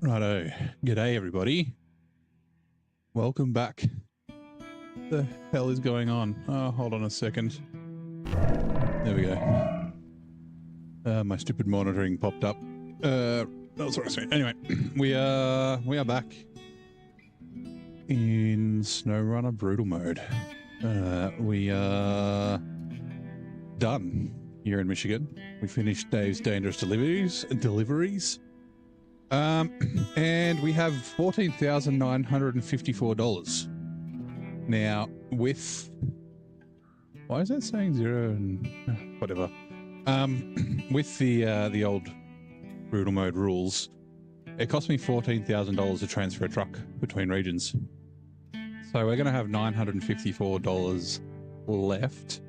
Righto. G'day, everybody. Welcome back. The hell is going on? Oh, hold on a second. There we go. My stupid monitoring popped up. That's what I said. Anyway, we are back in SnowRunner brutal mode. We are done here in Michigan. We finished Dave's Dangerous Deliveries. And we have $14,954. Now, with... Why is that saying zero and... whatever. With the old brutal mode rules, it cost me $14,000 to transfer a truck between regions. So we're going to have $954 left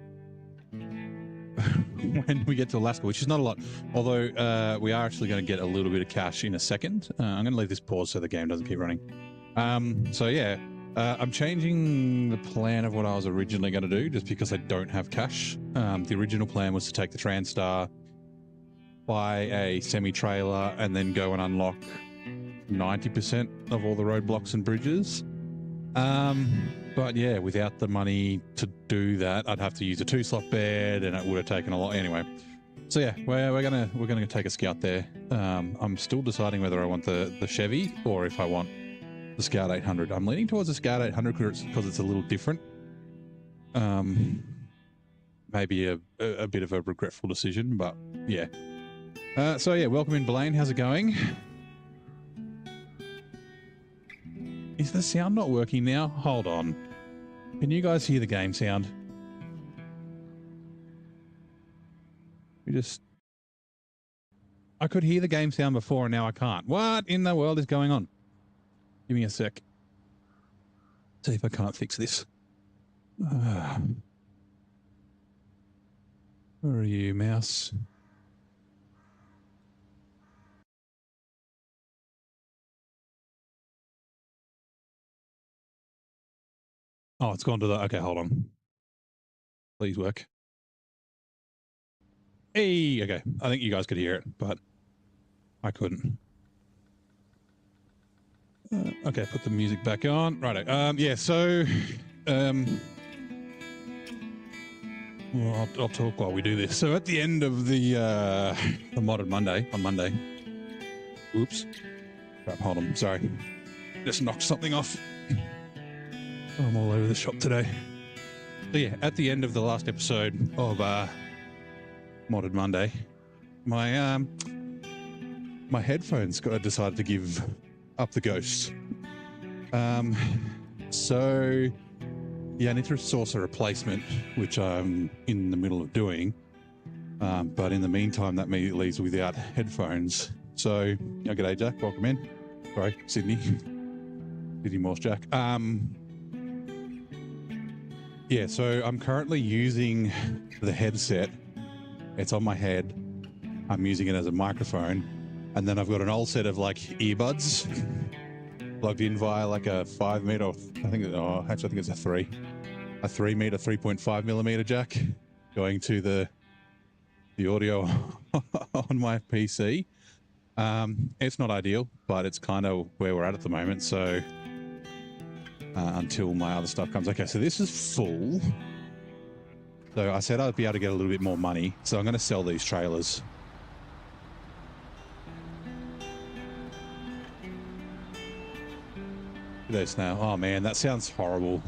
when we get to Alaska, which is not a lot, although we are actually going to get a little bit of cash in a second. I'm going to leave this pause so the game doesn't keep running. So yeah, I'm changing the plan of what I was originally going to do just because I don't have cash. The original plan was to take the Transtar, buy a semi-trailer, and then go and unlock 90% of all the roadblocks and bridges. But yeah, without the money to do that, I'd have to use a 2-slot bed, and it would have taken a lot anyway. So yeah, we're gonna take a Scout there. I'm still deciding whether I want the Chevy or if I want the Scout 800. I'm leaning towards the Scout 800 because it's a little different. Maybe a bit of a regretful decision, but yeah. So yeah, welcome in, Blaine. How's it going? Is the sound not working now? Hold on. Can you guys hear the game sound? I could hear the game sound before and now I can't. What in the world is going on? Give me a sec. See if I can't fix this. Where are you, mouse? Oh, it's gone to the... Okay, hold on. Please work. Hey, okay. I think you guys could hear it, but I couldn't. Okay, put the music back on. Righto. Yeah, so... well, I'll talk while we do this. So at the end of the modded Monday, on Monday... Oops. Crap, hold on. Sorry. Just knocked something off. I'm all over the shop today. So yeah, at the end of the last episode of Modded Monday, my my headphones decided to give up the ghost. So yeah, I need to source a replacement, which I'm in the middle of doing. But in the meantime, that leaves without headphones. So, g'day Jack, welcome in. Sorry, Sydney Morse Jack. Yeah, so I'm currently using the headset. It's on my head. I'm using it as a microphone. And then I've got an old set of like earbuds plugged in via like a 5 meter, I think it's a 3 meter 3.5 millimeter jack going to the audio on my PC. It's not ideal, but it's kind of where we're at the moment. So until my other stuff comes. Okay, so this is full. So I said I'd be able to get a little bit more money. So I'm going to sell these trailers. This now. Oh man, that sounds horrible.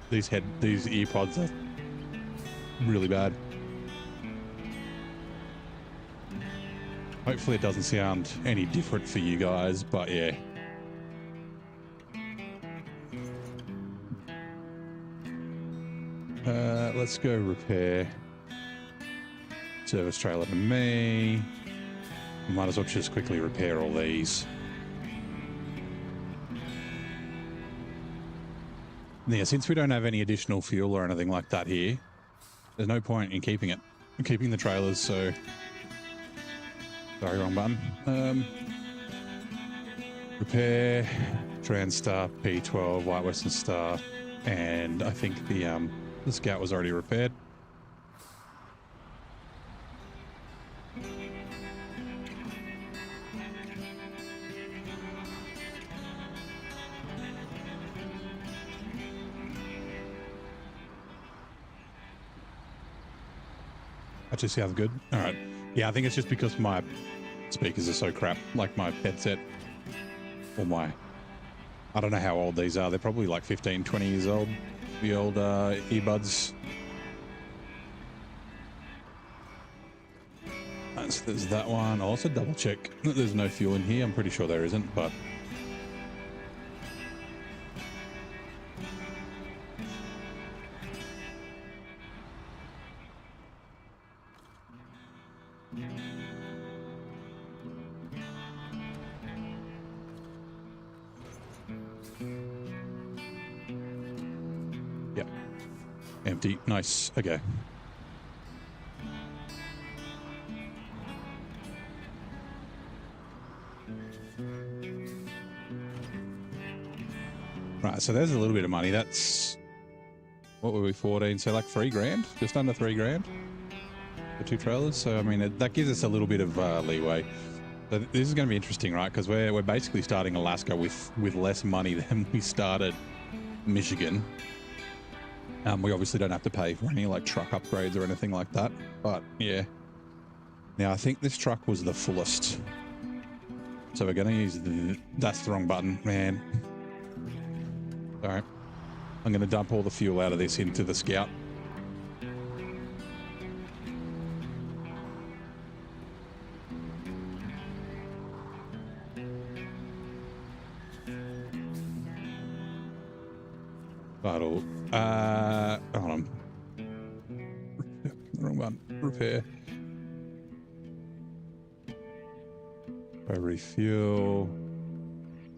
These earpods are really bad. Hopefully it doesn't sound any different for you guys, but yeah. Let's go repair. Service trailer to me. Might as well just quickly repair all these. Yeah, since we don't have any additional fuel or anything like that here, there's no point in keeping the trailers, so... Sorry, wrong button. Repair, Transtar, P12, White Western Star, and I think the Scout was already repaired. That just sounds good. All right. Yeah, I think it's just because my speakers are so crap, like my headset or my... I don't know how old these are. They're probably like 15, 20 years old, the old earbuds. So there's that one. I'll also double check that there's no fuel in here. I'm pretty sure there isn't, but... Empty. Nice. Okay. Right, so there's a little bit of money. That's... What were we, 14? So like 3 grand? Just under 3 grand for 2 trailers. So, I mean, that gives us a little bit of leeway. So this is going to be interesting, right? Because we're basically starting Alaska with less money than we started Michigan. We obviously don't have to pay for any like truck upgrades or anything like that, but yeah. Now I think this truck was the fullest, so we're going to use that's the wrong button, man. All right, I'm going to dump all the fuel out of this into the Scout. Hold on. Wrong one. Repair. Refuel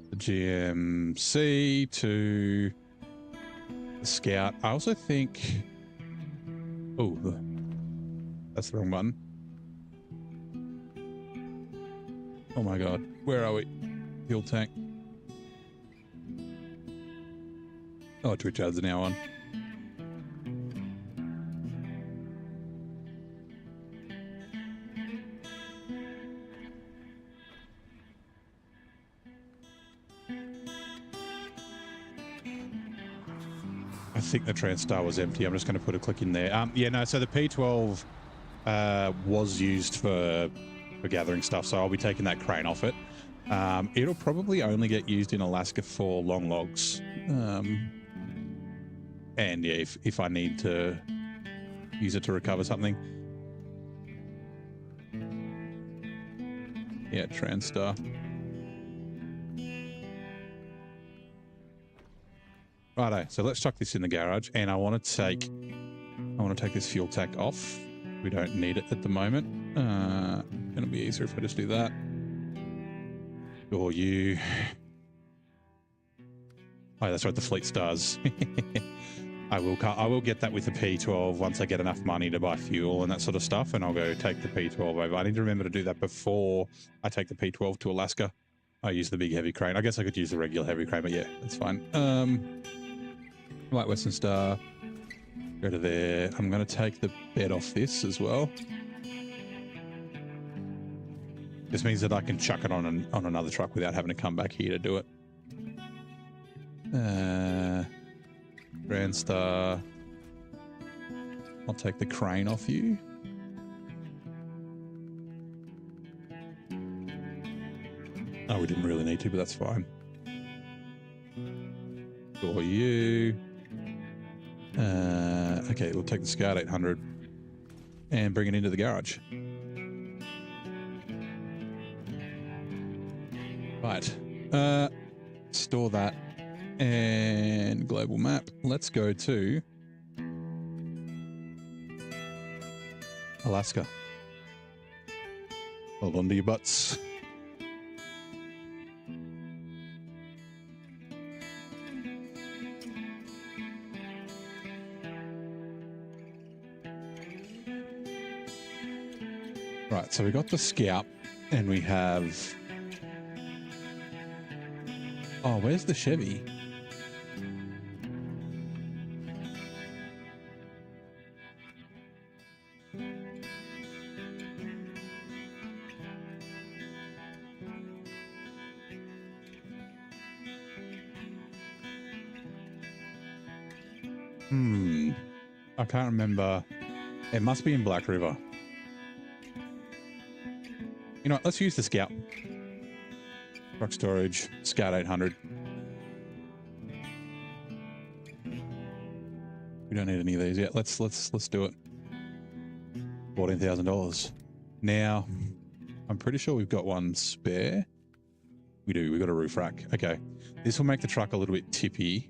the GMC to the Scout. I also think... Oh, that's the wrong button. Oh my god. Where are we? Fuel tank. Oh, Twitch ads are now on. I think the Transtar was empty. I'm just going to put a click in there. Yeah, no, so the P12 was used for gathering stuff, so I'll be taking that crane off it. It'll probably only get used in Alaska for long logs. And yeah, if I need to use it to recover something. Yeah, Transtar. Righto, so let's chuck this in the garage, and I want to take this fuel tank off. We don't need it at the moment. It'll be easier if I just do that. Or you. Oh, that's right, the Fleetstars. I will get that with the P12 once I get enough money to buy fuel and that sort of stuff, and I'll go take the P12 over. I need to remember to do that before I take the P12 to Alaska. I use the big heavy crane. I guess I could use the regular heavy crane, but yeah, that's fine. Right, Western Star. Go to there. I'm going to take the bed off this as well. This means that I can chuck it on another truck without having to come back here to do it. Transtar. I'll take the crane off you. Oh, we didn't really need to, but that's fine. For you. Okay, we'll take the Scout 800 and bring it into the garage. Right. Store that and global map. Let's go to Alaska. Hold on to your butts. Right, so we got the Scout and we have... Oh, where's the Chevy? I can't remember. It must be in Black River. You know what? Let's use the Scout. Truck storage, Scout 800. We don't need any of these yet. Let's do it. $14,000. Now, I'm pretty sure we've got one spare. We do. We've got a roof rack. Okay. This will make the truck a little bit tippy.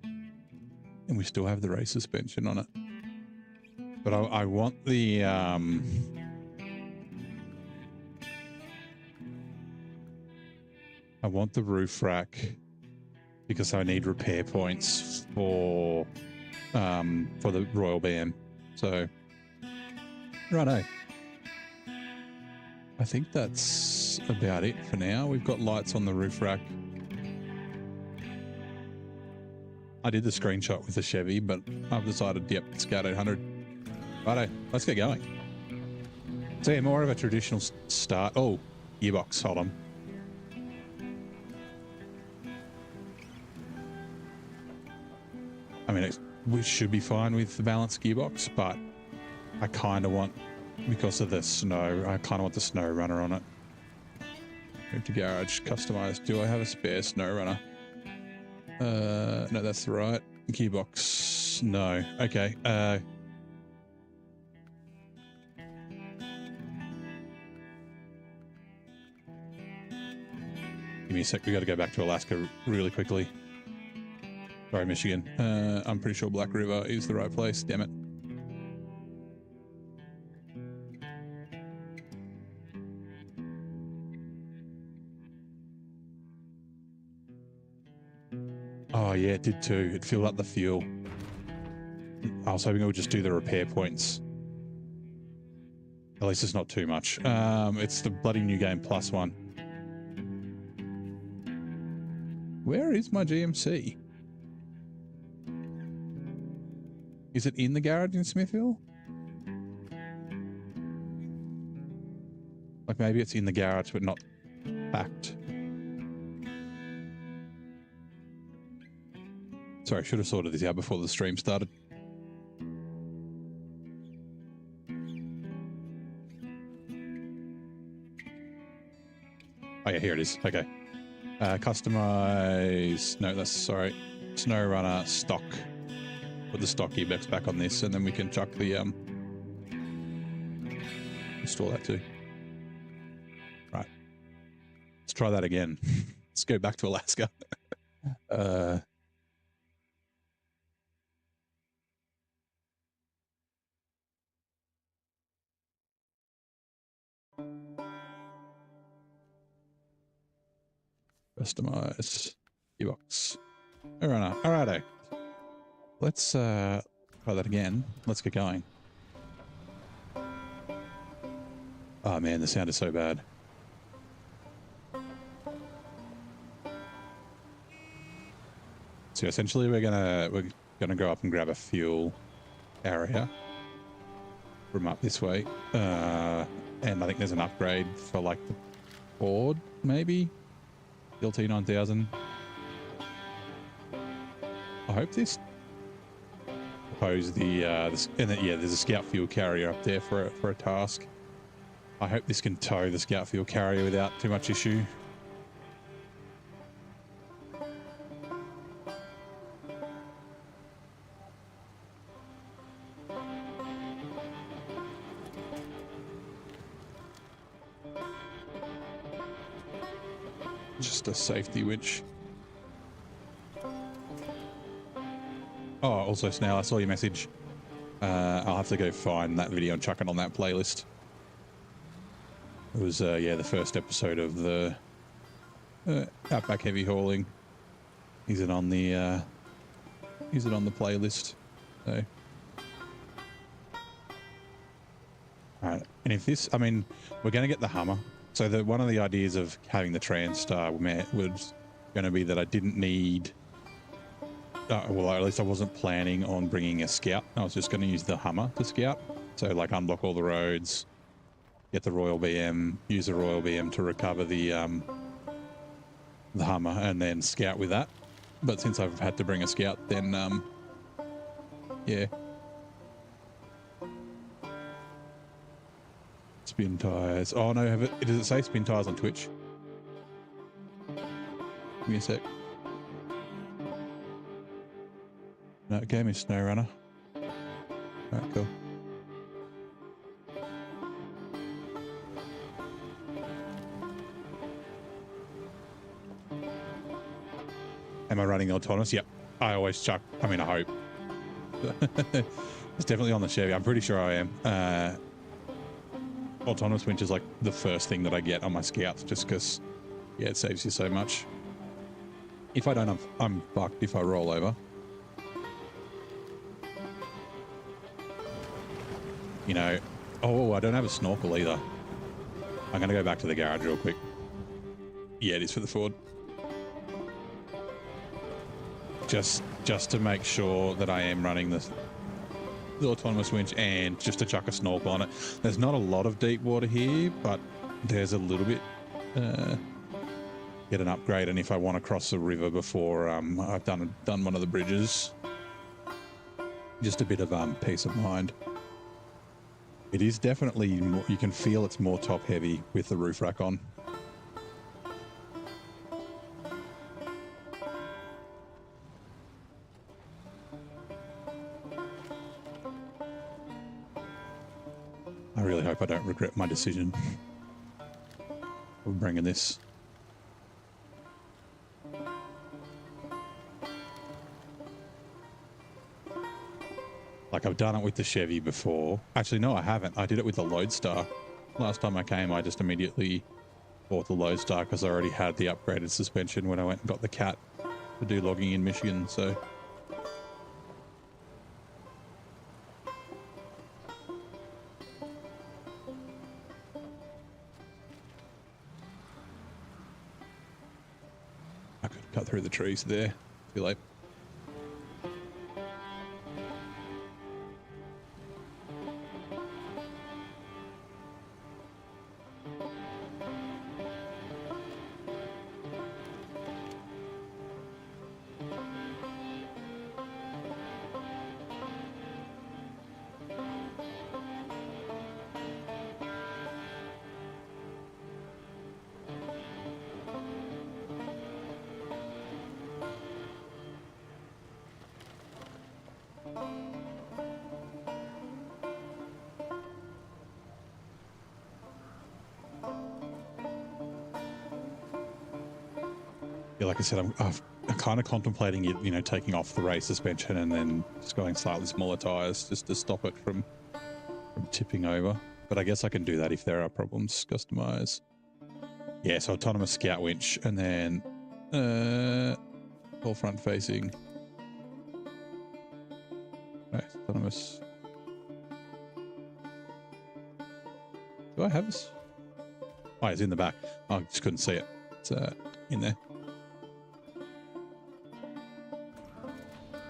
And we still have the race suspension on it. But I want the... I want the roof rack because I need repair points for the Royal BM. So, righto. I think that's about it for now. We've got lights on the roof rack. I did the screenshot with the Chevy, but I've decided, yep, Scout 800. Righto, let's get going. So yeah, more of a traditional start. Oh, gearbox, hold on. I mean, we should be fine with the balanced gearbox, but I kind of want, because of the snow, I kind of want the SnowRunner on it. Move to garage, customize. Do I have a spare SnowRunner? No, that's the right gearbox. No. Okay. Give me a sec. We got to go back to Alaska really quickly. Sorry, Michigan. I'm pretty sure Black River is the right place. Damn it. Oh, yeah, it did too. It filled up the fuel. I was hoping it would just do the repair points. At least it's not too much. It's the bloody New Game Plus one. Where is my GMC? Is it in the garage in Smithville? Like maybe it's in the garage but not packed. Sorry, I should have sorted this out before the stream started. Oh yeah, here it is. Okay. Customize. No, that's sorry. SnowRunner stock. Put the stock gearbox back on this, and then we can chuck the install that too. Right. Let's try that again. Let's go back to Alaska. Customize gearbox. Alrighto. Let's try that again. Let's get going. Oh man, the sound is so bad. So essentially we're gonna go up and grab a fuel area from up this way. And I think there's an upgrade for like the Ford, maybe? LT 9000. I hope this yeah, there's a scout fuel carrier up there for a task. I hope this can tow the scout fuel carrier without too much issue. Just a safety winch. Oh, also Snail, I saw your message. I'll have to go find that video and chuck it on that playlist. It was, yeah, the first episode of the Outback Heavy Hauling. Is it on the playlist? So, alright, and if this, I mean, we're going to get the Hummer. So one of the ideas of having the Transtar was going to be that I didn't need, well, at least I wasn't planning on bringing a scout. I was just going to use the Hummer to scout. So like unblock all the roads, get the Royal BM, use the Royal BM to recover the Hummer, and then scout with that. But since I've had to bring a scout, then yeah. Spin tires. Oh no, does it say spin tires on Twitch? Give me a sec. No, game is SnowRunner. Alright, cool. Am I running autonomous? Yep. I always chuck, I mean, I hope. It's definitely on the Chevy. I'm pretty sure I am. Autonomous winch is like the first thing that I get on my scouts, just because, yeah, it saves you so much. If I don't, I'm fucked if I roll over. You know, oh, I don't have a snorkel either. I'm going to go back to the garage real quick. Yeah, it is for the Ford. Just to make sure that I am running the autonomous winch, and just to chuck a snorkel on it. There's not a lot of deep water here, but there's a little bit. Get an upgrade, and if I want to cross the river before I've done one of the bridges, just a bit of peace of mind. It is definitely more, you can feel it's more top heavy with the roof rack on. I really hope I don't regret my decision of bringing this. Like, I've done it with the Chevy before. Actually, no, I haven't. I did it with the Loadstar. Last time I came, I just immediately bought the Loadstar because I already had the upgraded suspension when I went and got the Cat to do logging in Michigan, so... I could cut through the trees there. Too late. Yeah, like I said, I'm kind of contemplating it, you know, taking off the race suspension and then just going slightly smaller tires just to stop it from tipping over. But I guess I can do that if there are problems. Customize. Yeah, so autonomous scout winch, and then all front facing. Right, autonomous. Do I have this? Oh, it's in the back. I just couldn't see it. It's in there.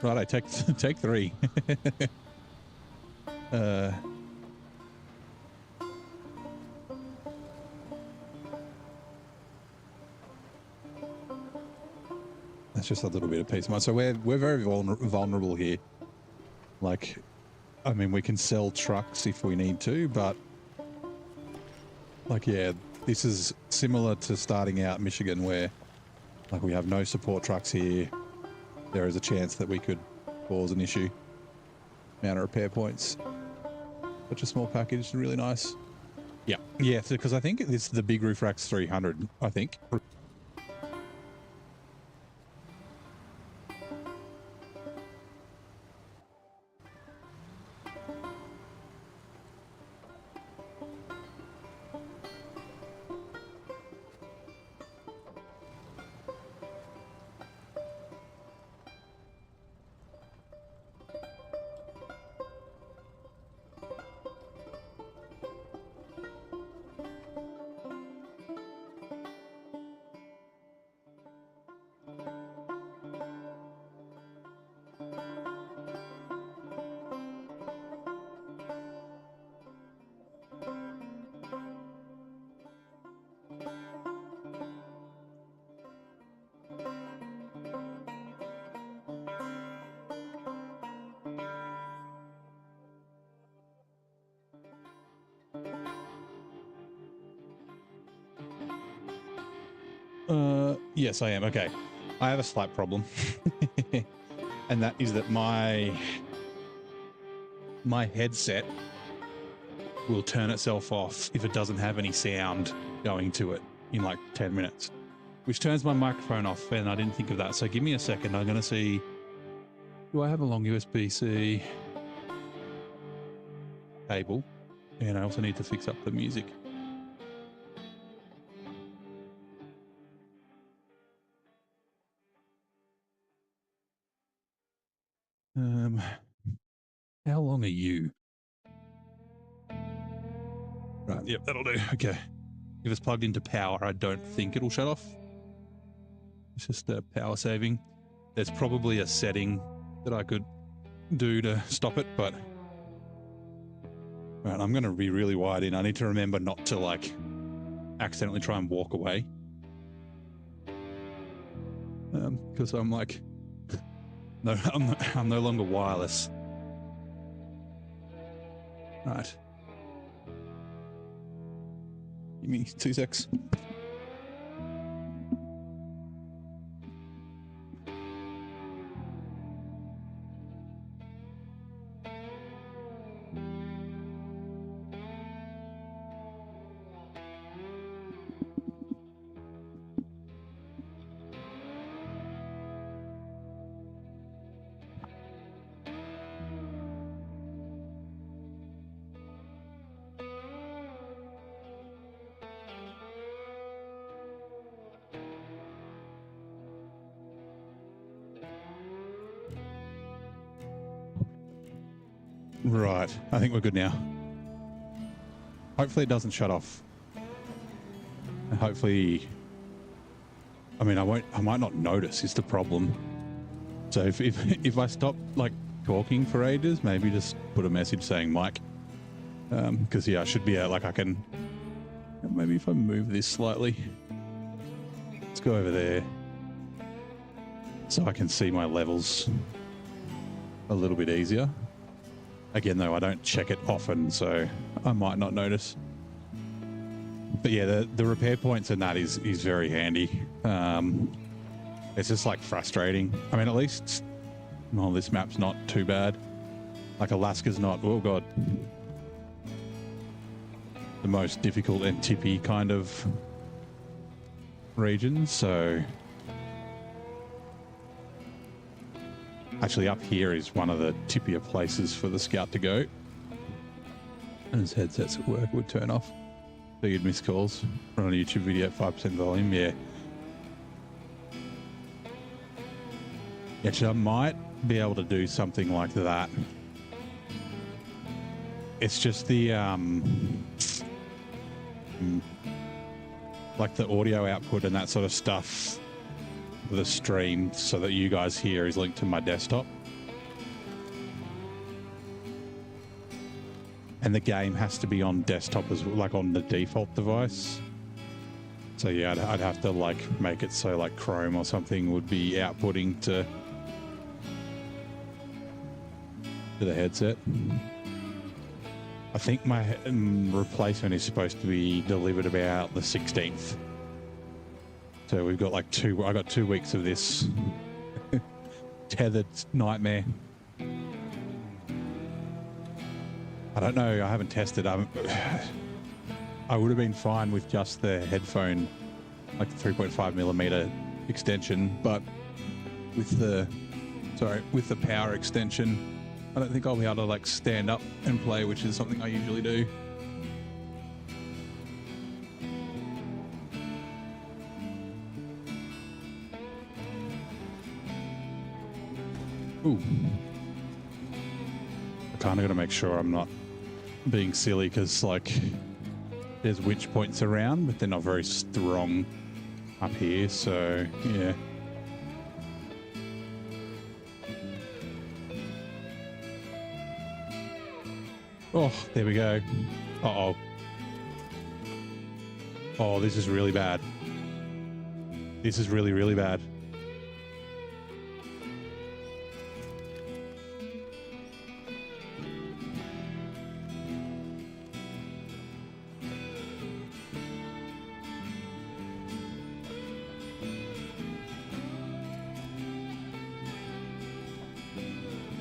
Right, I take 3. That's just a little bit of peace of mind. So we're very vulnerable here. Like, I mean, we can sell trucks if we need to, but like, yeah, this is similar to starting out Michigan where like we have no support trucks here. There is a chance that we could cause an issue. Amount of repair points. Such a small package, really nice. Yeah, yeah, because I think this the big roof rack's 300, I think. Yes, I am. Okay. I have a slight problem. And that is that my headset will turn itself off if it doesn't have any sound going to it in like 10 minutes, which turns my microphone off, and I didn't think of that. So give me a second. I'm going to see, do I have a long USB-C cable? And I also need to fix up the music. How long are you? Right, yep, that'll do. Okay. If it's plugged into power, I don't think it'll shut off. It's just power saving. There's probably a setting that I could do to stop it, but right, I'm going to be really wide in. I need to remember not to like accidentally try and walk away. Because I'm like, no, I'm no longer wireless. Right. Give me 2 secs. Right, I think we're good now. Hopefully it doesn't shut off. And hopefully, I mean, I might not notice is the problem. So if I stop like talking for ages, maybe just put a message saying Mike. Because yeah, I should be like I can, maybe if I move this slightly, let's go over there so I can see my levels a little bit easier. Again, though, I don't check it often, so I might not notice. But yeah, the repair points and that is very handy. It's just like frustrating. I mean, at least, well, this map's not too bad. Like Alaska's not, oh God, the most difficult and tippy kind of region, so actually up here is one of the tippier places for the Scout to go. And his headsets at work would turn off. So you'd miss calls from a YouTube video at 5% volume, yeah. Actually, I might be able to do something like that. It's just the, like the audio output and that sort of stuff, the stream, so that you guys hear is linked to my desktop. and the game has to be on desktop as well, like on the default device. So yeah, I'd have to like make it so like Chrome or something would be outputting to the headset. I think my replacement is supposed to be delivered about the 16th. So we've got like I got 2 weeks of this tethered nightmare. I don't know. I haven't tested. I would have been fine with just the headphone, like the 3.5mm extension, but with the power extension, I don't think I'll be able to like stand up and play, which is something I usually do. Ooh. I kind of got to make sure I'm not being silly because like there's witch points around, but they're not very strong up here. So yeah. Oh, there we go. Uh-oh. Oh, this is really bad. This is really, really bad.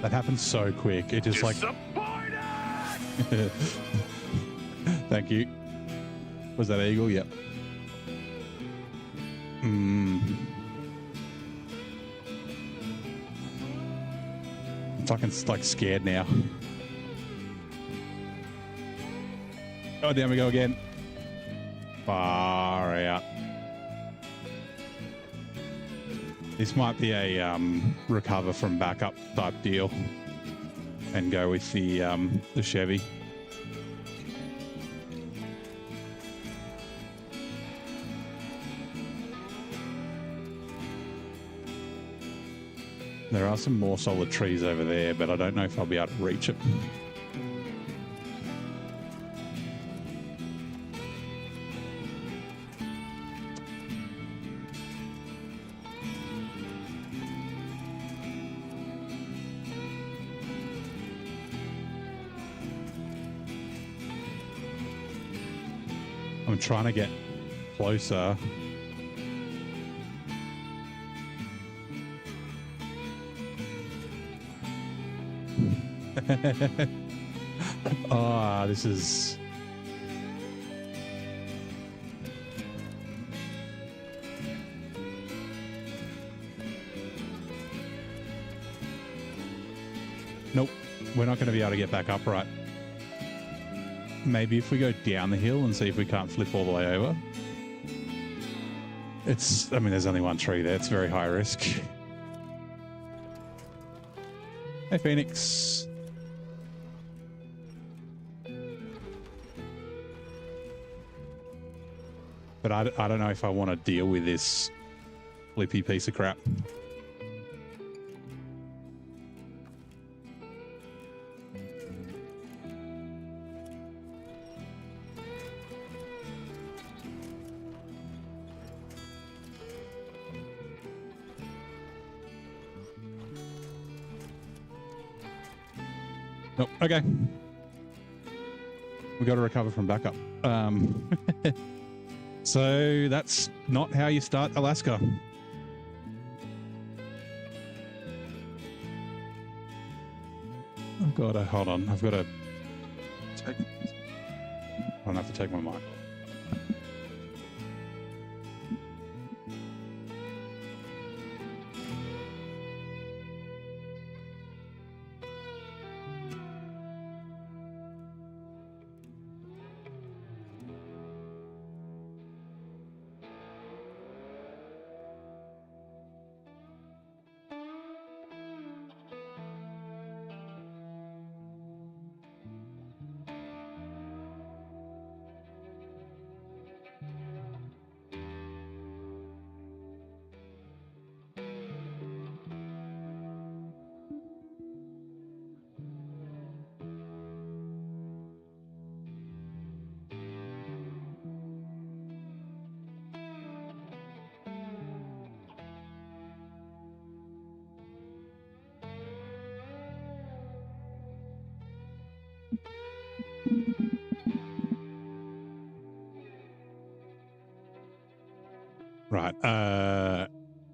That happens so quick. It just like... Thank you. Was that Eagle? Yep. I'm fucking like scared now. Oh, down we go again. Far out. This might be a recover from backup type deal, and go with the Chevy. There are some more solid trees over there, but I don't know if I'll be able to reach it. I'm trying to get closer. Ah, this is... Nope, we're not going to be able to get back up right. Maybe if we go down the hill and see if we can't flip all the way over. It's, I mean, there's only one tree there. It's very high risk. Hey, Phoenix. But I don't know if I want to deal with this flippy piece of crap. Nope. Okay. We got to recover from backup. So that's not how you start Alaska. I've got to, hold on. I've got to take, I don't have to take my mic off.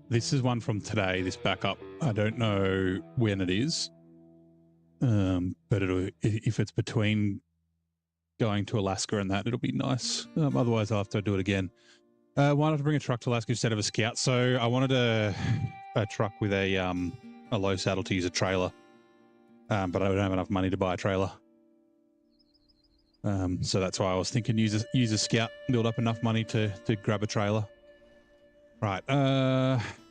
This is one from today, this backup. I don't know when it is. But if it's between going to Alaska and that, it'll be nice. Otherwise, I'll have to do it again. Why not bring a truck to Alaska instead of a Scout? So I wanted a truck with a low saddle to use a trailer, but I don't have enough money to buy a trailer. So that's why I was thinking use a Scout, build up enough money to grab a trailer. Right.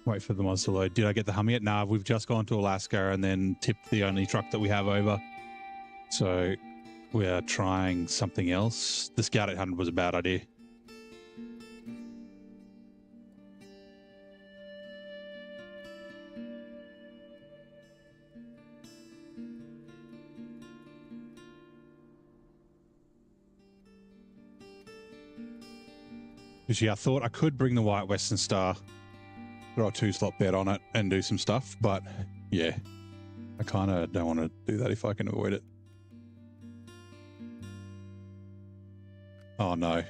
Wait for the mods to load. Did I get the Hummer yet? Nah, we've just gone to Alaska and then tipped the only truck that we have over. So we are trying something else. The Scout 800 was a bad idea. Because yeah, I thought I could bring the white Western Star, throw a 2-slot bet on it and do some stuff, but yeah, I kind of don't want to do that if I can avoid it. Oh no.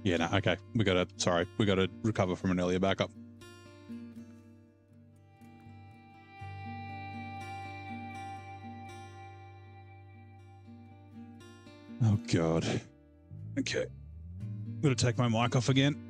Yeah, no, okay. We gotta recover from an earlier backup. Oh God. Okay. I'm gonna take my mic off again.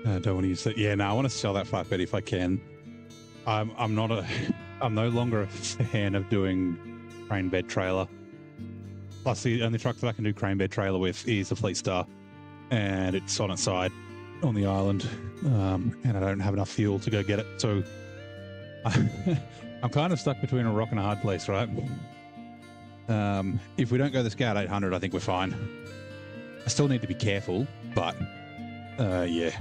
I don't want to use that. Yeah, no, I want to sell that flatbed if I can. I'm no longer a fan of doing crane bed trailer. Plus, the only truck that I can do crane bed trailer with is the Fleetstar, and it's on its side on the island, and I don't have enough fuel to go get it. So I'm kind of stuck between a rock and a hard place, right? If we don't go the Scout 800, I think we're fine. I still need to be careful, but yeah.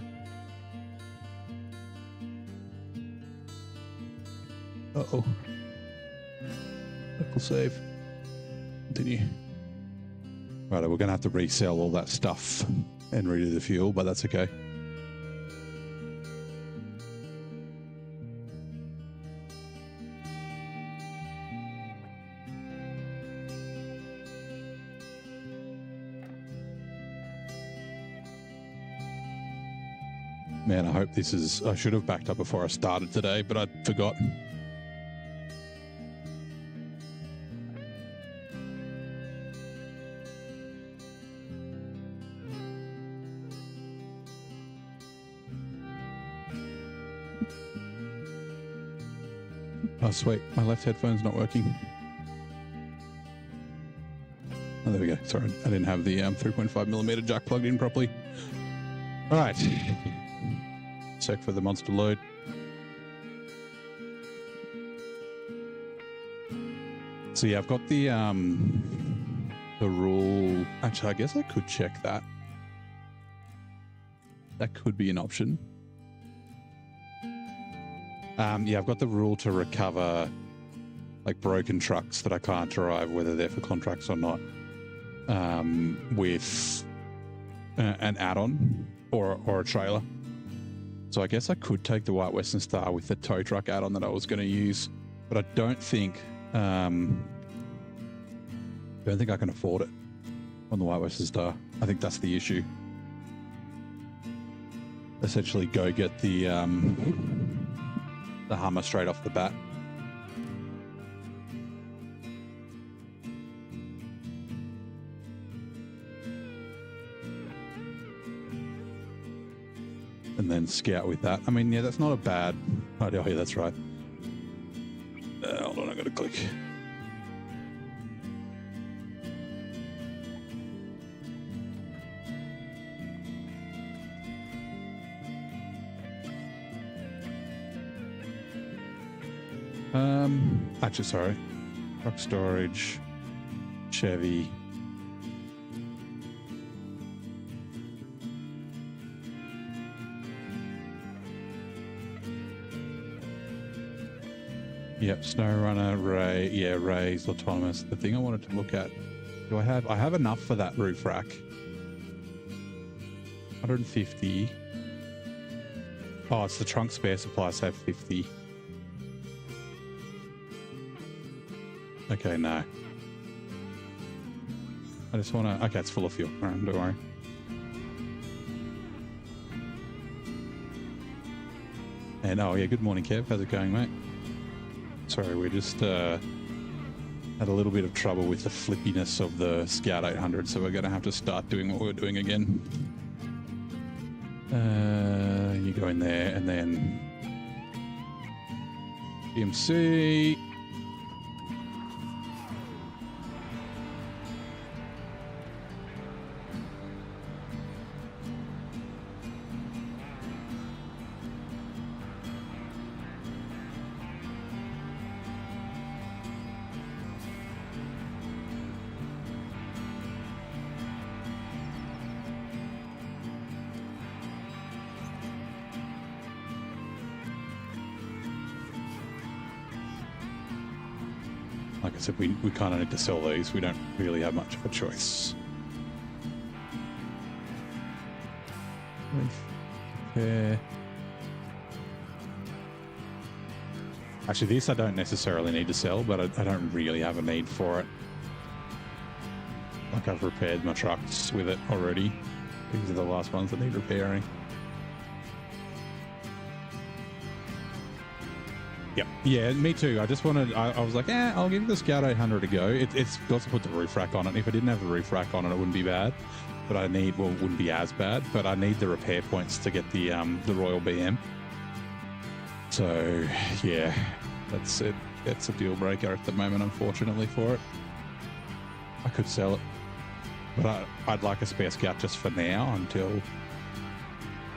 Uh-oh. Local save. Continue. Right, we're going to have to resell all that stuff and redo the fuel, but that's okay. Man, I hope this is... I should have backed up before I started today, but I forgot. Oh, sweet. My left headphone's not working. Oh, there we go. Sorry, I didn't have the 3.5mm jack plugged in properly. All right. Sec for the monster load. So yeah, I've got the rule. Actually, I guess I could check that. That could be an option. Yeah, I've got the rule to recover like broken trucks that I can't drive, whether they're for contracts or not, with an add-on or a trailer. So I guess I could take the white Western Star with the tow truck add-on that I was going to use, but I don't think I can afford it on the white Western Star. I think that's the issue. essentially go get the Hummer straight off the bat. And then scout with that. I mean, yeah, that's not a bad idea. Oh, yeah, that's right. Hold on, I gotta click. Actually, sorry. Truck storage, Chevy. Yep, SnowRunner, Ray. Yeah, Ray's autonomous. The thing I wanted to look at, do I have enough for that roof rack? 150. Oh, it's the trunk spare supply, so 50. Okay, no. I just want to... Okay, it's full of fuel. All right, don't worry. And, oh, yeah, good morning, Kev. How's it going, mate? Sorry, we just had a little bit of trouble with the flippiness of the Scout 800, so we're going to have to start doing what we're doing again. You go in there, and then... BMC... Like I said, we kind of need to sell these. We don't really have much of a choice. Okay. Actually, this I don't necessarily need to sell, but I don't really have a need for it. Like I've repaired my trucks with it already. These are the last ones that need repairing. Yep. Yeah, me too. I just wanted, I was like, I'll give the Scout 800 a go. It's got to put the roof rack on it. If I didn't have the roof rack on it, it wouldn't be bad. But I need, well, it wouldn't be as bad, but I need the repair points to get the Royal BM. So, yeah, that's it. That's a deal breaker at the moment, unfortunately, for it. I could sell it, but I'd like a spare Scout just for now until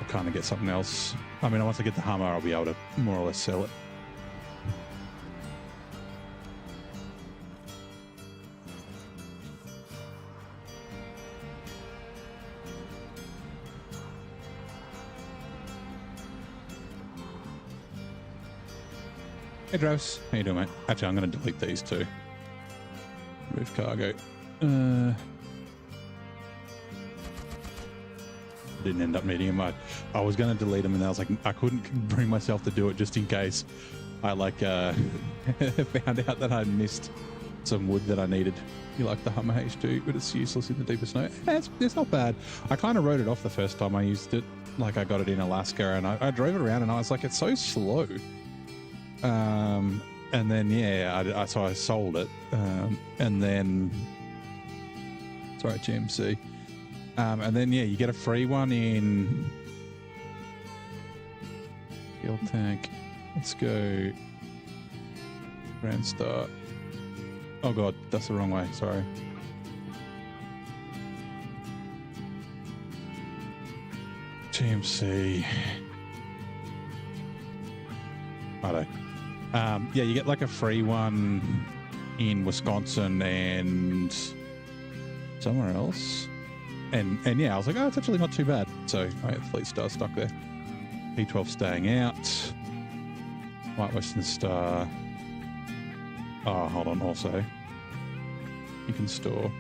I kind of get something else. I mean, once I get the Hummer, I'll be able to more or less sell it. Hey, Draus. How you doing, mate? Actually, I'm going to delete these too. Move cargo. Didn't end up needing them. I was going to delete them, and I was like, I couldn't bring myself to do it just in case I found out that I missed some wood that I needed. You like the Hummer H2, but it's useless in the deeper snow. It's not bad. I kind of wrote it off the first time I used it. Like I got it in Alaska, and I drove it around, and I was like, it's so slow. And then, yeah, so I sold it. And then, sorry, GMC. And then, yeah, you get a free one in fuel tank. Let's go Transtar. Oh, God, that's the wrong way. Sorry. GMC. Righto. Yeah, you get like a free one in Wisconsin and somewhere else. And yeah, I was like, oh, it's actually not too bad. So I have Fleetstar stuck there. P12 staying out. White Western Star. Oh, hold on. Also, you can store.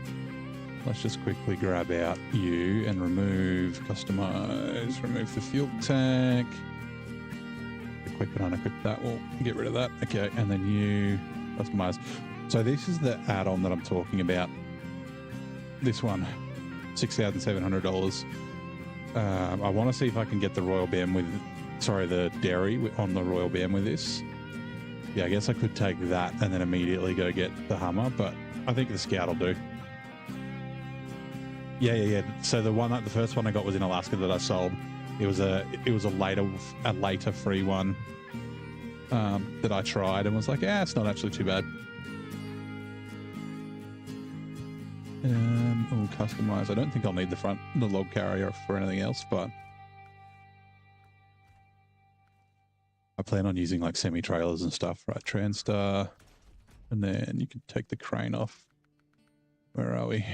Let's just quickly grab out you and remove, customize, remove the fuel tank. Equip and unequip that. We'll get rid of that. Okay, and then you customize. So this is the add-on that I'm talking about. This one, $6,700. I want to see if I can get the Royal BM with, sorry, the dairy on the Royal BM with this. Yeah, I guess I could take that and then immediately go get the Hummer, but I think the Scout will do. Yeah. So the first one I got was in Alaska that I sold. It was a later free one that I tried and was like, yeah, it's not actually too bad. Oh, customize. I don't think I'll need the log carrier for anything else, but I plan on using like semi-trailers and stuff, right? Transtar, and then you can take the crane off. Where are we?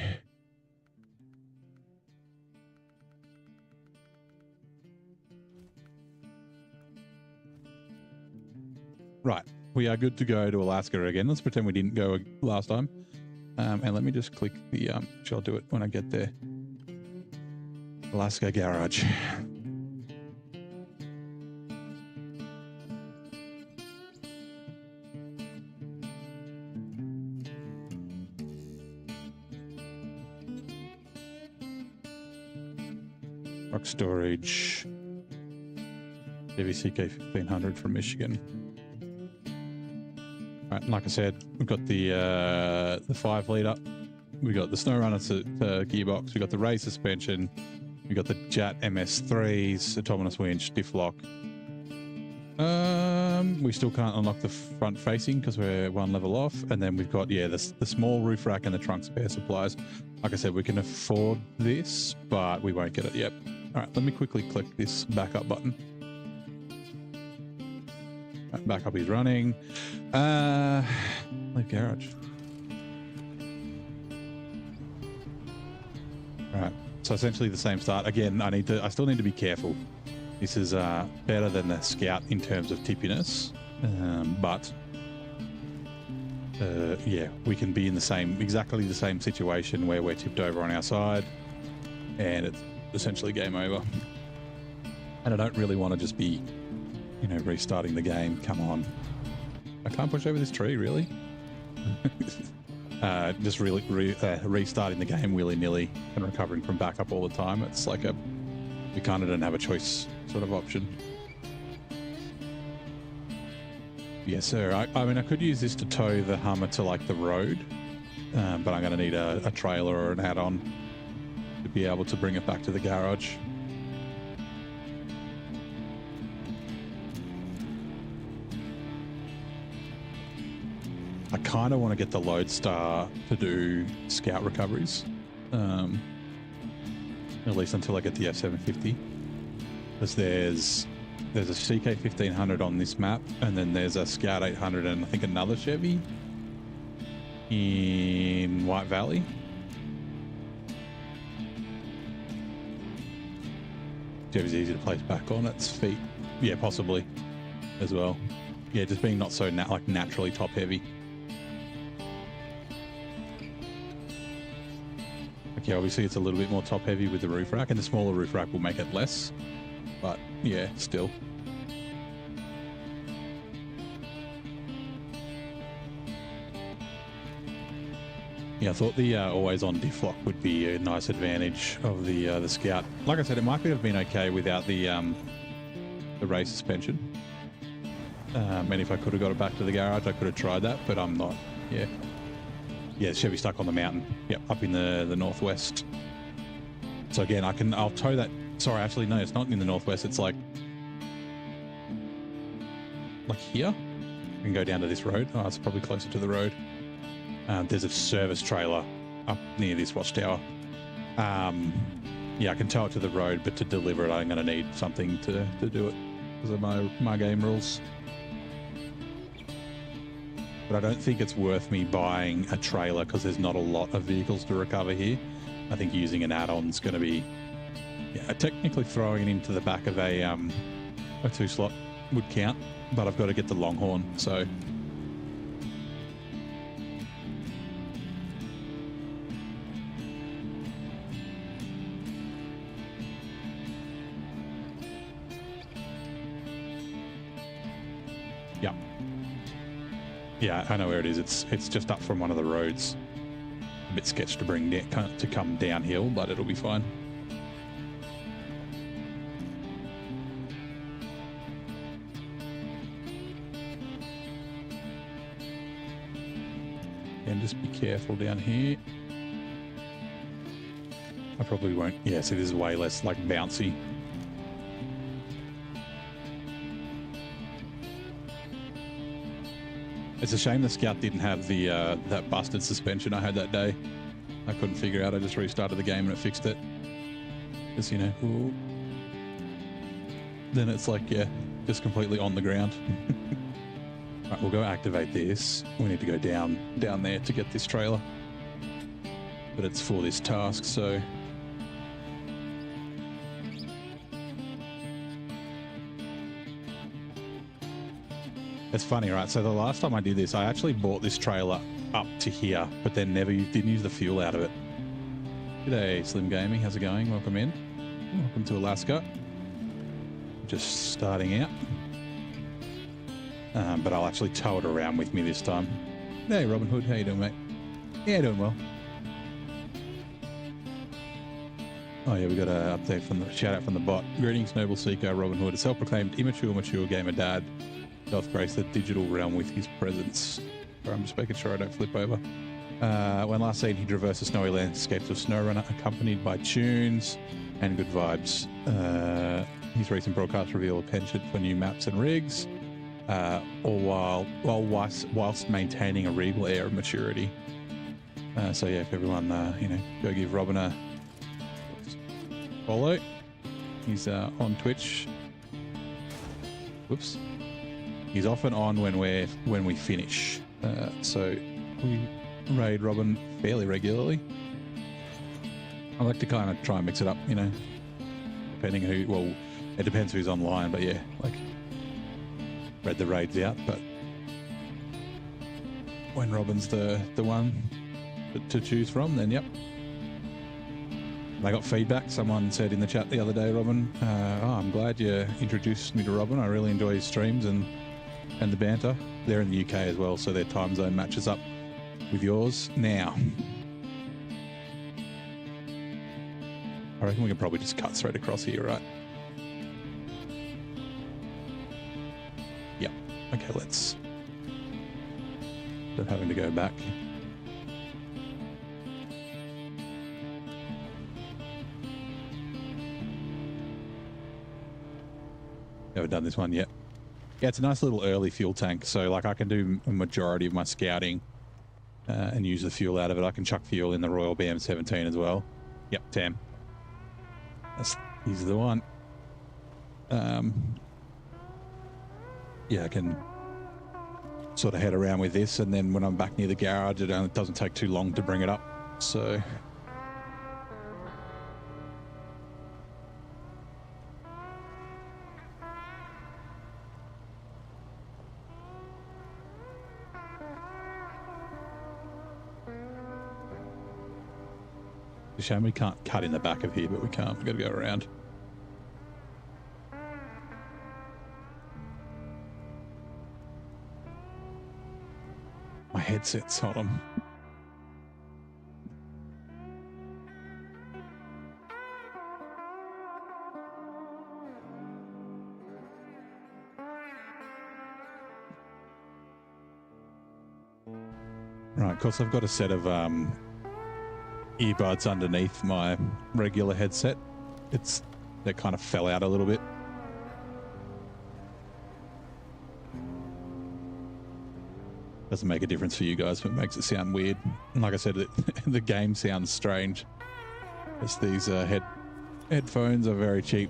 Right, we are good to go to Alaska again. Let's pretend we didn't go last time. And let me just click the, I'll do it when I get there. Alaska garage. Rock storage. JVCK 1500 from Michigan. Right, like I said, we've got the 5 litre, we got the SnowRunner gearbox, we got the Ray suspension, we got the Jat MS3s, autonomous winch, diff lock. We still can't unlock the front facing because we're 1 level off, and then we've got the small roof rack and the trunk spare supplies. Like I said, we can afford this, but we won't get it yet. All right, let me quickly click this backup button. Backup is running. Leave garage. All right. So essentially the same start. Again, I still need to be careful. This is better than the Scout in terms of tippiness, but yeah, we can be in exactly the same situation where we're tipped over on our side, and it's essentially game over. And I don't really want to just be, restarting the game. Come on. I can't push over this tree, really? Just really restarting the game willy-nilly and recovering from backup all the time. It's like we kind of don't have a choice sort of option. Yes, sir. I mean, I could use this to tow the Hummer to like the road, but I'm going to need a trailer or an add-on to be able to bring it back to the garage. I kind of want to get the Loadstar to do Scout recoveries, at least until I get the F750, because there's a CK 1500 on this map, and then there's a Scout 800 and I think another Chevy in White Valley. Chevy's easy to place back on its feet. Yeah, possibly as well. Yeah, just being not so naturally top heavy. Okay, obviously it's a little bit more top heavy with the roof rack, and the smaller roof rack will make it less, but yeah, still. Yeah, I thought the always on diff lock would be a nice advantage of the Scout. Like I said, it might have been okay without the Ray suspension. And if I could have got it back to the garage, I could have tried that, but I'm not. Yeah. Yeah, Chevy stuck on the mountain. Yep, up in the northwest. So again, I'll tow that. Sorry, actually, no, it's not in the northwest. It's like here. I can go down to this road. Oh, it's probably closer to the road. There's a service trailer up near this watchtower. Yeah, I can tow it to the road, but to deliver it, I'm going to need something to do it because of my game rules. But I don't think it's worth me buying a trailer because there's not a lot of vehicles to recover here. I think using an add-on is going to be, yeah, technically throwing it into the back of a 2-slot would count, but I've got to get the Longhorn, so. Yeah. Yeah, I know where it is. It's just up from one of the roads. A bit sketched to come downhill, but it'll be fine. And just be careful down here. I probably won't. Yeah, see, this is way less like bouncy. It's a shame the Scout didn't have the that busted suspension I had that day. I couldn't figure out. I just restarted the game and it fixed it. Just, you know, ooh. Then it's like, yeah, just completely on the ground. Right, we'll go activate this. We need to go down there to get this trailer. But it's for this task, so... It's funny, right? So the last time I did this, I actually bought this trailer up to here, but then didn't use the fuel out of it. G'day, Slim Gaming. How's it going? Welcome in. Welcome to Alaska. Just starting out. But I'll actually tow it around with me this time. Hey, Robin Hood. How you doing, mate? Yeah, doing well. Oh, yeah, we got an update from the shout out from the bot. Greetings, Noble Seeker, Robin Hood, a self-proclaimed mature gamer dad. Doth grace the digital realm with his presence. I'm just making sure I don't flip over. When last seen, he traversed the snowy landscapes of SnowRunner, accompanied by tunes and good vibes. His recent broadcast revealed a penchant for new maps and rigs, all whilst maintaining a regal air of maturity. So yeah, if everyone, you know, go give Robin a follow. He's on Twitch. Whoops. He's often on when we finish. So we raid Robin fairly regularly. I like to kind of try and mix it up, you know, depending who. Well, it depends who's online, but yeah, like read the raids out. But when Robin's the one to choose from, then yep. I got feedback. Someone said in the chat the other day, Robin, oh, I'm glad you introduced me to Robin. I really enjoy his streams and the banter. They're in the UK as well, so their time zone matches up with yours. Now, I reckon we can probably just cut straight across here, right? Yep. Okay, let's... Instead of having to go back. Never done this one yet. Yeah, it's a nice little early fuel tank, so like I can do a majority of my scouting and use the fuel out of it. I can chuck fuel in the Royal BM17 as well. Yep, Tam. He's the one. Yeah, I can sort of head around with this, and then when I'm back near the garage, it doesn't take too long to bring it up. So... It's a shame we can't cut in the back of here, but we can't. We've got to go around. My headset's on. Right, of course I've got a set of earbuds underneath my regular headset. They kind of fell out a little bit. Doesn't make a difference for you guys, but it makes it sound weird. And like I said, the game sounds strange. It's these headphones are very cheap.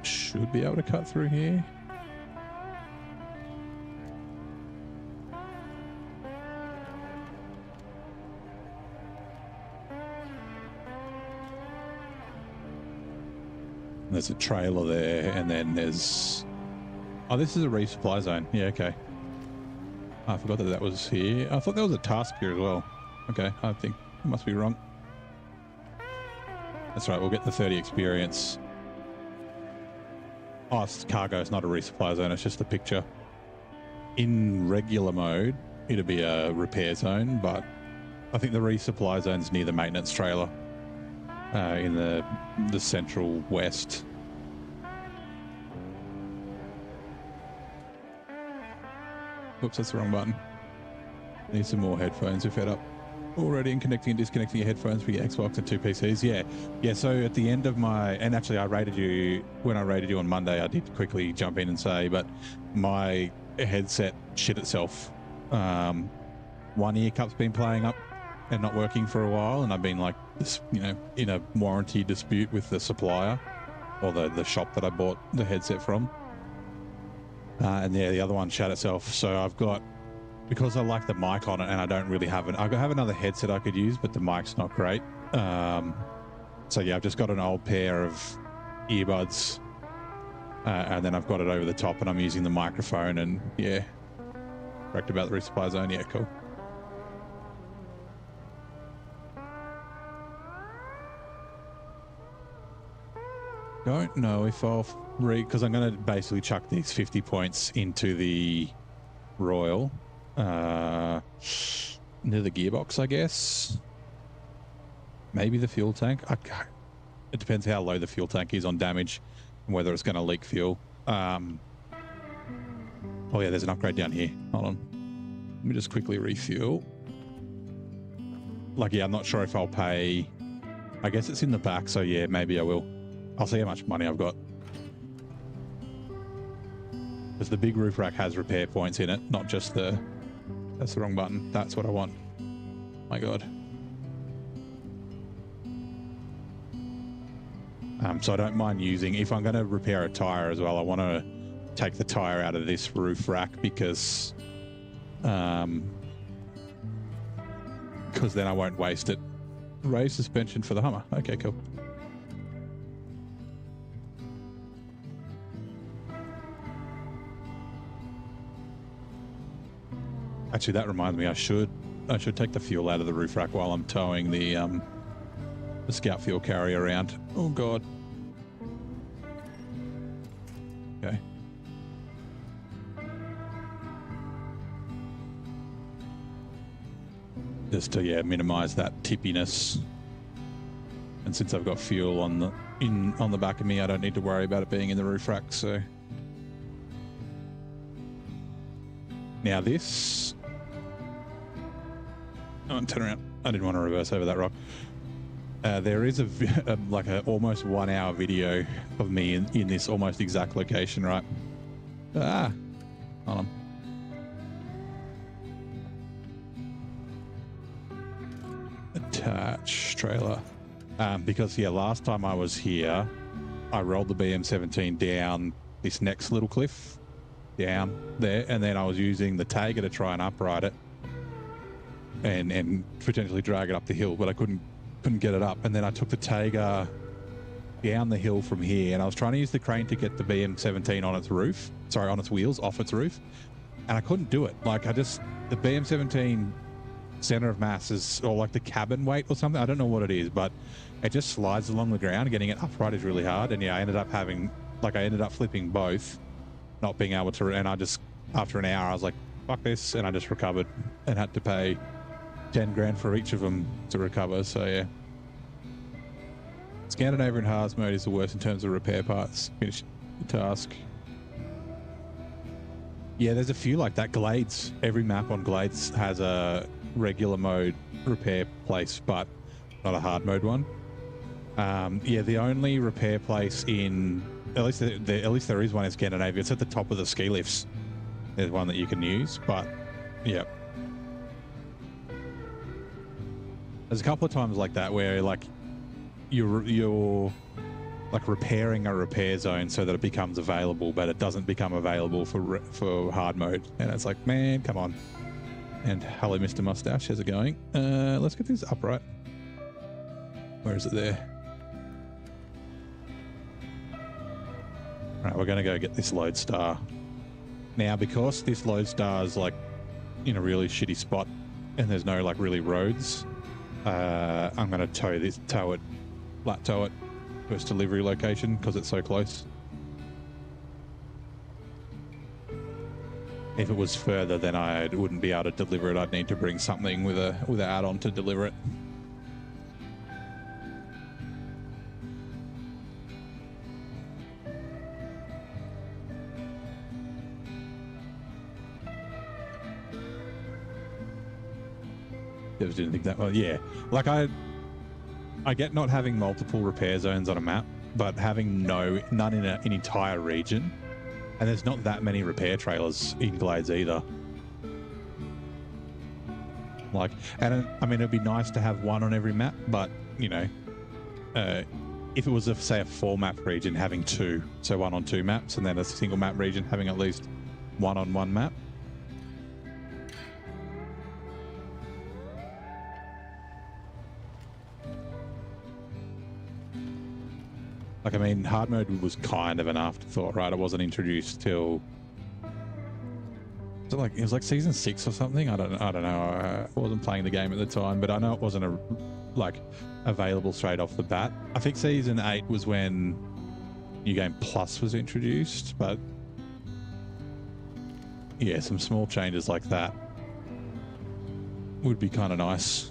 Should be able to cut through here. There's a trailer there, and then there's... Oh, this is a resupply zone. Yeah, okay. I forgot that was here. I thought there was a task here as well. Okay, I think I must be wrong. That's right, we'll get the 30 experience. Oh, it's cargo. It's not a resupply zone. It's just a picture. In regular mode, it'd be a repair zone, but I think the resupply zone's near the maintenance trailer in the central west. Oops, that's the wrong button. Need some more headphones. We're fed up already in connecting and disconnecting your headphones for your Xbox and 2 PCs. Yeah. So at the end of my, and actually I rated you, when I rated you on Monday, I did quickly jump in and say, but my headset shit itself. One ear cup's been playing up and not working for a while, and I've been like, this, you know, in a warranty dispute with the supplier or the shop that I bought the headset from. And yeah, the other one shut itself. So I've got, because I like the mic on it and I don't really have it, I have another headset I could use, but the mic's not great. So yeah, I've just got an old pair of earbuds and then I've got it over the top and I'm using the microphone, and yeah, correct about the resupply zone. Yeah, cool. Don't know if I'll because I'm going to basically chuck these 50 points into the Royal, near the gearbox, I guess. Maybe the fuel tank. It depends how low the fuel tank is on damage and whether it's going to leak fuel. Oh yeah, there's an upgrade down here. Hold on. Let me just quickly refuel. Like, yeah, I'm not sure if I'll pay. I guess it's in the back, so yeah, maybe I will. I'll see how much money I've got. Because the big roof rack has repair points in it, not just the... That's the wrong button. That's what I want. My God. So I don't mind using... If I'm going to repair a tyre as well, I want to take the tyre out of this roof rack because then I won't waste it. Raise suspension for the Hummer. Okay, cool. Actually, that reminds me, I should take the fuel out of the roof rack while I'm towing the scout fuel carrier around. Oh God. Okay. Just to minimize that tippiness. And since I've got fuel on the back of me, I don't need to worry about it being in the roof rack. So now this. Oh, turn around. I didn't want to reverse over that rock. There is like a almost 1 hour video of me in this almost exact location, right? Hold on. Attach trailer. Because last time I was here, I rolled the BM17 down this next little cliff down there, and then I was using the tagger to try and upright it and potentially drag it up the hill, but I couldn't get it up. And then I took the tagger down the hill from here, and I was trying to use the crane to get the BM17 on its roof, on its wheels, off its roof, and I couldn't do it. Like, the BM17 center of mass is, or like the cabin weight or something, I don't know what it is, but it just slides along the ground. Getting it upright is really hard, and I ended up flipping both, not being able to, and after an hour I was like, fuck this, and I just recovered and had to pay 10 grand for each of them to recover. So yeah, Scandinavian Hards mode is the worst in terms of repair parts. Finish the task. Yeah, there's a few like that. Glades, every map on Glades has a regular mode repair place, but not a hard mode one. The only repair place in, at least there is one in Scandinavia. It's at the top of the ski lifts. There's one that you can use, but yeah. There's a couple of times like that where like you're like repairing a repair zone so that it becomes available, but it doesn't become available for hard mode, and it's like, man, come on. And hello, Mr. Mustache, how's it going? Let's get this upright. Where is it there? All right, we're going to go get this Loadstar. Now, because this Loadstar is like in a really shitty spot and there's no like really roads, I'm going to tow it, flat tow it to its delivery location because it's so close. if it was further, then I wouldn't be able to deliver it. I'd need to bring something with an add-on to deliver it. Just didn't think that. Well, yeah, like I get not having multiple repair zones on a map, but having none in an entire region, and there's not that many repair trailers in Glades either. Like, and I mean, it'd be nice to have one on every map, but you know, if it was say a 4-map region, having 2, so 1 on 2 maps, and then a single map region having at least 1 on 1 map. Like, I mean, hard mode was kind of an afterthought, right? It wasn't introduced till it was like season 6 or something. I don't know. I wasn't playing the game at the time, but I know it wasn't available straight off the bat. I think season 8 was when New Game Plus was introduced, but yeah, some small changes like that would be kind of nice.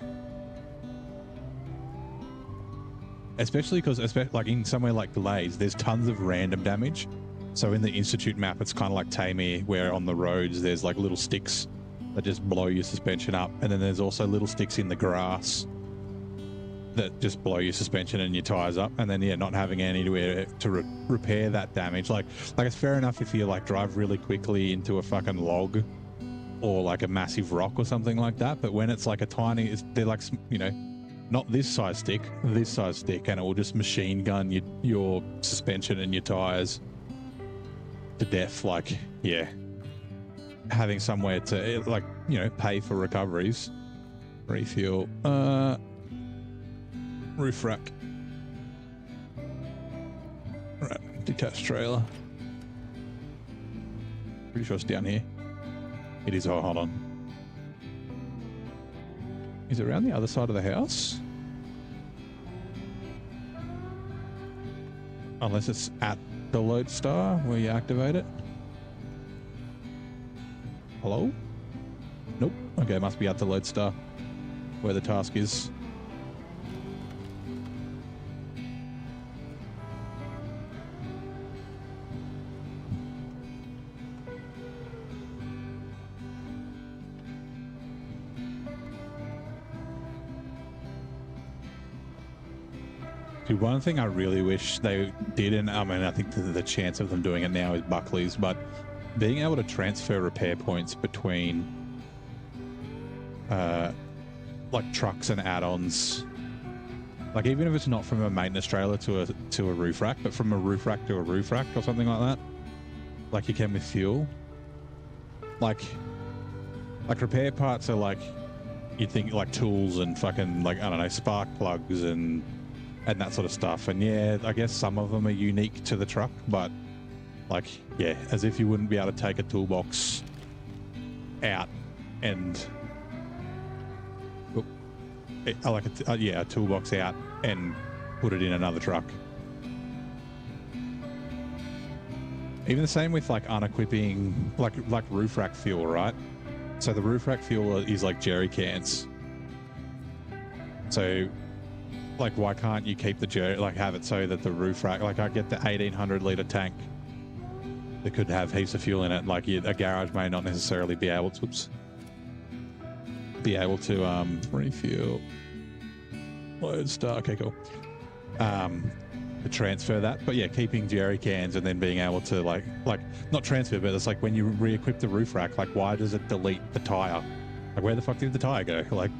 Especially because, like in somewhere like Glades, there's tons of random damage. So in the Institute map, it's kind of like Tamir, where on the roads there's like little sticks that just blow your suspension up, and then there's also little sticks in the grass that just blow your suspension and your tires up. And then yeah, not having anywhere to repair that damage. Like it's fair enough if you like drive really quickly into a fucking log or like a massive rock or something like that. But when it's like a tiny, they're like, you know, not this size stick, this size stick, and it will just machine gun your suspension and your tires to death. Like, yeah, having somewhere to, like, you know, pay for recoveries, refuel, roof rack, right, detached trailer. Pretty sure it's down here. It is. Oh, hold on. Is it around the other side of the house? Unless it's at the Loadstar where you activate it. Hello? Nope. Okay, it must be at the Loadstar where the task is. One thing I really wish they did, and I mean, I think the chance of them doing it now is Buckley's, but being able to transfer repair points between like trucks and add-ons, like even if it's not from a maintenance trailer to a roof rack, but from a roof rack to a roof rack or something like that, like you can with fuel. Like repair parts are like, you'd think like tools and fucking, like, I don't know, spark plugs and that sort of stuff. And yeah, I guess some of them are unique to the truck, but like, yeah, as if you wouldn't be able to take a toolbox out and a toolbox out and put it in another truck. Even the same with like unequipping like roof rack fuel, right? So the roof rack fuel is like jerry cans. So like, why can't you keep the jerry, like have it so that the roof rack, like I get the 1800 litre tank that could have heaps of fuel in it. Like a garage may not necessarily be able to, refuel. Loadstar, okay, cool. To transfer that, but yeah, keeping jerry cans and then being able to like not transfer, but it's like when you re-equip the roof rack, like why does it delete the tire? Like where the fuck did the tire go? Like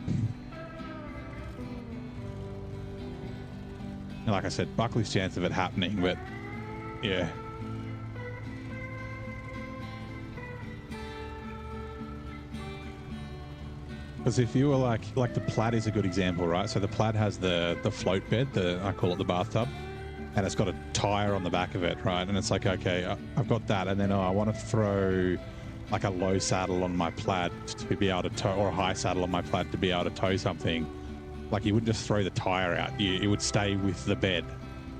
I said, Buckley's chance of it happening, but yeah. Because if you were like the Plaid is a good example, right? So the Plaid has the float bed, I call it the bathtub, and it's got a tire on the back of it, right? And it's like, okay, I've got that, and then I want to throw like a low saddle on my Plaid to be able to tow, or a high saddle on my Plaid to be able to tow something. Like you wouldn't just throw the tire out. It would stay with the bed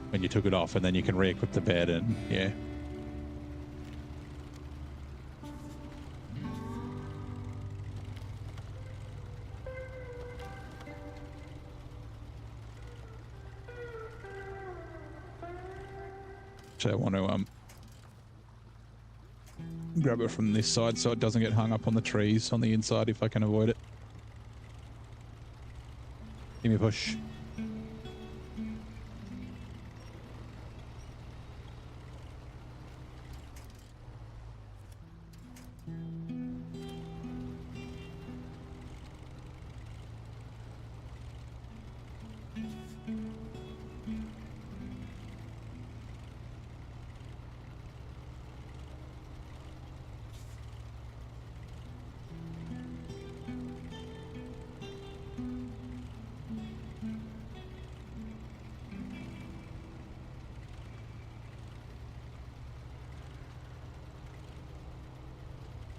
when you took it off, and then you can re-equip the bed, and yeah. So I want to grab it from this side so it doesn't get hung up on the trees on the inside if I can avoid it. Give me a push.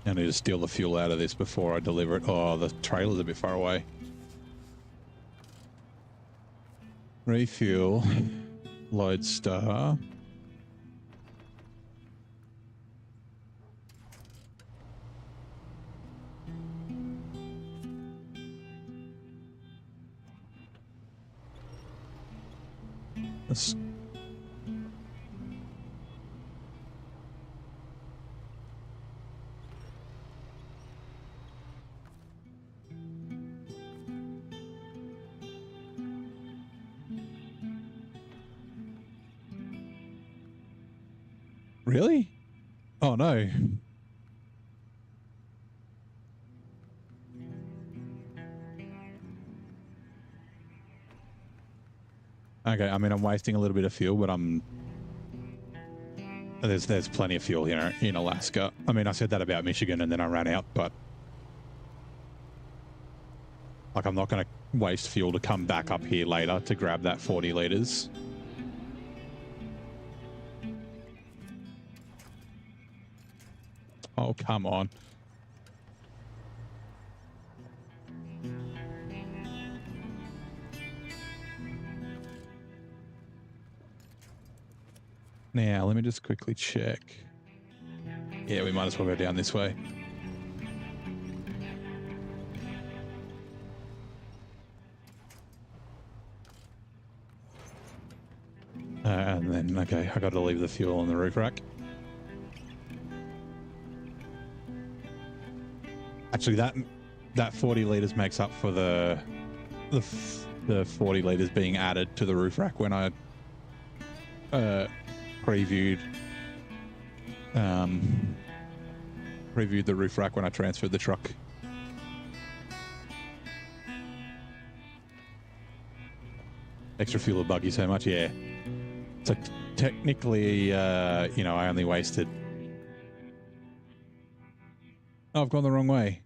I need to steal the fuel out of this before I deliver it. Oh, the trailer's a bit far away. Refuel. Loadstar. Let's... Really? Oh no. Okay, I mean I'm wasting a little bit of fuel, but there's plenty of fuel here in Alaska. I mean I said that about Michigan and then I ran out, but like I'm not going to waste fuel to come back up here later to grab that 40 liters. Oh, come on. Now, let me just quickly check. Yeah, we might as well go down this way. And then, okay, I got to leave the fuel on the roof rack. Actually, that 40 liters makes up for the 40 liters being added to the roof rack when I previewed the roof rack when I transferred the truck. Extra fuel will bug you so much, yeah. So technically, you know, I only wasted... Oh, I've gone the wrong way.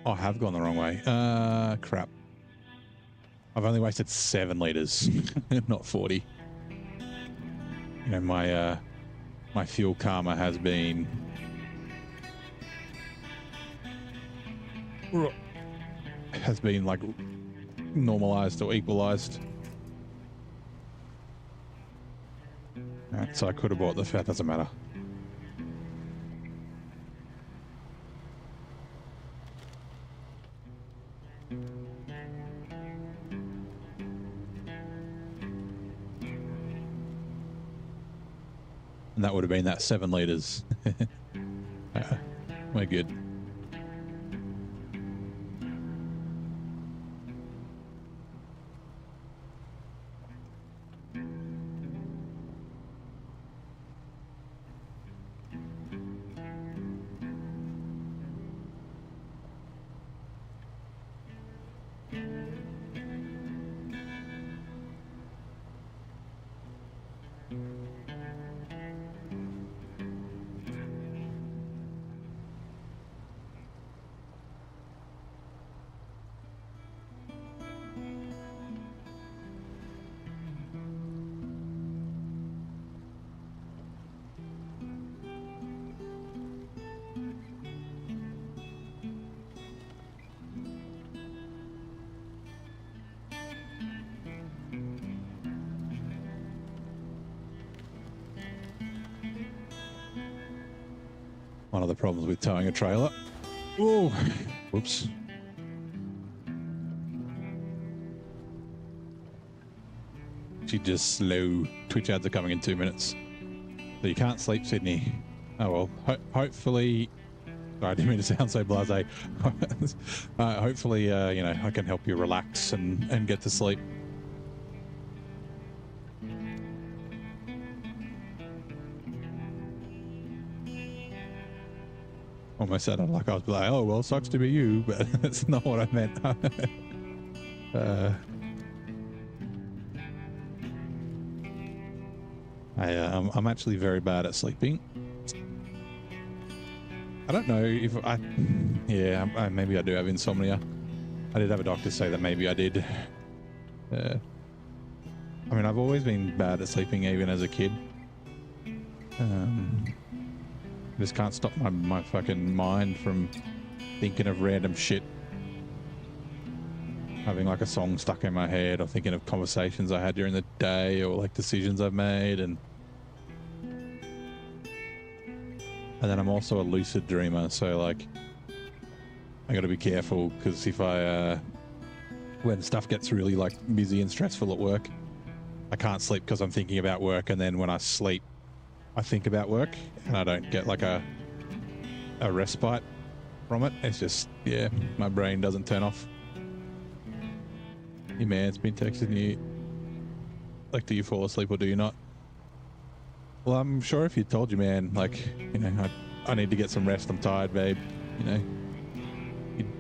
Oh, I have gone the wrong way. Crap. I've only wasted 7 liters, not 40. You know, my fuel karma has been like normalized or equalized. Alright, so I could have bought the fat, doesn't matter. And that would have been that 7 liters. We're good. One of the problems with towing a trailer. Oh, whoops. She just slow. Twitch ads are coming in 2 minutes. So you can't sleep, Sydney. Oh well. Hopefully. Sorry, I didn't mean to sound so blasé. Hopefully, you know, I can help you relax and get to sleep. Almost sounded like I was like, oh, well, sucks to be you, but that's not what I meant. I'm actually very bad at sleeping. I don't know if maybe I do have insomnia. I did have a doctor say that maybe I did. I mean, I've always been bad at sleeping, even as a kid. I just can't stop my fucking mind from thinking of random shit. Having like a song stuck in my head, or thinking of conversations I had during the day, or like decisions I've made, and then I'm also a lucid dreamer, so like I got to be careful, because if when stuff gets really like busy and stressful at work, I can't sleep because I'm thinking about work, and then when I sleep, I think about work, and I don't get like a respite from it. It's just, yeah, my brain doesn't turn off. Your man's been texting you. Like, do you fall asleep or do you not? Well, I'm sure if you told your man, like, you know, I need to get some rest, I'm tired, babe, you know,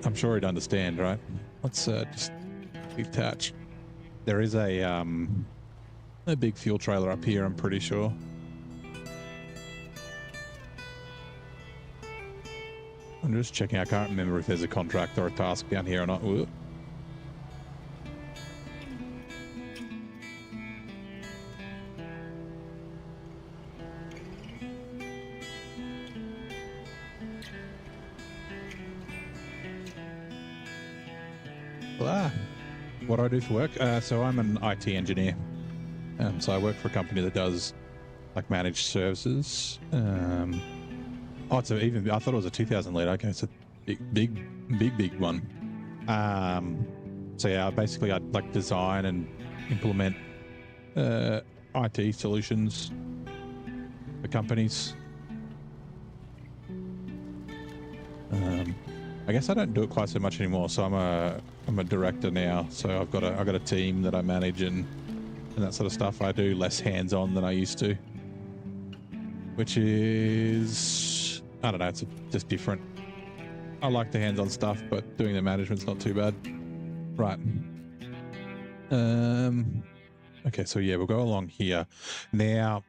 I'm sure he'd understand, right? Let's just detach. There is a big fuel trailer up here, I'm pretty sure. I'm just checking. I can't remember if there's a contract or a task down here or not. Ooh. What do I do for work? So I'm an IT engineer. So I work for a company that does like managed services. Oh, it's even. I thought it was a 2,000 litre. Okay, it's a big one. So yeah, basically I'd like design and implement IT solutions for companies. I guess I don't do it quite so much anymore. So I'm a director now. So I've got a team that I manage and that sort of stuff. I do less hands-on than I used to, which is, I don't know, it's just different. I like the hands-on stuff, but doing the management's not too bad. Right. Okay, so yeah, we'll go along here. Now,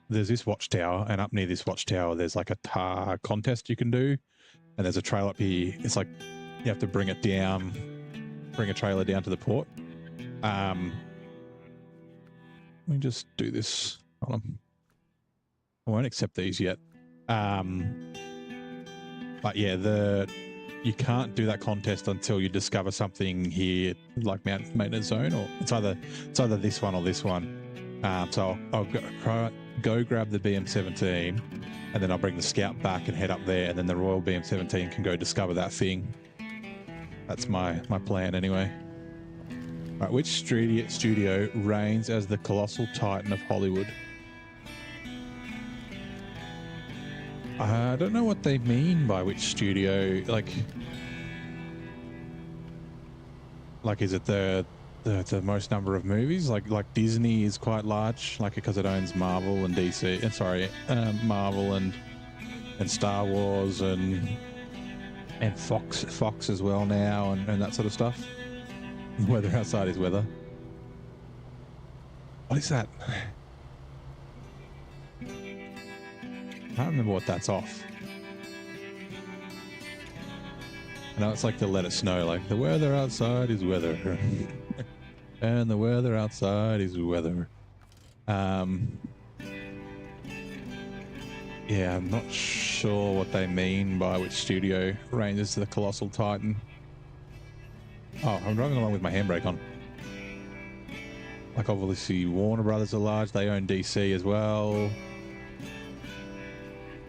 there's this watchtower, and up near this watchtower, there's like a tar contest you can do. And there's a trail up here. It's like you have to bring it down, bring a trailer down to the port. Let me just do this. Hold on. I won't accept these yet. But yeah, you can't do that contest until you discover something here, like maintenance zone, or it's either this one or this one. So I'll go grab the BM17, and then I'll bring the Scout back and head up there, and then the Royal BM17 can go discover that thing. That's my plan anyway. Right, which studio reigns as the colossal titan of Hollywood? I don't know what they mean by which studio. Like is it the most number of movies? Like Disney is quite large, like because it owns Marvel and DC. Marvel and Star Wars and Fox as well now, and that sort of stuff. Weather outside is weather. What is that? I can't remember what that's off. I know it's like to let it snow, like the weather outside is weather. And the weather outside is weather. Yeah, I'm not sure what they mean by which studio reigns the colossal titan. Oh, I'm driving along with my handbrake on. Like obviously Warner Brothers are large. They own DC as well.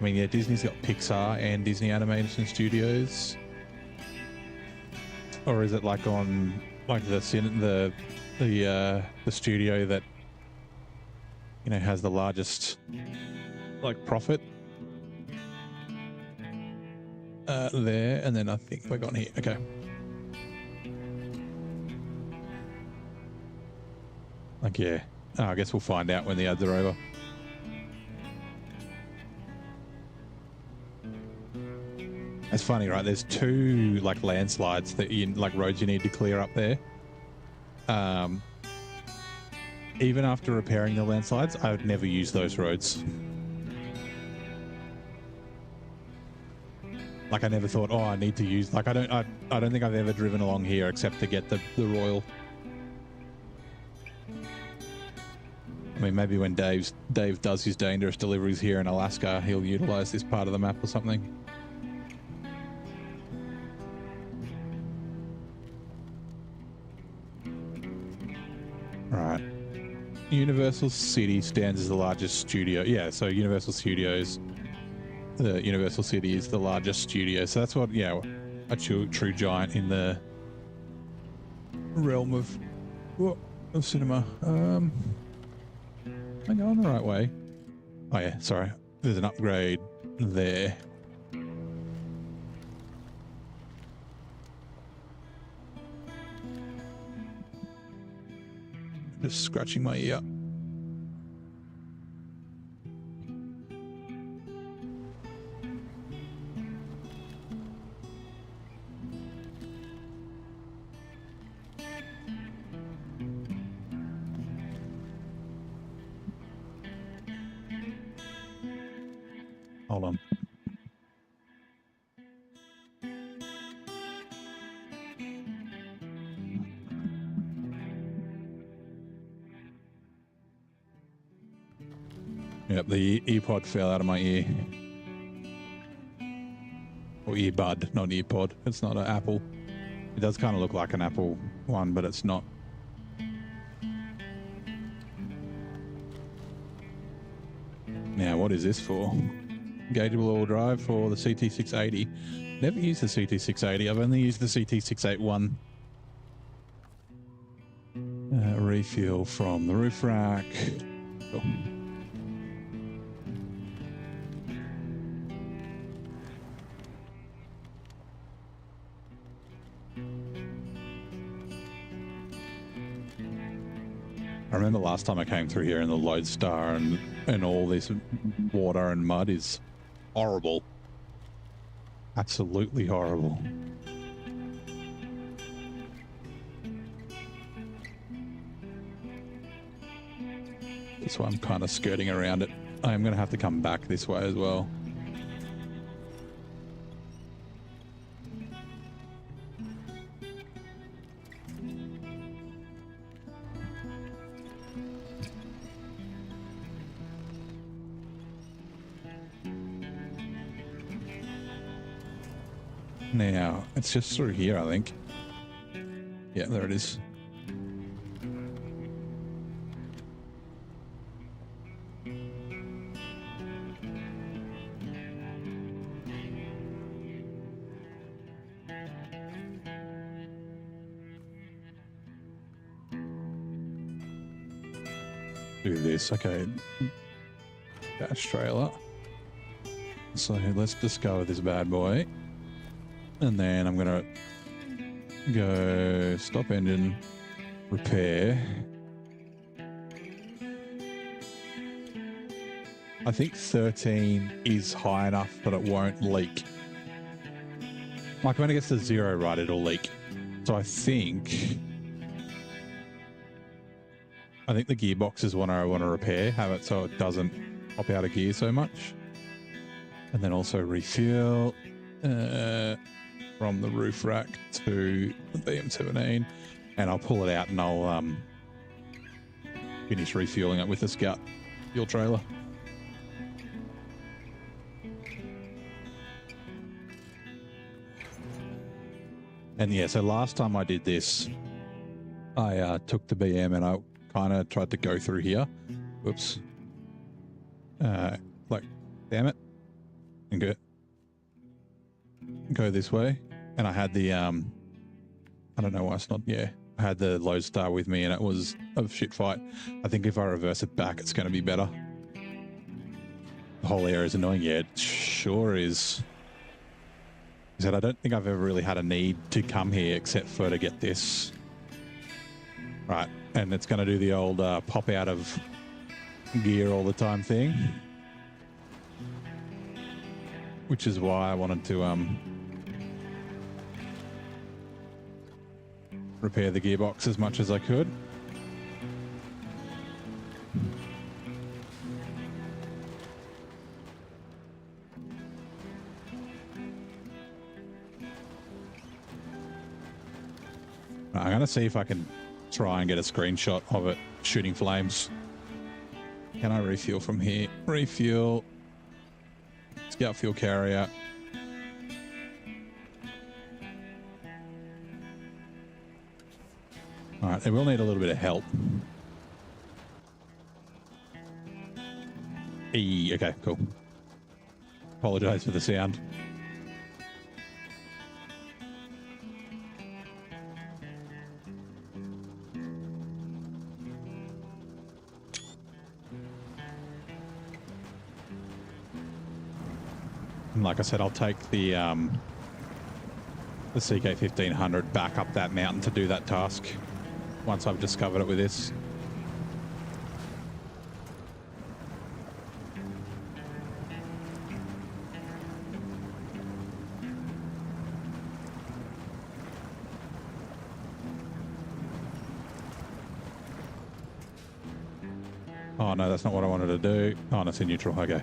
I mean, yeah, Disney's got Pixar and Disney Animation Studios. Or is it like on like the studio that you know, has the largest like profit there, and then I think we're gone here. Okay. Like, yeah. Oh, I guess we'll find out when the ads are over. It's funny, right? There's two like landslides that you like roads you need to clear up there. Even after repairing the landslides, I would never use those roads. Like, I never thought, oh, I need to use, like, I don't think I've ever driven along here except to get the Royal. I mean, maybe when Dave does his dangerous deliveries here in Alaska, he'll utilize this part of the map or something. Right. Universal City stands as the largest studio. Yeah, so Universal Studios, the Universal City is the largest studio. So that's what, yeah, a true giant in the realm of cinema. Am I going the right way? Oh yeah, sorry. There's an upgrade there. Just scratching my ear. Hold on. Yep, the earpod fell out of my ear. Or earbud, not earpod. It's not an Apple. It does kind of look like an Apple one, but it's not. Now, what is this for? Engageable all drive for the CT680. Never used the CT680. I've only used the CT681. Refuel from the roof rack. Cool. I remember last time I came through here in the Loadstar and all this water and mud is horrible. Absolutely horrible. That's why I'm kind of skirting around it. I'm going to have to come back this way as well. Now, it's just through here, I think. Yeah, there it is. Do this, okay. Dash trailer. So let's discover this bad boy. And then I'm going to go stop engine, repair. I think 13 is high enough, but it won't leak. Like when it gets to 0, right, it'll leak. So I think the gearbox is one I want to repair, have it so it doesn't pop out of gear so much. And then also refuel. From the roof rack to the BM17, and I'll pull it out and I'll finish refueling it with the Scout fuel trailer. And yeah, so last time I did this, I took the BM and I kind of tried to go through here. Whoops. Like, damn it. And go this way. And I had the, I don't know why it's not, yeah. I had the Loadstar with me and it was a shit fight. I think if I reverse it back, it's going to be better. The whole area is annoying. Yeah, it sure is. I said, I don't think I've ever really had a need to come here except for to get this. Right, and it's going to do the old pop out of gear all the time thing. Which is why I wanted to repair the gearbox as much as I could. I'm going to see if I can try and get a screenshot of it shooting flames. Can I refuel from here? Refuel. Scout fuel carrier. All right, it will need a little bit of help. Okay, cool. Apologize for the sound. And like I said, I'll take the CK-1500 back up that mountain to do that task once I've discovered it with this. Oh no, that's not what I wanted to do. Oh, no, it's in neutral. Okay.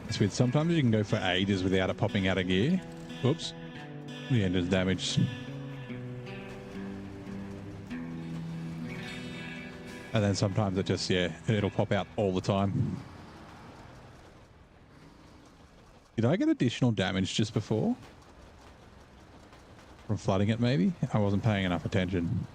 It's weird. Sometimes you can go for ages without it popping out of gear. Oops. The engine's damaged. And then sometimes it just, yeah, it'll pop out all the time. Did I get additional damage just before? From flooding it, maybe? I wasn't paying enough attention.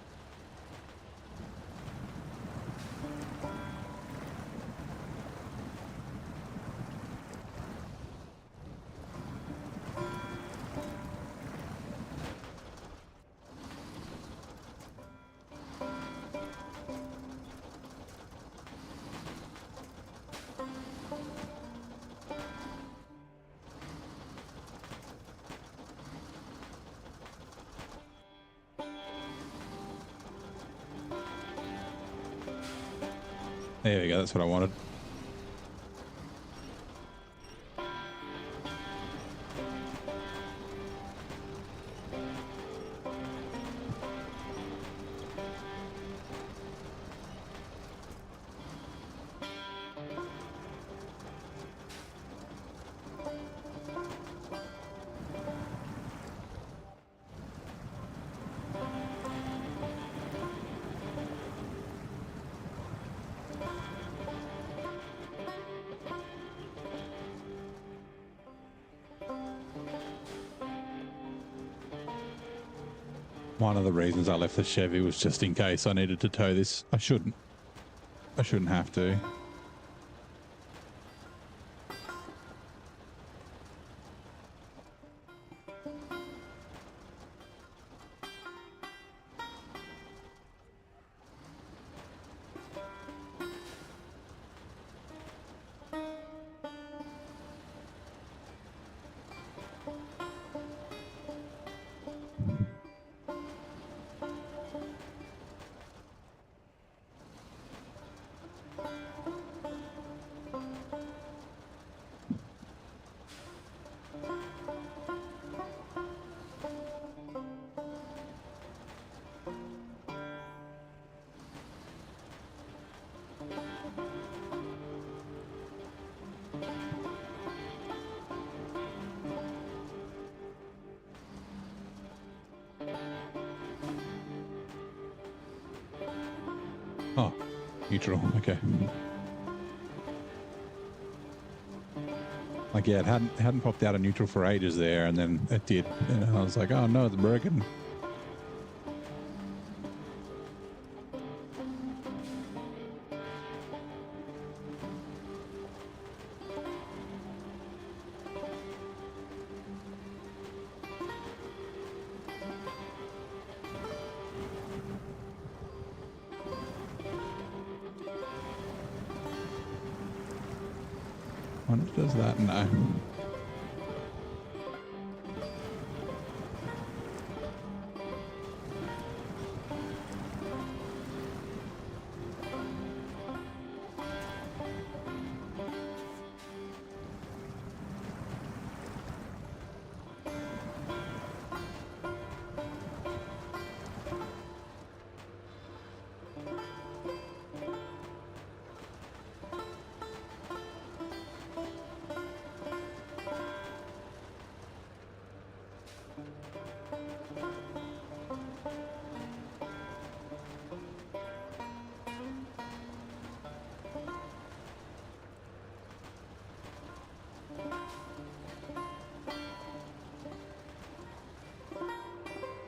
There we go, that's what I wanted. One of the reasons I left the Chevy was just in case I needed to tow this. I shouldn't have to. Oh, neutral, okay. Like, yeah, it hadn't popped out of neutral for ages there, and then it did. And I was like, oh no, it's broken. What does that? No.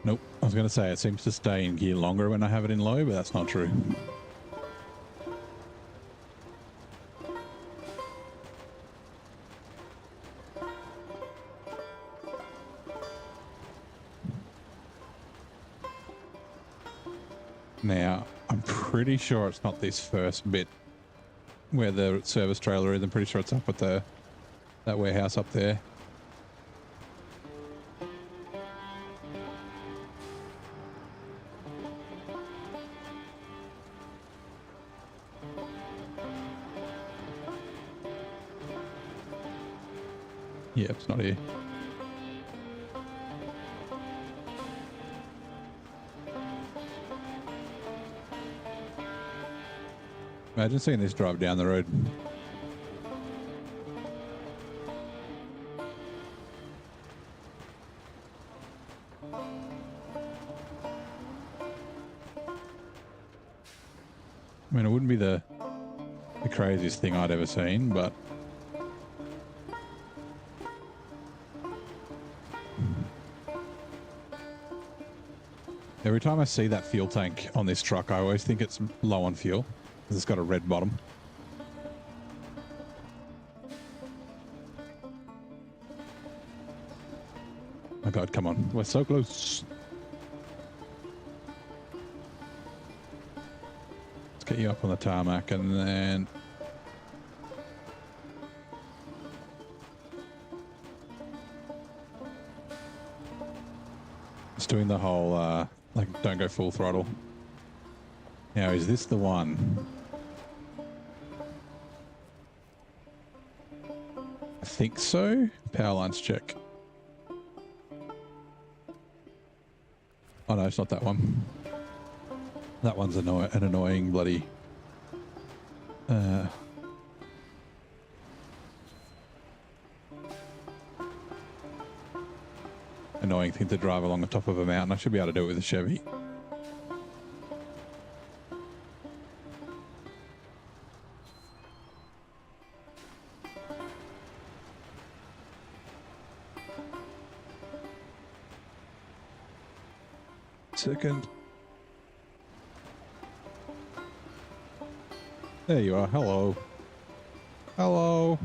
Nope. I was going to say it seems to stay in gear longer when I have it in low, but that's not true. Now, I'm pretty sure it's not this first bit where the service trailer is. I'm pretty sure it's up at that warehouse up there. Yeah, it's not here. Imagine seeing this drive down the road. I mean, it wouldn't be the craziest thing I'd ever seen, but every time I see that fuel tank on this truck, I always think it's low on fuel because it's got a red bottom. Oh God, come on. We're so close. Let's get you up on the tarmac and then... It's doing the whole, like, don't go full throttle. Now, is this the one? I think so. Power lines check. Oh no, it's not that one. That one's an annoying bloody... annoying thing to drive along the top of a mountain. I should be able to do it with a Chevy. Second. There you are. Hello. Hello.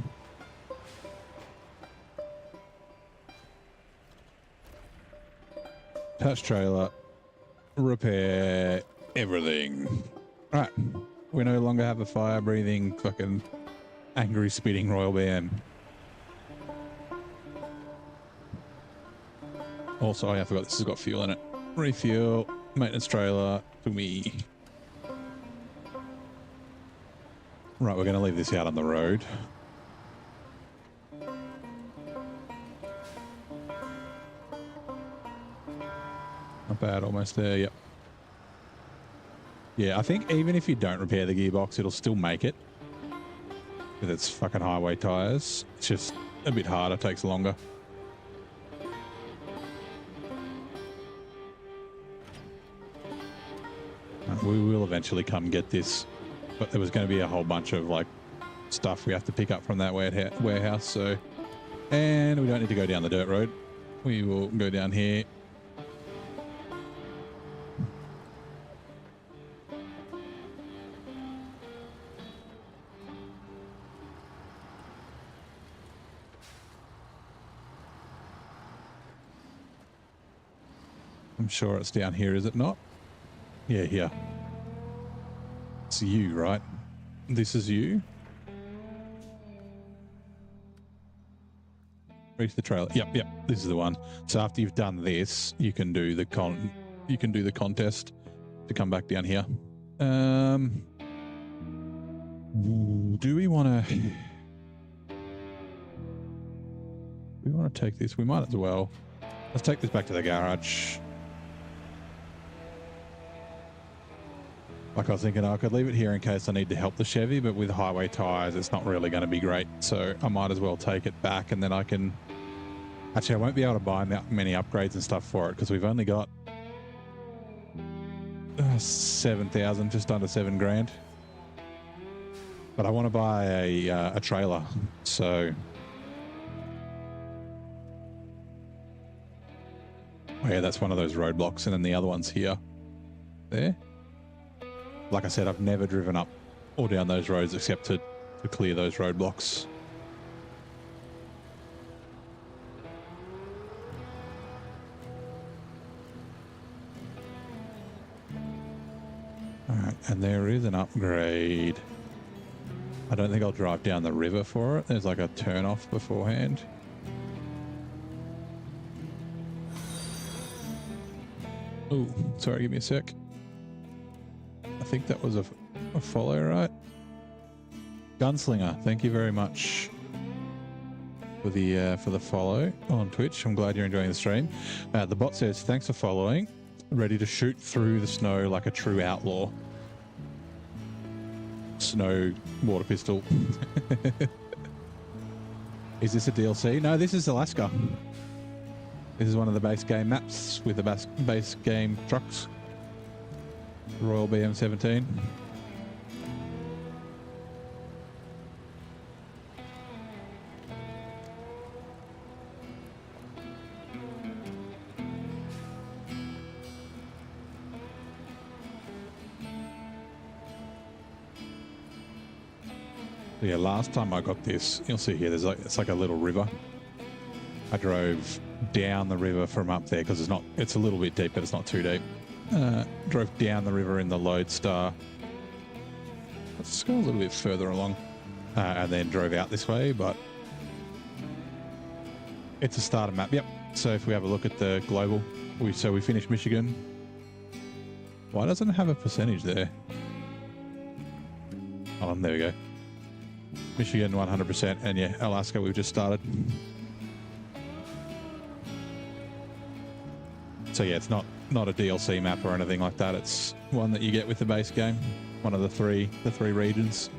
Touch trailer. Repair everything. Right. We no longer have a fire-breathing, fucking angry, spitting Royal BM. Also, I forgot this has got fuel in it. Refuel, maintenance trailer to me. Right, we're going to leave this out on the road. Not bad, almost there, yep. Yeah, I think even if you don't repair the gearbox, it'll still make it. With its fucking highway tires. It's just a bit harder, takes longer. We will eventually come get this, but there was going to be a whole bunch of like stuff we have to pick up from that warehouse, so And we don't need to go down the dirt road. We will go down here. I'm sure it's down here, is it not? Yeah, here. It's you, right? This is you. Reach the trailer. Yep, this is the one. So after you've done this, you can do the contest to come back down here. Do we want to? We want to take this. We might as well. Let's take this back to the garage. Like I was thinking, I could leave it here in case I need to help the Chevy, but with highway tyres, it's not really going to be great. So I might as well take it back, and then I can... Actually, I won't be able to buy many upgrades and stuff for it because we've only got 7,000, just under 7 grand. But I want to buy a trailer, so... Oh yeah, that's one of those roadblocks, and then the other one's here. There. Like I said, I've never driven up or down those roads except to clear those roadblocks. All right, and there is an upgrade. I don't think I'll drive down the river for it. There's like a turn off beforehand. Oh, sorry, give me a sec. I think that was a follow, right? Gunslinger, thank you very much for the follow on Twitch. I'm glad you're enjoying the stream. The bot says, thanks for following. Ready to shoot through the snow like a true outlaw. Snow water pistol. Is this a DLC? No, this is Alaska. This is one of the base game maps with the base game trucks. Royal BM17. Yeah, last time I got this, you'll see here, it's like a little river. I drove down the river from up there because it's a little bit deep, but it's not too deep. Drove down the river in the Loadstar. Let's go a little bit further along, and then drove out this way, but it's a starter map. Yep. So if we have a look at the global, we finished Michigan. Why doesn't it have a percentage there? Oh, there we go. Michigan 100%, and yeah, Alaska we've just started. So yeah, it's not a DLC map or anything like that. It's one that you get with the base game. One of the three regions.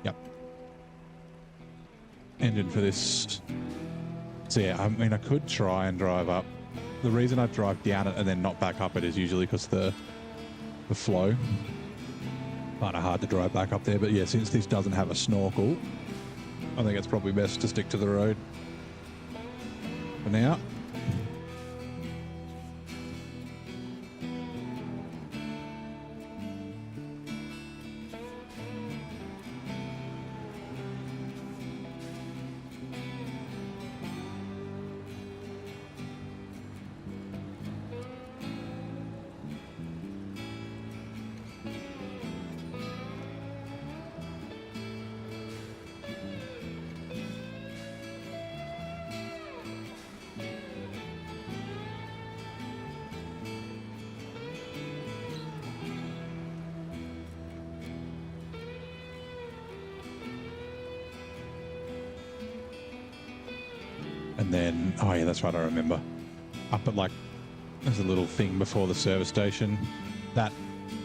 Yep. Engine for this. So yeah, I mean, I could try and drive up. The reason I drive down it and then not back up it is usually because the flow. Kind of hard to drive back up there, but yeah, since this doesn't have a snorkel, I think it's probably best to stick to the road for now. And then, oh yeah, that's right, I remember. Up at like, there's a little thing before the service station. That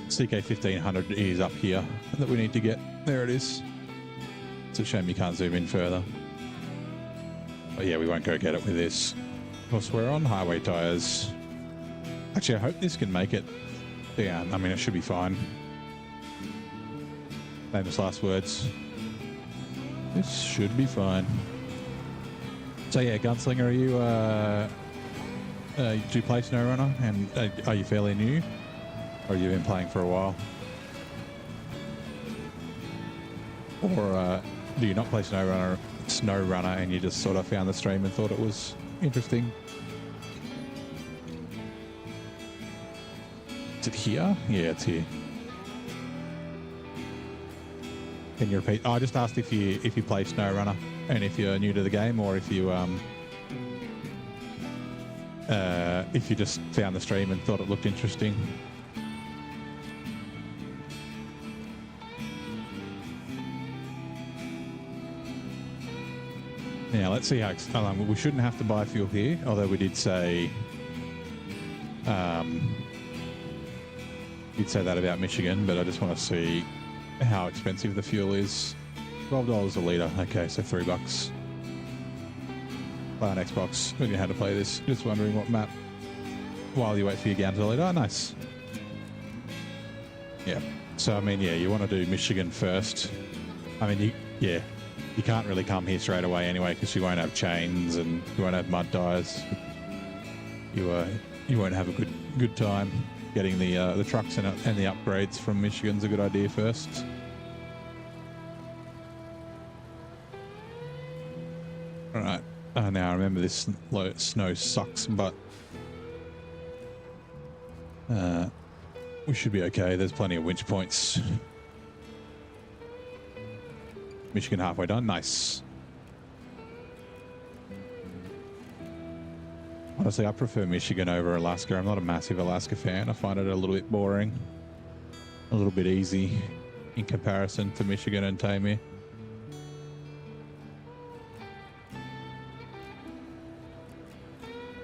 CK1500 is up here that we need to get. There it is. It's a shame you can't zoom in further. But yeah, we won't go get it with this. Of course, we're on highway tyres. Actually, I hope this can make it down. I mean, it should be fine. Famous last words. This should be fine. So yeah, Gunslinger, are you do you play SnowRunner, and are you fairly new, or have you been playing for a while, or do you not play SnowRunner and you just sort of found the stream and thought it was interesting? Is it here? Yeah, it's here. Can you repeat? I just asked if you play SnowRunner and if you're new to the game, or if you just found the stream and thought it looked interesting. Now let's see how we shouldn't have to buy fuel here, although we did say that about Michigan, but I just want to see how expensive the fuel is. $12 a litre. Okay, so $3. Play on Xbox. We know how to play this. Just wondering what map. While you wait for your gallon to lead. Oh, nice. Yeah. So I mean, yeah, you want to do Michigan first. I mean, you can't really come here straight away anyway, because you won't have chains and you won't have mud tires. You won't have a good time. Getting the trucks and the upgrades from Michigan's a good idea first. All right. Now I remember this snow sucks, but we should be okay. There's plenty of winch points. Michigan halfway done. Nice. Honestly, I prefer Michigan over Alaska. I'm not a massive Alaska fan. I find it a little bit boring, a little bit easy in comparison to Michigan and Tamir.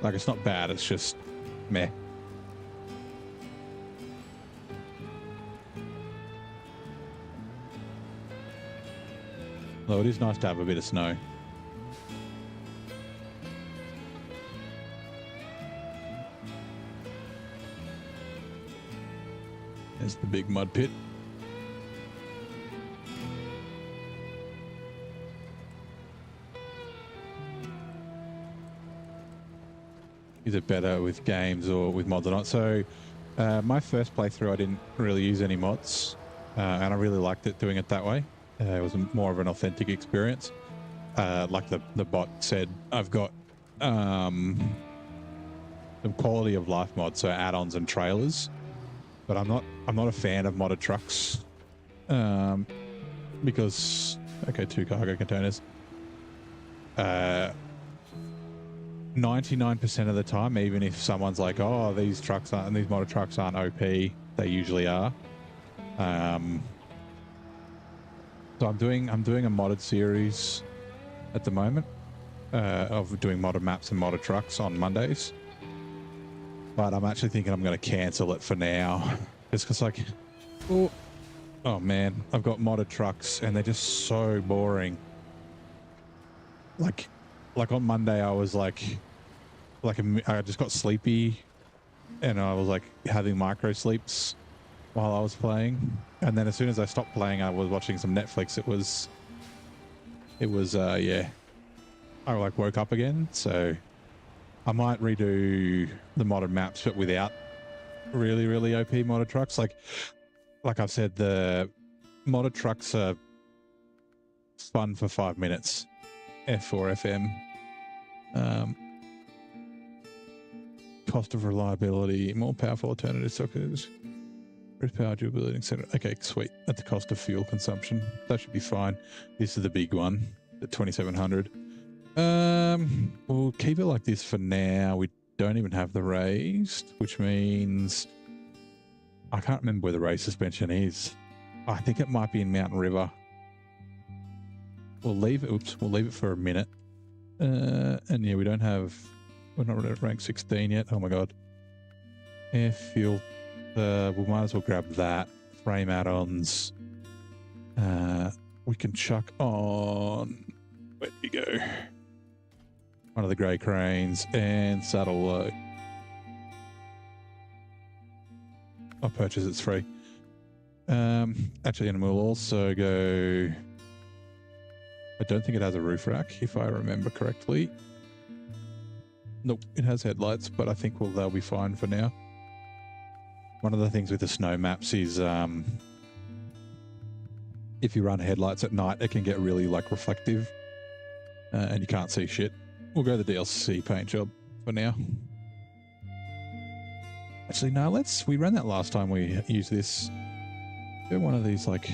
Like, it's not bad, it's just meh. Though it is nice to have a bit of snow. There's the big mud pit. Is it better with games or with mods or not? So my first playthrough, I didn't really use any mods, and I really liked it doing it that way. It was more of an authentic experience. Like the bot said, I've got some quality of life mods, so add-ons and trailers. But I'm not a fan of modded trucks, because 2 cargo containers. 99% of the time, even if someone's like, "Oh, these modded trucks aren't OP," they usually are. So I'm doing a modded series at the moment of doing modded maps and modded trucks on Mondays. But I'm actually thinking I'm going to cancel it for now. Just because, like, oh man, I've got modded trucks and they're just so boring. Like on Monday, I was I just got sleepy, and I was like having micro sleeps while I was playing. And then as soon as I stopped playing, I was watching some Netflix. It was yeah. I like woke up again, so I might redo the modded maps, but without really OP modded trucks. Like I've said, the modded trucks are fun for 5 minutes. F4 FM. Cost of reliability, more powerful alternative sockets, increased power durability, etc. Okay, sweet. At the cost of fuel consumption, that should be fine. This is the big one, the 2700. We'll keep it like this for now. We don't even have the raised, which means I can't remember where the raised suspension is. I think it might be in Mountain River. We'll leave it. Oops, we'll leave it for a minute. And yeah, we're not at rank 16 yet. Oh my god. Air fuel. We might as well grab that. Frame add-ons. We can chuck on. Where do we go? One of the grey cranes and saddle load. I'll purchase, it's free. Actually, and we'll also go... I don't think it has a roof rack, if I remember correctly. Nope, it has headlights, but I think they'll be fine for now. One of the things with the snow maps is if you run headlights at night, it can get really like reflective and you can't see shit. We'll go the DLC paint job for now. Actually, no, we ran that last time we used this. Do one of these like...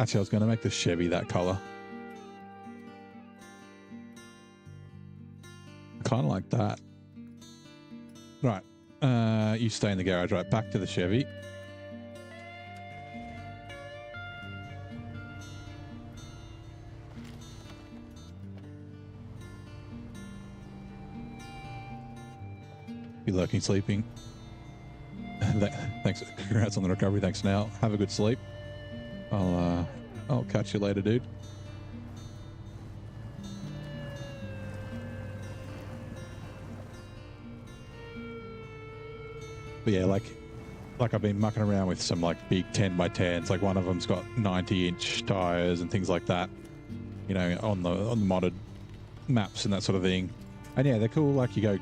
Actually, I was going to make the Chevy that color. Kind of like that. Right. You stay in the garage. Right, back to the Chevy. You lurking, sleeping. Thanks. Congrats on the recovery. Thanks now. Have a good sleep. I'll catch you later, dude. But yeah, like I've been mucking around with some like big 10x10s. Like one of them's got 90-inch tires and things like that. You know, on the modded maps and that sort of thing. And yeah, they're cool. Like you go,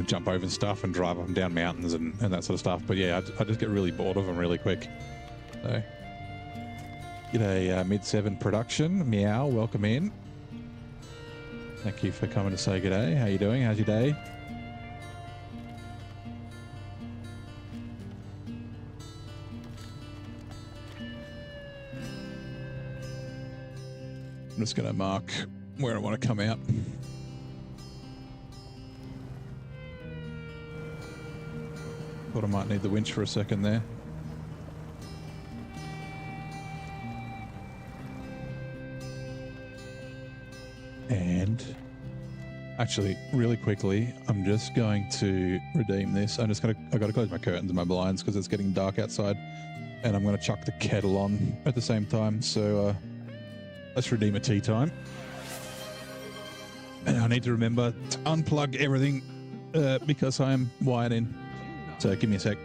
jump over stuff and drive up and down mountains and that sort of stuff. But yeah, I just get really bored of them really quick. So. G'day, Mid-7 Production. Meow, welcome in. Thank you for coming to say g'day. How you doing? How's your day? I'm just going to mark where I want to come out. Thought I might need the winch for a second there. And actually, really quickly, I'm just going to redeem this. I got to close my curtains and my blinds because it's getting dark outside, and I'm going to chuck the kettle on at the same time. So let's redeem a tea time. And I need to remember to unplug everything because I am wired in. So give me a sec.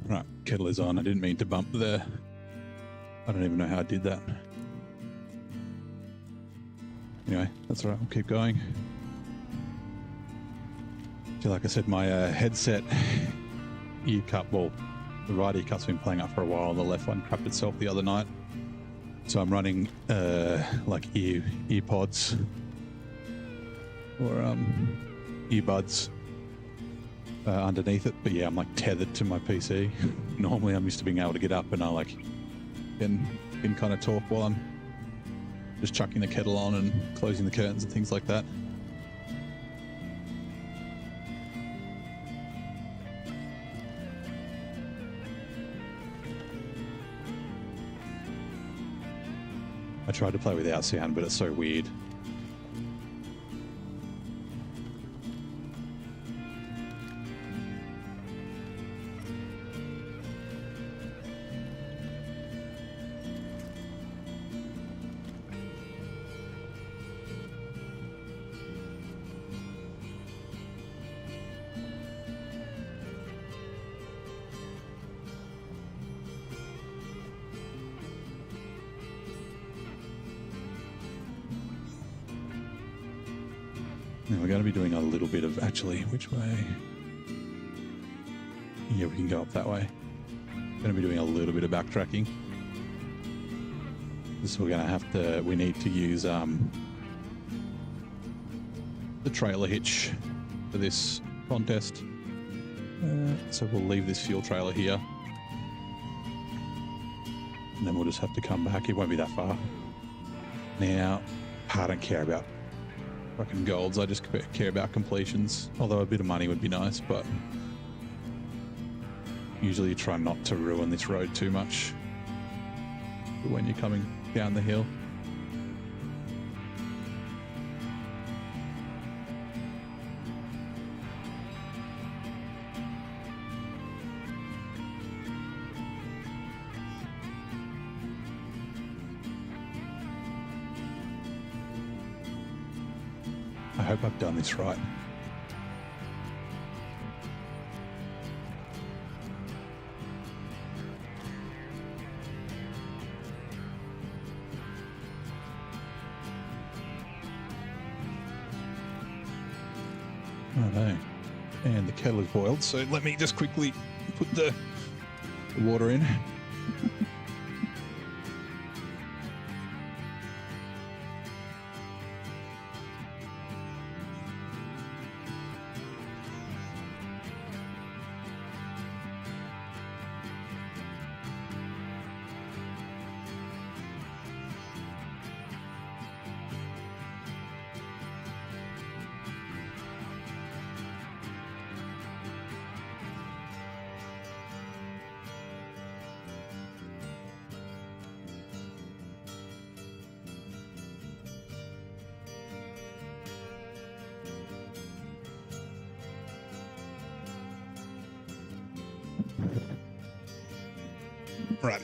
Right, kettle is on. I didn't mean to bump there. I don't even know how I did that. Anyway, that's all right. We'll keep going. So like I said, my headset ear cup, well, the right ear cup's been playing up for a while. The left one crapped itself the other night. So I'm running like earpods or earbuds underneath it, but yeah, I'm like tethered to my PC. Normally I'm used to being able to get up and I like can kind of talk while I'm just chucking the kettle on and closing the curtains and things like that. I tried to play without sound, but it's so weird. Now we're going to be doing a little bit of, actually, which way? Yeah, we can go up that way. Going to be doing a little bit of backtracking. This we're going to have to, we need to use the trailer hitch for this contest. So we'll leave this fuel trailer here. And then we'll just have to come back. It won't be that far. Now, I don't care about fucking golds. I just care about completions. Although a bit of money would be nice, but usually you try not to ruin this road too much when you're coming down the hill. I hope I've done this right. Righto. And the kettle is boiled, so let me just quickly put the water in. Right.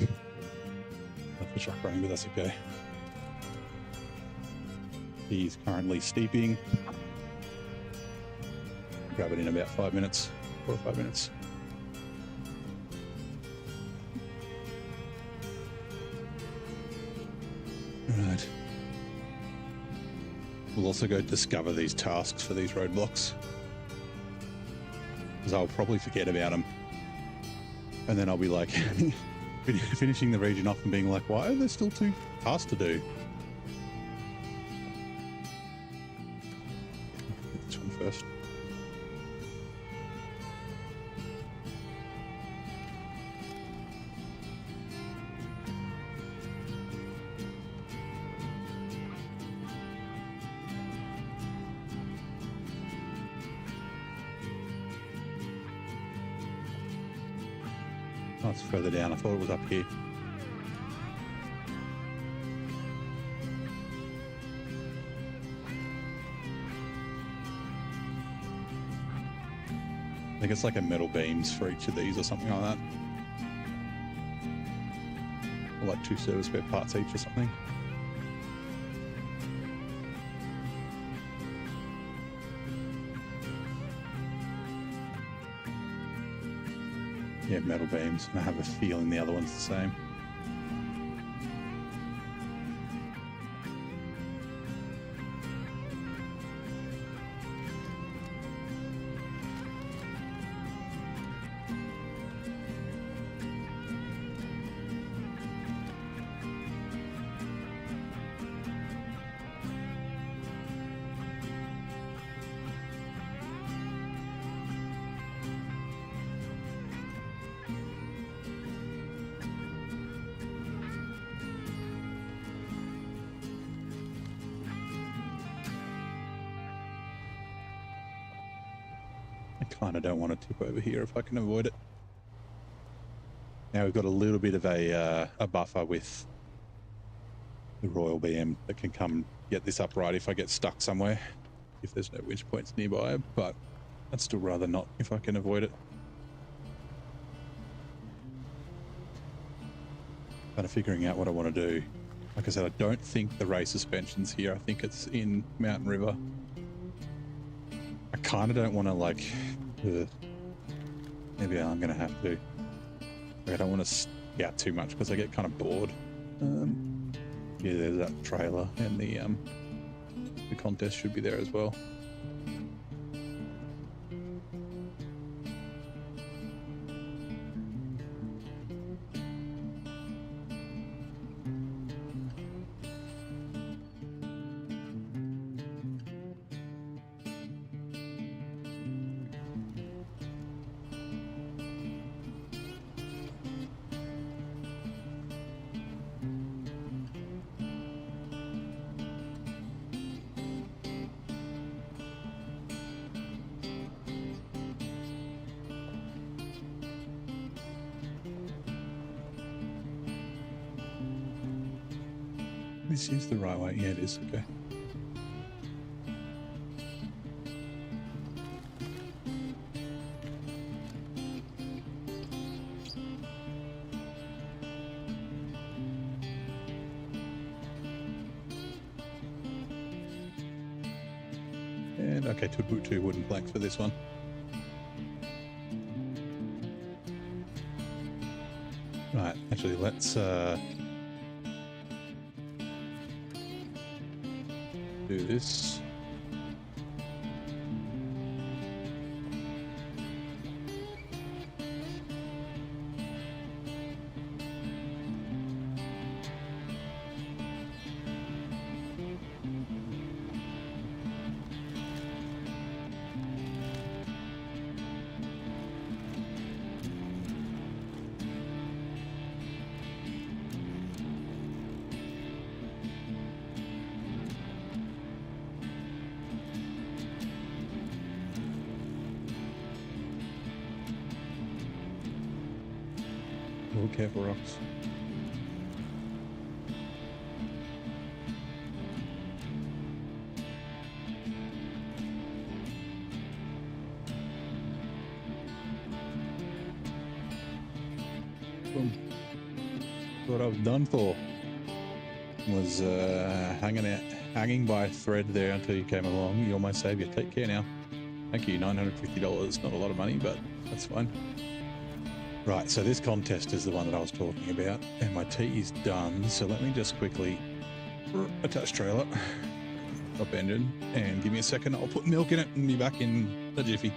Not the truck running, but that's okay. He's currently steeping. Grab it in about 5 minutes, 4 or 5 minutes. Right. We'll also go discover these tasks for these roadblocks, because I'll probably forget about them. And then I'll be like finishing the region off and being like, why are there still 2 tasks to do? This one first. Oh, it's further down. I thought it was up here. I think it's like a metal beams for each of these or something like that. Or like 2 service spare parts each or something. Yeah, metal beams, and I have a feeling the other one's the same. I kind of don't want to tip over here if I can avoid it. Now we've got a little bit of a buffer with the Royal BM that can come get this upright if I get stuck somewhere, if there's no winch points nearby, but I'd still rather not if I can avoid it. Kind of figuring out what I want to do. Like I said, I don't think the race suspension's here. I think it's in Mountain River. I kind of don't want to like... maybe I'm going to have to. I don't want to scout too much because I get kind of bored. Yeah, there's that trailer, and the contest should be there as well. this is the right way. Yeah, it is. Okay. And okay, to boot 2 wooden planks for this one. Right, actually, let's do this. Oh, careful, rocks. Boom. What I was done for was hanging by a thread there until you came along. You're my savior. Take care now. Thank you. $950. Not a lot of money, but that's fine. Right, so this contest is the one that I was talking about, and my tea is done. So let me just quickly attach trailer, up engine, and give me a second. I'll put milk in it and be back in a jiffy.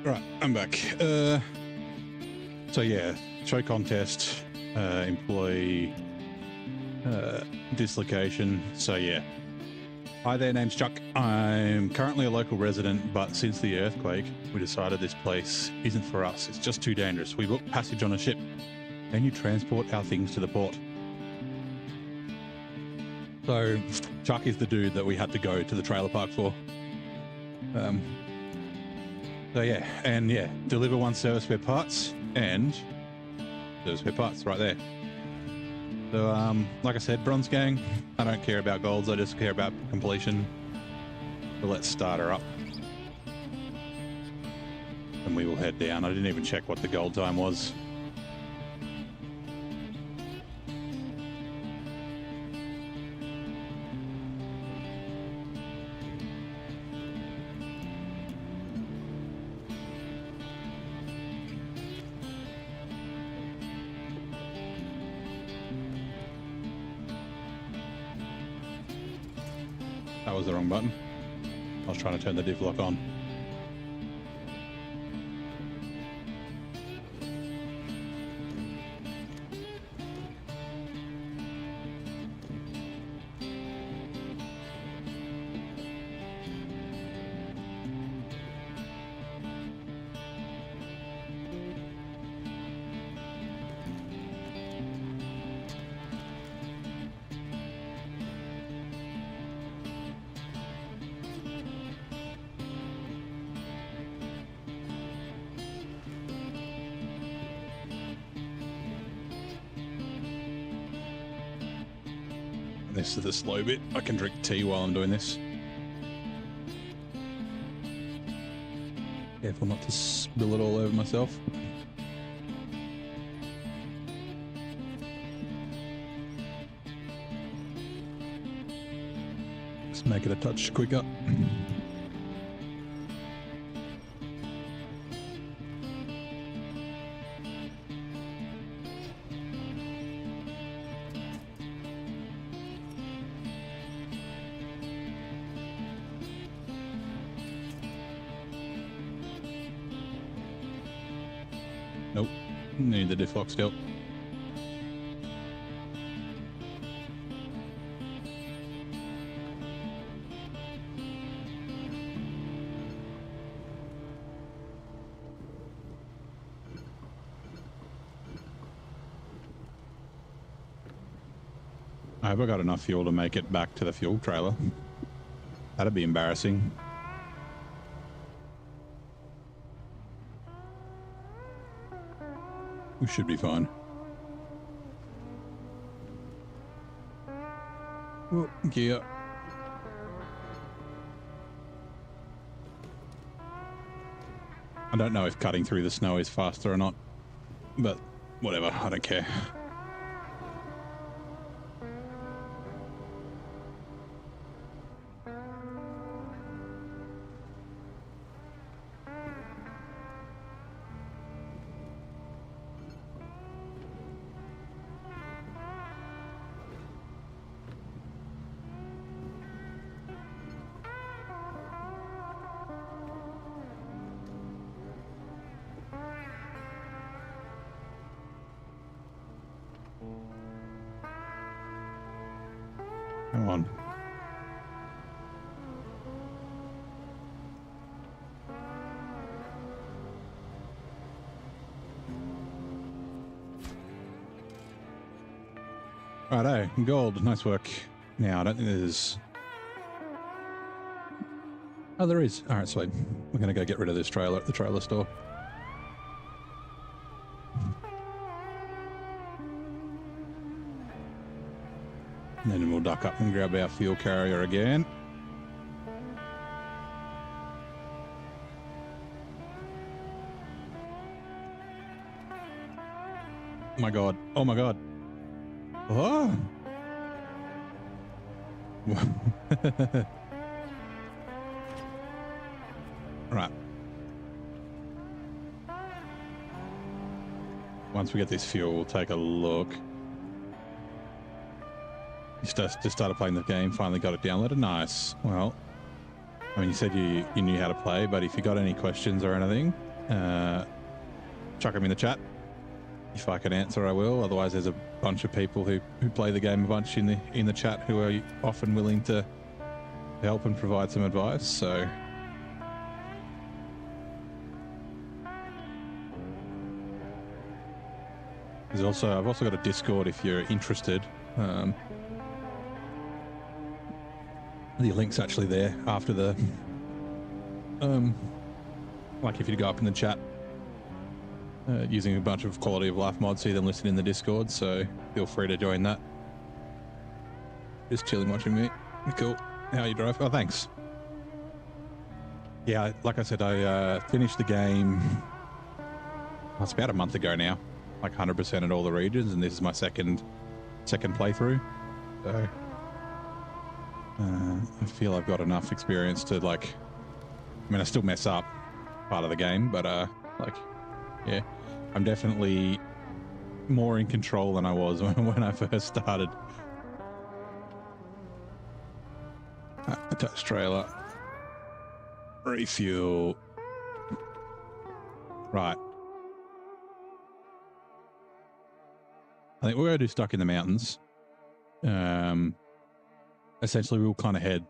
Right, I'm back. So yeah, show contest, employee dislocation. So yeah. Hi there, name's Chuck. I'm currently a local resident, but since the earthquake, we decided this place isn't for us. It's just too dangerous. We booked passage on a ship. Then you transport our things to the port. So Chuck is the dude that we had to go to the trailer park for. So yeah, and yeah, deliver 1 service spare parts and service spare parts right there. So like I said, bronze gang, I don't care about golds, I just care about completion. So let's start her up. And we will head down. I didn't even check what the gold time was. That was the wrong button. I was trying to turn the diff lock on. this is the slow bit. I can drink tea while I'm doing this. Careful not to spill it all over myself. Let's make it a touch quicker. Nope, need the diff lock still. I hope I got enough fuel to make it back to the fuel trailer. That'd be embarrassing. We should be fine. Oh, gear. I don't know if cutting through the snow is faster or not, but whatever, I don't care. Come on. Righto, gold, nice work. Now, I don't think there's... Oh, there is. All right, sweet. We're going to go get rid of this trailer at the trailer store. And then we'll duck up and grab our fuel carrier again. Oh my god. Oh my god. Oh! Right. Once we get this fuel, we'll take a look. Just started playing the game, finally got it downloaded. Nice. Well, I mean, you said you knew how to play, but if you got any questions or anything, chuck them in the chat. If I can answer, I will. Otherwise, there's a bunch of people who play the game a bunch in the chat who are often willing to help and provide some advice. So. I've also got a Discord if you're interested. The link's actually there after the, like if you go up in the chat, using a bunch of quality of life mods, see them listed in the Discord, so feel free to join that. Just chilling watching me. Cool. How you drive? Oh, thanks. Yeah, like I said, I finished the game, it's about a month ago now, like 100% at all the regions, and this is my second playthrough. So I feel I've got enough experience to, like, I mean, I still mess up part of the game, but like, yeah, I'm definitely more in control than I was when I first started. Attached trailer. Refuel. Right. I think we're going to do Stuck in the Mountains. Essentially, we'll kind of head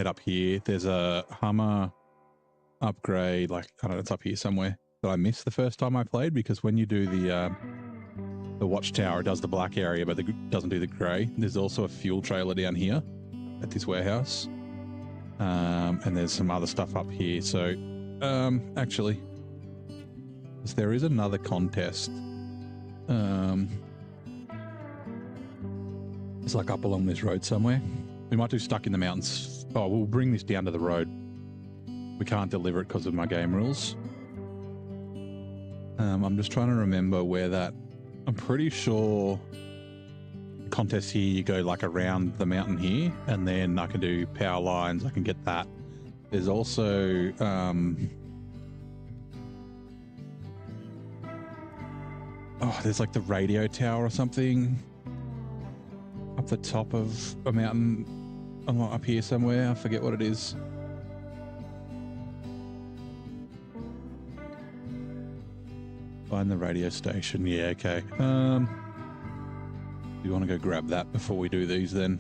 up here. There's a Hummer upgrade, like, I don't know, it's up here somewhere, that I missed the first time I played, because when you do the watchtower, it does the black area, but it doesn't do the grey. There's also a fuel trailer down here at this warehouse. And there's some other stuff up here. So, actually, there is another contest. It's like up along this road somewhere. We might do stuck in the mountains. Oh, we'll bring this down to the road. We can't deliver it because of my game rules. I'm just trying to remember where that... I'm pretty sure contest here, you go like around the mountain here, and then I can do power lines. I can get that. There's also... oh, there's like the radio tower or something up the top of a mountain up here somewhere. I forget what it is. Find the radio station. Yeah, okay. You want to go grab that before we do these then?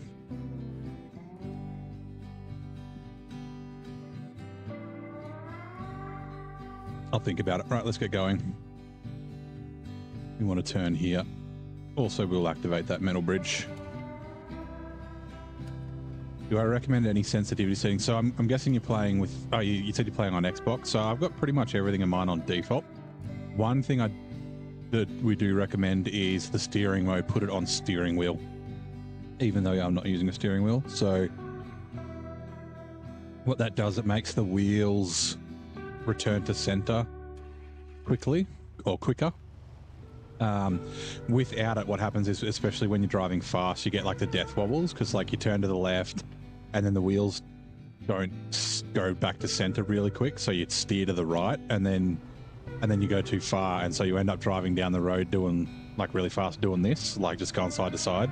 I'll think about it. Right, let's get going. We want to turn here. Also, we'll activate that metal bridge. Do I recommend any sensitivity settings? So I'm guessing you're playing with... Oh, you said you're playing on Xbox. So I've got pretty much everything in mine on default. One thing that we do recommend is the steering mode. Put it on steering wheel, even though I'm not using a steering wheel. So what that does, it makes the wheels return to center quickly or quicker. Without it, what happens is, especially when you're driving fast, you get like the death wobbles, because like you turn to the left and then the wheels don't go back to center really quick, so you'd steer to the right and then you go too far, and so you end up driving down the road doing like really fast, doing this, like just going side to side.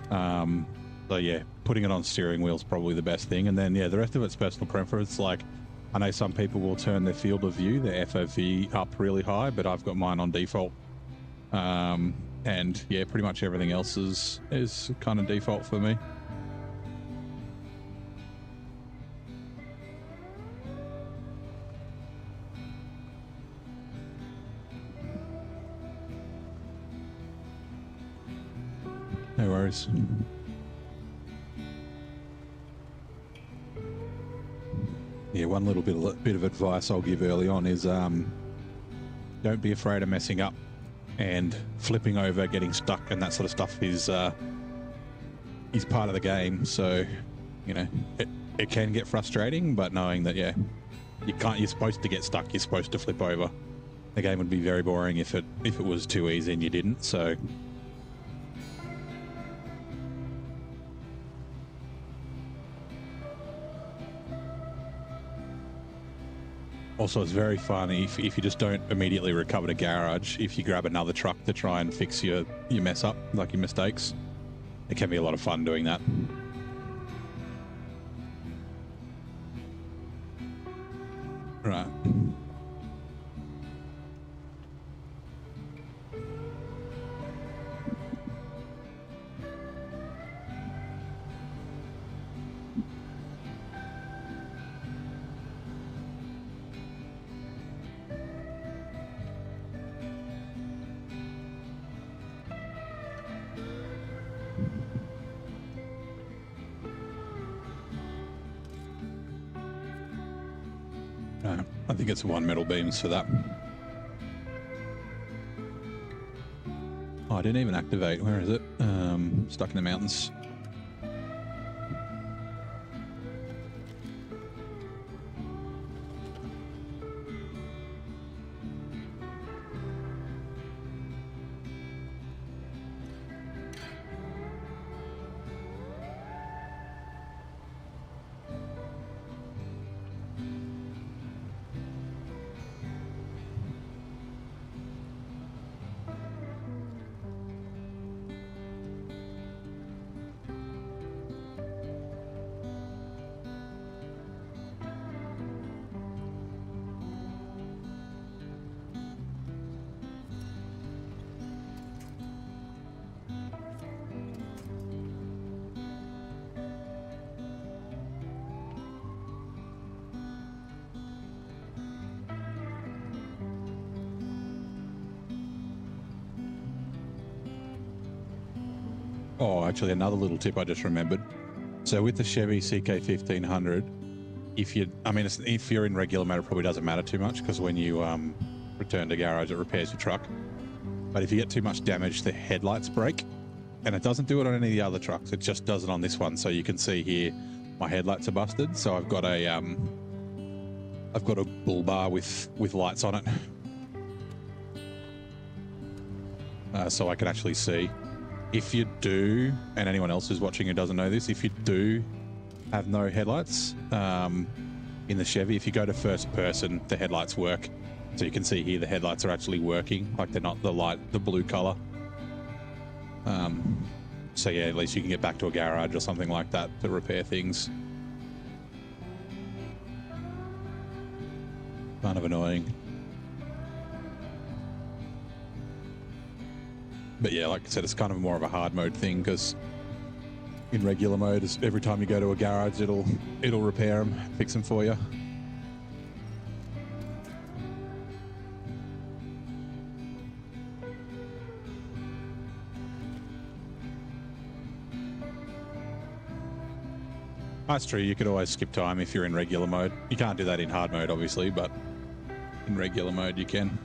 So yeah, putting it on steering wheel is probably the best thing, and then yeah, the rest of it's personal preference. Like I know some people will turn their field of view, their FOV, up really high, but I've got mine on default. And yeah, pretty much everything else is kind of default for me. No worries. Yeah, one little bit of advice I'll give early on is don't be afraid of messing up. And flipping over, getting stuck, and that sort of stuff is part of the game. So, you know, it can get frustrating, but knowing that, yeah, you're supposed to get stuck, you're supposed to flip over. The game would be very boring if it was too easy and you didn't. So, also, it's very fun if you just don't immediately recover the garage. If you grab another truck to try and fix your mess up, like your mistakes, it can be a lot of fun doing that. Right. I think it's one metal beams for that. Oh, I didn't even activate. Where is it? Stuck in the mountains. Oh, actually, another little tip I just remembered. So with the Chevy CK1500, if you're in regular mode, it probably doesn't matter too much, because when you return to garage, it repairs your truck. But if you get too much damage, the headlights break. and it doesn't do it on any of the other trucks. It just does it on this one. So you can see here, my headlights are busted. So I've got a bull bar with lights on it, so I can actually see. If you do, and anyone else who's watching who doesn't know this, if you do have no headlights in the Chevy, if you go to first person, the headlights work. So you can see here the headlights are actually working, like they're not the blue color. So yeah, at least you can get back to a garage or something like that to repair things. Kind of annoying. But yeah, like I said, it's kind of more of a hard mode thing, because in regular mode, every time you go to a garage, it'll repair them, fix them for you. That's true. You could always skip time if you're in regular mode. You can't do that in hard mode, obviously, but in regular mode you can.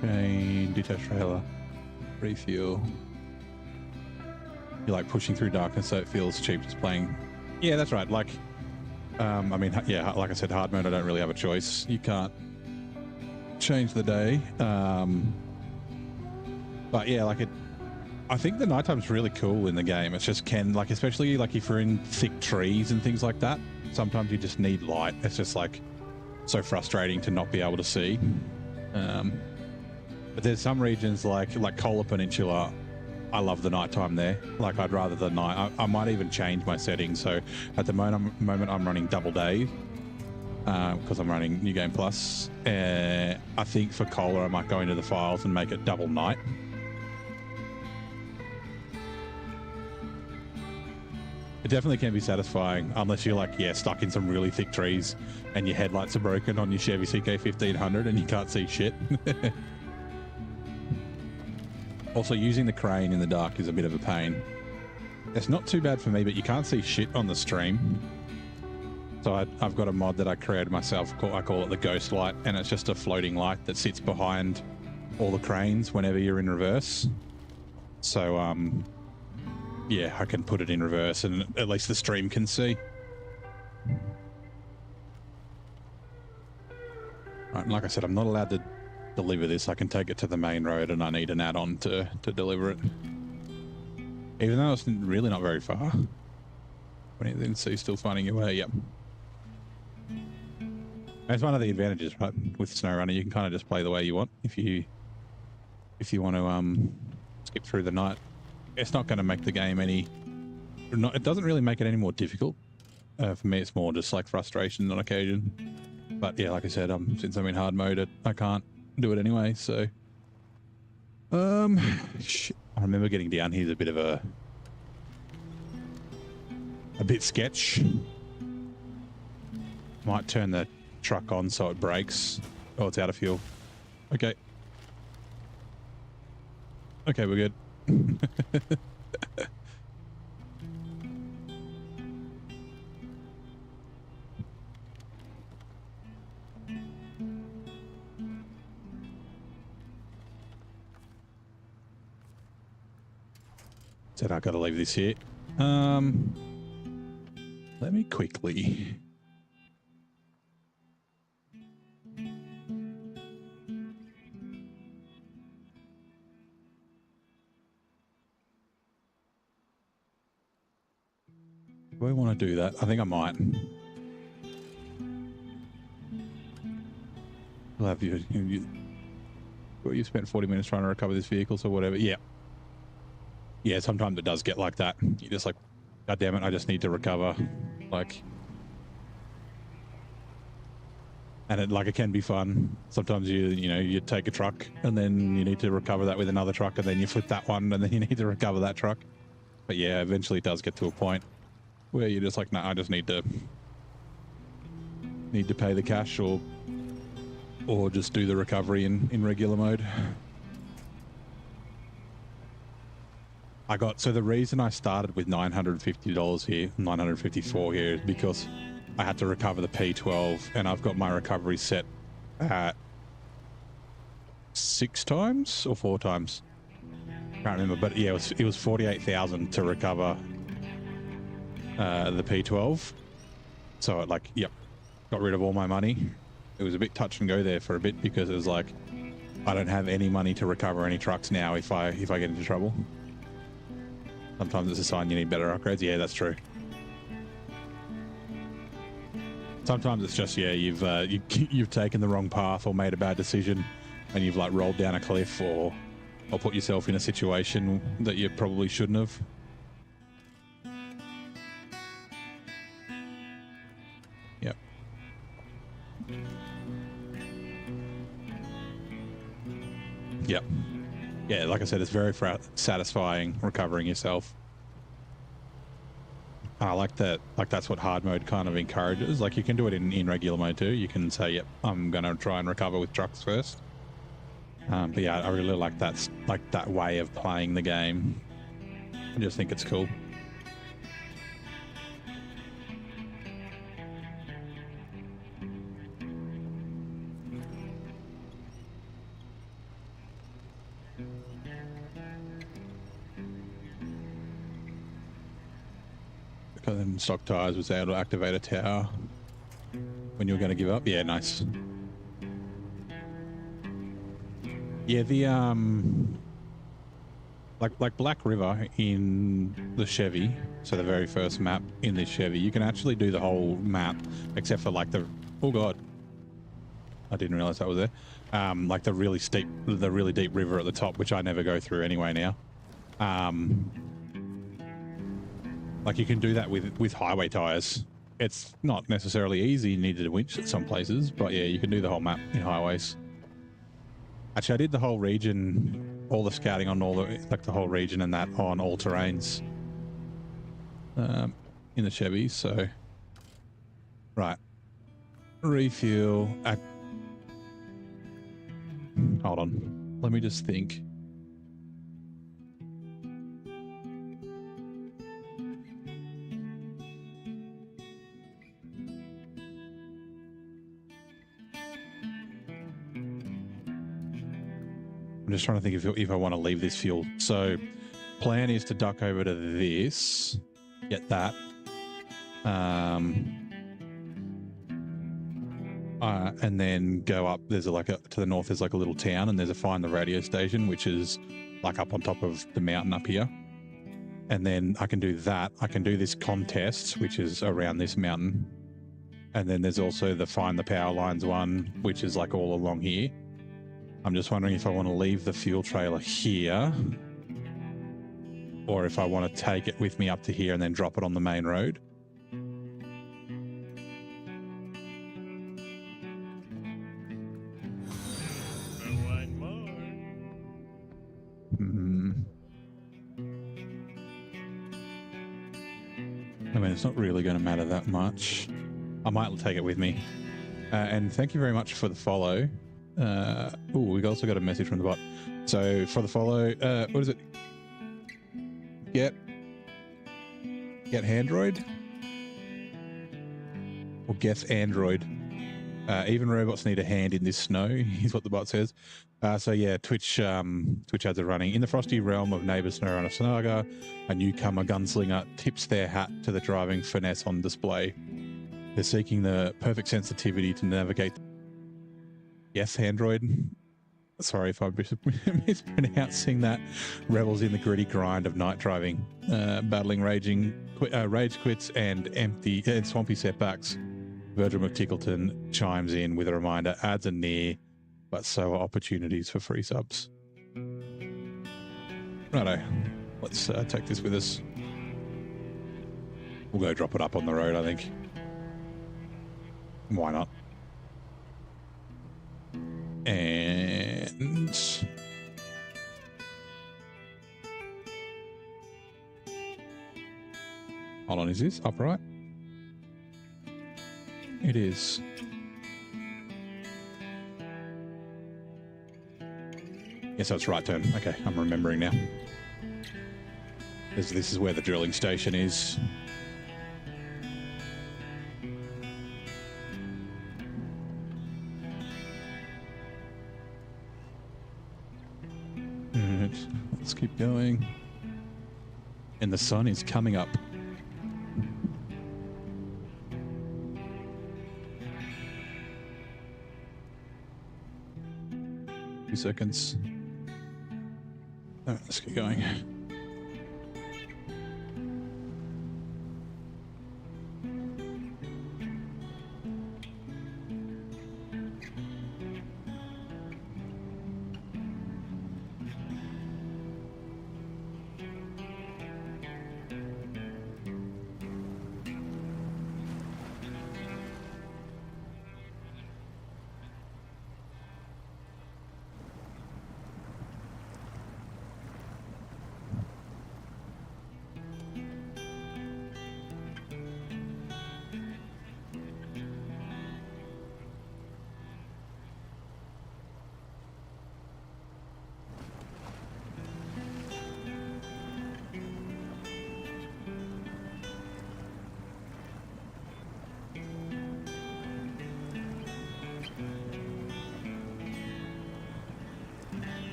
Chain, detached trailer, refuel. You're like pushing through darkness, so it feels cheap just playing. Yeah, that's right. Like, I mean, yeah, like I said, hard mode, I don't really have a choice. You can't change the day. But yeah, like I think the nighttime's really cool in the game. It's just like, especially like if you're in thick trees and things like that, sometimes you just need light. It's just like so frustrating to not be able to see. But there's some regions like Kola Peninsula, I love the nighttime there. Like, I'd rather the night. I might even change my settings. So at the moment I'm running double day because I'm running New Game Plus. I think for Kola I might go into the files and make it double night. It definitely can be satisfying, unless you're like, yeah, stuck in some really thick trees and your headlights are broken on your Chevy CK1500 and you can't see shit. Also, using the crane in the dark is a bit of a pain. It's not too bad for me, but you can't see shit on the stream. So I've got a mod that I created myself. I call it the ghost light, and it's just a floating light that sits behind all the cranes whenever you're in reverse. So, yeah, I can put it in reverse and at least the stream can see. Right, and like I said, I'm not allowed to deliver this. I can take it to the main road and I need an add-on to deliver it. Even though it's really not very far. When you then see still finding your way, yep. That's one of the advantages, right, with SnowRunner. You can kind of just play the way you want if you want to skip through the night. It's not going to make the game it doesn't really make it any more difficult. For me, it's more just like frustration on occasion. But yeah, like I said, since I'm in hard mode, I can't do it anyway. So, shit. I remember getting down here's a bit of a bit sketch. Might turn the truck on so it brakes. Oh, it's out of fuel. Okay. Okay, we're good. Said I gotta leave this here. Let me quickly. Do I want to do that? I think I might. We'll have you spent 40 minutes trying to recover this vehicle, so whatever. Yeah. Yeah, sometimes it does get like that. You just like God damn it, I just need to recover. Like, and it can be fun. Sometimes you take a truck and then you need to recover that with another truck, and then you flip that one and then you need to recover that truck. But yeah, eventually it does get to a point where you're just like, no, I just need to pay the cash or just do the recovery in regular mode. So the reason I started with $950 here, $954 here, is because I had to recover the P12, and I've got my recovery set at 6 times or 4 times. Can't remember, but yeah, it was 48,000 to recover the P12. So got rid of all my money. It was a bit touch and go there for a bit, because it was like, I don't have any money to recover any trucks now if I get into trouble. Sometimes it's a sign you need better upgrades. Yeah, that's true. Sometimes it's just, yeah, you've taken the wrong path or made a bad decision, and you've like rolled down a cliff or put yourself in a situation that you probably shouldn't have. Yep. Yep. Yeah, like I said, it's very satisfying recovering yourself. I like that. Like, that's what hard mode kind of encourages. Like, you can do it in regular mode too. You can say, yep, I'm going to try and recover with trucks first. But yeah, I really like that way of playing the game. I just think it's cool. Then stock tires was able to activate a tower when you were going to give up. Yeah, nice. Yeah, the like Black River in the Chevy, so the very first map in this Chevy, you can actually do the whole map except for like oh god, I didn't realize that was there. Like the really deep river at the top, which I never go through anyway now. Like, you can do that with highway tires. It's not necessarily easy. You needed a winch at some places, but yeah, you can do the whole map in highways. Actually, I did the whole region, all the scouting on the whole region and that on all terrains in the Chevy. So, right, refuel. Hold on, let me just think. I'm just trying to think if I want to leave this fuel. So plan is to duck over to this, get that. And then go up. There's to the north, there's like a little town, and there's a find the radio station, which is like up on top of the mountain up here. And then I can do that. I can do this contest, which is around this mountain. And then there's also the find the power lines one, which is like all along here. I'm just wondering if I want to leave the fuel trailer here, or if I want to take it with me up to here and then drop it on the main road. I mean, it's not really going to matter that much. I might take it with me. And thank you very much for the follow. We also got a message from the bot. So for the follow, what is it? Get Handroid? Or Geth Android. Even robots need a hand in this snow, is what the bot says. So yeah, Twitch ads are running. In the frosty realm of neighbour SnowRunner Saga, a newcomer gunslinger tips their hat to the driving finesse on display. They're seeking the perfect sensitivity to navigate. Yes, Android. Sorry if I'm mispronouncing that. Revels in the gritty grind of night driving, battling rage quits and swampy setbacks. Virgil McTickleton chimes in with a reminder: ads are near, but so are opportunities for free subs. Righto, let's take this with us. We'll go drop it up on the road, I think. Why not? And hold on, is this upright? It is. Yeah, so it's right turn. Okay, I'm remembering now. This is where the drilling station is. Alright, let's keep going. And the sun is coming up. Few seconds. Alright, let's get going.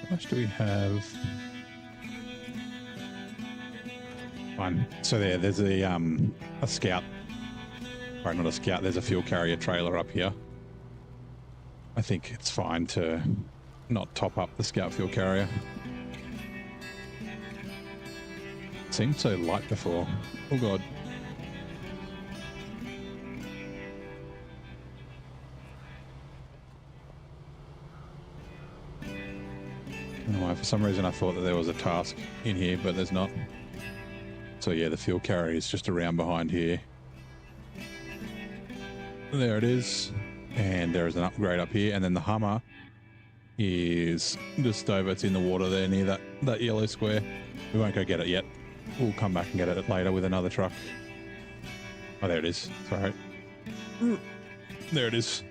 How much do we have? Fine. So there's a scout. Sorry, not a scout. There's a fuel carrier trailer up here. I think it's fine to not top up the scout fuel carrier. It seemed so light before. Oh god. For some reason I thought that there was a task in here, but there's not. So yeah, the fuel carrier is just around behind here. There it is. And there is an upgrade up here. And then the Hummer is just over. It's in the water there near that yellow square. We won't go get it yet. We'll come back and get it later with another truck. Oh, there it is. Sorry. There it is.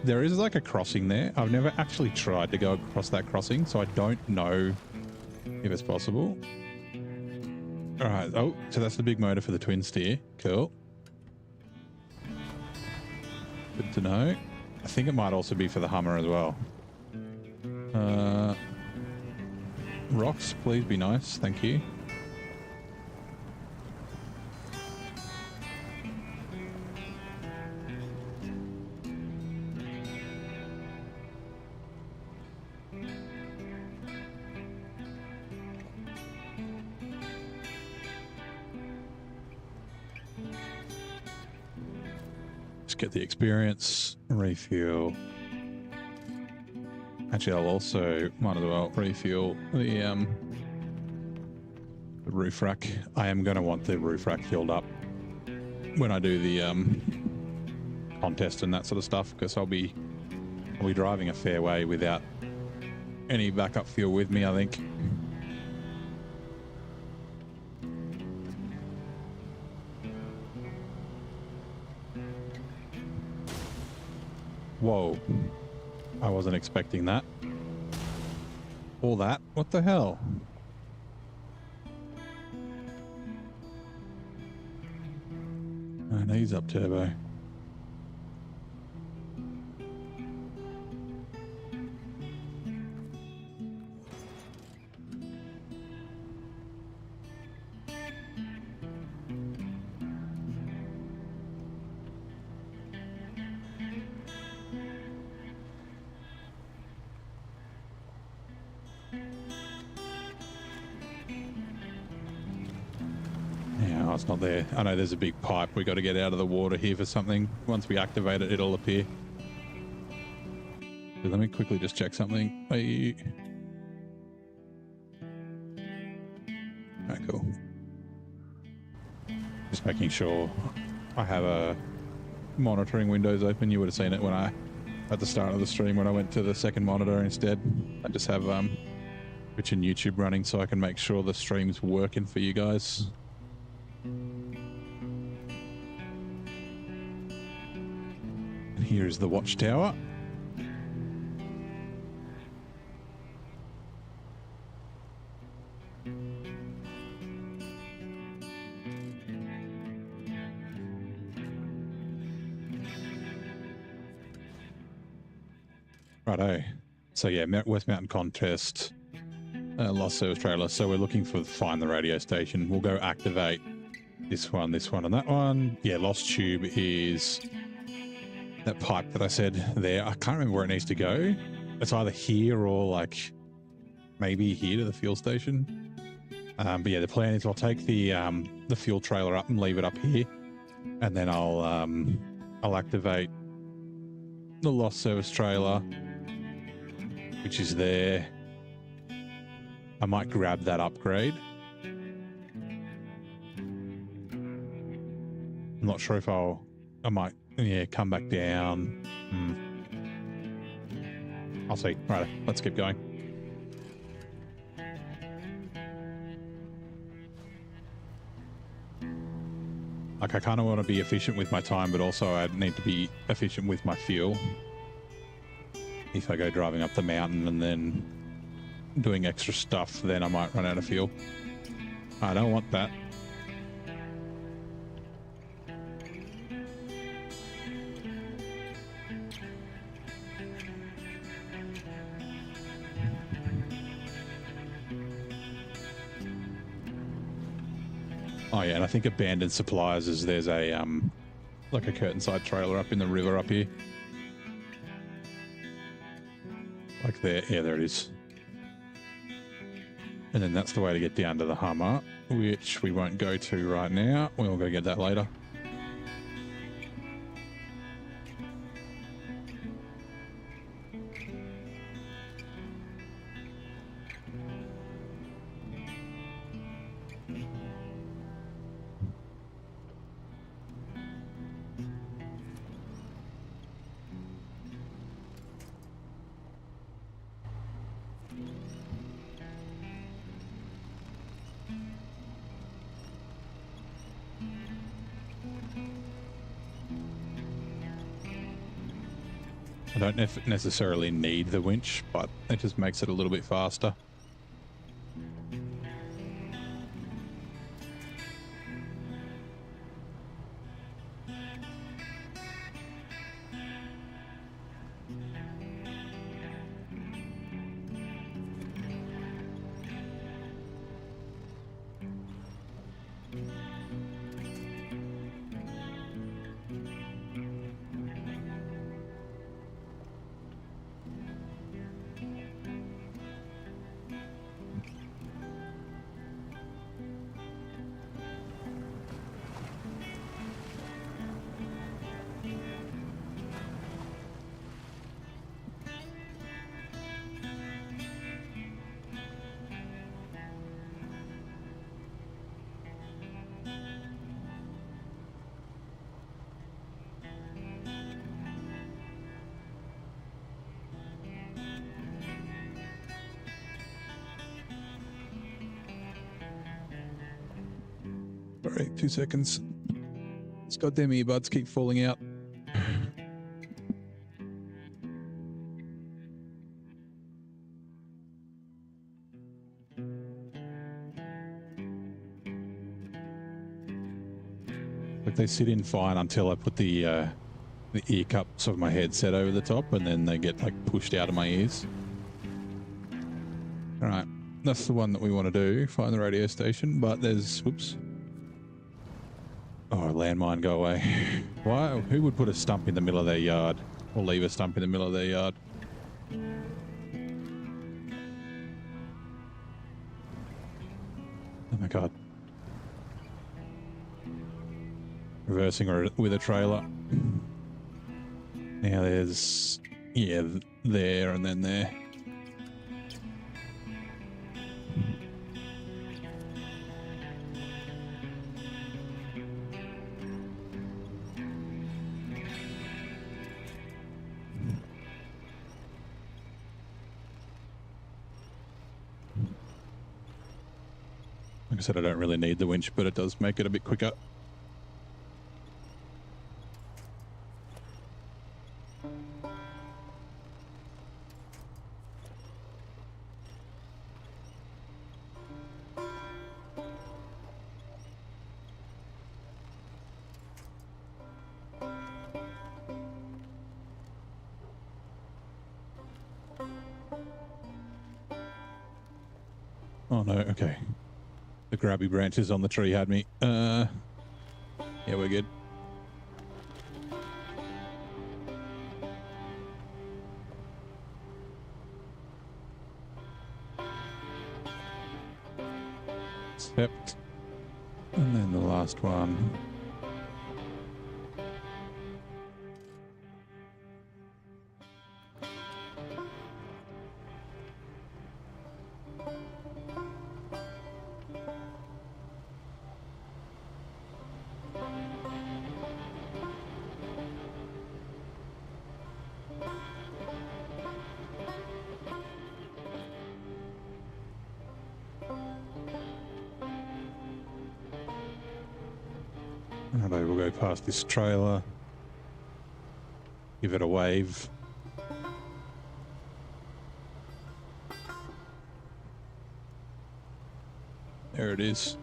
There is like a crossing there. I've never actually tried to go across that crossing, so I don't know if it's possible. All right. Oh, so that's the big motor for the twin steer. Cool. Good to know. I think it might also be for the Hummer as well. Rocks, please be nice. Thank you. Get the experience, refuel. Actually, I'll also might as well refuel the roof rack. I am going to want the roof rack filled up when I do the contest and that sort of stuff, because I'll be driving a fair way without any backup fuel with me, I think. Whoa, I wasn't expecting that. All that? What the hell? And he's up turbo. Oh, it's not there. I know there's a big pipe we got to get out of the water here for something. Once we activate it, it'll appear. So let me quickly just check something. Hey. Alright, cool. Just making sure I have a monitoring windows open. You would have seen it when at the start of the stream when I went to the second monitor instead. I just have Twitch and YouTube running so I can make sure the stream's working for you guys. And here is the watchtower. Righto. So yeah, West Mountain Contest, Lost Service Trailer. So we're looking for find the radio station. We'll go activate this one, and that one. Yeah, Lost Tube is that pipe that I said there. I can't remember where it needs to go. It's either here or like maybe here to the fuel station. But yeah, the plan is I'll take the fuel trailer up and leave it up here, and then I'll activate the Lost Service Trailer, which is there. I might grab that upgrade. I'm not sure if I might, yeah, come back down. I'll see. Right, let's keep going. Like, I kind of want to be efficient with my time, but also I need to be efficient with my fuel. If I go driving up the mountain and then doing extra stuff, then I might run out of fuel. I don't want that. Oh yeah, and I think abandoned supplies is there's a like a curtain side trailer up in the river up here. Like there, yeah, there it is. And then that's the way to get down to the Hummer, which we won't go to right now. We'll go get that later. I don't necessarily need the winch, but it just makes it a little bit faster. Sorry, 2 seconds. These goddamn earbuds keep falling out. Like they sit in fine until I put the ear cups of my headset over the top, and then they get like pushed out of my ears. All right, that's the one that we want to do. Find the radio station, but there's whoops. Oh, landmine, go away. Why? Who would put a stump in the middle of their yard? Or leave a stump in the middle of their yard? Oh my god. reversing or with a trailer. Now there's, yeah, there and then there. Like I said, I don't really need the winch, but it does make it a bit quicker. Oh no, okay. The grabby branches on the tree had me. Yeah, we're good. Accept. And then the last one. Hello, we'll go past this trailer. Give it a wave. There it is.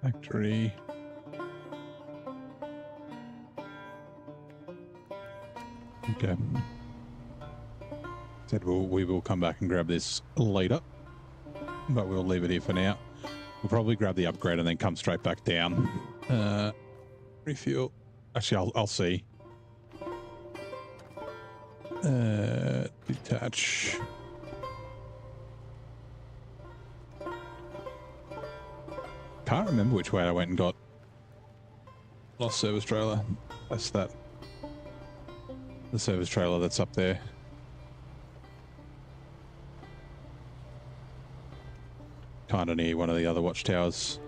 Factory. Okay. Said we will come back and grab this later, but we'll leave it here for now. We'll probably grab the upgrade and then come straight back down. Refuel. Actually, I'll see. Detach. Can't remember which way I went and got lost service trailer. That's that. The service trailer that's up there. Kind of near one of the other watchtowers.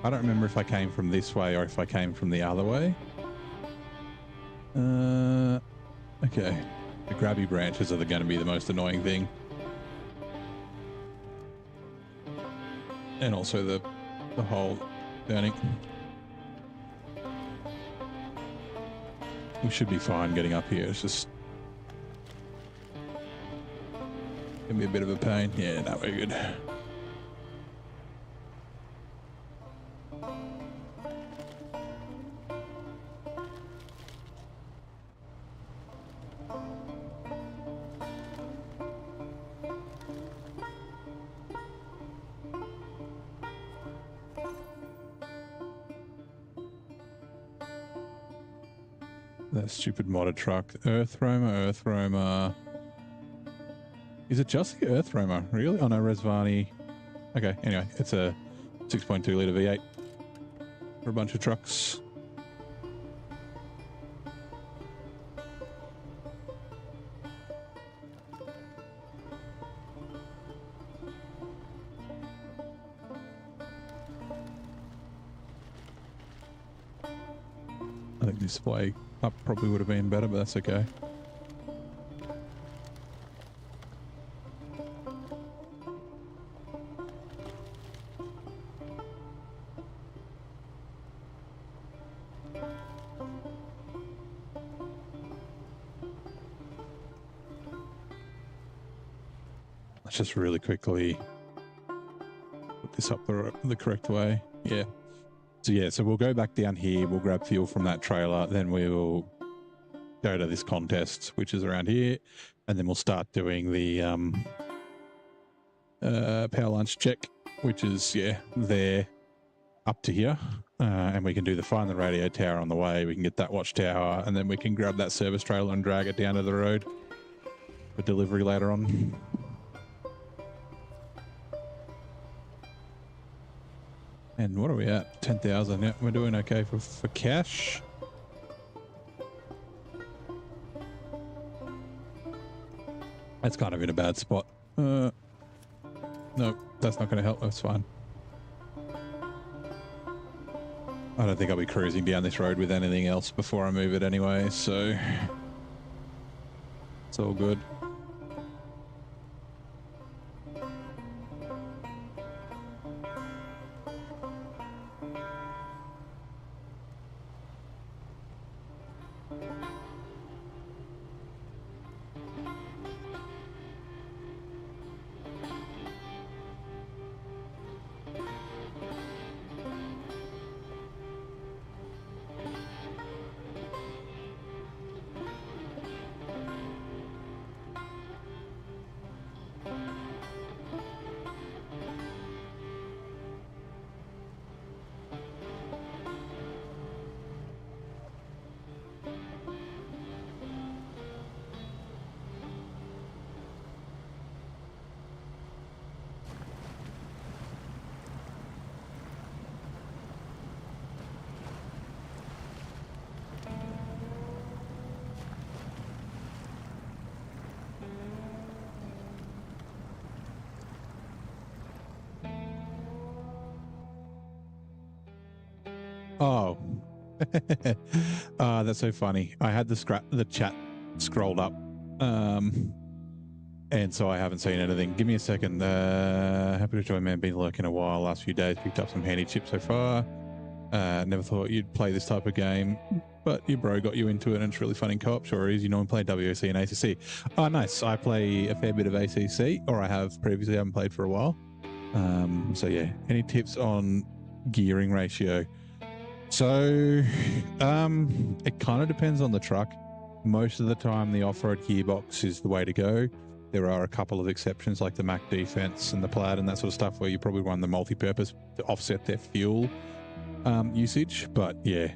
I don't remember if I came from this way or if I came from the other way. Okay. The grabby branches are going to be the most annoying thing. And also the hole burning. we should be fine getting up here. It's just gonna be a bit of a pain. Yeah, no, we're good. That stupid modded truck. Earth Roamer. Is it just the Earth Roamer? Really? Oh no, Resvani. Okay, anyway, it's a 6.2 litre V8 for a bunch of trucks. I think display up probably would have been better, but that's okay. Let's just really quickly put this up the correct way. Yeah. So yeah, so we'll go back down here, we'll grab fuel from that trailer, then we'll go to this contest, which is around here, and then we'll start doing the power lunch check, which is, yeah, there up to here. And we can do the find the radio tower on the way, we can get that watchtower, and then we can grab that service trailer and drag it down to the road for delivery later on. And what are we at? 10,000. Yeah, we're doing okay for cash. That's kind of in a bad spot. No, that's not going to help. That's fine. I don't think I'll be cruising down this road with anything else before I move it anyway, so it's all good. Oh, that's so funny. I had the chat scrolled up, and so I haven't seen anything. Give me a second. Happy to join, man. Been lurking a while. Last few days, picked up some handy chips so far. Never thought you'd play this type of game, but your bro got you into it, and it's really fun in co-op. Sure is. You normally play WOC and ACC. Oh, nice. I play a fair bit of ACC, or I have previously. I haven't played for a while. So yeah. Any tips on gearing ratio? So it kind of depends on the truck. Most of the time the off-road gearbox is the way to go. There are a couple of exceptions like the Mac Defense and the Plaid and that sort of stuff where you probably run the multi-purpose to offset their fuel usage. But yeah,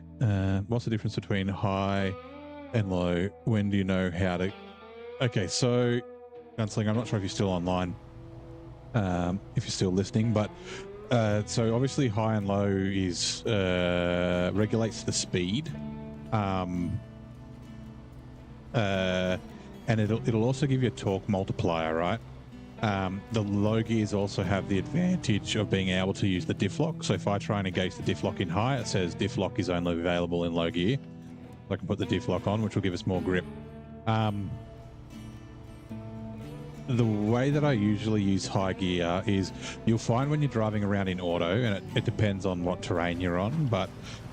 what's the difference between high and low? When do you know how to... Okay, so Gunslinger, I'm not sure if you're still online, if you're still listening, but so obviously high and low is regulates the speed, and it'll also give you a torque multiplier, right? The low gears also have the advantage of being able to use the diff lock. So if I try and engage the diff lock in high, it says diff lock is only available in low gear. So I can put the diff lock on, which will give us more grip. The way that I usually use high gear is you'll find when you're driving around in auto, and it depends on what terrain you're on, but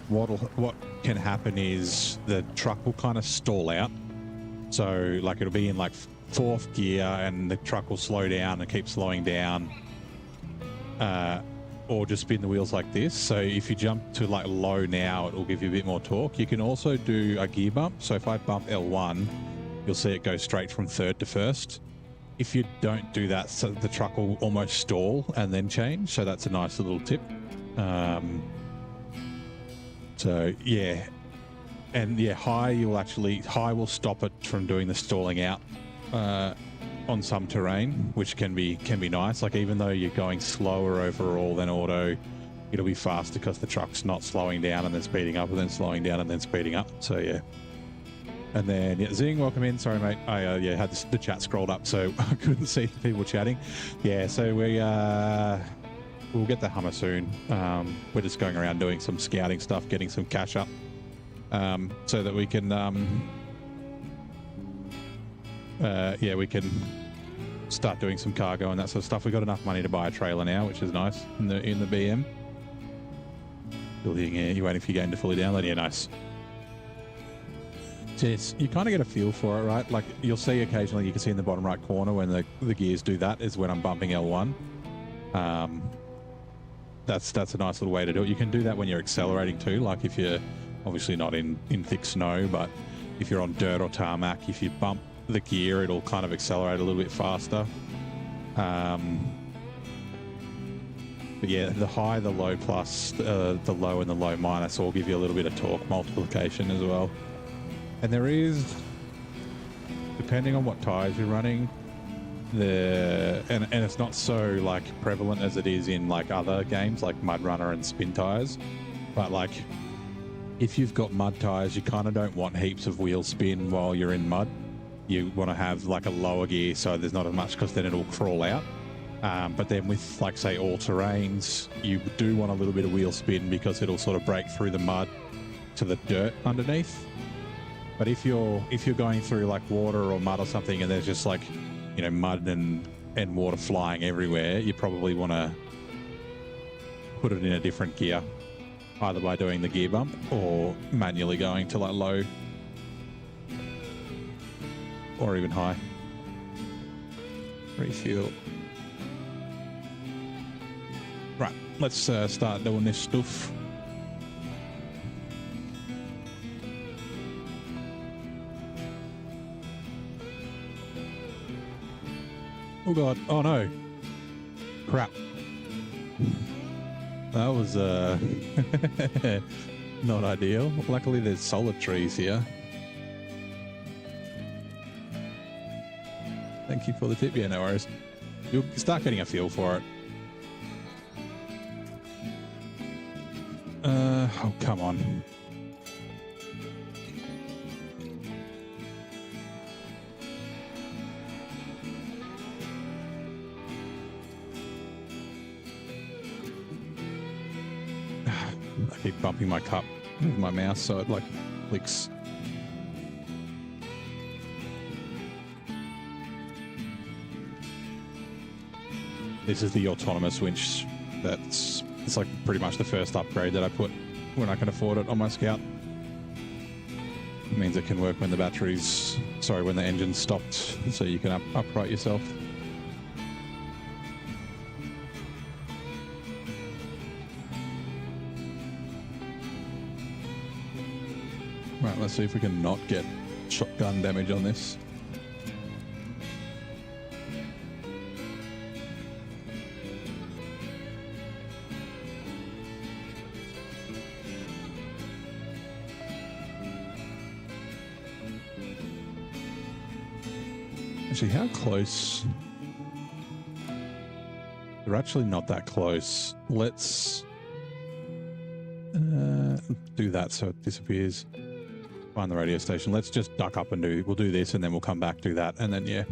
what can happen is the truck will kind of stall out. So like it'll be in like fourth gear and the truck will slow down and keep slowing down, or just spin the wheels like this. So if you jump to like low now, it will give you a bit more torque. You can also do a gear bump. So if I bump L1, you'll see it go straight from third to first. If you don't do that, so the truck will almost stall and then change. So that's a nice little tip. So yeah, and yeah, high will stop it from doing the stalling out on some terrain, which can be nice. Like even though you're going slower overall than auto, it'll be faster because the truck's not slowing down and then speeding up and then slowing down and then speeding up. So yeah. And then yeah, Zing, welcome in. Sorry, mate. I had the chat scrolled up, so I couldn't see the people chatting. Yeah, so we'll get the Hummer soon. We're just going around doing some scouting stuff, getting some cash up, so that we can, we can start doing some cargo and that sort of stuff. We've got enough money to buy a trailer now, which is nice in the BM. You waiting for your game to fully download? Yeah, nice. Yes, you kind of get a feel for it, right? Like you'll see occasionally, you can see in the bottom right corner when the gears do that is when I'm bumping L1. That's a nice little way to do it. You can do that when you're accelerating too. Like if you're obviously not in thick snow, but if you're on dirt or tarmac, if you bump the gear, it'll kind of accelerate a little bit faster. But yeah, the high, the low plus, the low and the low minus all give you a little bit of torque multiplication as well. And there is, depending on what tires you're running, and it's not so like prevalent as it is in like other games like Mud Runner and spin tires, but like if you've got mud tires, you kind of don't want heaps of wheel spin while you're in mud. You want to have like a lower gear so there's not as much, because then it'll crawl out. But then with like say all terrains, you do want a little bit of wheel spin because it'll sort of break through the mud to the dirt underneath. But if you're going through like water or mud or something and there's just like, you know, mud and water flying everywhere, you probably want to put it in a different gear, either by doing the gear bump or manually going to like low or even high. Refuel. Right, let's start doing this stuff. Oh god, oh no. Crap. That was not ideal. Luckily there's solid trees here. Thank you for the tip. Yeah, no worries. You'll start getting a feel for it. Oh, come on. I keep bumping my cup with my mouse so it like clicks. This is the autonomous winch. It's like pretty much the first upgrade that I put when I can afford it on my Scout. It means it can work when the when the engine's stopped, so you can upright yourself. Right, let's see if we can not get shotgun damage on this. Actually, how close? They're actually not that close. Let's do that so it disappears. Find the radio station. Let's just duck up and we'll do this and then we'll come back, do that, and then yeah.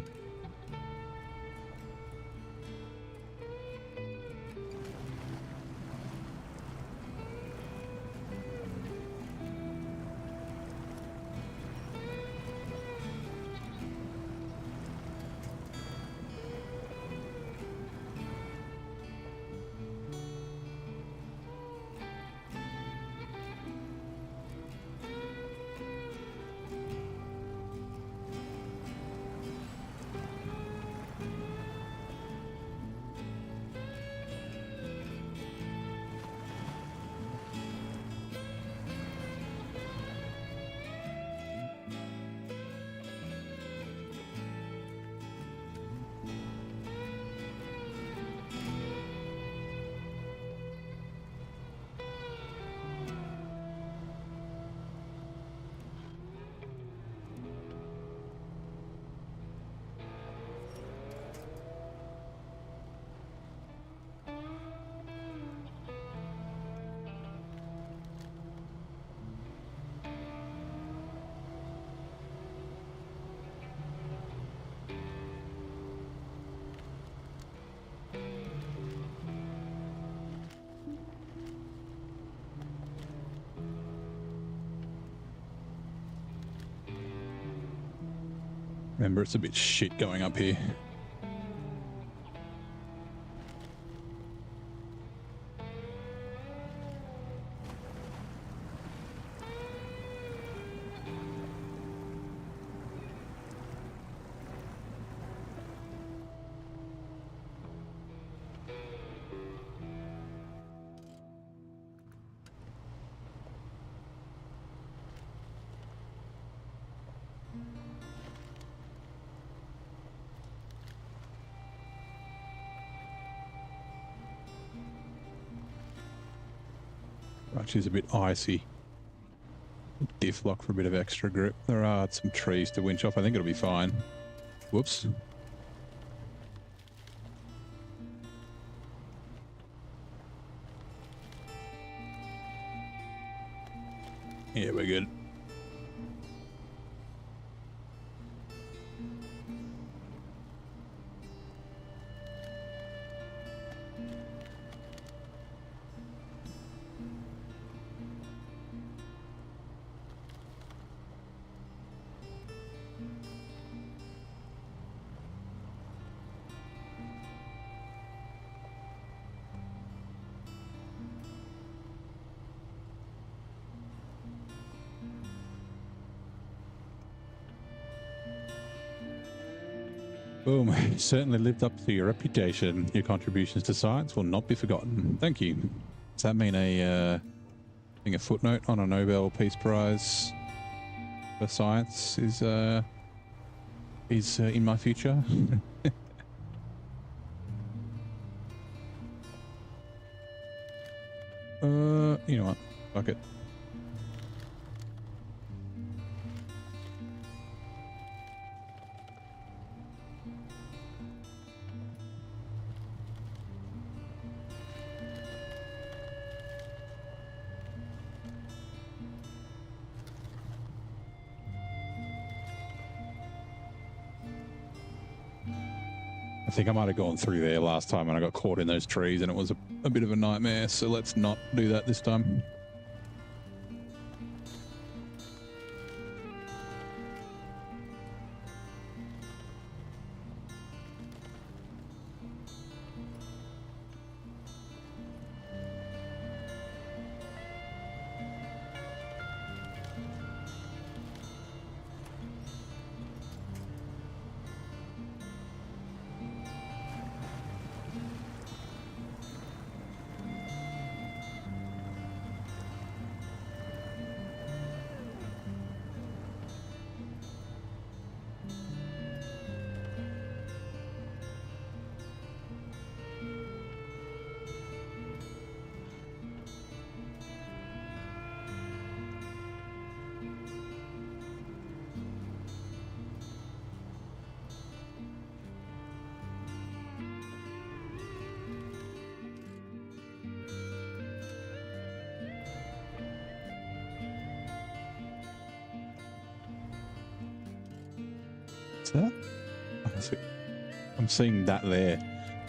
Remember, it's a bit shit going up here. Actually, it's a bit icy. Diff lock for a bit of extra grip. There are some trees to winch off. I think it'll be fine. Whoops. Yeah, we're good. Boom. Certainly lived up to your reputation. Your contributions to science will not be forgotten. Thank you. Does that mean a footnote on a Nobel Peace Prize for science is in my future? You know what? Fuck it. I think I might have gone through there last time and I got caught in those trees and it was a bit of a nightmare, so let's not do that this time. That? I'm seeing that there.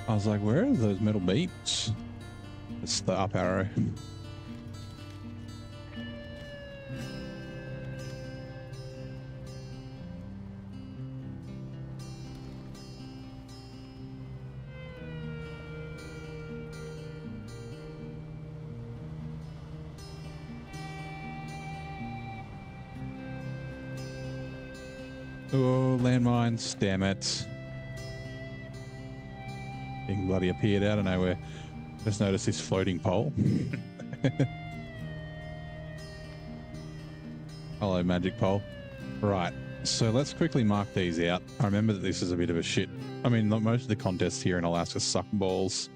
I was like, where are those metal beams? It's the up arrow. Oh, landmines, damn it. Thing bloody appeared out of nowhere. Just noticed this floating pole. Hello, magic pole. Right, so let's quickly mark these out. I remember that this is a bit of a shit. I mean, most of the contests here in Alaska suck balls.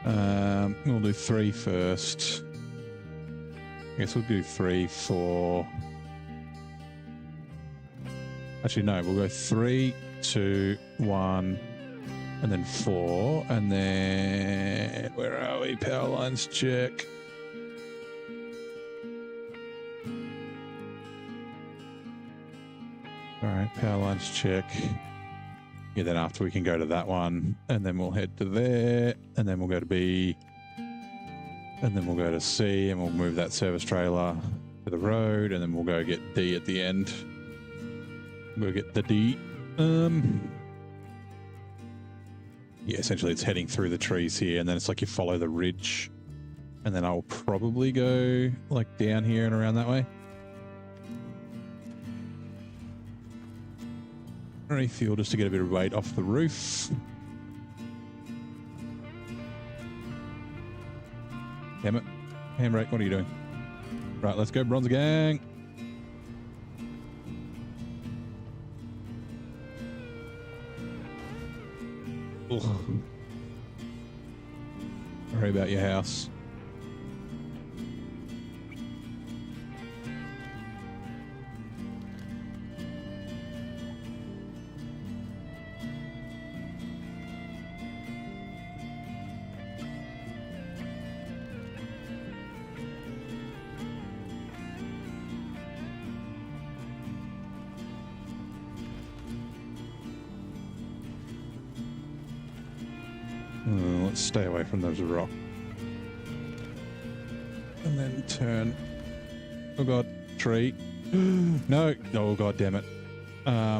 We'll do 3 first. I guess we'll do 3 for... Actually, no, we'll go 3, 2, 1, and then 4, and then... Where are we? Power lines check. All right, power lines check. Yeah, then after we can go to that one, and then we'll head to there, and then we'll go to B, and then we'll go to C, and we'll move that service trailer to the road, and then we'll go get D at the end. We'll get the D. Yeah, essentially it's heading through the trees here, and then it's like you follow the ridge, and then I'll probably go like down here and around that way. Any fuel just to get a bit of weight off the roof. Damn it. Handbrake, what are you doing? Right, let's go, Bronze Gang. Ugh. Worry about your house. Let's stay away from those rocks. And then turn. Oh god, tree. No. Oh god damn it. I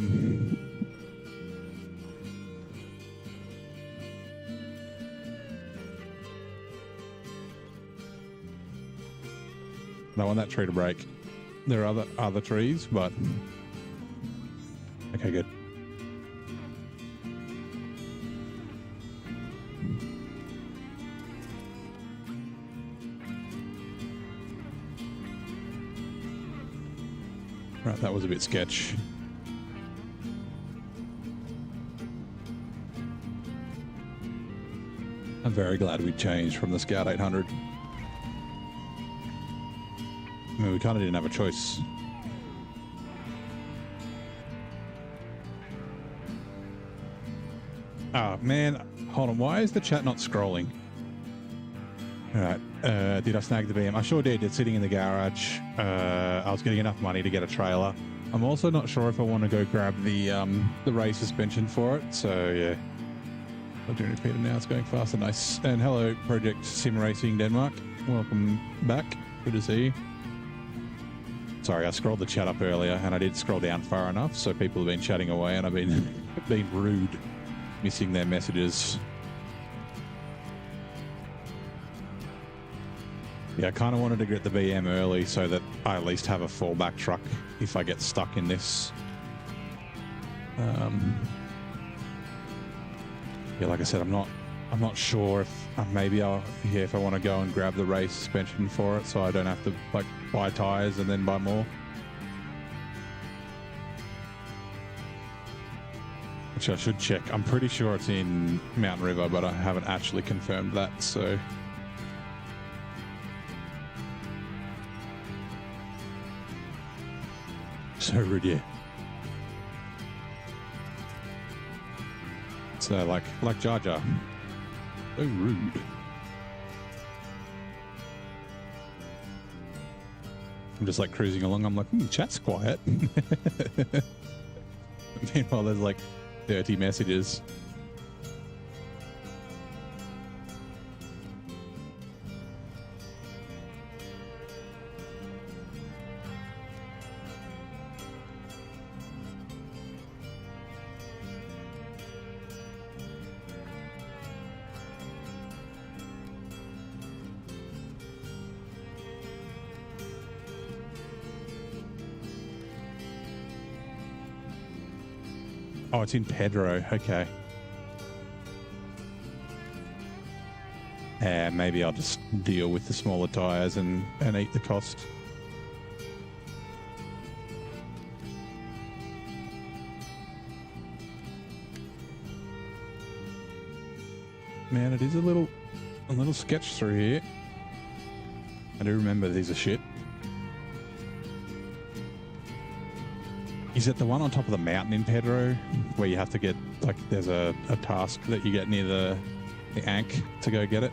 want that tree to break. There are other trees, but okay, good. Right, that was a bit sketch. I'm very glad we changed from the Scout 800. I mean, we kind of didn't have a choice. Oh, man. Hold on. Why is the chat not scrolling? All right. Did I snag the BM? I sure did. It's sitting in the garage. I was getting enough money to get a trailer. I'm also not sure if I want to go grab the race suspension for it. So, yeah. I'm doing it, Peter, now. It's going faster. Nice. And hello, Project Sim Racing Denmark. Welcome back. Good to see you. Sorry, I scrolled the chat up earlier, and I did scroll down far enough, so people have been chatting away, and I've been being rude, missing their messages. Yeah, I kind of wanted to get the BM early so that I at least have a fallback truck if I get stuck in this. Yeah, like I said, I'm not sure if maybe if I want to go and grab the race suspension for it, so I don't have to like buy tires and then buy more. Which I should check. I'm pretty sure it's in Mountain River, but I haven't actually confirmed that. So. So rude, yeah. So like Jar Jar. So rude. I'm just like cruising along. I'm like, chat's quiet. Meanwhile, there's like 30 messages. Oh, it's in Pedro. Okay. Maybe I'll just deal with the smaller tires and eat the cost. Man, it is a little sketch through here. I do remember these are shit. Is it the one on top of the mountain in Pedro where you have to get, like, there's a task that you get near the Ankh to go get it?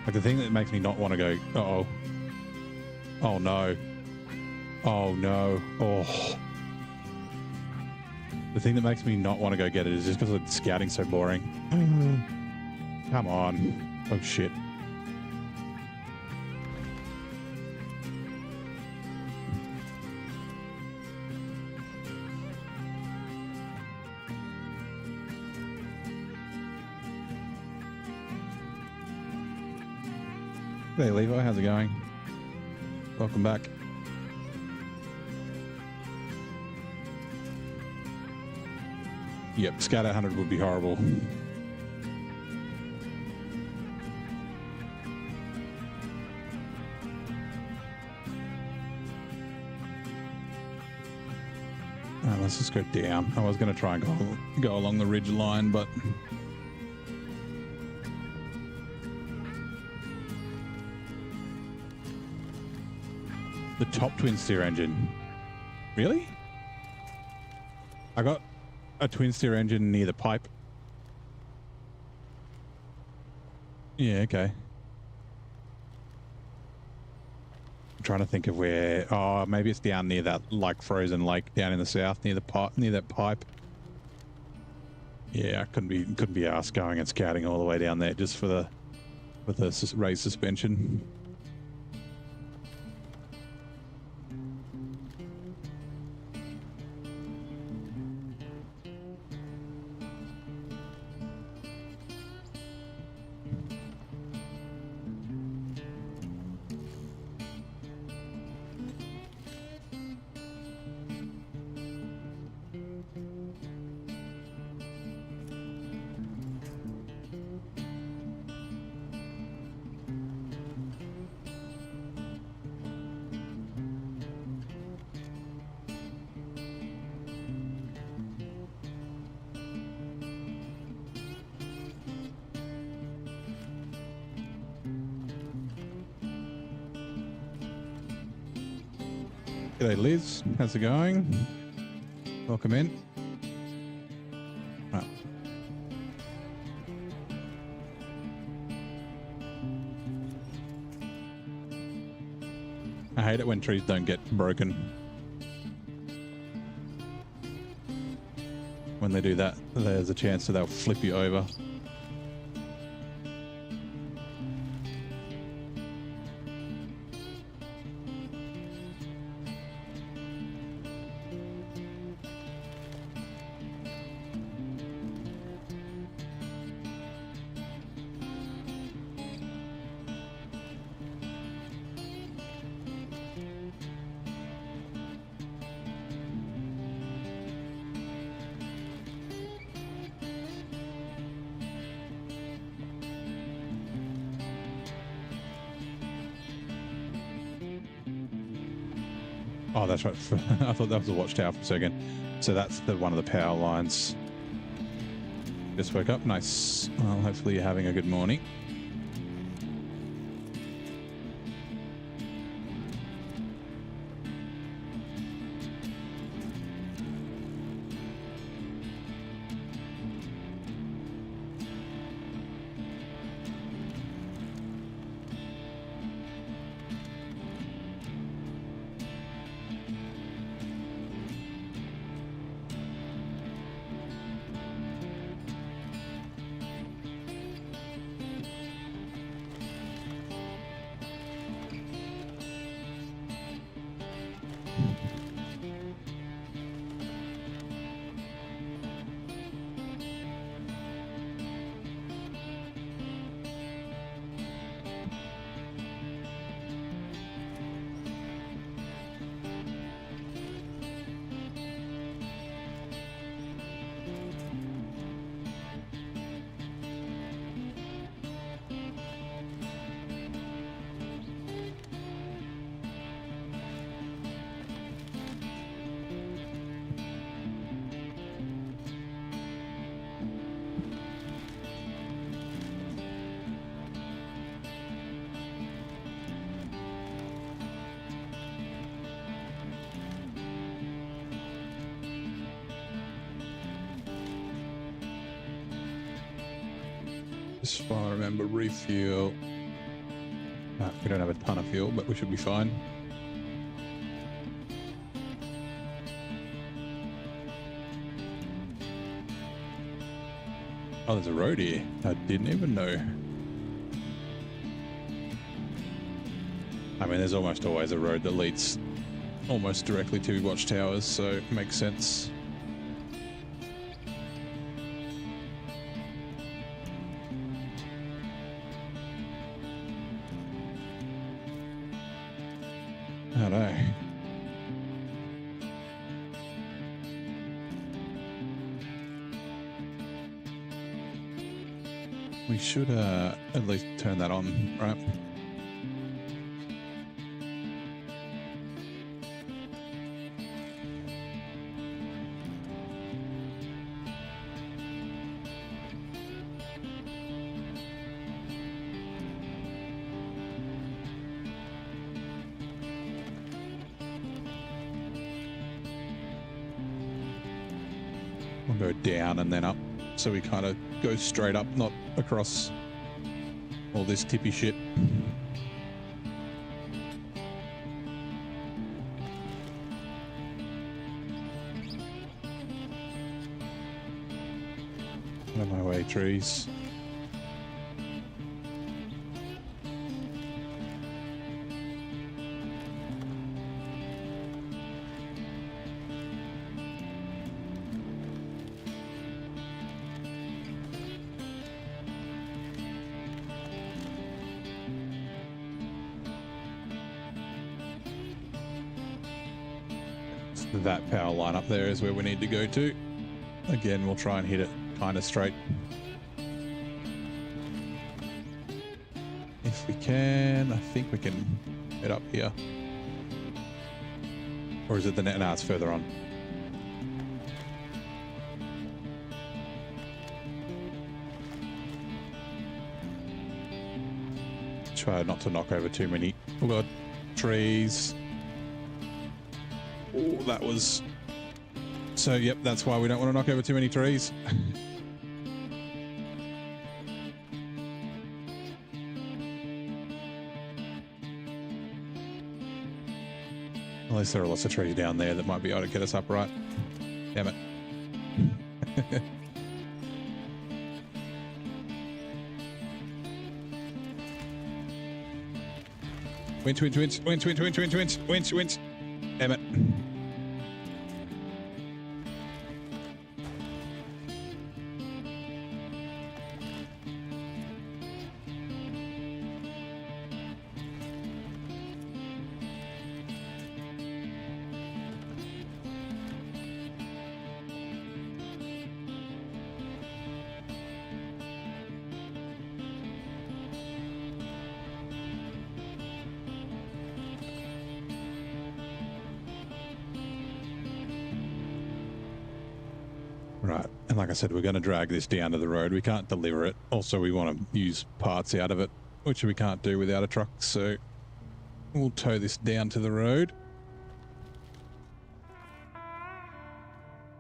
Like, the thing that makes me not want to go, uh-oh. Oh, no. Oh, no. Oh. The thing that makes me not want to go get it is just because the scouting's so boring. Come on. Oh, shit. Hey Levi, how's it going? Welcome back. Yep, Scat 800 would be horrible. Let's just go down. I was going to try and go along the ridge line, but the top twin steer engine. Really? I got a twin steer engine near the pipe. Yeah, okay. I'm trying to think of where. Oh, maybe it's down near that like frozen lake down in the south, near the pipe, near that pipe. Yeah, I couldn't be asked going and scouting all the way down there just for the raised suspension. G'day Liz, how's it going? Welcome in. Right. I hate it when trees don't get broken. When they do that, there's a chance that they'll flip you over. Oh, that's right. I thought that was a watchtower for a second. So that's one of the power lines. Just woke up. Nice. Well, hopefully you're having a good morning. Just if I remember, refuel. No, we don't have a ton of fuel, but we should be fine. Oh, there's a road here. I didn't even know. I mean, there's almost always a road that leads almost directly to watchtowers, so it makes sense. We should at least turn that on, right? We'll go down and then up, so we kind of go straight up, not across all this tippy shit. Out of my way, trees. That power line up there is where we need to go to. Again, we'll try and hit it kind of straight. If we can, I think we can head up here. Or is it the net? No, it's further on. Try not to knock over too many. Oh god, trees. Oh, that was... So, yep, that's why we don't want to knock over too many trees. At least there are lots of trees down there that might be able to get us up right. Damn it. Winch, winch, winch, winch, winch, winch, winch, winch, winch, winch. Damn it. Right, and like I said, we're going to drag this down to the road. We can't deliver it. Also, we want to use parts out of it, which we can't do without a truck. So we'll tow this down to the road.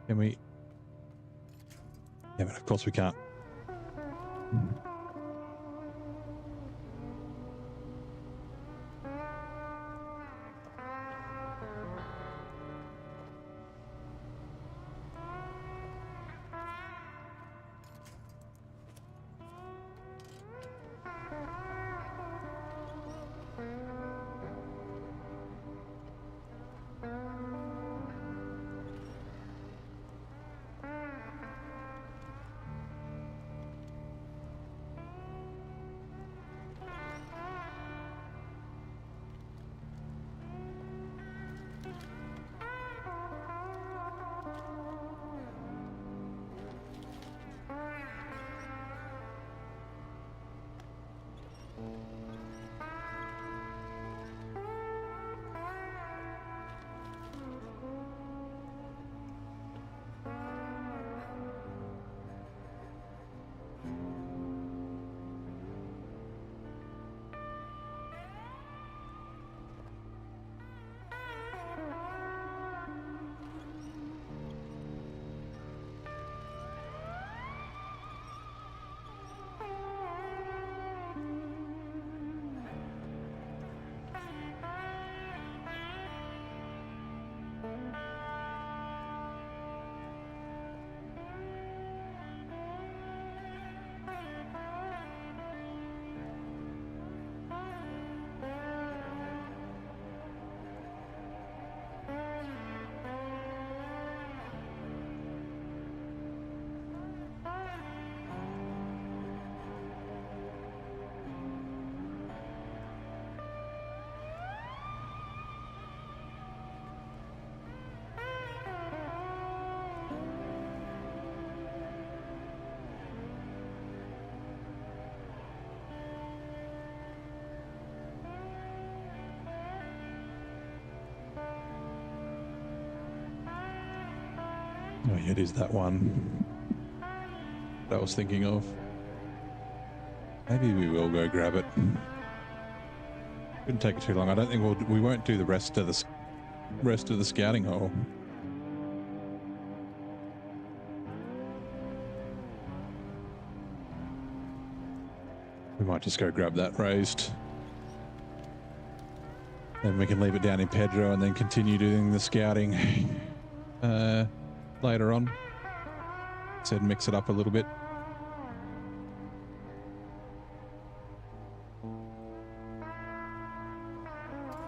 Can we? Yeah, but of course we can't. Oh, yeah, it is that one that I was thinking of. Maybe we will go grab it. Shouldn't take it too long. I don't think we won't do the rest of the scouting hole. We might just go grab that raised. Then we can leave it down in Pedro and then continue doing the scouting later on. Said mix it up a little bit.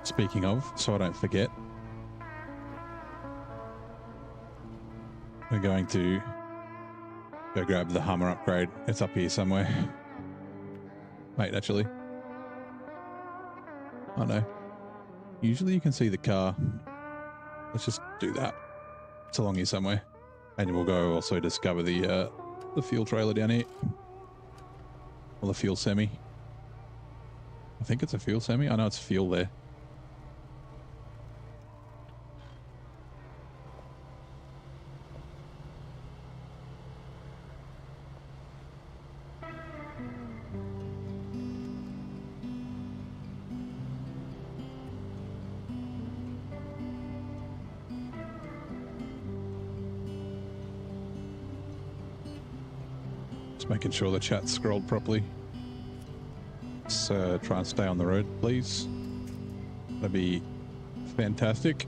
Speaking of, so I don't forget, we're going to go grab the Hummer upgrade. It's up here somewhere. Wait, actually. Oh no. Usually you can see the car. Let's just do that. It's along here somewhere. And we'll go also discover the fuel trailer down here. Or the fuel semi. I think it's a fuel semi. I know it's fuel there. Making sure the chat's scrolled properly. Let's try and stay on the road, please. That'd be fantastic.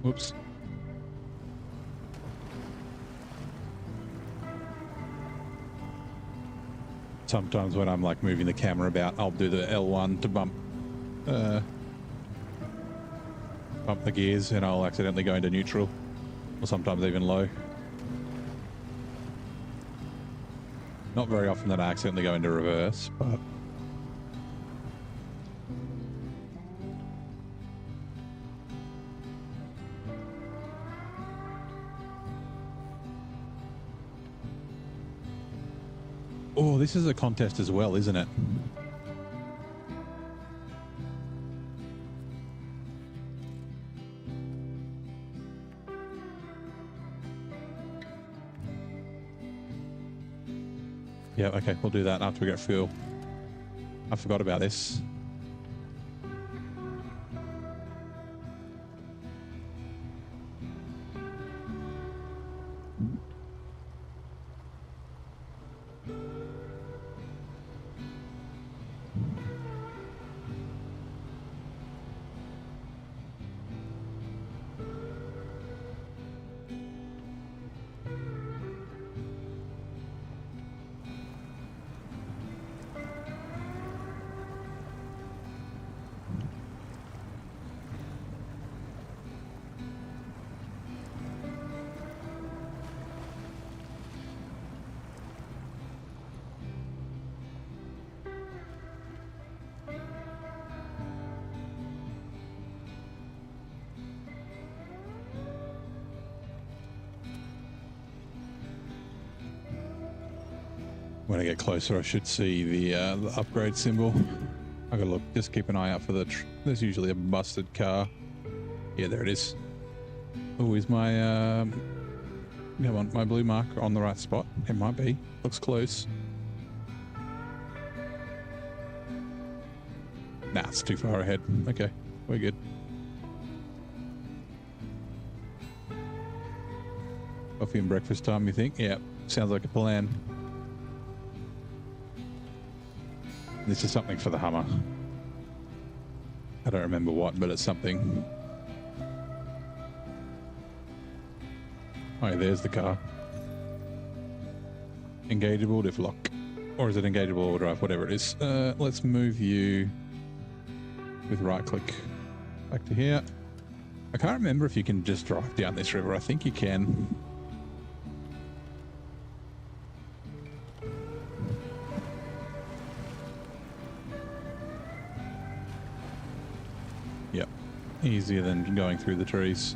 Whoops. Sometimes when I'm like moving the camera about, I'll do the L1 to bump the gears and I'll accidentally go into neutral, or sometimes even low. Not very often that I accidentally go into reverse, but oh, this is a contest as well, isn't it? Yeah, okay, we'll do that after we get fuel. I forgot about this. When I get closer, I should see the upgrade symbol. I gotta look. Just keep an eye out for there's usually a busted car. Yeah, there it is. Oh, is my my blue mark on the right spot? It might be. Looks close. Nah, it's too far ahead. Okay, we're good. Coffee and breakfast time, you think? Yeah, sounds like a plan. This is something for the Hummer. I don't remember what, but it's something. Oh, yeah, there's the car. Engageable diff lock. Or is it engageable or drive? Whatever it is. Let's move you with right click back to here. I can't remember if you can just drive down this river. I think you can. Yep. Easier than going through the trees.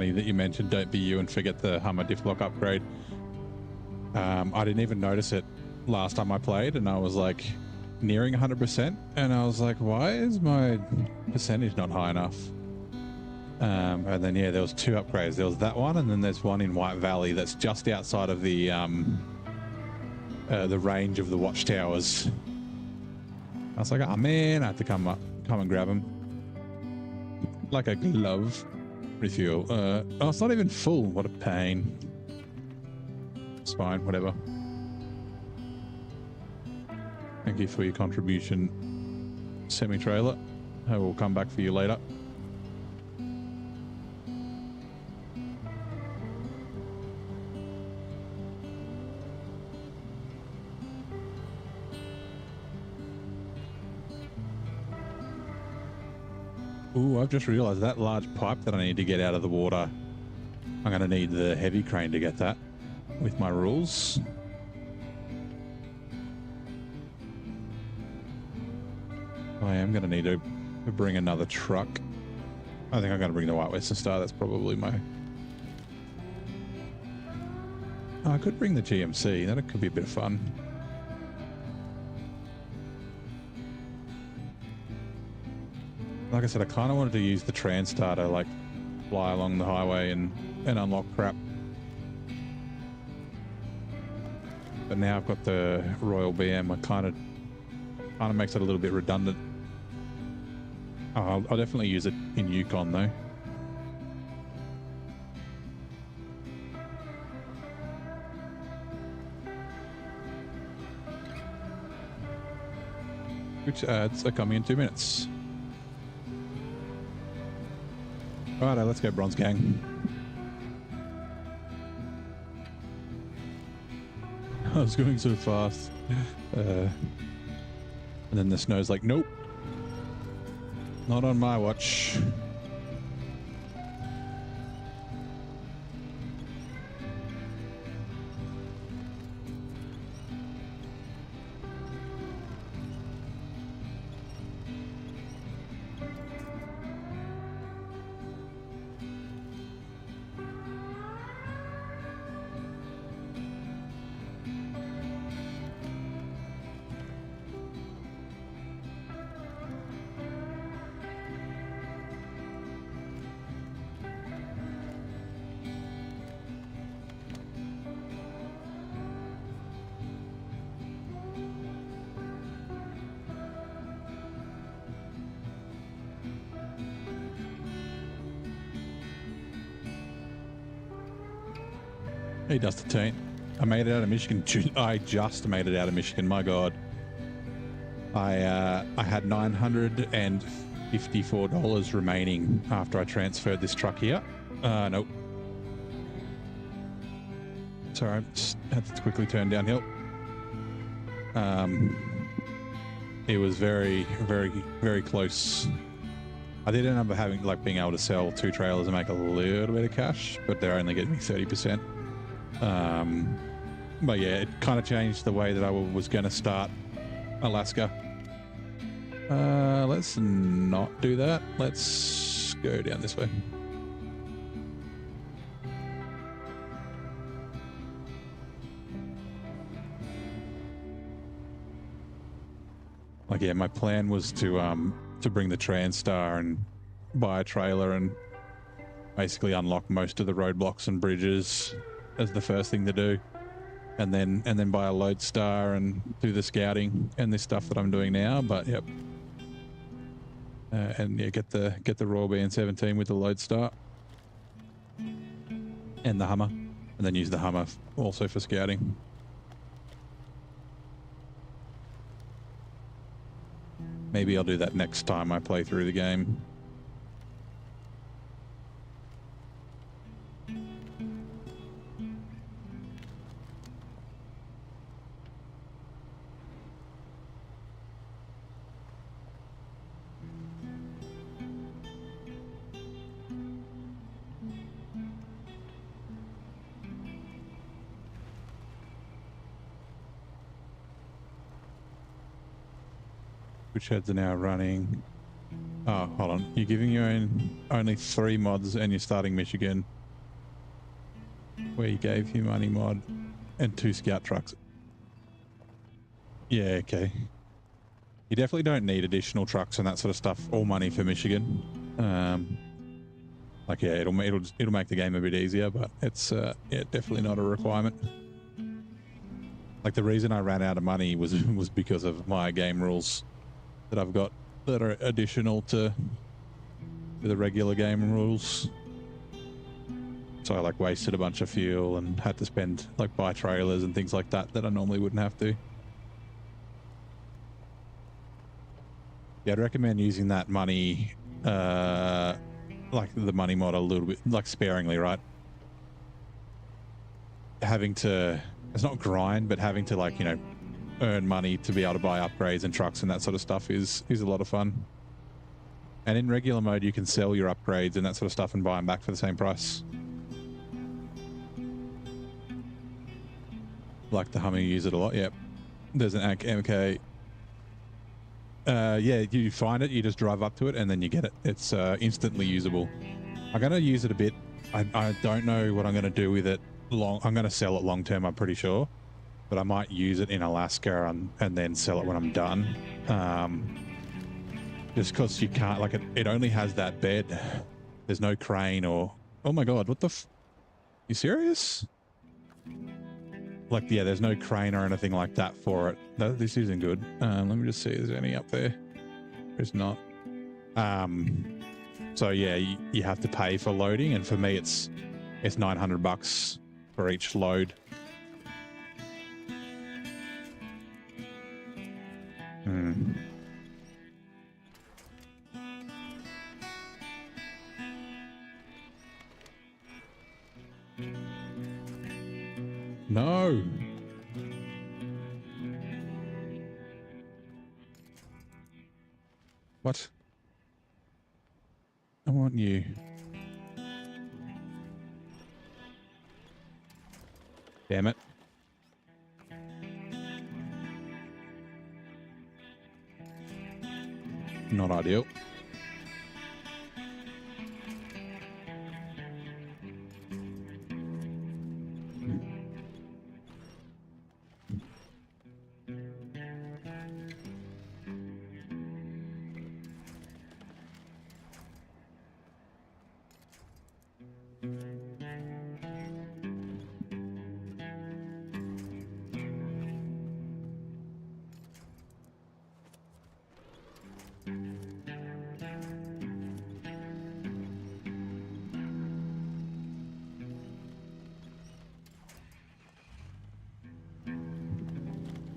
funny that you mentioned Don't Be You and forget the Hummer diff lock upgrade. I didn't even notice it last time I played, and I was like nearing 100%, and I was like, why is my percentage not high enough? And then yeah, there was 2 upgrades. There was that one, and then there's one in White Valley that's just outside of the range of the watchtowers. I was like, oh man, I have to come and grab them like a glove. Refuel. Oh, it's not even full. What a pain. It's fine, whatever. Thank you for your contribution, semi-trailer. I will come back for you later. Ooh, I've just realized that large pipe that I need to get out of the water, I'm going to need the heavy crane to get that with my rules. I am going to need to bring another truck. I think I'm going to bring the White Western Star. That's probably my... Oh, I could bring the GMC. That could be a bit of fun. Like I said, I kind of wanted to use the Transtar to like fly along the highway and unlock crap. But now I've got the Royal BM. It kind of makes it a little bit redundant. Oh, I'll definitely use it in Yukon though. Which ads are coming in 2 minutes. Righto, let's go, Bronze Gang. I was going so fast. And then the snow's like, nope. Not on my watch. Hey, Dusty Taint. I made it out of Michigan. I just made it out of Michigan. My God. I had $954 remaining after I transferred this truck here. Nope. Sorry, I just had to quickly turn downhill. It was very, very, very close. I did end up having, like, being able to sell 2 trailers and make a little bit of cash, but they're only getting me 30%. But yeah, it kind of changed the way that I was going to start Alaska. Let's not do that. Let's go down this way. Like, yeah, my plan was to bring the Transtar and buy a trailer and basically unlock most of the roadblocks and bridges as the first thing to do, and then buy a Loadstar and do the scouting and this stuff that I'm doing now. But yep, and yeah, get the Royal BM17 with the Loadstar and the Hummer, and then use the Hummer also for scouting. Maybe I'll do that next time I play through the game. Which heads are now running? Oh, hold on. You're giving your own only 3 mods and you're starting Michigan, where you gave him money mod and 2 scout trucks. Yeah, okay. You definitely don't need additional trucks and that sort of stuff or money for Michigan. Like, yeah, it'll make the game a bit easier, but it's yeah, definitely not a requirement. Like, the reason I ran out of money was because of my game rules that I've got that are additional to the regular game rules. So I like wasted a bunch of fuel and had to spend like buy trailers and things like that I normally wouldn't have to. Yeah, I'd recommend using that money, like the money mod a little bit, like sparingly, right? Having to, it's not grind, but having to, like, you know, earn money to be able to buy upgrades and trucks and that sort of stuff is a lot of fun. And in regular mode, you can sell your upgrades and that sort of stuff and buy them back for the same price. Like the Hummer, you use it a lot. Yep. There's an MK. Yeah, you find it, you just drive up to it, and then you get it. It's instantly usable. I'm going to use it a bit. I don't know what I'm going to do with it. I'm going to sell it long term, I'm pretty sure. But I might use it in Alaska and then sell it when I'm done. Just because you can't, like, it only has that bed. There's no crane or... Oh my god, what the You serious? Like, yeah, there's no crane or anything like that for it. This isn't good. Let me just see, is there any up there? There's not. So yeah, you have to pay for loading, and for me it's $900 for each load. No. What? I want you. Damn it. Not ideal.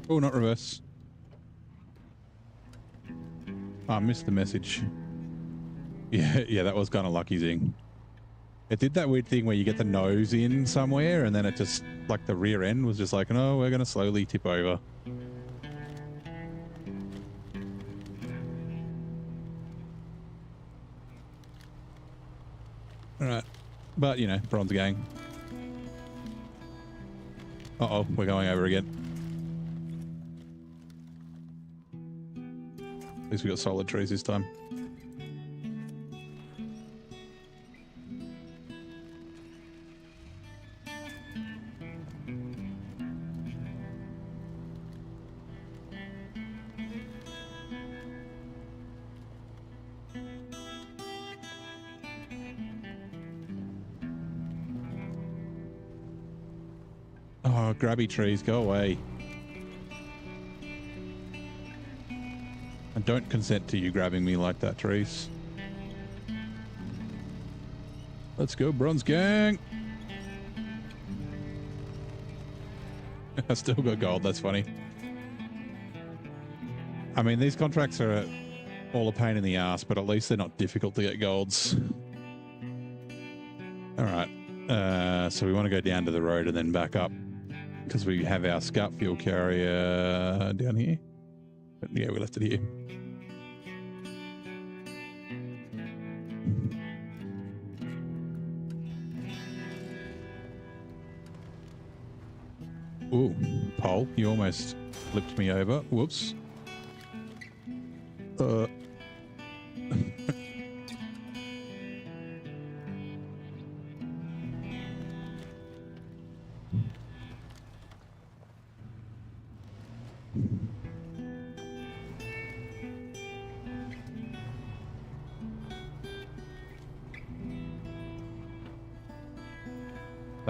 Oh, not reverse. Oh, I missed the message. Yeah, that was kind of lucky, Zing. It did that weird thing where you get the nose in somewhere and then it just, like, the rear end was just like, no, we're going to slowly tip over. All right. But, you know, bronze gang. Uh-oh, we're going over again. At least we got solid trees this time. Oh, grabby trees, go away. I don't consent to you grabbing me like that, trees. Let's go, bronze gang. I still got gold, that's funny. I mean, these contracts are all a pain in the ass, but at least they're not difficult to get golds. All right, so we want to go down to the road and then back up because we have our scout fuel carrier down here. But yeah, we left it here. Ooh, pole, you almost flipped me over. Whoops.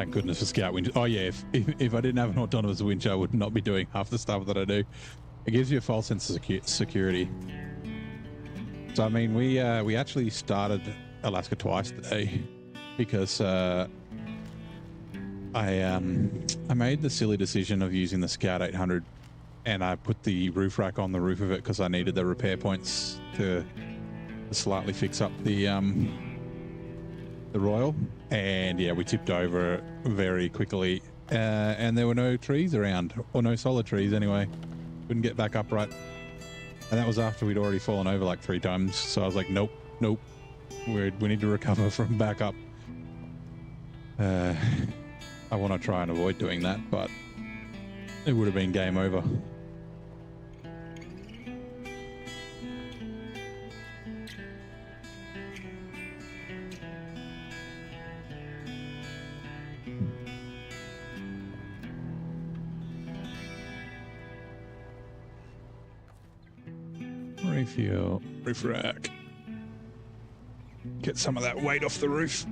Thank goodness for scout winch. Oh yeah, if I didn't have an autonomous winch, I would not be doing half the stuff that I do. It gives you a false sense of security. So I mean, we actually started Alaska twice today because I made the silly decision of using the Scout 800, and I put the roof rack on the roof of it because I needed the repair points to slightly fix up the Royal. And yeah, we tipped over very quickly, and there were no trees around, or no solid trees anyway. Couldn't get back upright, and that was after we'd already fallen over like 3 times. So I was like, nope, we need to recover from back up. I want to try and avoid doing that, but it would have been game over. Refuel, roof rack. Get some of that weight off the roof.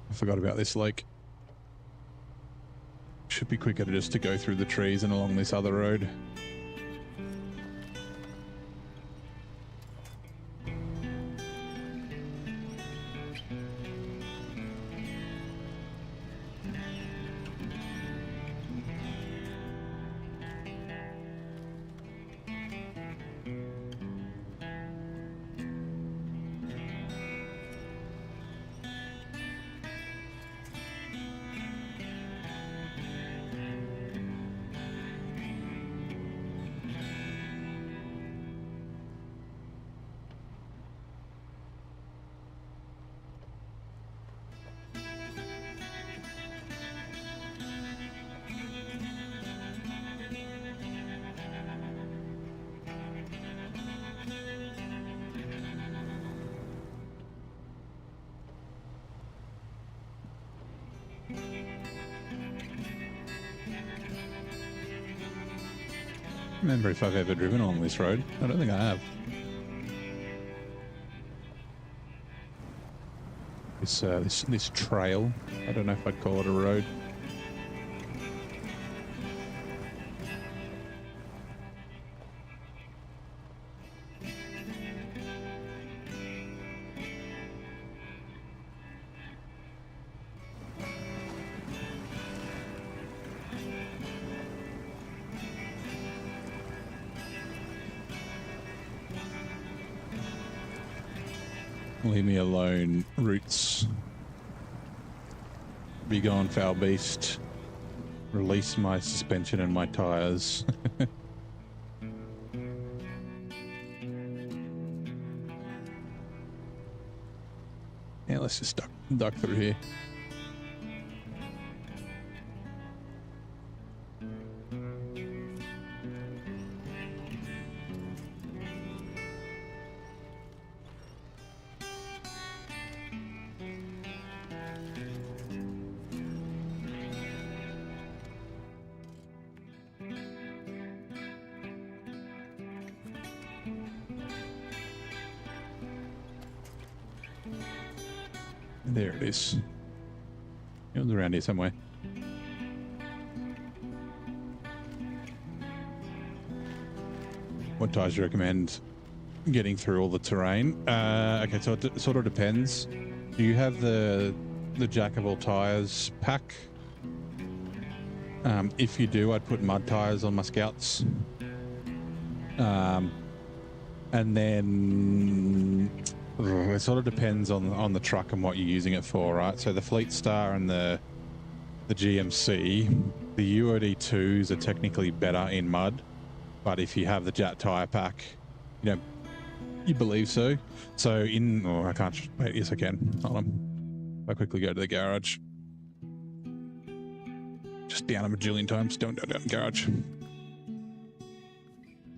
I forgot about this lake. Should be quicker just to go through the trees and along this other road. Remember if I've ever driven along this road. I don't think I have. This trail. I don't know if I'd call it a road. Leave me alone, Roots. Be gone, foul beast. Release my suspension and my tires. Yeah, let's just duck through here. There it is. It was around here somewhere. What tires do you recommend getting through all the terrain? Okay, so it sort of depends. Do you have the Jack of all tires pack? If you do, I'd put mud tires on my Scouts. And then it sort of depends on the truck and what you're using it for, right? So the Fleetstar and the GMC, the UOD2s are technically better in mud, but if you have the Jet tire pack, you know, you believe so. So I can't, wait, yes I can. Hold on. I'll quickly go to the garage. Just down a bajillion times. Don't go down the garage.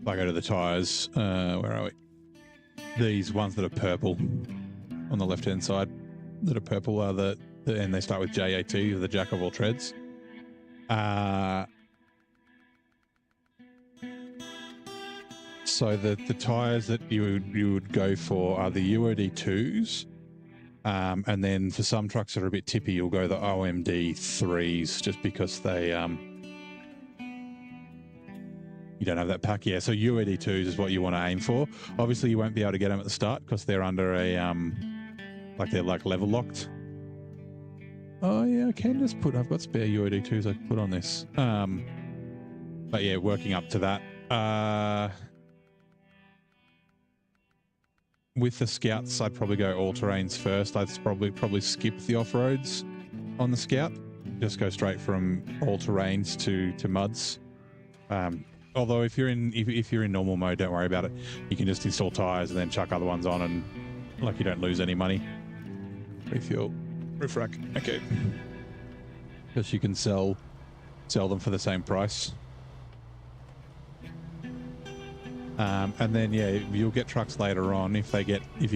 If I go to the tires, where are we? These ones that are purple on the left-hand side that are purple are and they start with JAT, the Jack of all trades. So the tires that you would go for are the UOD2s, and then for some trucks that are a bit tippy, you'll go the OMD 3s just because they you don't have that pack. Yeah, so UOD2s is what you want to aim for. Obviously, you won't be able to get them at the start because they're under a they're level locked. Oh yeah, I can just put. I've got spare UOD2s I can put on this. But yeah, working up to that. With the Scouts, I'd probably go all-terrains first. I'd probably skip the off-roads on the Scout. Just go straight from all-terrains to muds. Although if you're in normal mode, don't worry about it. You can just install tires and then chuck other ones on, and like you don't lose any money. Refuel, roof rack, okay. Because you can sell them for the same price. And then yeah, you'll get trucks later on if you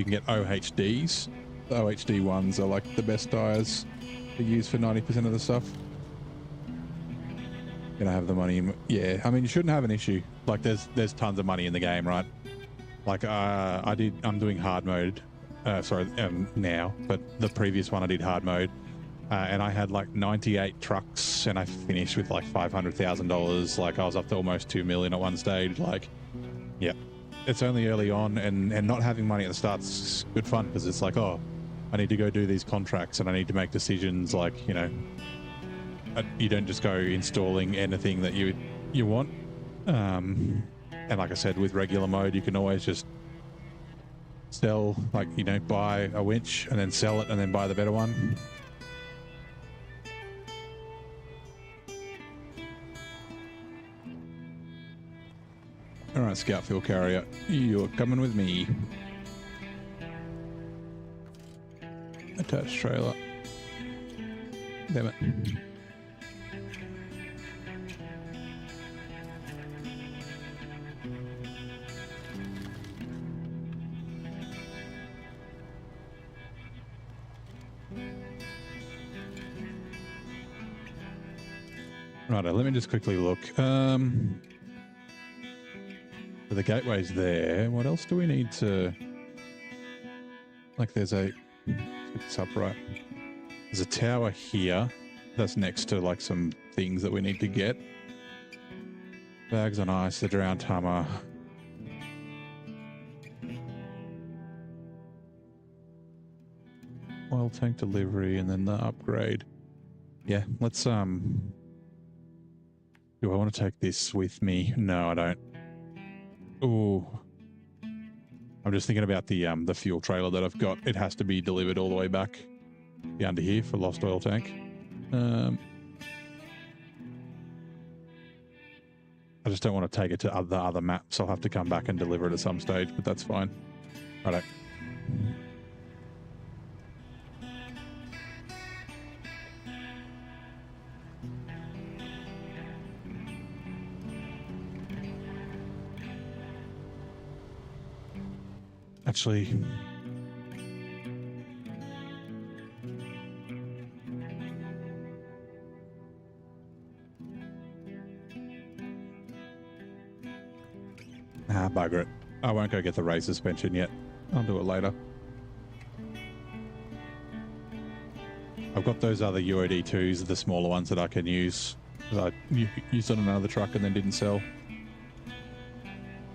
can get OHDs. The OHD ones are like the best tires to use for 90% of the stuff. Gonna have the money. Yeah, I mean you shouldn't have an issue. Like there's tons of money in the game, right? Like I'm doing hard mode. Now, but the previous one I did hard mode, and I had like 98 trucks, and I finished with like $500,000. Like I was up to almost 2 million at one stage. Like, yeah, it's only early on, and not having money at the start's good fun because it's like, oh, I need to go do these contracts, and I need to make decisions. Like, you know, you don't just go installing anything that you want. And like I said, with regular mode, you can always just sell, like, you know, buy a winch and then sell it and then buy the better one. All right, Scout Fuel Carrier, you're coming with me. Attached trailer. Damn it. Righto, let me just quickly look. So the gateway's there. What else do we need to... Like there's a... It's upright. There's a tower here that's next to like some things that we need to get. Bags on ice, the drowned Hummer. Oil tank delivery and then the upgrade. Yeah, let's do I want to take this with me? No, I don't. Ooh. I'm just thinking about the fuel trailer that I've got. It has to be delivered all the way back under here for lost oil tank. I just don't want to take it to the other maps. I'll have to come back and deliver it at some stage, but that's fine. Righto. Actually, bugger it. I won't go get the race suspension yet. I'll do it later. I've got those other UOD2s, the smaller ones that I can use. I used on another truck and then didn't sell.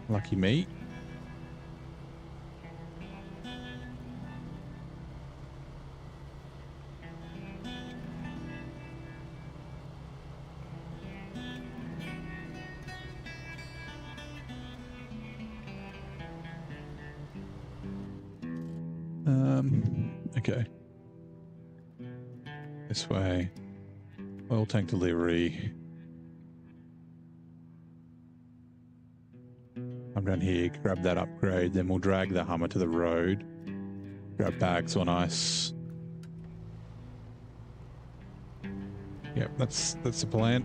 Lucky me. Okay. This way. Oil tank delivery. I'm down here, grab that upgrade, then we'll drag the Hummer to the road. Grab bags on ice. Yep, that's the plan.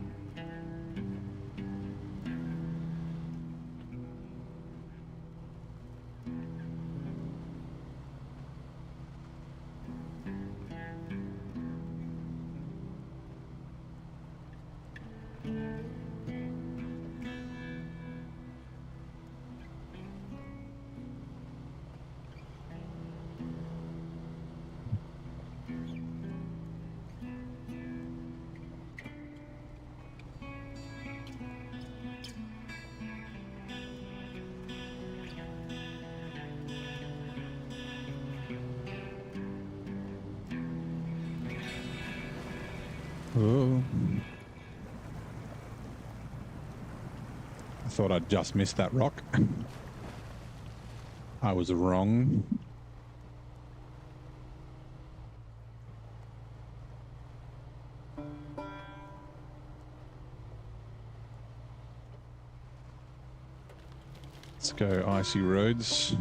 Oh. I thought I'd just missed that rock. I was wrong. Let's go icy roads.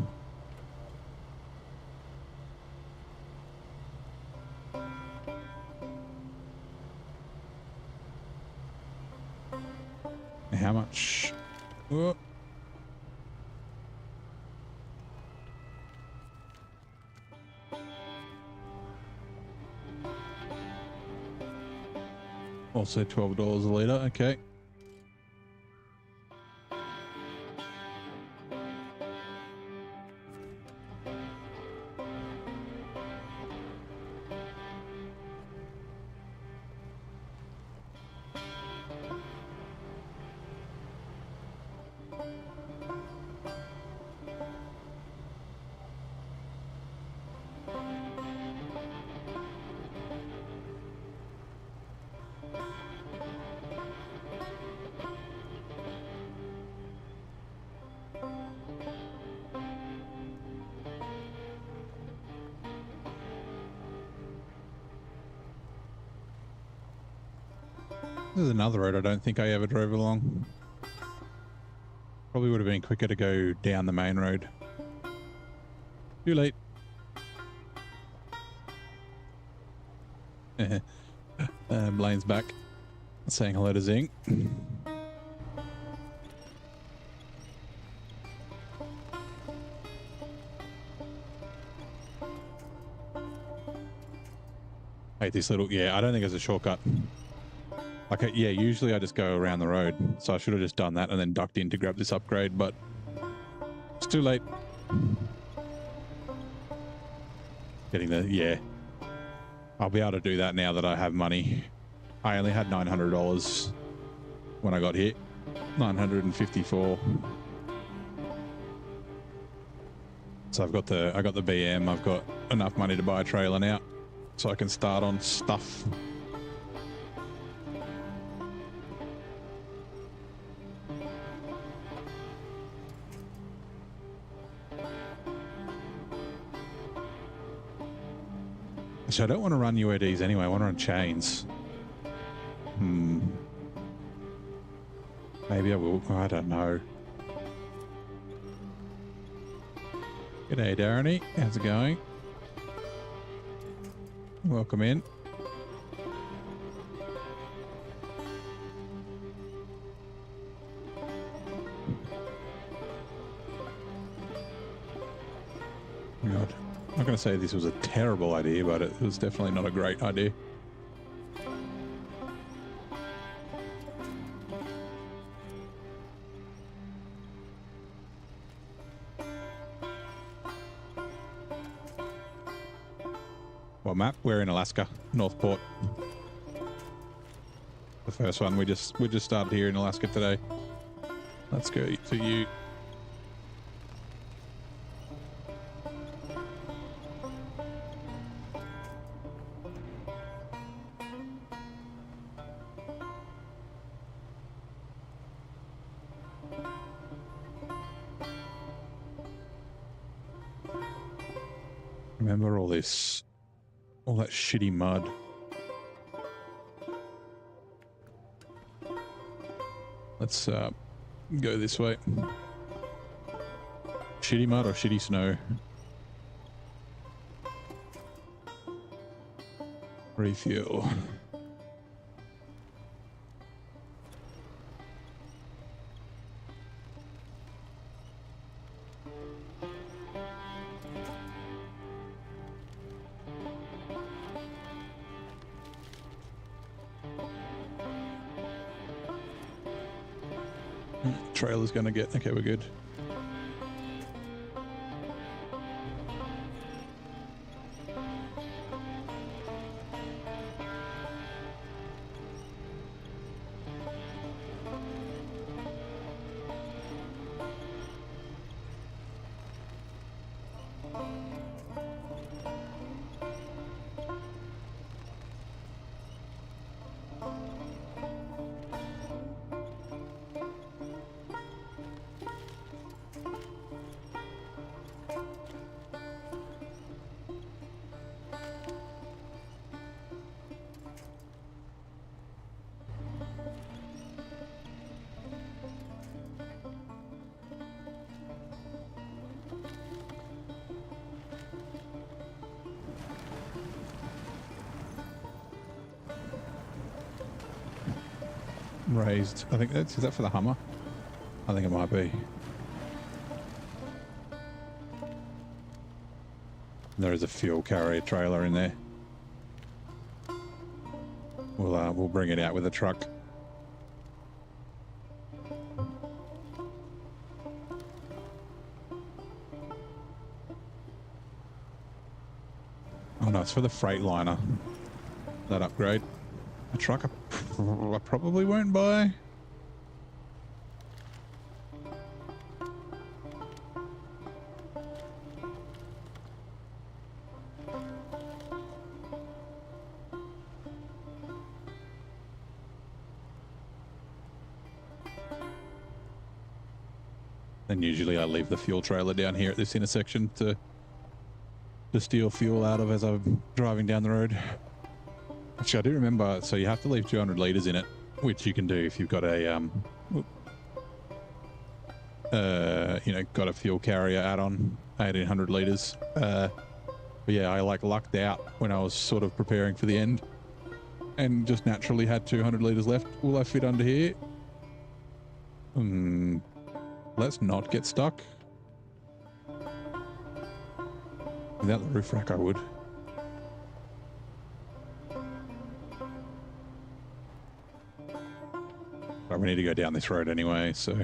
How much? Oh. Also $12 a litre, okay. This is another road I don't think I ever drove along. Probably would have been quicker to go down the main road. Too late. Blaine's back. Saying hello to Zing. Hate this little... Yeah, I don't think it's a shortcut. Like, yeah, usually I just go around the road. So I should have just done that and then ducked in to grab this upgrade, but it's too late. Getting the... Yeah. I'll be able to do that now that I have money. I only had $900 when I got hit. 954. So I got the BM. I've got enough money to buy a trailer now, so I can start on stuff. So I don't want to run UADs anyway. I want to run chains. Maybe I will. I don't know. G'day, Darren. How's it going? Welcome in. God. I'm not going to say this was a terrible idea, but it was definitely not a great idea. What map? We're in Alaska, Northport. The first one. We just started here in Alaska today. Let's go to you. Remember all this, all that shitty mud. Let's go this way. Shitty mud or shitty snow? Refuel. Trailer's gonna get, okay, we're good. Raised. I think that's, is that for the Hummer? I think it might be. There is a fuel carrier trailer in there. We'll bring it out with a truck. Oh no, it's for the Freightliner. That upgrade. A truck I probably won't buy. And usually I leave the fuel trailer down here at this intersection to steal fuel out of as I'm driving down the road. Actually, I do remember, so you have to leave 200 litres in it, which you can do if you've got a, you know, got a fuel carrier add-on, 1800 litres. But yeah, I like lucked out when I was sort of preparing for the end and just naturally had 200 litres left. Will I fit under here? Let's not get stuck. Without the roof rack, I would. But we need to go down this road anyway, so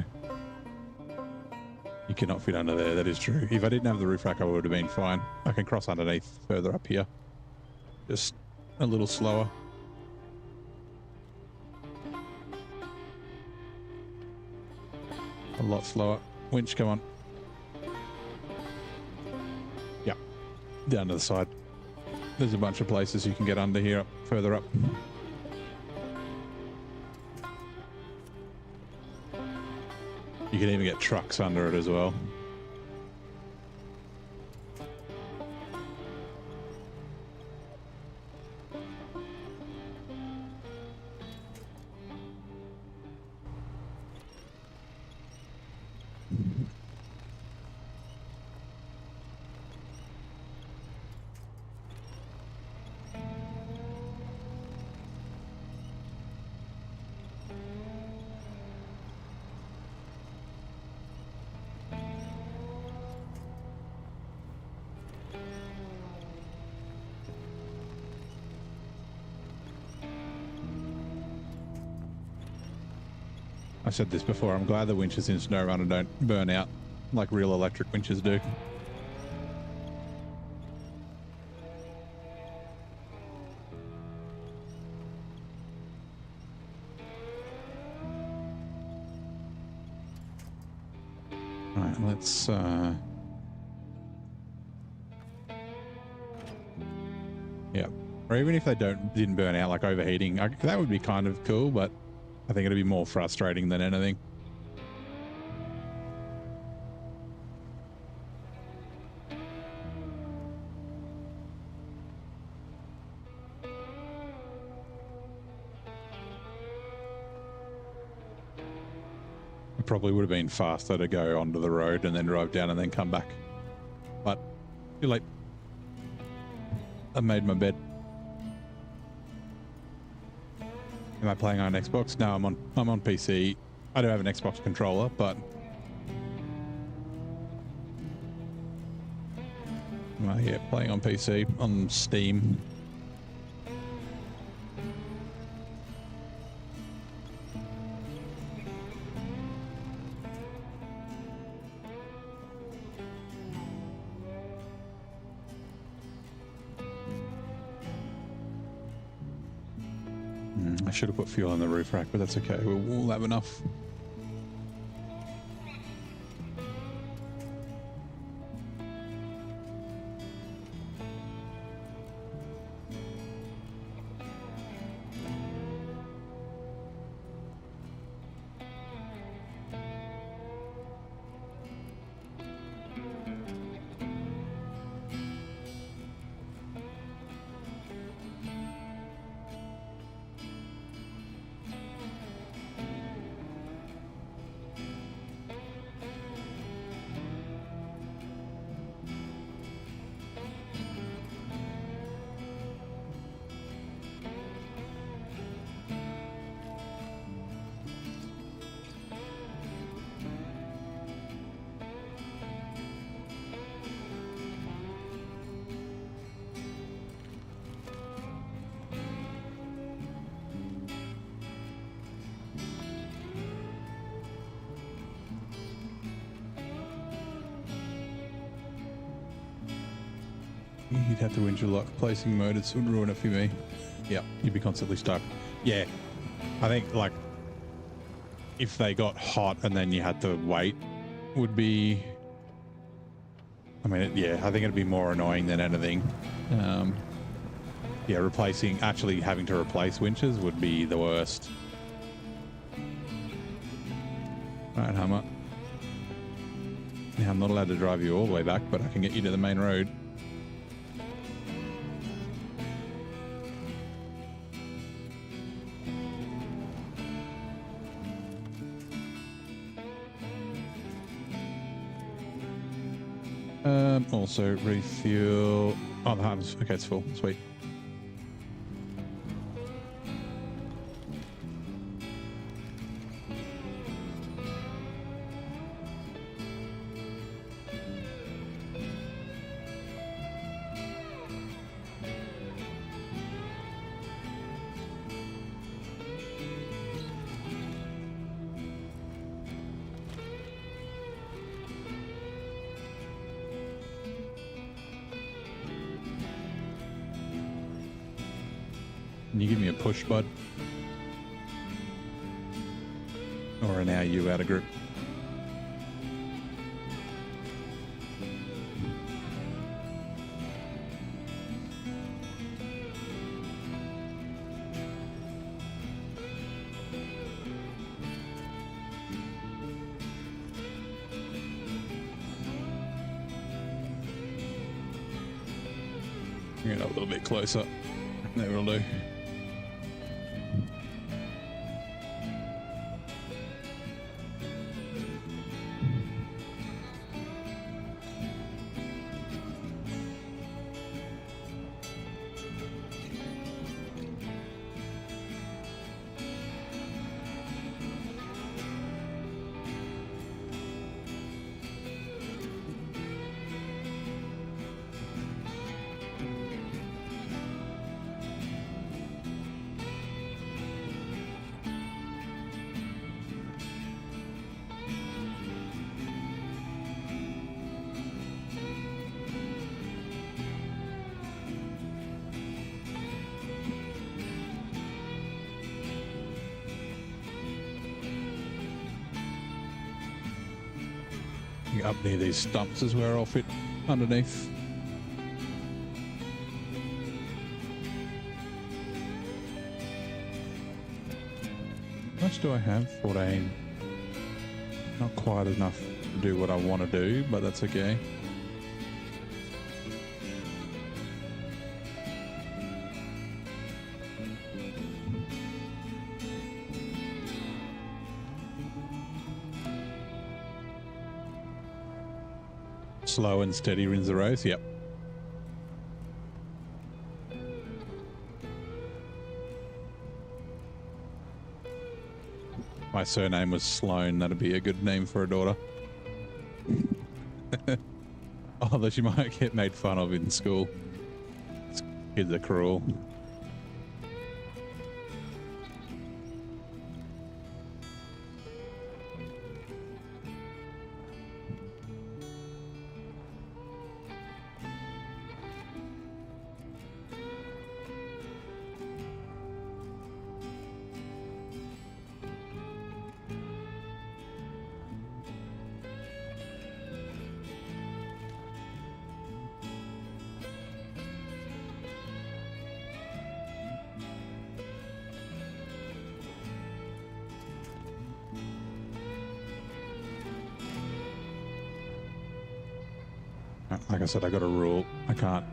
you cannot fit under there. That is true. If I didn't have the roof rack, I would have been fine. I can cross underneath further up here. Just a little slower. A lot slower. Winch, come on. Yeah, down to the side. There's a bunch of places you can get under here, further up. You can even get trucks under it as well. I said this before, I'm glad the winches in SnowRunner don't burn out like real electric winches do. Alright, let's yeah. Or even if they didn't burn out, like overheating, that would be kind of cool, but I think it'd be more frustrating than anything. probably would have been faster to go onto the road and then drive down and then come back. But too late. I made my bed. Am I playing on Xbox? No, I'm on PC. I do have an Xbox controller, but yeah, playing on PC on Steam. I should have put fuel on the roof rack, but that's okay. We'll have enough. You'd have to winch a lot. Placing motors would ruin it for me. Yeah, you'd be constantly stuck. Yeah, I think like if they got hot and then you had to wait would be, I mean, yeah, I think it'd be more annoying than anything. Yeah, actually having to replace winches would be the worst. All right, Hummer. Now I'm not allowed to drive you all the way back, but I can get you to the main road. Also refuel. Oh, the harness. Okay, it's full. Sweet. Can you give me a push, bud? Or an are you out of grip? Get a little bit closer. There will do. Up near these stumps is where I'll fit underneath. How much do I have? 14. Not quite enough to do what I want to do, but that's okay. Slow and steady wins the race. Yep. My surname was Sloan. That'd be a good name for a daughter. Although she might get made fun of in school. Kids are cruel. Like I said, I got a rule. I can't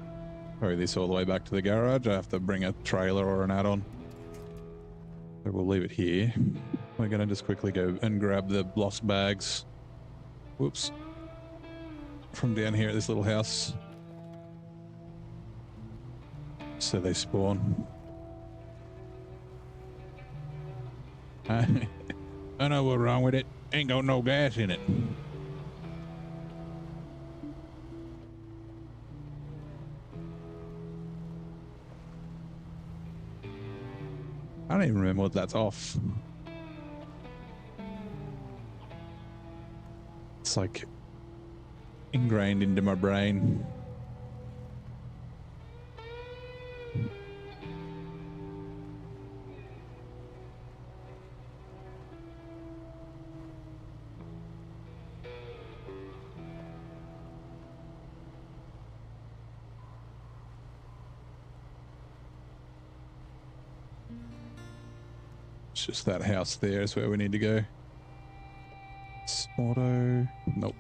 carry this all the way back to the garage. I have to bring a trailer or an add-on. So we'll leave it here. We're going to just quickly go and grab the lost bags. Whoops. From down here at this little house. So they spawn. I know what's wrong with it. Ain't got no gas in it. I don't even remember what that's off. It's like ingrained into my brain. It's just that house there is where we need to go. Auto. Nope.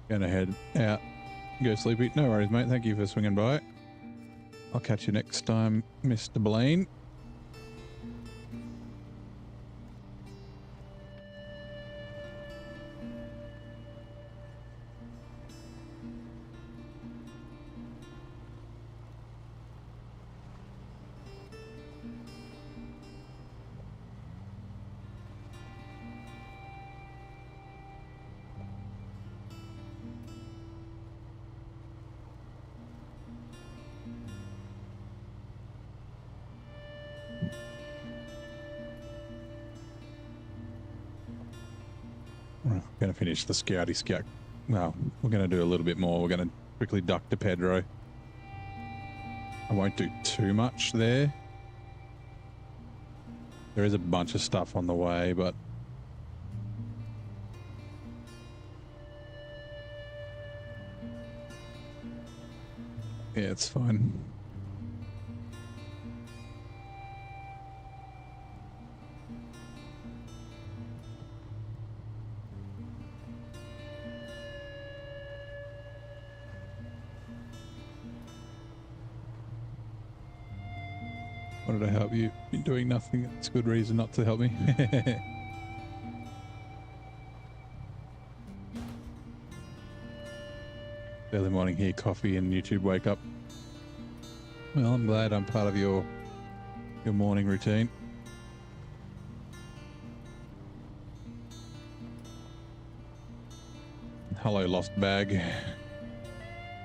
Gonna head out. Go sleepy. No worries, mate. Thank you for swinging by. I'll catch you next time, Mr. Blaine. We're going to finish the scouty scout. Well, we're going to do a little bit more. We're going to quickly duck to Pedro. I won't do too much there. There is a bunch of stuff on the way, but yeah, it's fine. Wanted to help you. Been doing nothing. It's a good reason not to help me. Early morning here, coffee and YouTube wake up. Well, I'm glad I'm part of your morning routine. Hello, lost bag.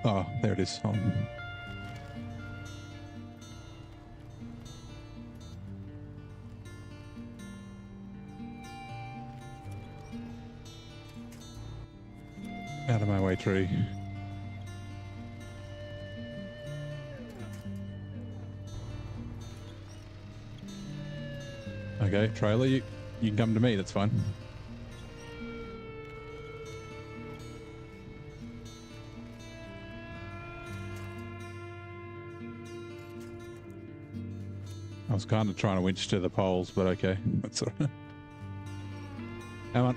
Oh, there it is. Out of my way, tree. Okay, trailer, you can come to me, that's fine. I was kind of trying to winch to the poles, but okay, that's all right. Come on.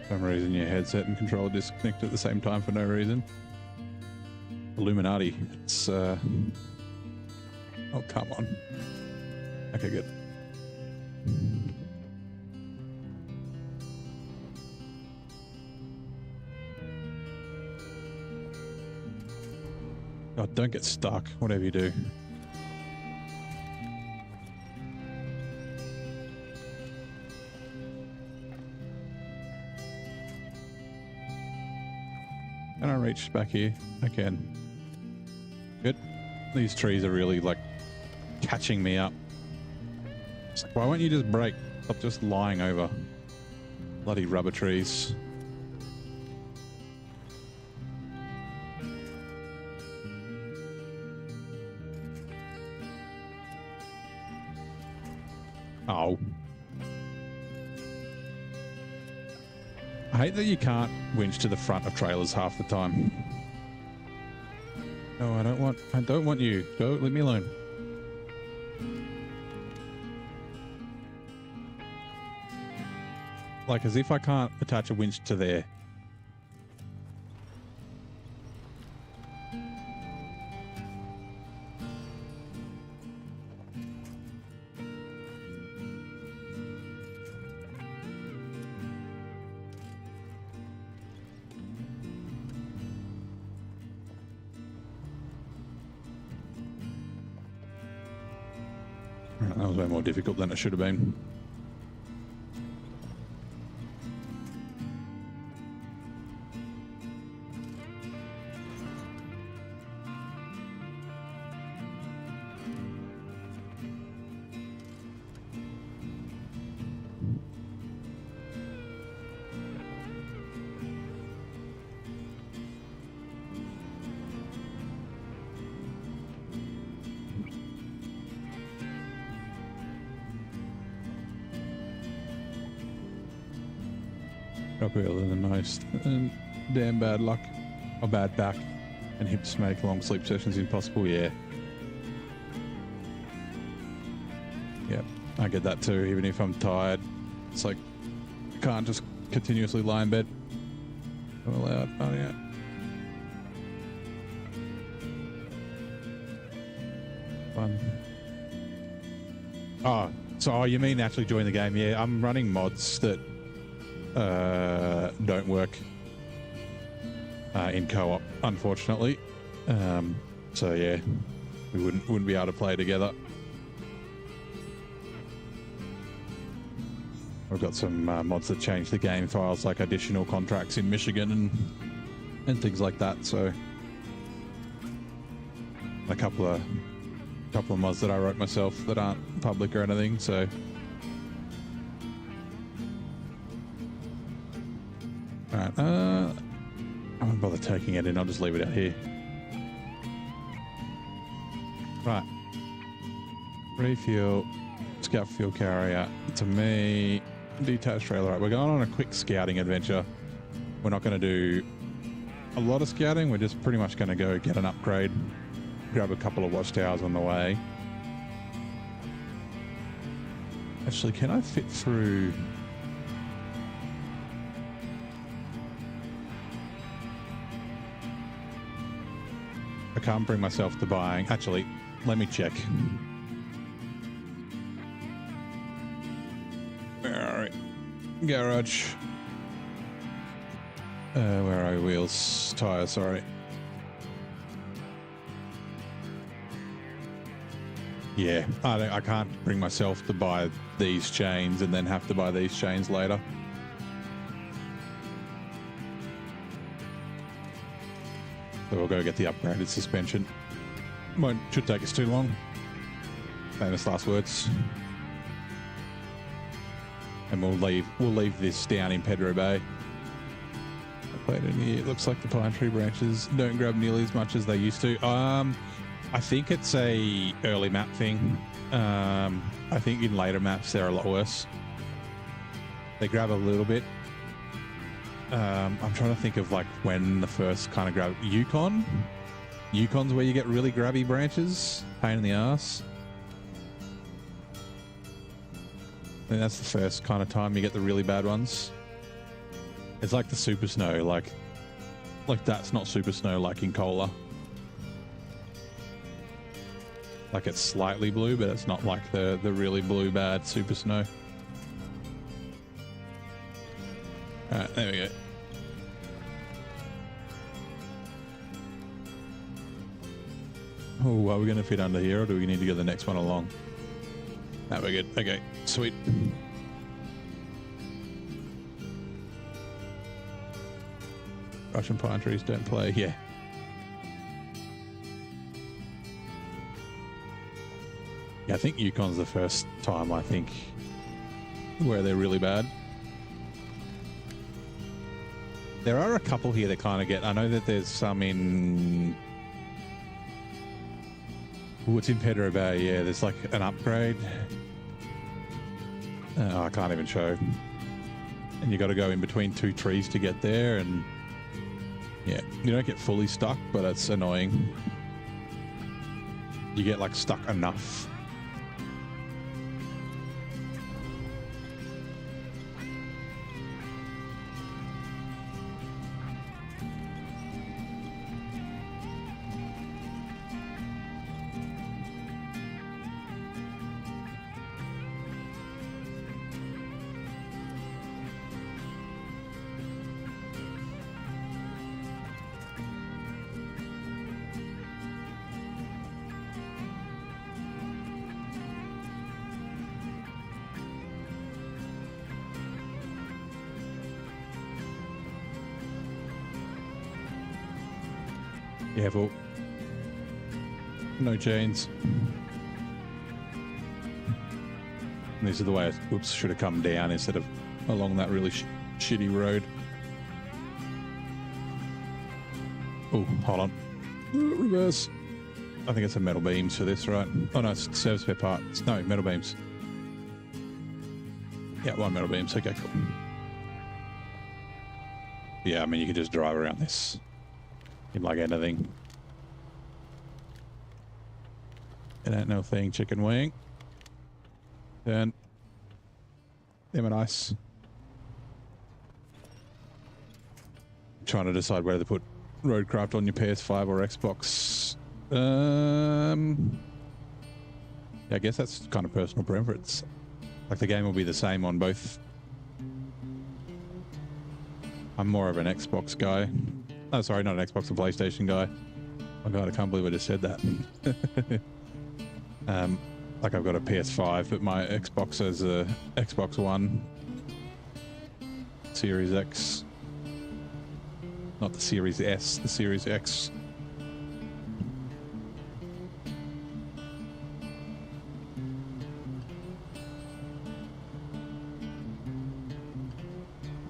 For some reason your headset and controller disconnect at the same time for no reason. Illuminati. It's oh, come on. Okay, good. God, don't get stuck, whatever you do. Can I reach back here? I can. Good. These trees are really like catching me up. It's like, why won't you just brake? Stop just lying over bloody rubber trees. Oh. I hate that you can't winch to the front of trailers half the time. No, I don't want you. Go, leave me alone. Like as if I can't attach a winch to there. That was way more difficult than it should have been. Other than most damn bad luck or bad back and hips make long sleep sessions impossible. Yeah, I get that too. Even if I'm tired, it's like I can't just continuously lie in bed. I'm allowed. Oh yeah. Fun. Oh, you mean actually join the game? Yeah, I'm running mods that don't work in co-op, unfortunately. So yeah, we wouldn't be able to play together. We've got some mods that change the game files, like additional contracts in Michigan and things like that. So a couple of mods that I wrote myself that aren't public or anything. So. Alright, I won't bother taking it in, I'll just leave it out here. Right. Refuel, scout fuel carrier, to me, detached trailer. Right, we're going on a quick scouting adventure. We're not going to do a lot of scouting, we're just pretty much going to go get an upgrade, grab a couple of watchtowers on the way. Actually, can I fit through... I can't bring myself to buying. Actually, let me check. Alright. Garage. Where are wheels? Tires, sorry. Yeah, I can't bring myself to buy these chains and then have to buy these chains later. So we'll go get the upgraded suspension. Should take us too long. Famous last words. And we'll leave this down in Pedro Bay. It looks like the pine tree branches don't grab nearly as much as they used to. I think it's a early map thing. I think in later maps they're a lot worse. They grab a little bit. I'm trying to think of like when the first kind of grab Yukon's where you get really grabby branches, pain in the ass. I think that's the first kind of time you get the really bad ones. It's like the super snow, like that's not super snow like in Cola. Like it's slightly blue, but it's not like the really blue bad super snow. All right, there we go. Oh, are we going to fit under here, or do we need to get the next one along? No, we're good. Okay, sweet. Russian pine trees don't play. Yeah. Yeah, I think Yukon's the first time, I think, where they're really bad. There are a couple here that kind of get... I know that there's some in... Oh, it's in Pedro Bay, yeah. There's like an upgrade. Oh, I can't even show. And you got to go in between two trees to get there, and yeah, you don't get fully stuck, but it's annoying. You get like stuck enough. Yeah, but no chains. And this is the way I should have come down instead of along that really shitty road. Oh, hold on. Reverse. I think it's a metal beams for this, right? Oh no, it's service spare parts. No, metal beams. Yeah, one metal beams. Okay, cool. Yeah, I mean, you can just drive around this in like anything. It ain't no thing, chicken wing. Turn. Them are nice. I'm trying to decide whether to put Roadcraft on your PS5 or Xbox. Yeah, I guess that's kind of personal preference. Like the game will be the same on both. I'm more of an Xbox guy. Oh, sorry, not an Xbox, a PlayStation guy. Oh god, I can't believe I just said that. Like I've got a PS5, but my Xbox is a Xbox One, Series X, not the Series S, the Series X.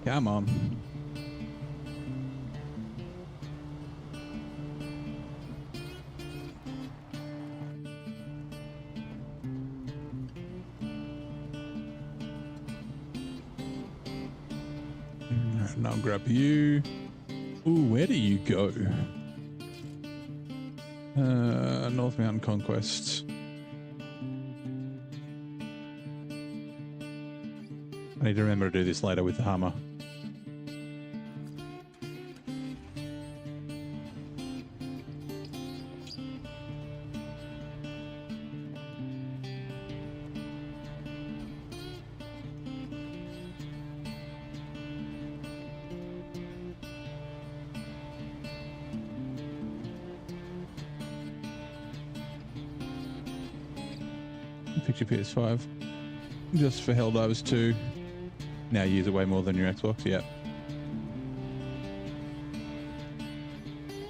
Come on. And I'll grab you. Ooh, where do you go? North Mountain Conquest. I need to remember to do this later with the Hummer. Picture PS5 just for Helldivers 2. Now you use it way more than your Xbox. Yeah,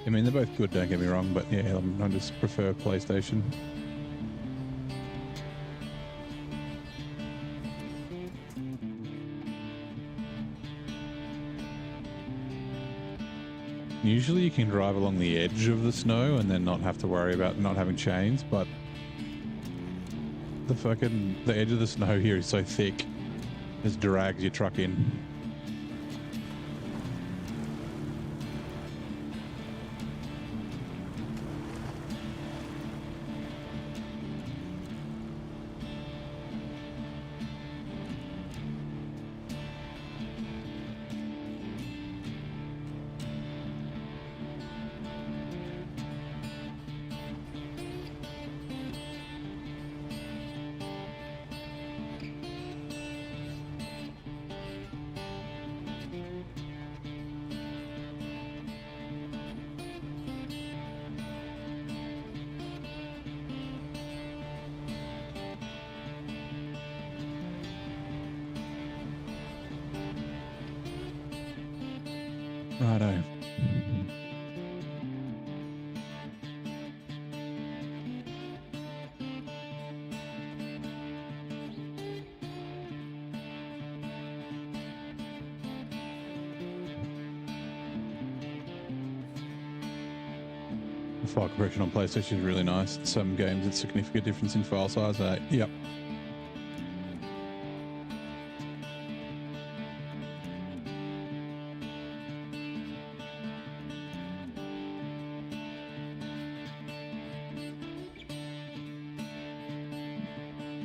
I mean they're both good, don't get me wrong, but yeah, I just prefer PlayStation. Usually you can drive along the edge of the snow and then not have to worry about not having chains, but the edge of the snow here is so thick, it just drags your truck in. Righto. The file compression on PlayStation is really nice. In some games, it's a significant difference in file size. Yep.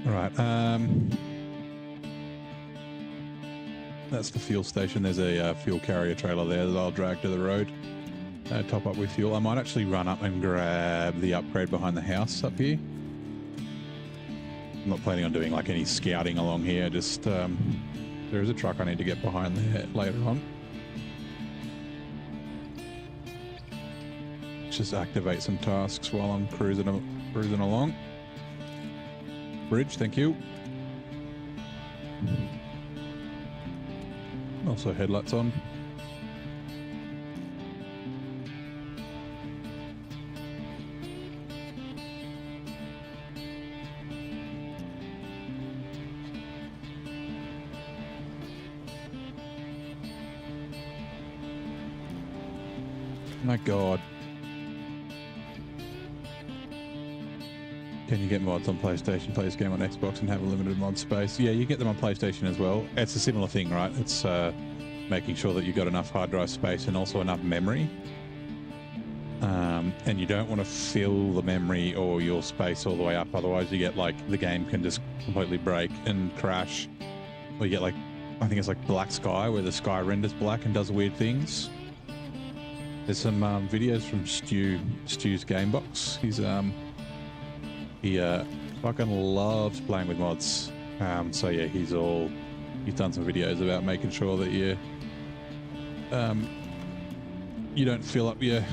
Right. That's the fuel station. There's a fuel carrier trailer there that I'll drag to the road. Top up with fuel. I might actually run up and grab the upgrade behind the house up here. I'm not planning on doing like any scouting along here. Just there is a truck I need to get behind there later on. Just activate some tasks while I'm cruising along. Bridge, thank you. Also headlights on. My God. Can you get mods on PlayStation, play this game on Xbox and have a limited mod space? Yeah, you get them on PlayStation as well. It's a similar thing, right? It's making sure that you've got enough hard drive space and also enough memory. And you don't want to fill the memory or your space all the way up. Otherwise you get like, the game can just completely break and crash. Or you get like, I think it's like Black Sky, where the sky renders black and does weird things. There's some videos from Stu's Gamebox. He fucking loves playing with mods. So yeah, he's done some videos about making sure that you don't fill up your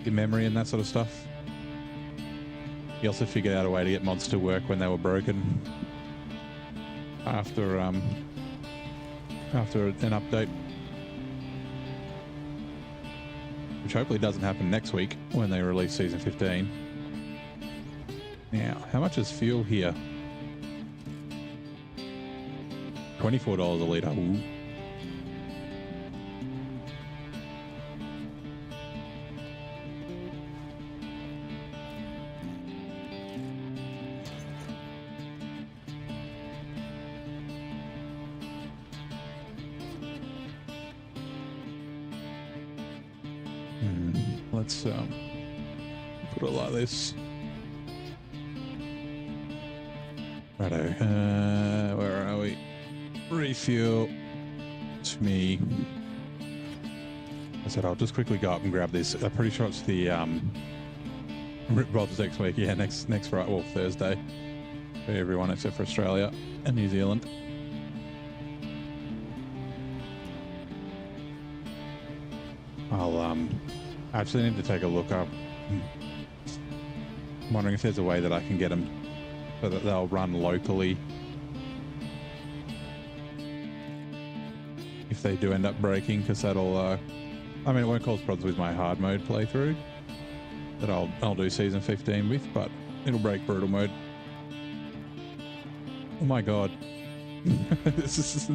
memory and that sort of stuff. He also figured out a way to get mods to work when they were broken after an update, which hopefully doesn't happen next week when they release season 15. Now, how much is fuel here? $24 a litre. Ooh. Let's put it like this. Righto, where are we? Refuel to me. I said I'll just quickly go up and grab this. I'm pretty sure it's the Rip Rods next week. Yeah, next Friday, well, Thursday for everyone except for Australia and New Zealand. I actually need to take a look up. I'm wondering if there's a way that I can get them so that they'll run locally if they do end up breaking, because that'll I mean, it won't cause problems with my hard mode playthrough that I'll do season 15 with, but it'll break brutal mode. Oh my God. This is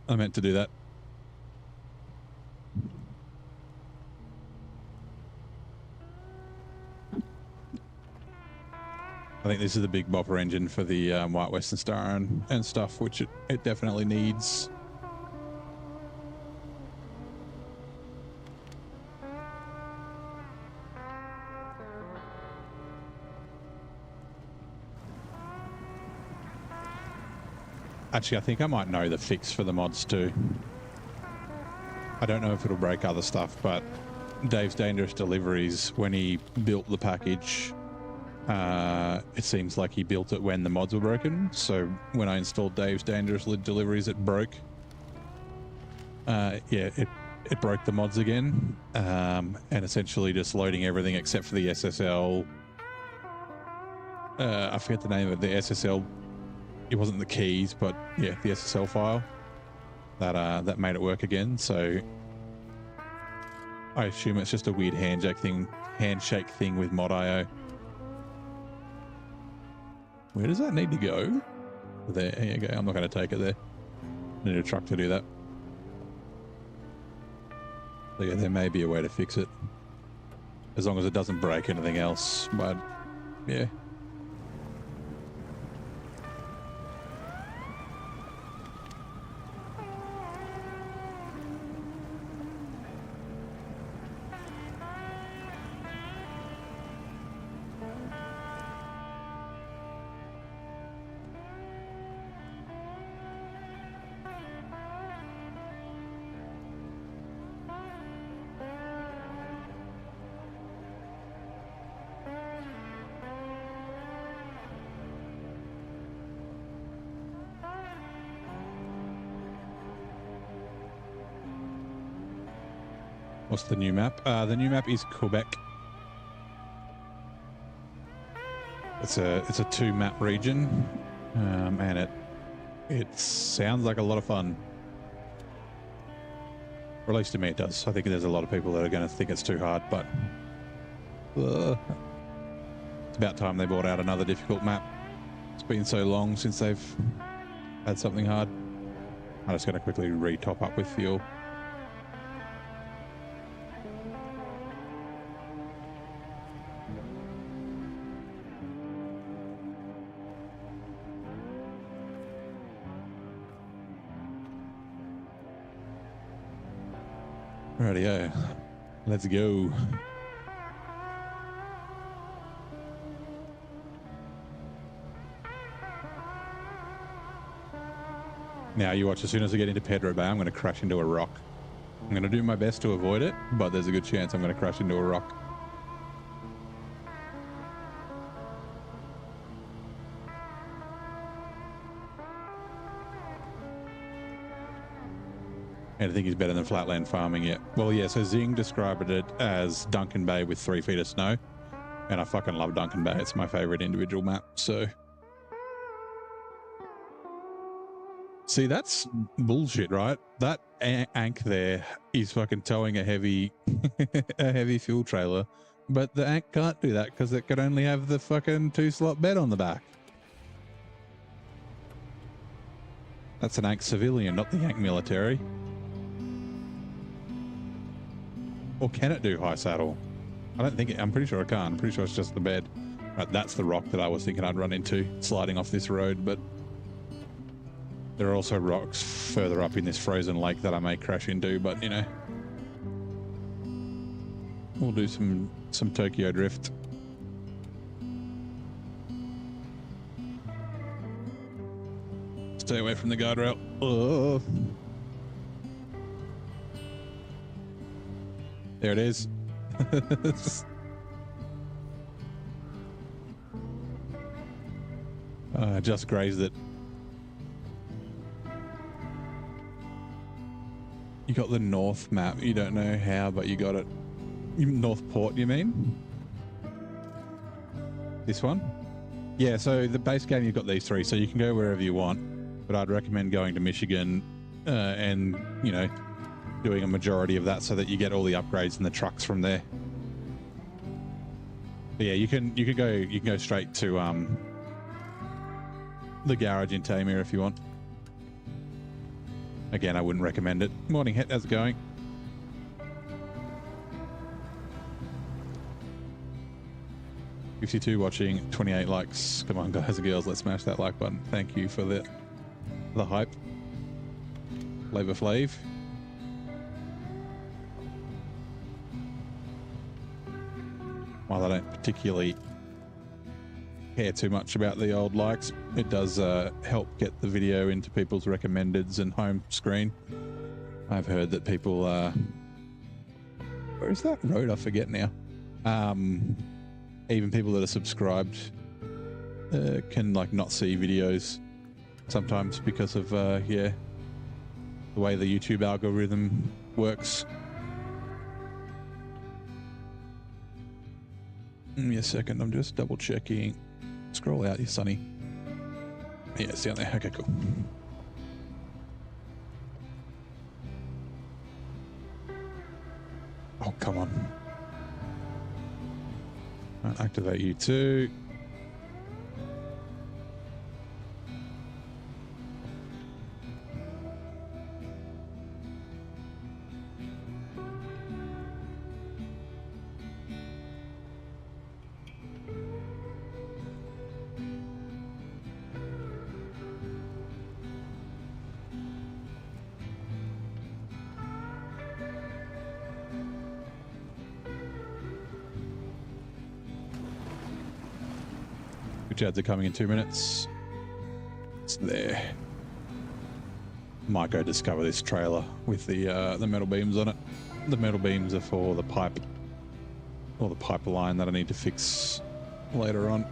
I meant to do that. I think this is the big bopper engine for the White Western Star and stuff, which it definitely needs. Actually, I think I might know the fix for the mods too. I don't know if it'll break other stuff, but Dave's Dangerous Deliveries, when he built the package, it seems like he built it when the mods were broken. So when I installed Dave's Dangerous Deliveries, it broke. Yeah, it broke the mods again, and essentially just loading everything except for the SSL I forget the name of the SSL. It wasn't the keys, but yeah, the SSL file that made it work again. So I assume it's just a weird handshake thing with mod.io. Where does that need to go? There you go. I'm not going to take it there. I need a truck to do that. So yeah, there may be a way to fix it, as long as it doesn't break anything else. But yeah. What's the new map? The new map is Quebec. It's a 2-map region, and it sounds like a lot of fun. Or at least to me it does. I think there's a lot of people that are going to think it's too hard, but it's about time they brought out another difficult map. It's been so long since they've had something hard. I'm just going to quickly re-top up with fuel. Rightio, let's go. Now you watch, as soon as I get into Pedro Bay, I'm going to crash into a rock. I'm going to do my best to avoid it, but there's a good chance I'm going to crash into a rock. Anything is better than flatland farming yet. Well, yeah, so Zing described it as Duncan Bay with 3 feet of snow. And I fucking love Duncan Bay. It's my favorite individual map, so. See, that's bullshit, right? That Ank there is fucking towing a heavy, a heavy fuel trailer. But the Ank can't do that because it could only have the fucking 2-slot bed on the back. That's an Ank civilian, not the Ank military. Or can it do high saddle? I don't think it, I'm pretty sure it can't. I'm pretty sure it's just the bed. Right, that's the rock that I was thinking I'd run into sliding off this road, but there are also rocks further up in this frozen lake that I may crash into, but you know, we'll do some Tokyo drift. Stay away from the guardrail. Oh. There it is. I just grazed it. You got the north map. You don't know how, but you got it. North Port, you mean? This one? Yeah, so the base game, you've got these 3, so you can go wherever you want. But I'd recommend going to Michigan and, you know, doing a majority of that so that you get all the upgrades and the trucks from there. But yeah, you can go straight to the garage in Tamir if you want. Again, I wouldn't recommend it. Morning, Het, how's it going? $52 watching, 28 likes. Come on, guys and girls, let's smash that like button. Thank you for the hype. Flavor Flav. While I don't particularly care too much about the old likes, it does help get the video into people's recommendeds and home screen. I've heard that people where is that road? I forget now. Even people that are subscribed can like not see videos sometimes because of yeah, the way the YouTube algorithm works. Give me a second, I'm just double checking. Scroll out, you Sonny. Yeah, it's down there. Okay, cool. Oh, come on. I'll activate you too. Which ads are coming in 2 minutes. It's there. Might go discover this trailer with the metal beams on it. The metal beams are for the pipe or the pipeline that I need to fix later on.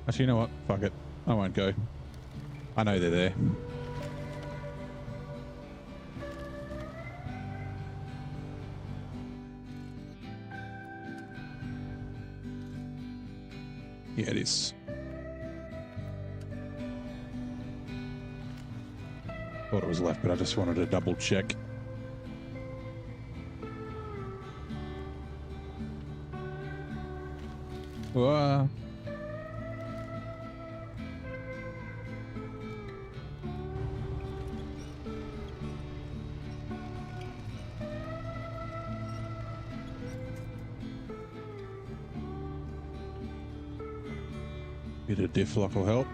Actually, you know what? Fuck it. I won't go. I know they're there. Yeah, it is. Thought it was left, but I just wanted to double check. Whoa. Bit of diff lock will help.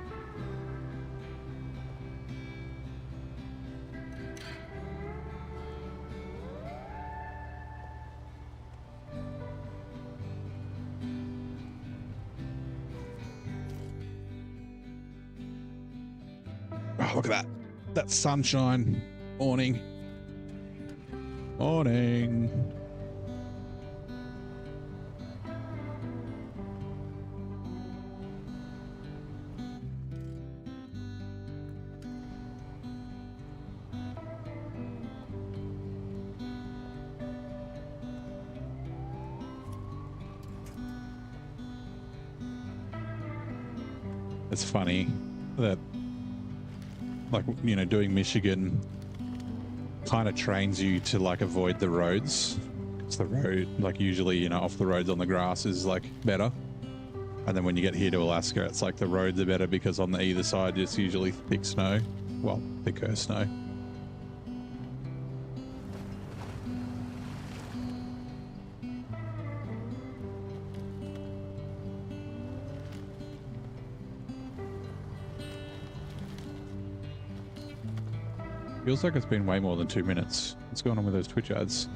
Oh, look at that. That sunshine. Morning. Morning. It's funny that, like, you know, doing Michigan kind of trains you to, like, avoid the roads. It's the road, like, usually, you know, off the roads on the grass is, like, better. And then when you get here to Alaska, it's like the roads are better because on the either side it's usually thick snow. Well, thicker snow. Feels like it's been way more than 2 minutes. What's going on with those Twitch ads?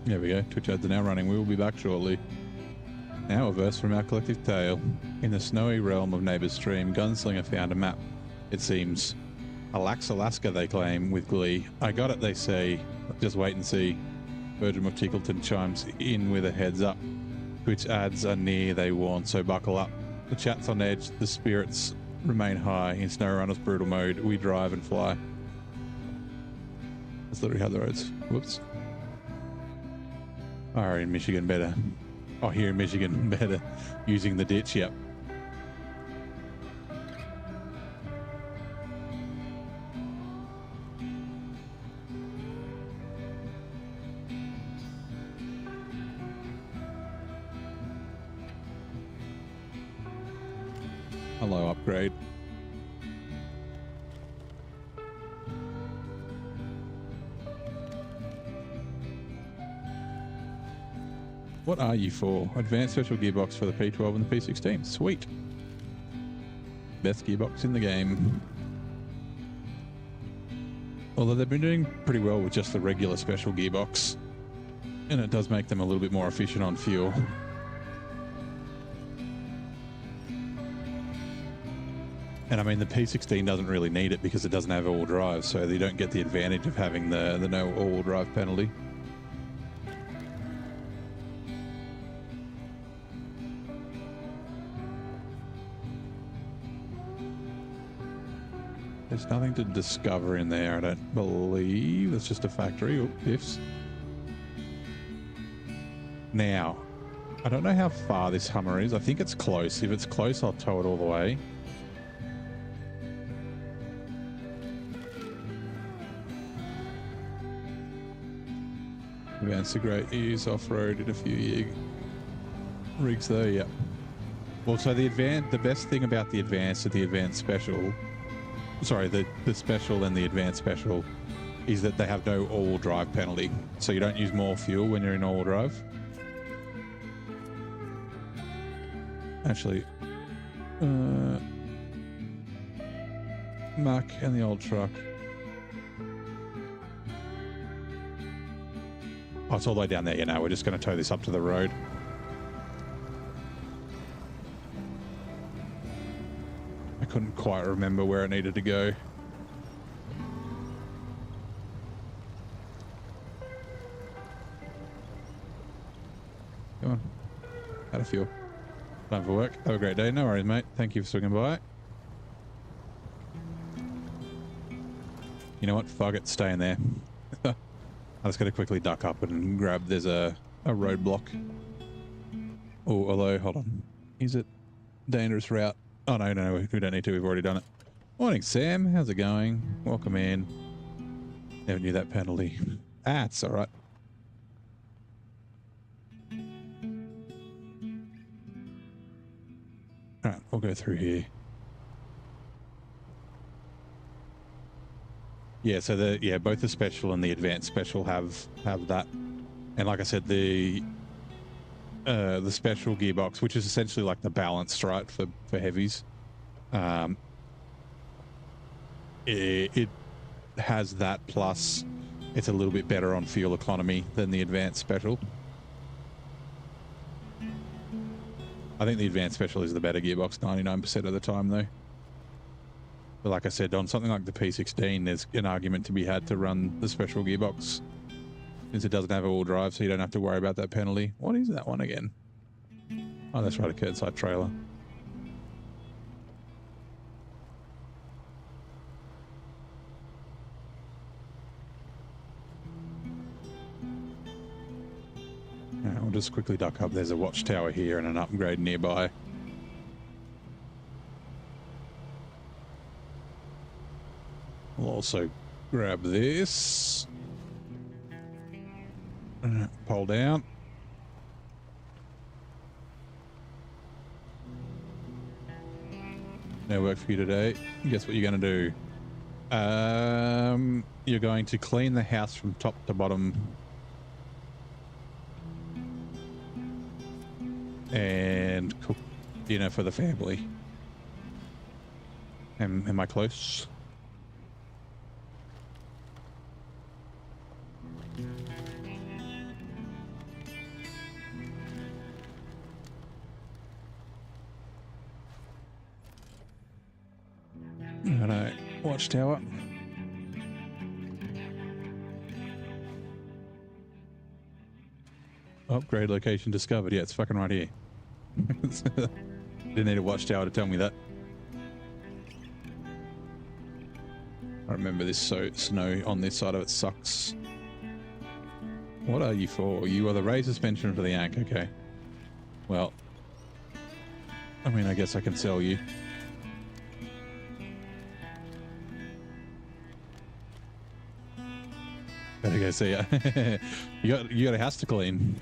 There we go. Twitch ads are now running. We will be back shortly. Now a verse from our collective tale. In the snowy realm of Neighbour's Stream, Gunslinger found a map, it seems. Alaska, they claim, with glee. I got it, they say. Just wait and see. Virgin of Tickleton chimes in with a heads up. Twitch ads are near, they warn, so buckle up. The chat's on edge, the spirits remain high. In SnowRunner's brutal mode, we drive and fly. That's literally how the roads. Whoops. Oh, in Michigan better. Oh, here in Michigan better. Using the ditch, yep. Hello, upgrade. What are you for? Advanced special gearbox for the P12 and the P16. Sweet. Best gearbox in the game. Although they've been doing pretty well with just the regular special gearbox. And it does make them a little bit more efficient on fuel. And I mean, the P16 doesn't really need it because it doesn't have all-wheel drive, so you don't get the advantage of having the no all-wheel drive penalty. There's nothing to discover in there, I don't believe. It's just a factory. Oh, ifs. Now, I don't know how far this Hummer is. I think it's close. If it's close, I'll tow it all the way. Advanced a great use off-roaded a few rigs though, yeah. Well, so the best thing about the Advanced and the Advanced Special, sorry, the Special and the Advanced Special is that they have no all-wheel drive penalty. So you don't use more fuel when you're in all-wheel drive. Actually, Mack and the old truck. Oh, it's all the way down there. You know, we're just going to tow this up to the road. I couldn't quite remember where it needed to go. Come on. Out of fuel. Time for work. Have a great day. No worries, mate. Thank you for swinging by. You know what? Fuck it. Stay in there. I just got to quickly duck up and grab. There's a roadblock. Oh, although, hold on. Is it dangerous route? Oh, no, we don't need to. We've already done it. Morning, Sam. How's it going? Welcome in. Never knew that penalty. Ah, it's all right. All right, we'll go through here. Yeah, so both the Special and the Advanced Special have that, and like I said, the Special gearbox, which is essentially like the balanced, right, for heavies, it has that, plus it's a little bit better on fuel economy than the Advanced Special. I think the Advanced Special is the better gearbox 99% of the time, though. But like I said, on something like the P16, there's an argument to be had to run the Special gearbox, since it doesn't have all drive, so you don't have to worry about that penalty. What is that one again? Oh, that's right, a curbside trailer. Yeah, we'll just quickly duck up. There's a watchtower here and an upgrade nearby. We'll also grab this. Pull down. No work for you today. Guess what you're going to do? You're going to clean the house from top to bottom. And cook dinner for the family. Am I close? Righto, watchtower. Upgrade location discovered. Yeah, it's fucking right here. Didn't need a watchtower to tell me that. I remember this snow on this side of it sucks. What are you for? You are the raised suspension for the Yank. Okay. Well, I mean, I guess I can sell you. Better go see ya. You got a house to clean.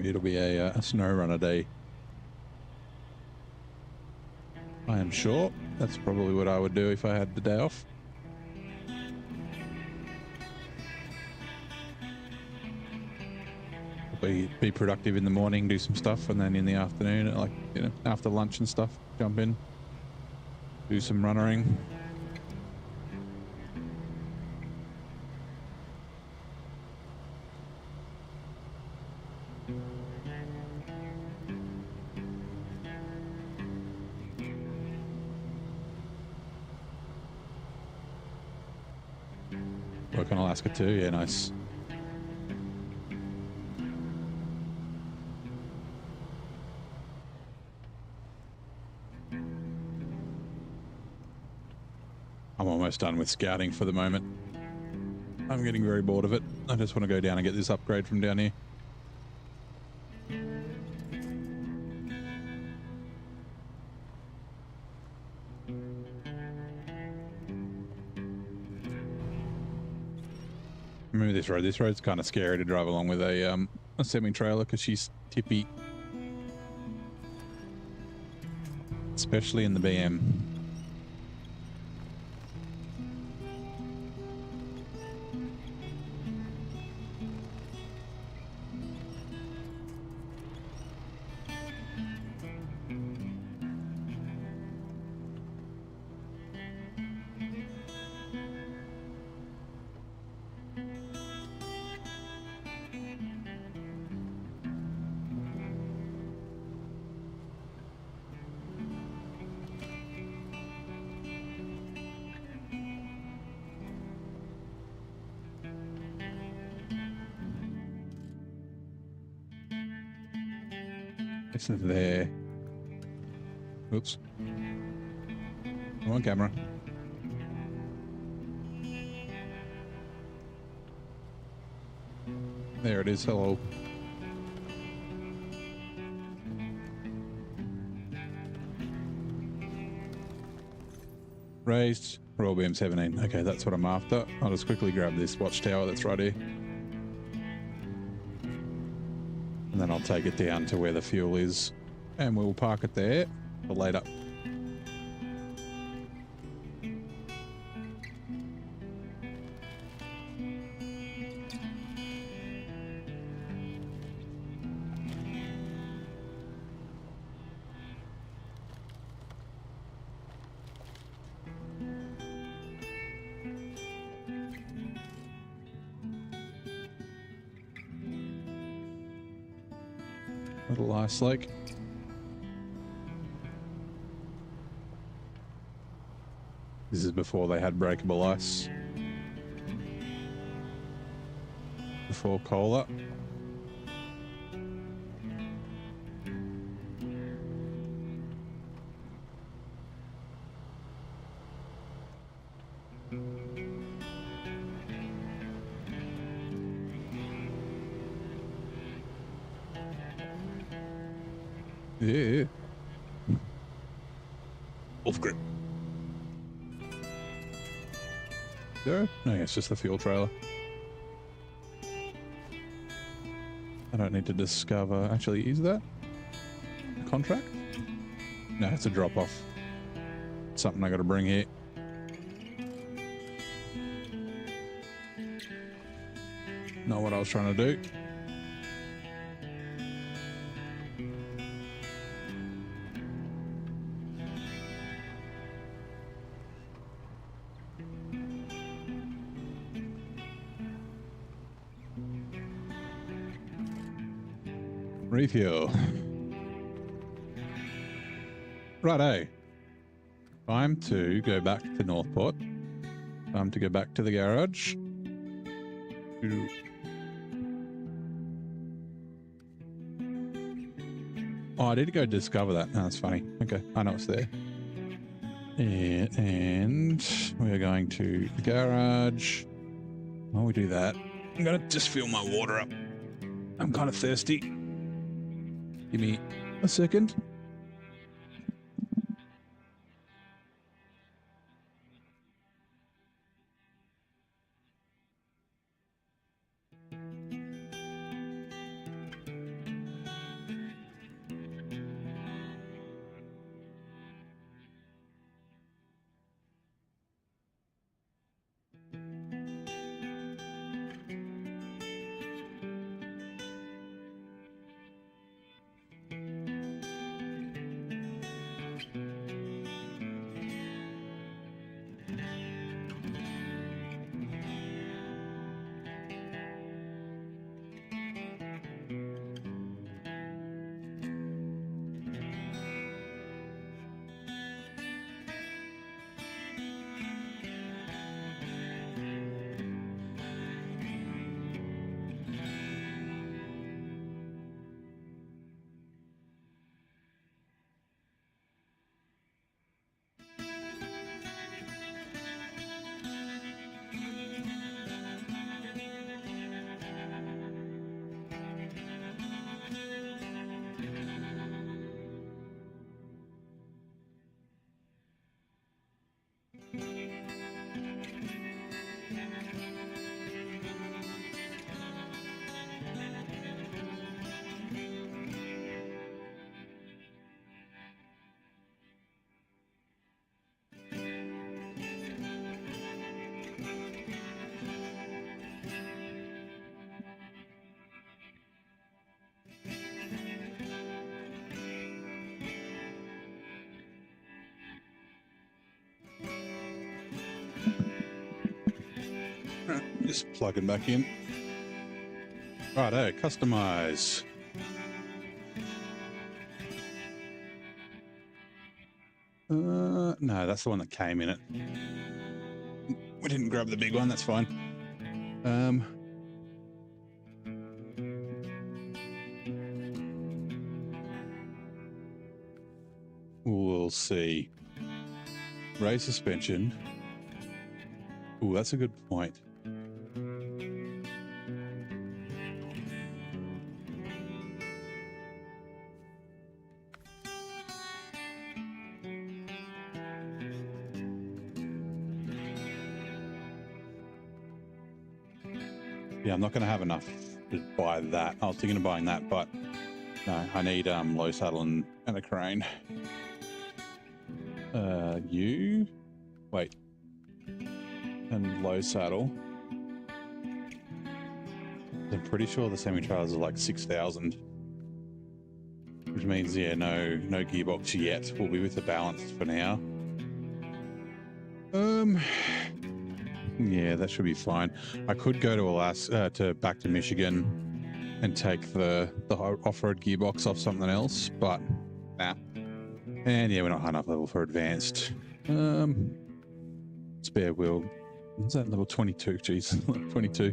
It'll be a SnowRunner day. I am sure that's probably what I would do if I had the day off. Be productive in the morning, do some stuff, and then in the afternoon, like, you know, after lunch and stuff, jump in. Do some runnering. Work on Alaska too, yeah, nice. I'm almost done with scouting for the moment. I'm getting very bored of it. I just want to go down and get this upgrade from down here. Remember this road. This road's kind of scary to drive along with a semi-trailer because she's tippy. Especially in the BM. It's there. Oops. Come on, camera. There it is. Hello. Raised. Ol BM17. Okay, that's what I'm after. I'll just quickly grab this watchtower that's right here. And then I'll take it down to where the fuel is. And we'll park it there for later. Little ice lake. This is before they had breakable ice. Before cola. Yeah. Off grip. There? No, it's just the fuel trailer. I don't need to discover. Actually, is that a contract? No, it's a drop off. Something I got to bring here. Not what I was trying to do. Refuel. Righto. Time to go back to Northport. Time to go back to the garage. Oh, I need to go discover that. No, that's funny. Okay, I know it's there. And we're going to the garage. While we do that, I'm going to just fill my water up. I'm kind of thirsty. Give me a second. Just plug it back in. Righto, customize. No, that's the one that came in it. We didn't grab the big one, that's fine. We'll see. Raise suspension. Ooh, that's a good point. Yeah, I'm not going to have enough to buy that. I was thinking of buying that, but no, I need low saddle and a crane. You wait, and low saddle. I'm pretty sure the semi-trailers are like 6,000, which means yeah, no gearbox yet. We'll be with the balance for now. Yeah, that should be fine. I could go to Alaska, back to Michigan, and take the off-road gearbox off something else, but nah. And yeah, we're not high enough level for advanced. Spare wheel. Is that level 22? Jeez, 22.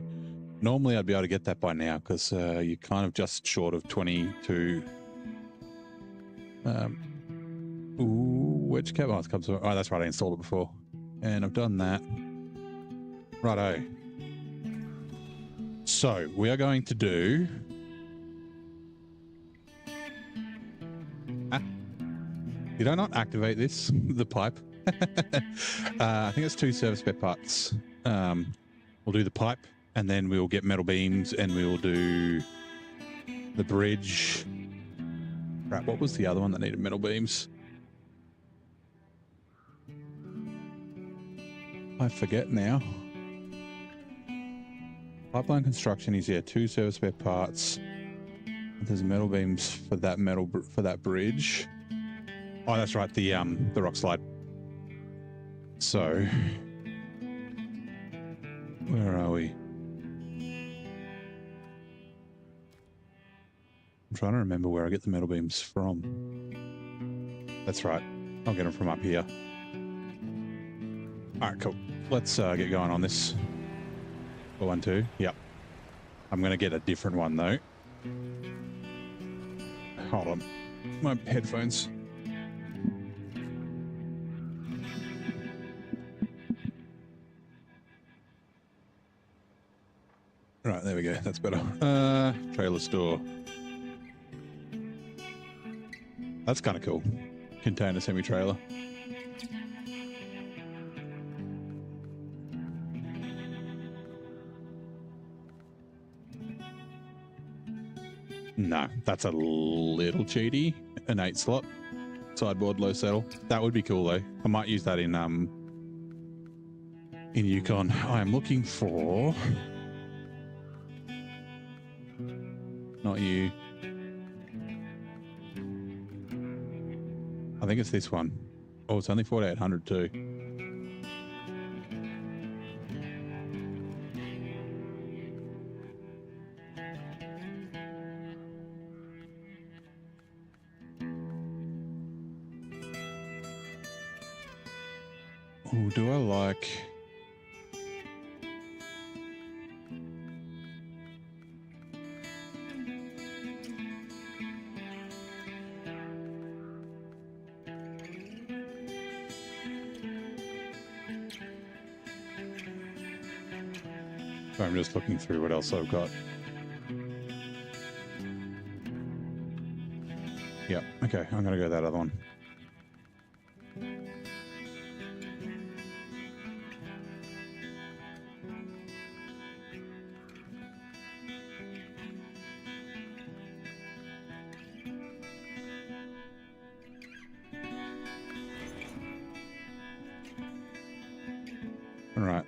Normally I'd be able to get that by now because you're kind of just short of 22. Ooh, wedge cap. Oh, it comes. Oh, that's right. I installed it before, and I've done that. Righto. So we are going to do. Did I not activate this? The pipe. I think it's 2 service spare parts. We'll do the pipe, and then we'll get metal beams, and we will do the bridge. Right, what was the other one that needed metal beams? I forget now. Pipeline construction is 2 service spare parts. There's metal beams for that bridge. Oh, that's right, the rock slide. So, where are we? I'm trying to remember where I get the metal beams from. That's right, I'll get them from up here. All right, cool. Let's get going on this. 1, 2. Yep. I'm going to get a different one though. Hold on, my headphones. Right, there we go. That's better. Trailer store. That's kind of cool. Container semi-trailer. No, that's a little cheaty. An 8 slot. Sideboard low saddle. That would be cool though. I might use that in Yukon. I am looking for... Not you. I think it's this one. Oh, it's only 4,800 too. Oh, do I like... I'm just looking through what else I've got. Yeah, okay, I'm gonna go that other one. All right.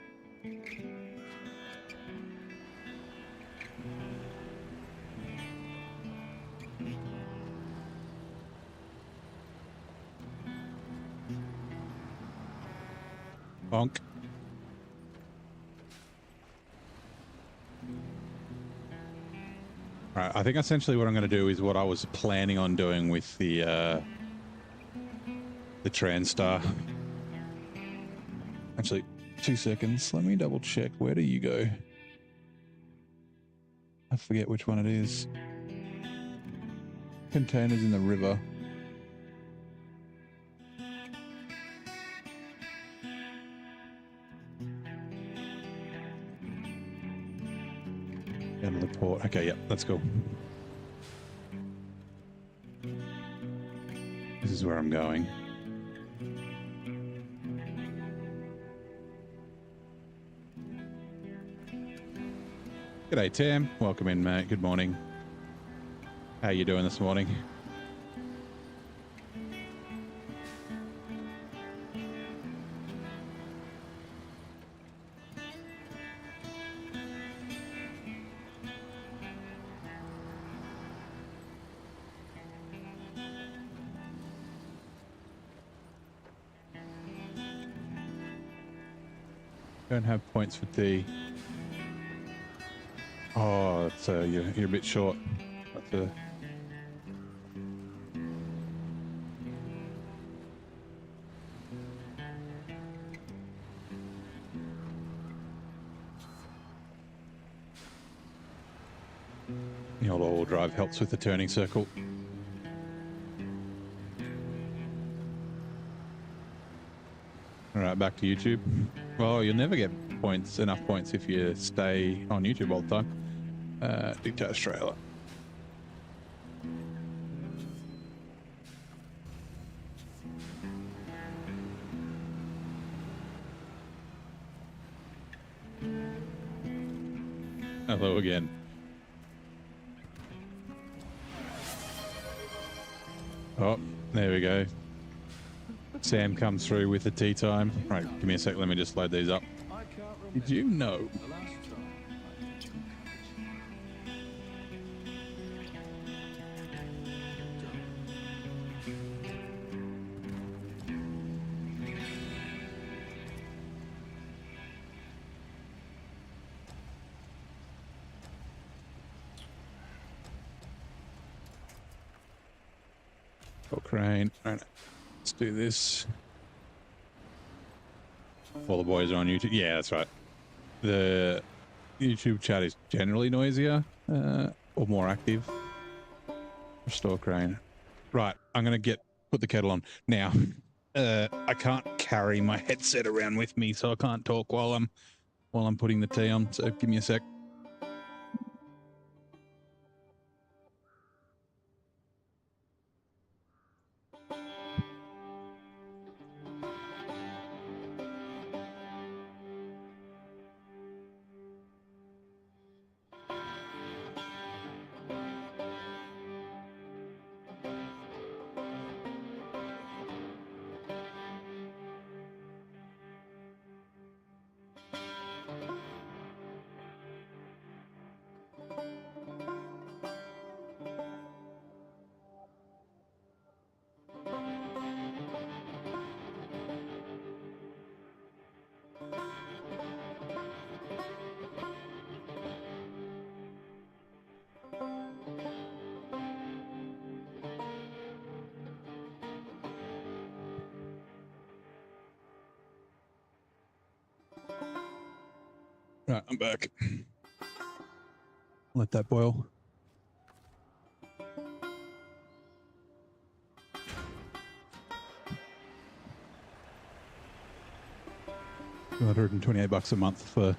Bonk. Right, I think essentially what I'm going to do is what I was planning on doing with the Transtar. Actually, 2 seconds. Let me double check. Where do you go? I forget which one it is. Containers in the river. Down to the port. Okay, yep, that's cool. This is where I'm going. G'day, Tam. Welcome in, mate. Good morning. How you doing this morning? Don't have points for D. Oh, it's, you're a bit short. That's a... The old all-wheel drive helps with the turning circle. All right, back to YouTube. Well, you'll never get points, enough points if you stay on YouTube all the time. Detached trailer. Hello again. Oh, there we go. Sam comes through with the tea time. Right, give me a sec. Let me just load these up. Did you know? Crane. All right, let's do this. All the boys are on YouTube. Yeah, that's right. The YouTube chat is generally noisier or more active. Restore crane. Right, I'm gonna put the kettle on now. I can't carry my headset around with me, so I can't talk while I'm putting the tea on. So give me a sec. Right, I'm back. Let that boil. $228 a month for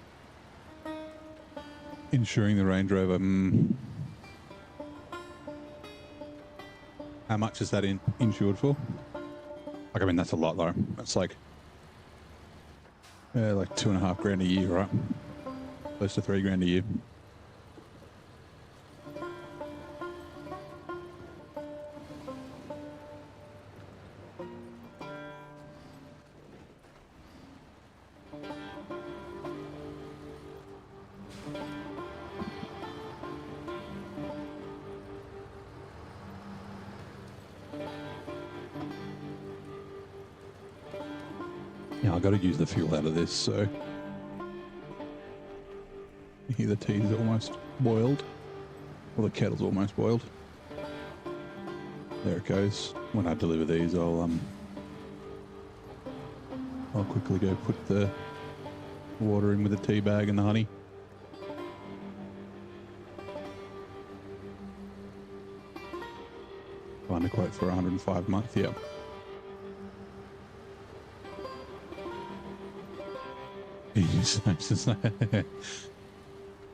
insuring the Range Rover. How much is that insured for? Like, I mean, that's a lot though. That's like 2.5 grand a year, right? Close to 3 grand a year. Yeah, I got to use the fuel out of this, so you hear the tea is almost boiled. Well, the kettle's almost boiled. There it goes. When I deliver these, I'll quickly go put the water in with the tea bag and the honey. Find a quote for 105 a month, yeah.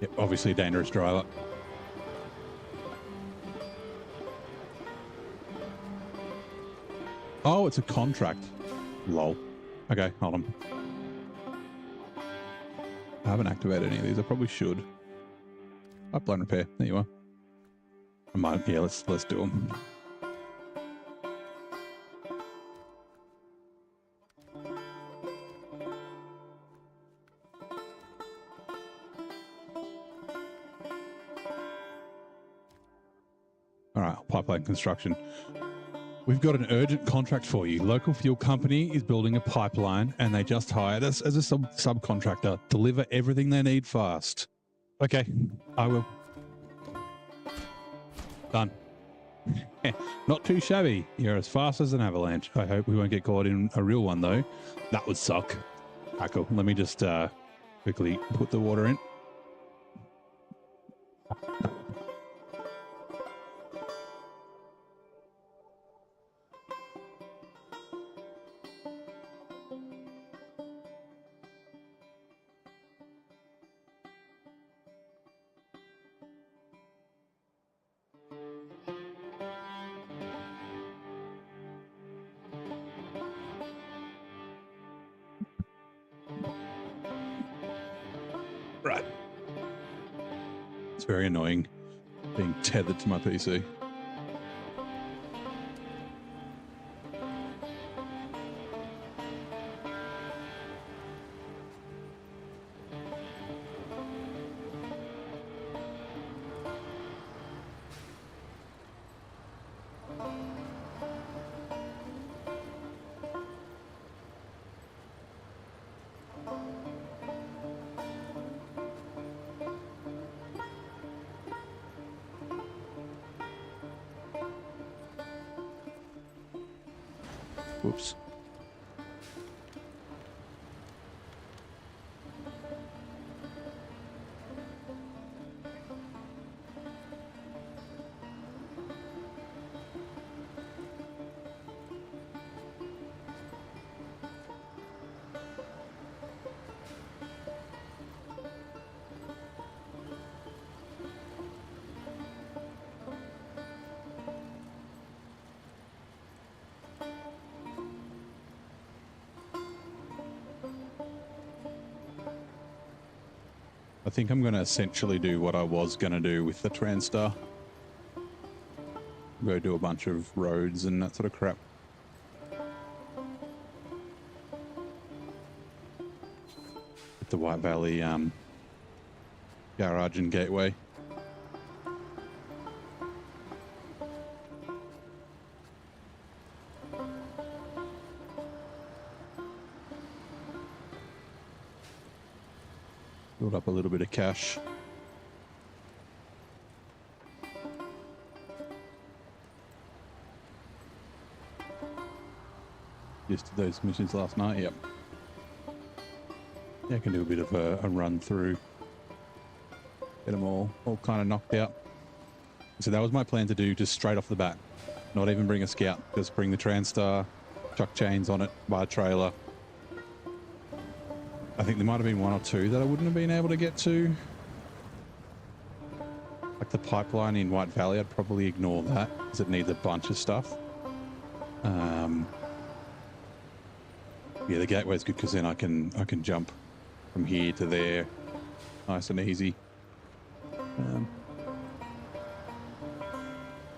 Yep, obviously a dangerous driver. Oh, it's a contract. Lol. Okay, hold on. I haven't activated any of these. I probably should. Pipeline repair. There you are. I might. Yeah, let's do them. All right, pipeline construction. We've got an urgent contract for you. Local fuel company is building a pipeline and they just hired us as a subcontractor. Deliver everything they need fast. Okay, I will. Done. Not too shabby. You're as fast as an avalanche. I hope we won't get caught in a real one though. That would suck. Ah, cool. Let me just quickly put the water in. Right. It's very annoying being tethered to my PC. Whoops. I think I'm going to essentially do what I was going to do with the Transtar. Go do a bunch of roads and that sort of crap. At the White Valley garage and gateway. Build up a little bit of cash. Just did those missions last night, yep. Yeah, I can do a bit of a run through. Get them all kind of knocked out. So that was my plan to do just straight off the bat. Not even bring a scout, just bring the Transtar, chuck chains on it, buy a trailer. I think there might have been one or two that I wouldn't have been able to get to. Like the pipeline in White Valley, I'd probably ignore that because it needs a bunch of stuff. Yeah, the gateway's good because then I can jump from here to there, nice and easy.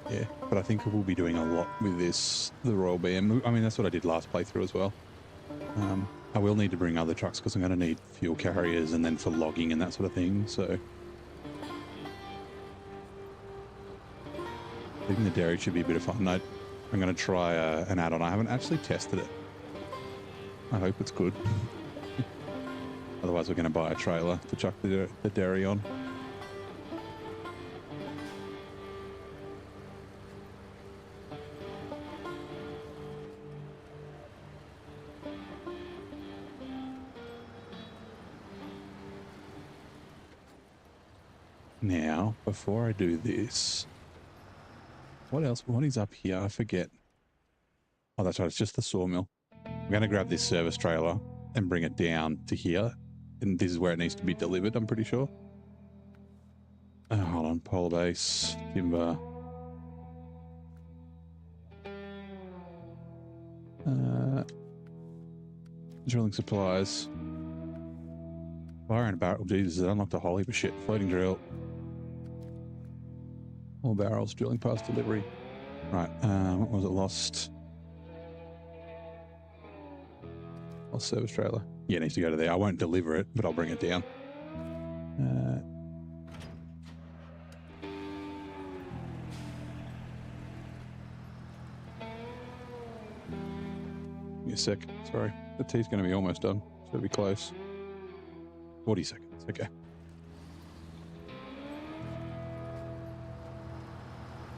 Yeah, but I think I will be doing a lot with the Royal BM. I mean, that's what I did last playthrough as well. I will need to bring other trucks because I'm going to need fuel carriers and then for logging and that sort of thing, so. Leaving the dairy should be a bit of fun. I'm going to try an add-on. I haven't actually tested it. I hope it's good. Otherwise we're going to buy a trailer to chuck the dairy on. Now, before I do this, what else? What is up here? I forget. Oh, that's right. It's just the sawmill. I'm going to grab this service trailer and bring it down to here. And this is where it needs to be delivered, I'm pretty sure. Hold on. Polar base, timber. Drilling supplies. Fire and a barrel. Jesus, it unlocked a whole heap of shit. Floating drill. All barrels. Drilling past delivery. Right. What was it? Lost service trailer. Yeah, it needs to go to there. I won't deliver it, but I'll bring it down. Give me a sec. Sorry. The tea's going to be almost done. It's going to be close. 40 seconds. Okay.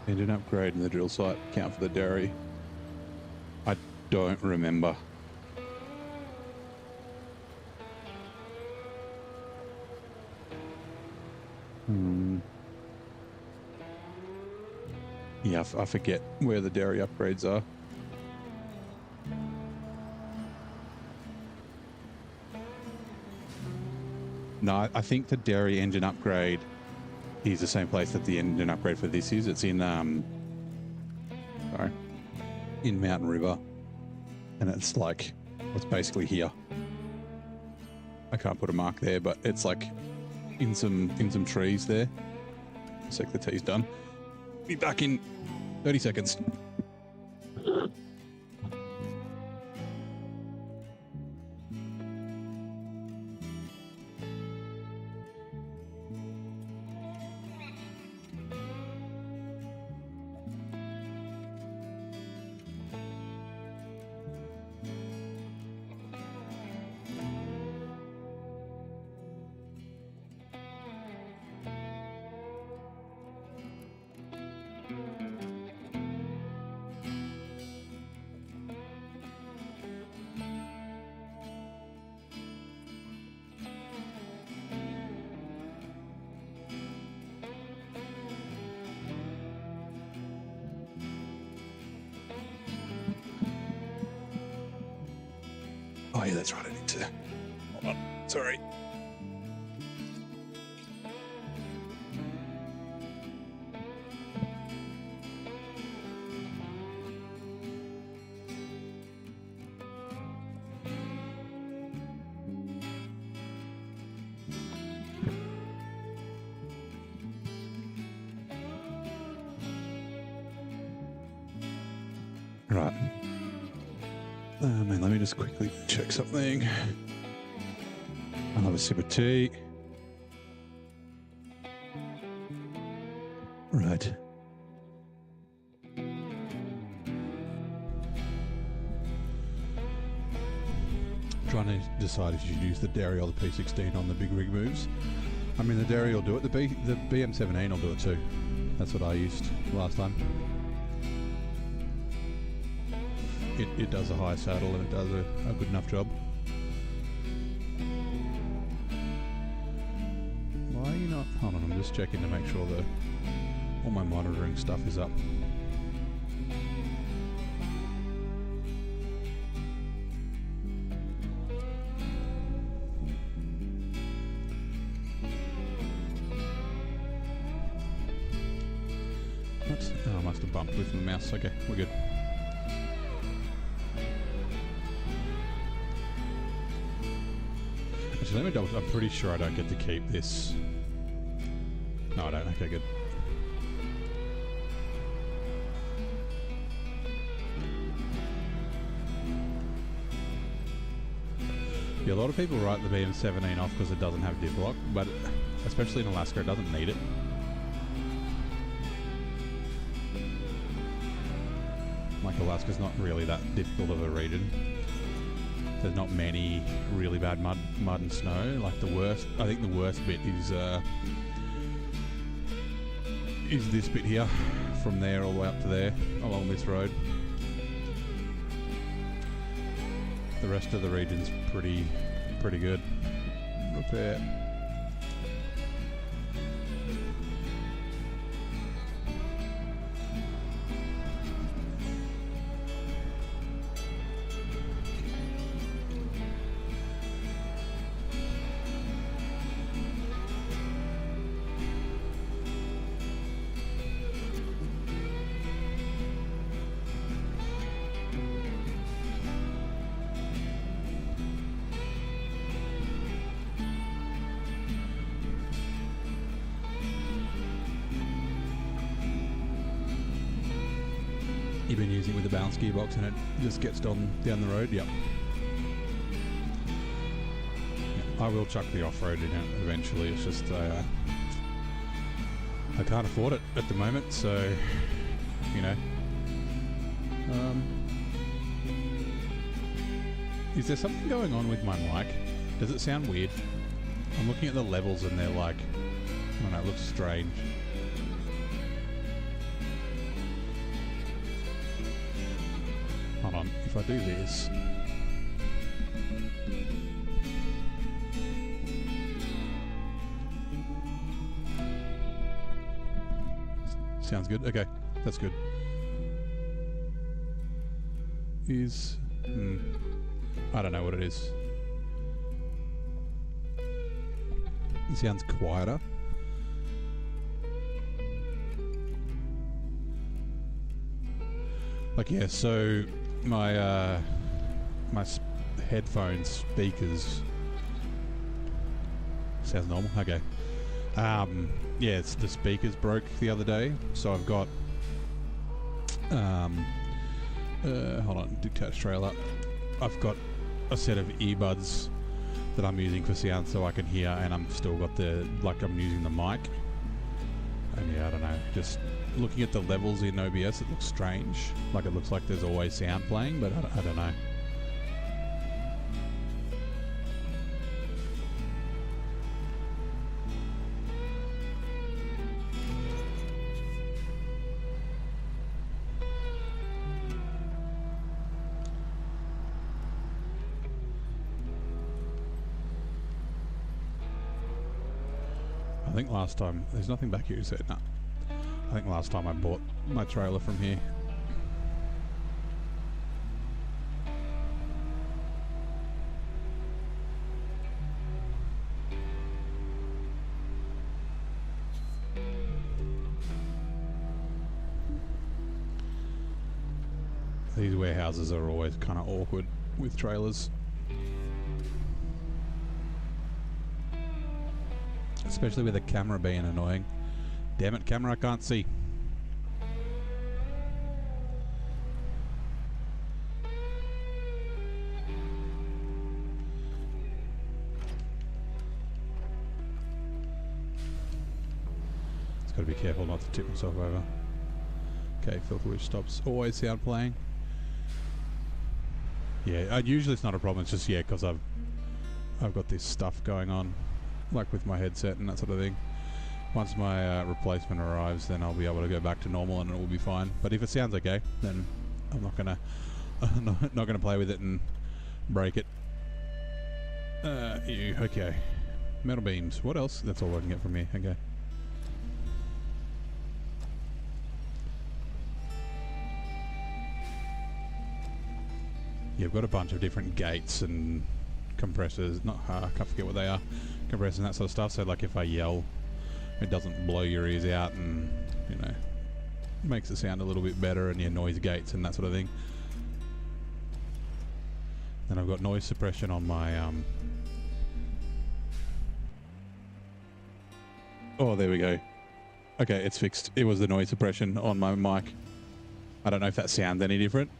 Engine upgrade in the drill site. Count for the dairy. I don't remember. Yeah, I forget where the dairy upgrades are. No, I think the dairy engine upgrade is the same place that the engine upgrade for this is. It's in, in Mountain River. And it's like, it's basically here. I can't put a mark there, but it's like in some trees there. Sec, the tea's done. Be back in 30 seconds. Oh yeah, that's right. I need to. Hold on. Sorry. Right. Man, let me just quickly check something. I'll have a sip of tea. Right. Trying to decide if you should use the dairy or the P16 on the big rig moves. I mean, the dairy will do it. The BM17 will do it too. That's what I used last time. It does a high saddle and it does a good enough job. Why are you not? Hold on, I'm just checking to make sure that all my monitoring stuff is up. What? Oh, I must have bumped with the mouse. Okay, we're good. Actually, let me double. I'm pretty sure I don't get to keep this. No, I don't. Okay, good. Yeah, a lot of people write the BM17 off because it doesn't have div lock, but especially in Alaska, it doesn't need it. Like, Alaska's not really that difficult of a region. There's not many really bad mud and snow. Like, the worst, I think the worst bit is this bit here, from there all the way up to there, along this road. The rest of the region's pretty good. Repair. You've been using it with the balance gearbox and it just gets down the road? Yep. I will chuck the off-road in it eventually. It's just I can't afford it at the moment, so you know. Is there something going on with my mic? Does it sound weird? I'm looking at the levels and they're like, I don't know, it looks strange. Hold on, if I do this. Sounds good. Okay, that's good. I don't know what it is. It sounds quieter. Like, yeah, so my headphone speakers sounds normal. Okay. Yeah, it's the speakers broke the other day, so I've got hold on, detach trailer. I've got a set of earbuds that I'm using for sound so I can hear, and I'm still got the, like, I'm using the mic. And yeah, I don't know, just looking at the levels in OBS, it looks strange. Like, it looks like there's always sound playing, but I don't know. I think last time, there's nothing back here, is there? No. I think last time I bought my trailer from here. These warehouses are always kind of awkward with trailers. Especially with the camera being annoying. Damn it, camera, I can't see. Just gotta be careful not to tip myself over. Okay, filter which stops. Always sound playing. Yeah, usually it's not a problem, it's just, yeah, because I've got this stuff going on, like with my headset and that sort of thing. Once my replacement arrives, then I'll be able to go back to normal and it will be fine. But if it sounds okay, then I'm not gonna play with it and break it. Okay. Metal beams. What else? That's all I can get from here. Okay. Yeah, I've got a bunch of different gates and compressors. I can't forget what they are. Compressors and that sort of stuff. So like if I yell, it doesn't blow your ears out, and you know, makes it sound a little bit better, and your noise gates and that sort of thing. Then I've got noise suppression on my oh, there we go. Okay, it's fixed. It was the noise suppression on my mic. I don't know if that sounds any different.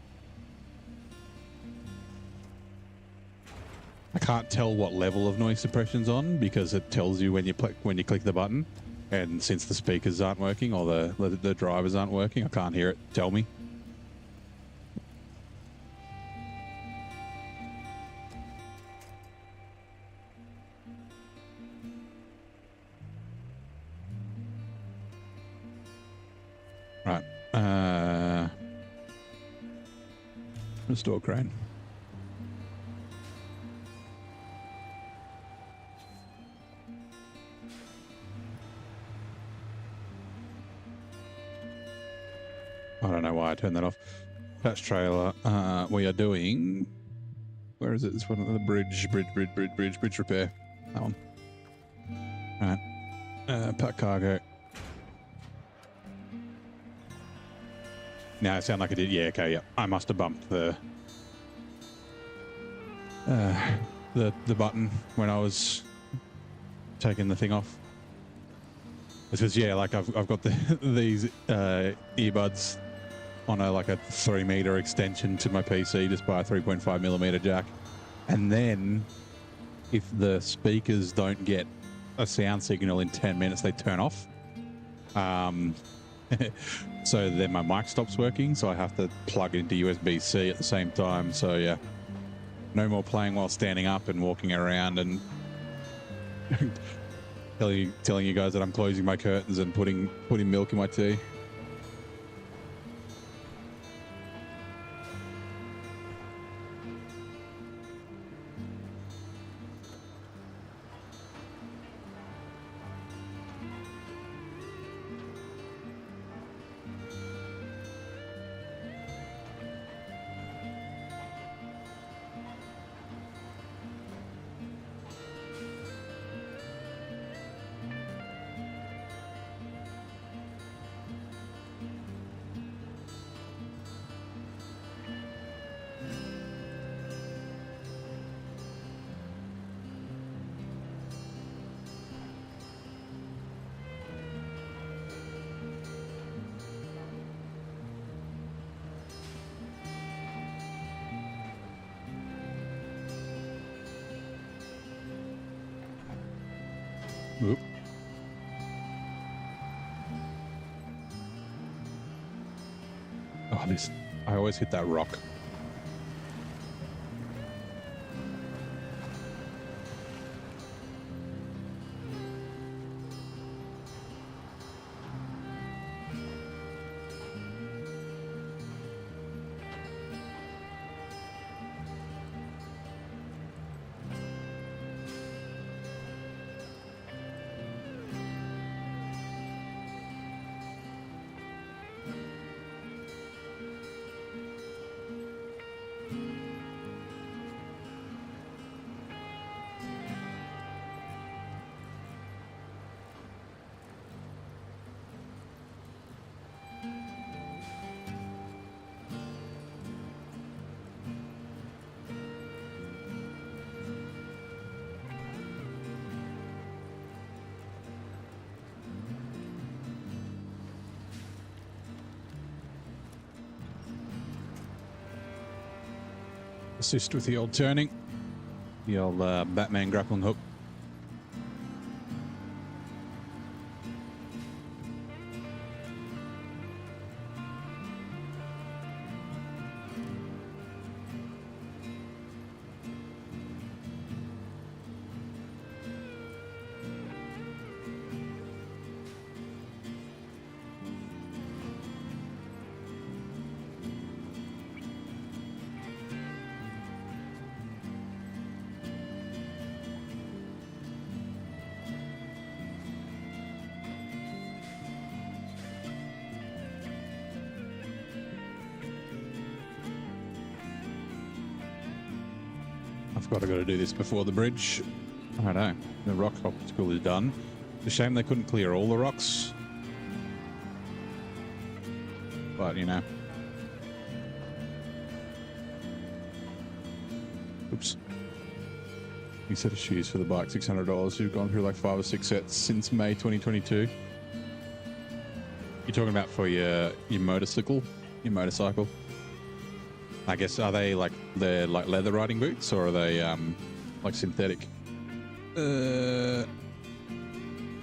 I can't tell what level of noise suppression's on because it tells you when you click the button. And since the speakers aren't working or the drivers aren't working, I can't hear it tell me. Right. Restore crane. I don't know why I turned that off. Patch trailer. We are doing. Where is it? It's one of the bridge repair. That one. Alright. Pack cargo. Now it sounded like I did. Yeah, okay, yeah. I must have bumped the button when I was taking the thing off. It's because, yeah, like I've got these earbuds on a like a 3-meter extension to my PC just by a 3.5mm jack. And then if the speakers don't get a sound signal in 10 minutes, they turn off. So then my mic stops working, so I have to plug it into USB-C at the same time. So yeah, no more playing while standing up and walking around and telling you guys that I'm closing my curtains and putting milk in my tea. Oop. Oh, this, I always hit that rock. Assist with the old turning, the old Batman grappling hook. I've got to do this before the bridge. I don't know. The rock obstacle is done. It's a shame they couldn't clear all the rocks. But, you know. Oops. New set of shoes for the bike, $600. You've gone through like 5 or 6 sets since May 2022. You're talking about for your motorcycle? Your motorcycle? I guess, are they like, they're like leather riding boots, or are they like synthetic?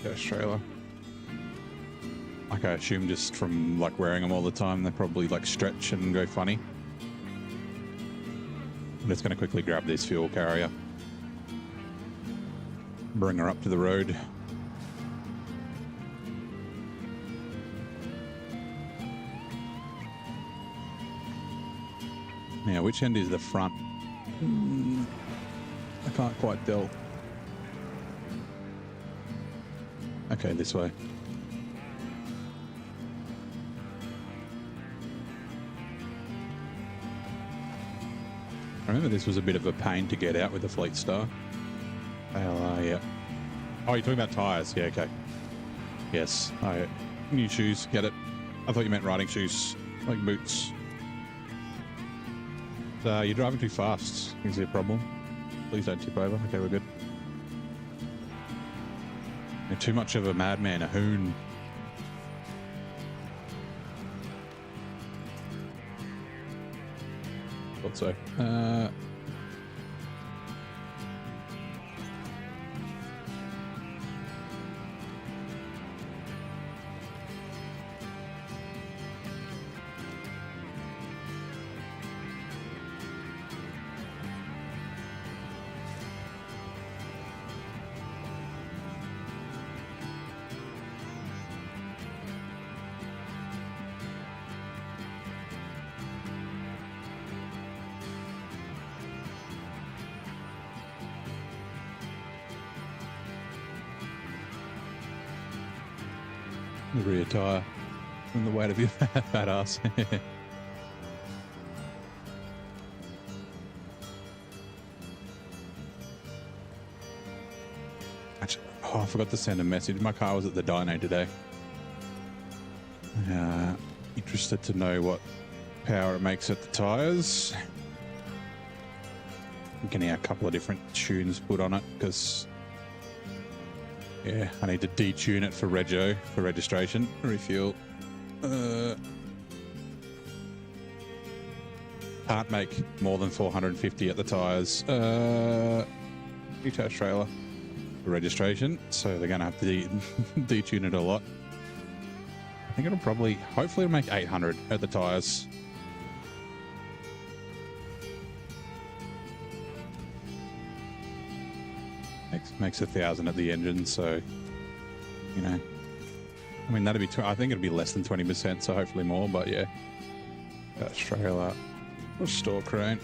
Australia. Like, I assume just from like wearing them all the time, they probably like stretch and go funny. I'm just going to quickly grab this fuel carrier. Bring her up to the road. Now, which end is the front? I can't quite tell. Okay, this way. I remember this was a bit of a pain to get out with the Fleetstar. Yeah. Oh, you're talking about tyres? Yeah, okay. Yes. New shoes, get it. I thought you meant riding shoes, like boots. You're driving too fast. Is there a problem? Please don't tip over. Okay, we're good. You're too much of a madman, a hoon. thought so. The rear tyre from the weight of your fat ass. Actually, I forgot to send a message. My car was at the dyno today. Interested to know what power it makes at the tyres. I'm getting a couple of different tunes put on it because yeah, I need to detune it for rego, for registration, refuel. Can't make more than 450 at the tyres. Detached trailer for registration, so they're going to have to detune it a lot. I think it'll probably, hopefully it'll make 800 at the tyres. Makes 1,000 at the engine, so you know, I mean that'd be I think it'd be less than 20%, so hopefully more, but yeah. That's trailer, restore crane.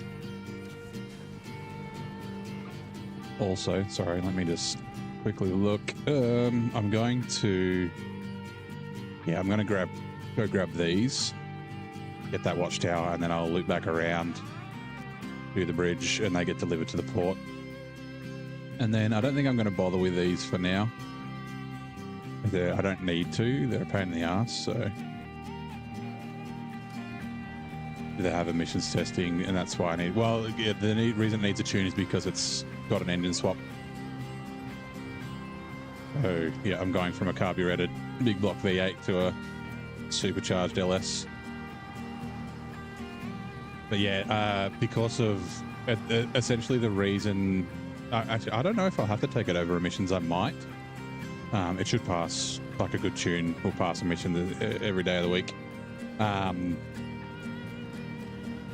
Also, sorry, let me just quickly look. I'm going to go grab these, get that watchtower, and then I'll loop back around, do the bridge, and they get delivered to the port. And then I don't think I'm going to bother with these for now. I don't need to. They're a pain in the ass, so they have emissions testing, and that's why I need. Well, yeah, the reason it needs a tune is because it's got an engine swap. So yeah, I'm going from a carbureted big block V8 to a supercharged LS. But yeah, because of essentially the reason. Actually, I don't know if I'll have to take it over emissions. I might. It should pass, like a good tune will pass emissions every day of the week.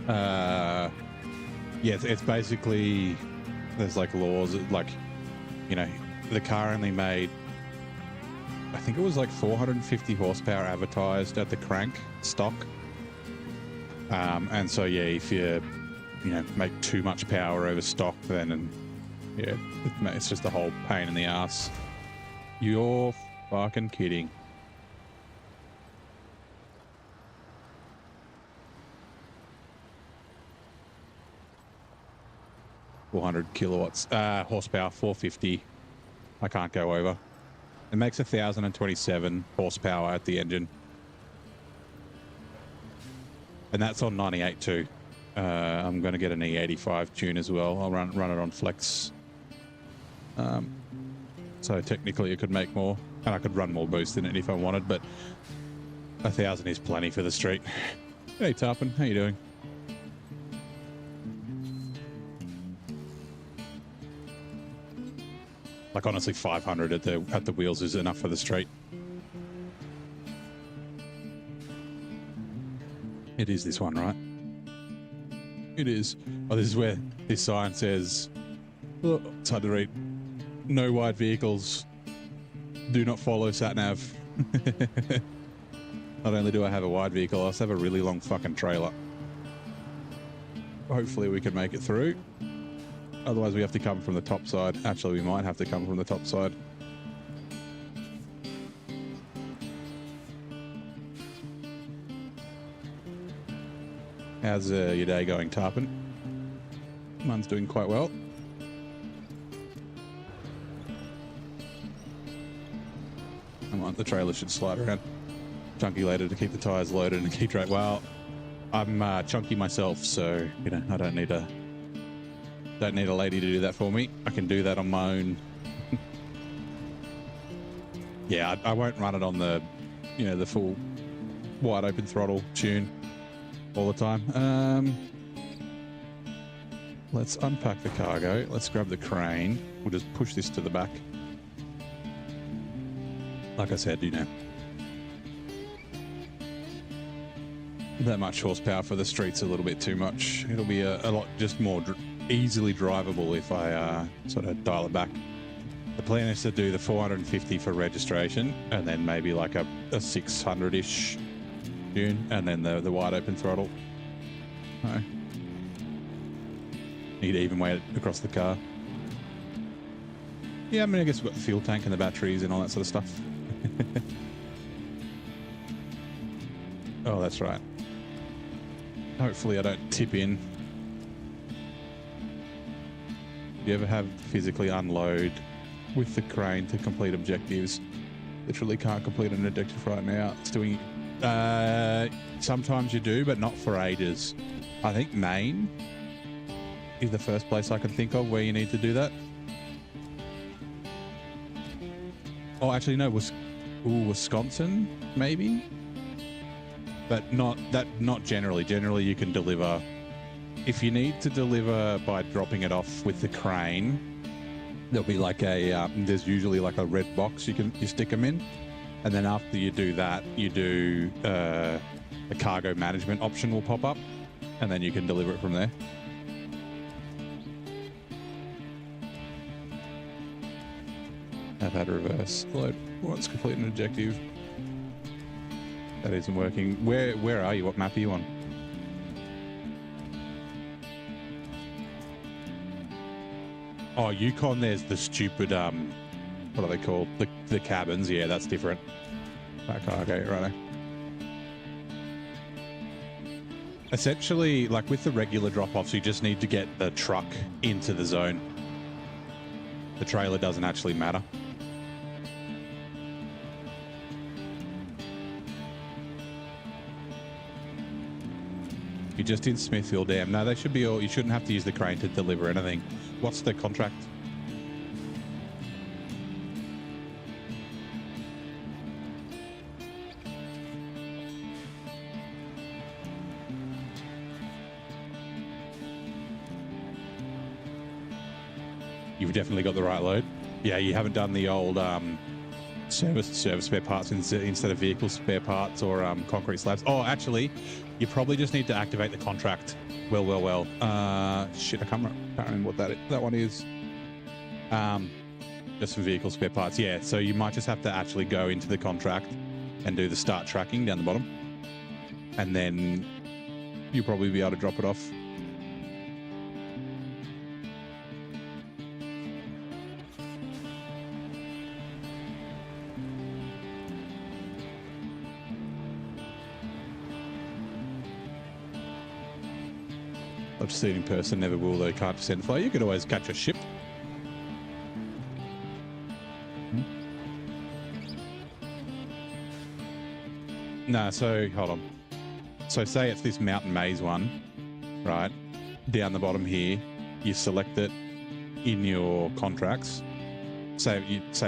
Yeah, it's basically, there's like laws, like, you know, the car only made, I think it was like 450 horsepower advertised at the crank stock. And so, yeah, if you know, make too much power over stock, then yeah, it's just a whole pain in the ass. You're fucking kidding. $400 kilowatts, horsepower, 450. I can't go over. It makes 1,027 horsepower at the engine. And that's on 98 too. I'm going to get an E85 tune as well. I'll run it on flex. So technically it could make more, and I could run more boost in it if I wanted, but 1,000 is plenty for the street. Hey Tarpon, how you doing? Like honestly, 500 at the wheels is enough for the street. It is this one, right? It is. Oh, this is where this sign says, oh, it's hard to read. No wide vehicles. Do not follow sat-nav. Not only do I have a wide vehicle, I also have a really long fucking trailer. Hopefully we can make it through. Otherwise we have to come from the top side. Actually, we might have to come from the top side. How's your day going, Tarpon? Mine's doing quite well. The trailer should slide around chunky later to keep the tires loaded and keep track. Well, I'm chunky myself, so you know I don't need a lady to do that for me. I can do that on my own. Yeah, I won't run it on the, you know, the full wide open throttle tune all the time. let's unpack the cargo. Let's grab the crane. We'll just push this to the back. Like I said, you know, that much horsepower for the streets a little bit too much. It'll be a lot just more easily drivable if I sort of dial it back. The plan is to do the 450 for registration and then maybe like a 600-ish tune and then the wide open throttle. No. Need even weight across the car. Yeah, I mean, I guess we've got the fuel tank and the batteries and all that sort of stuff. Oh, that's right. Hopefully I don't tip in. Do you ever have physically unload with the crane to complete objectives? Literally can't complete an objective right now. It's doing... sometimes you do, but not for ages. I think Maine is the first place I can think of where you need to do that. Oh, actually, no, Wisconsin, maybe? But not generally. Generally, you can deliver... If you need to deliver by dropping it off with the crane, there'll be like a... there's usually like a red box you stick them in. And then after you do that, you do... a cargo management option will pop up. And then you can deliver it from there. I've had a reverse load once complete an objective. That isn't working. Where are you? What map are you on? Oh, Yukon, there's the stupid, what are they called? The cabins. Yeah, that's different. Okay, right. Essentially, like with the regular drop-offs, you just need to get the truck into the zone. The trailer doesn't actually matter. You're just in Smithfield Dam. No, they should be all... You shouldn't have to use the crane to deliver anything. What's the contract? You've definitely got the right load. Yeah, you haven't done the old service spare parts instead of vehicle spare parts or concrete slabs. Oh, actually, you probably just need to activate the contract. Well. Shit, I can't remember what that one is. Just for vehicle spare parts. Yeah, so you might just have to actually go into the contract and do the start tracking down the bottom. And then you'll probably be able to drop it off. I've seen it in person, never will though, can't send fly. You could always catch a ship. No, so hold on. So say it's this Mountain Maze one, right? Down the bottom here, you select it in your contracts. Same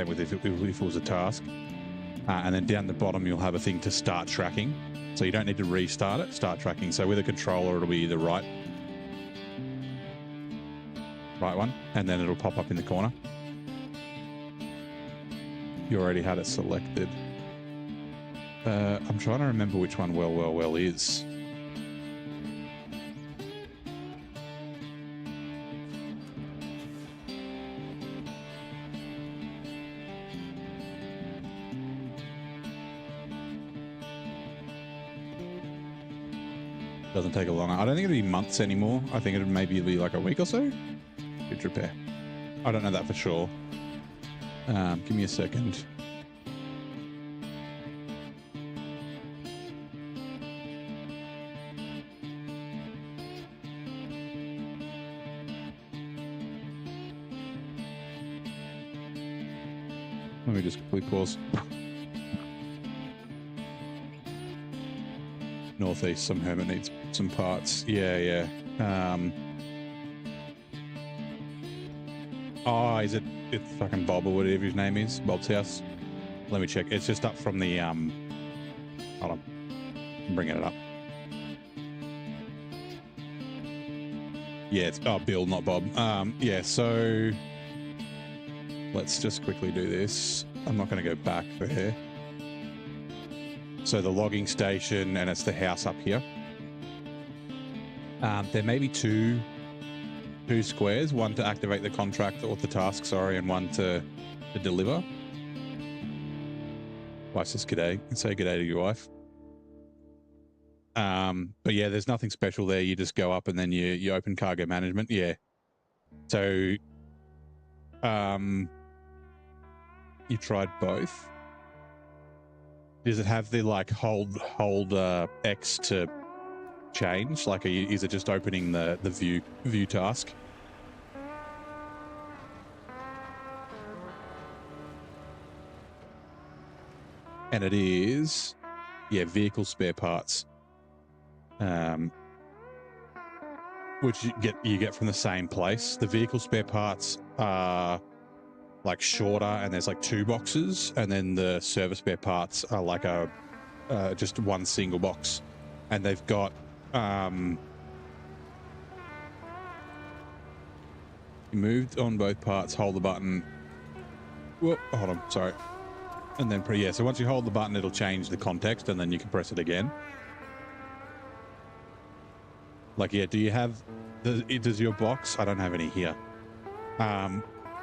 with if it was a task. And then down the bottom, you'll have a thing to start tracking. So you don't need to restart it, start tracking. So with a controller, it'll be the right one, and then it'll pop up in the corner. You already had it selected. I'm trying to remember which one well is. Doesn't take a long... I don't think it'll be months anymore. I think it'll maybe be like a week or so. Good repair. I don't know that for sure. Give me a second. Let me just quickly pause. Northeast, some hermit needs some parts. Yeah. Oh, is it? It's fucking Bob or whatever his name is. Bob's house. Let me check. It's just up from the hold on. I'm bringing it up. Yeah, it's Bill, not Bob. Yeah, so let's just quickly do this. I'm not going to go back there. So the logging station, and it's the house up here. There may be two squares, one to activate the contract or the task, sorry, and one to deliver. Wife says g'day. Say g'day to your wife. But yeah, there's nothing special there. You just go up and then you open cargo management. Yeah. So you tried both. Does it have the like hold X to change? Like, is it just opening the view task? And it is, yeah, vehicle spare parts, which you get from the same place. The vehicle spare parts are like shorter, and there's like 2 boxes, and then the service spare parts are like just one single box, and they've got you moved on both parts. Hold the button. Whoop, hold on, sorry. And then, yeah, so once you hold the button, it'll change the context, and then you can press it again. Like, yeah, do you have, does your box, I don't have any here.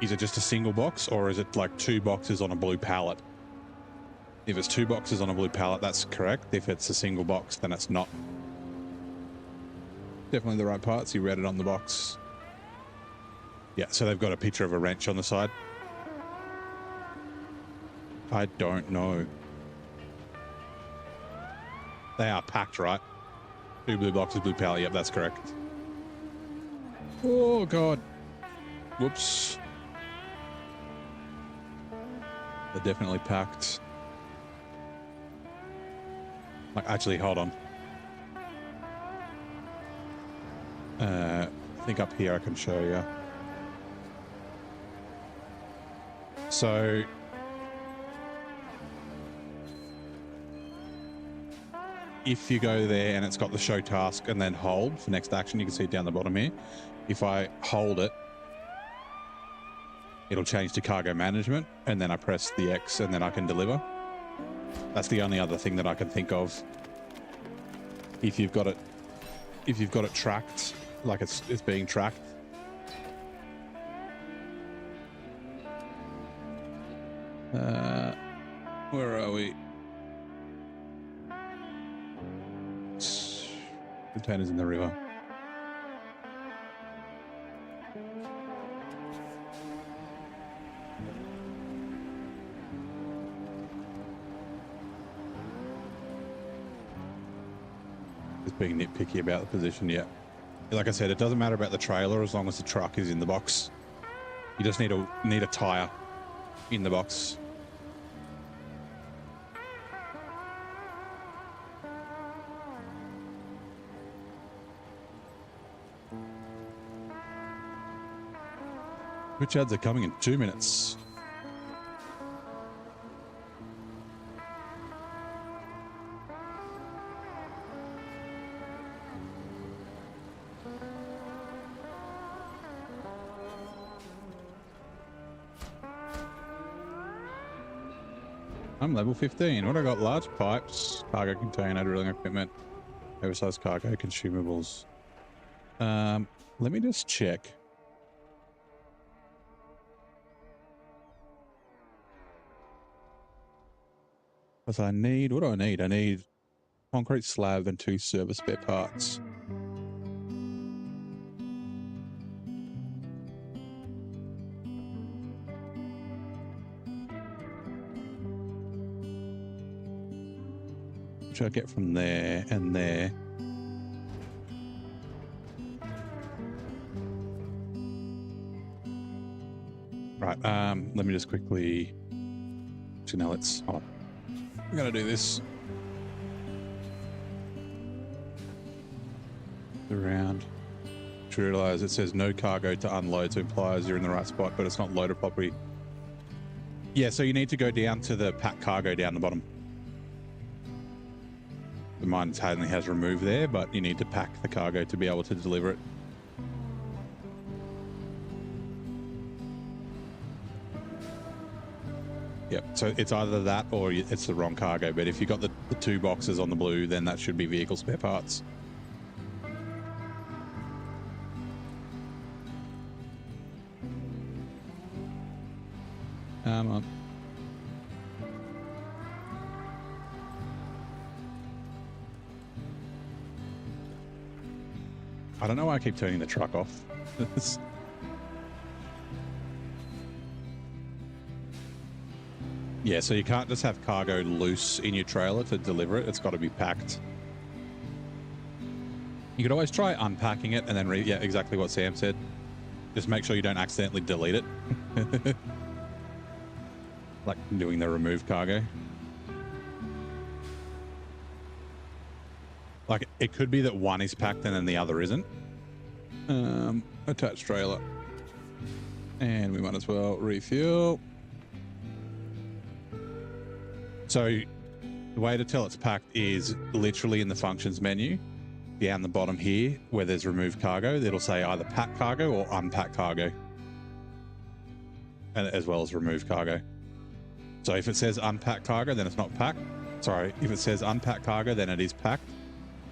Is it just a single box, or is it like 2 boxes on a blue pallet? If it's 2 boxes on a blue pallet, that's correct. If it's a single box, then it's not. Definitely the right parts. You read it on the box. Yeah, so they've got a picture of a wrench on the side. I don't know. They are packed, right? 2 blue boxes, blue pallet. Yep, that's correct. Oh, God. Whoops. They're definitely packed. Like, actually, hold on. I think up here I can show you. So if you go there and it's got the show task and then hold for next action, you can see it down the bottom here. If I hold it, it'll change to cargo management, and then I press the X and then I can deliver. That's the only other thing that I can think of. If you've got it tracked, like it's being tracked. Where are we? Containers in the river. Just being nitpicky about the position, yeah. Like I said, it doesn't matter about the trailer as long as the truck is in the box. You just need a tire in the box. Which ads are coming in 2 minutes? I'm level 15. What I got? Large pipes, cargo container, drilling equipment, oversized cargo, consumables. Let me just check. Because I need, what do I need? I need concrete slab and 2 service spare parts. Which I get from there and there. Right, let me just quickly, so now let's, hold on. I'm gonna do this. Around. To realize it says no cargo to unload, so implies you're in the right spot, but it's not loaded properly. Yeah, so you need to go down to the packed cargo down the bottom. The mine only has remove there, but you need to pack the cargo to be able to deliver it. Yep. So it's either that or it's the wrong cargo. But if you got the 2 boxes on the blue, then that should be vehicle spare parts. Come on. I don't know why I keep turning the truck off. Yeah, so you can't just have cargo loose in your trailer to deliver it. It's got to be packed. You could always try unpacking it and then yeah, exactly what Sam said. Just make sure you don't accidentally delete it. Like doing the remove cargo. Like it could be that one is packed and then the other isn't. Attached trailer. And we might as well refuel. So the way to tell it's packed is literally in the functions menu down the bottom here where there's remove cargo. It'll say either pack cargo or unpack cargo, and as well as remove cargo. So if it says unpack cargo, then it's not packed. Sorry, if it says unpack cargo, then it is packed.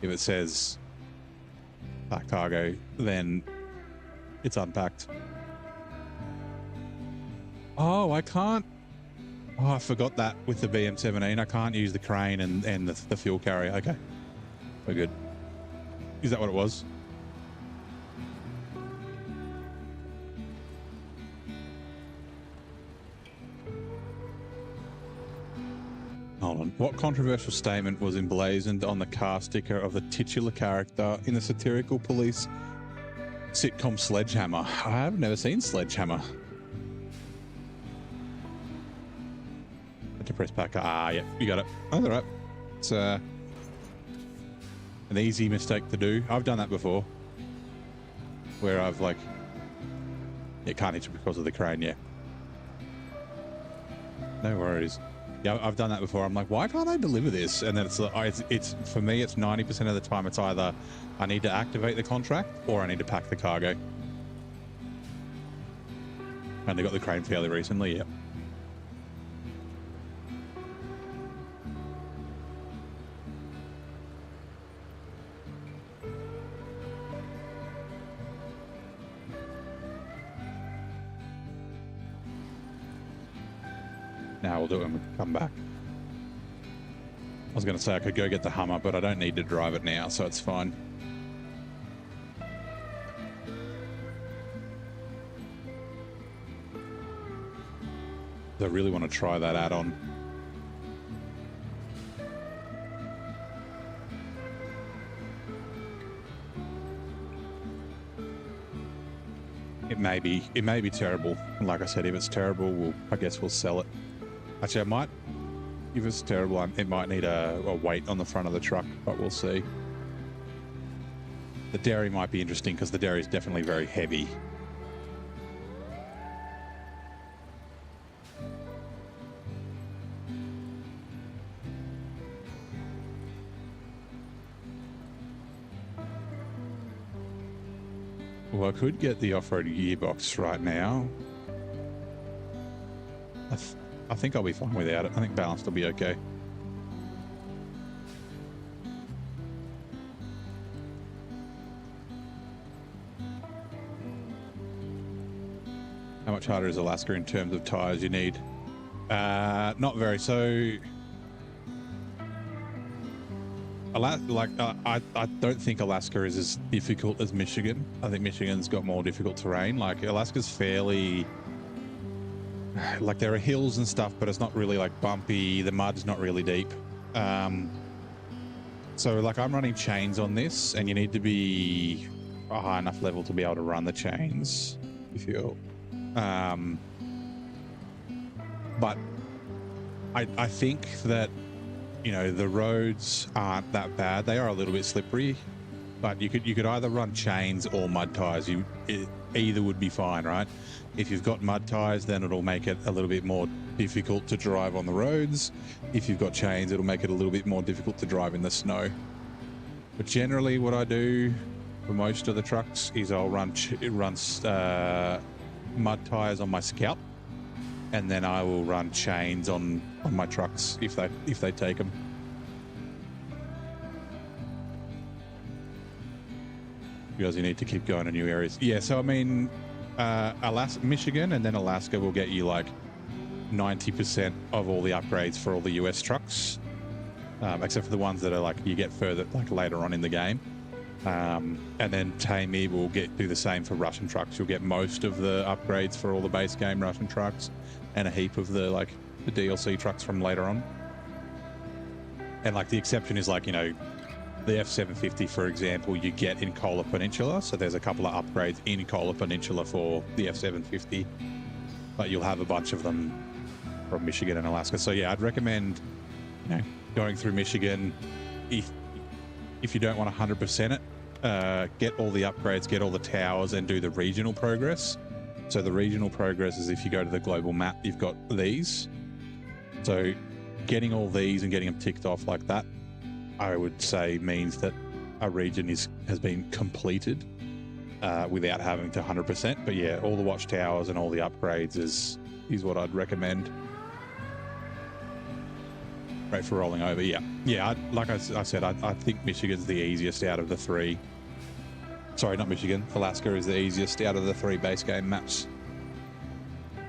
If it says pack cargo, then it's unpacked. Oh, I can't. Oh, I forgot that with the BM17. I can't use the crane and the fuel carrier. Okay, we're good. Is that what it was? Hold on. What controversial statement was emblazoned on the car sticker of the titular character in the satirical police sitcom Sledgehammer? I have never seen Sledgehammer. To press pack. Ah, yeah, you got it. Oh, all right. It's an easy mistake to do. I've done that before, where I've like, it can't hit you because of the crane. Yeah, no worries. Yeah, I've done that before. I'm like, why can't I deliver this? And then it's for me, it's 90% of the time. It's either I need to activate the contract or I need to pack the cargo. And they got the crane fairly recently. Yeah. Now we'll do it when we come back. I was going to say I could go get the Hummer, but I don't need to drive it now, so it's fine. I really want to try that add-on. It may be terrible. Like I said, if it's terrible, I guess we'll sell it. Actually, I might, if it's terrible, it might need a weight on the front of the truck, but we'll see. The dairy might be interesting because the dairy is definitely very heavy. Well, I could get the off-road gearbox right now. I think I'll be fine without it. I think balanced will be okay. How much harder is Alaska in terms of tires you need? Not very. So, I don't think Alaska is as difficult as Michigan. I think Michigan's got more difficult terrain. Like Alaska's fairly, like there are hills and stuff, but it's not really like bumpy. The mud's not really deep. So like I'm running chains on this, and you need to be a high enough level to be able to run the chains. If you, but I think that, you know, the roads aren't that bad. They are a little bit slippery, but you could either run chains or mud tires. Either would be fine, right? If you've got mud tires, then it'll make it a little bit more difficult to drive on the roads. If you've got chains, it'll make it a little bit more difficult to drive in the snow. But generally what I do for most of the trucks is I'll run mud tires on my Scout, and then I will run chains on my trucks if they take them. Because you need to keep going to new areas. Yeah, so I mean, Michigan and then Alaska will get you like 90% of all the upgrades for all the US trucks, except for the ones that are like you get further, like later on in the game. And then Tammy will do the same for Russian trucks. You'll get most of the upgrades for all the base game Russian trucks, and a heap of the DLC trucks from later on. And like the exception is like, you know, the F750, for example, you get in Kola Peninsula. So there's a couple of upgrades in Kola Peninsula for the F750, but you'll have a bunch of them from Michigan and Alaska. So yeah, I'd recommend, you know, going through Michigan. If you don't want 100% it, get all the upgrades, get all the towers, and do the regional progress. So the regional progress is if you go to the global map, you've got these. So getting all these and getting them ticked off like that, I would say means that a region has been completed without having to 100%. But yeah, all the watchtowers and all the upgrades is what I'd recommend. Great for rolling over. Yeah. Like I said, I think Michigan's the easiest out of the three. Sorry, not Michigan. Alaska is the easiest out of the three base game maps.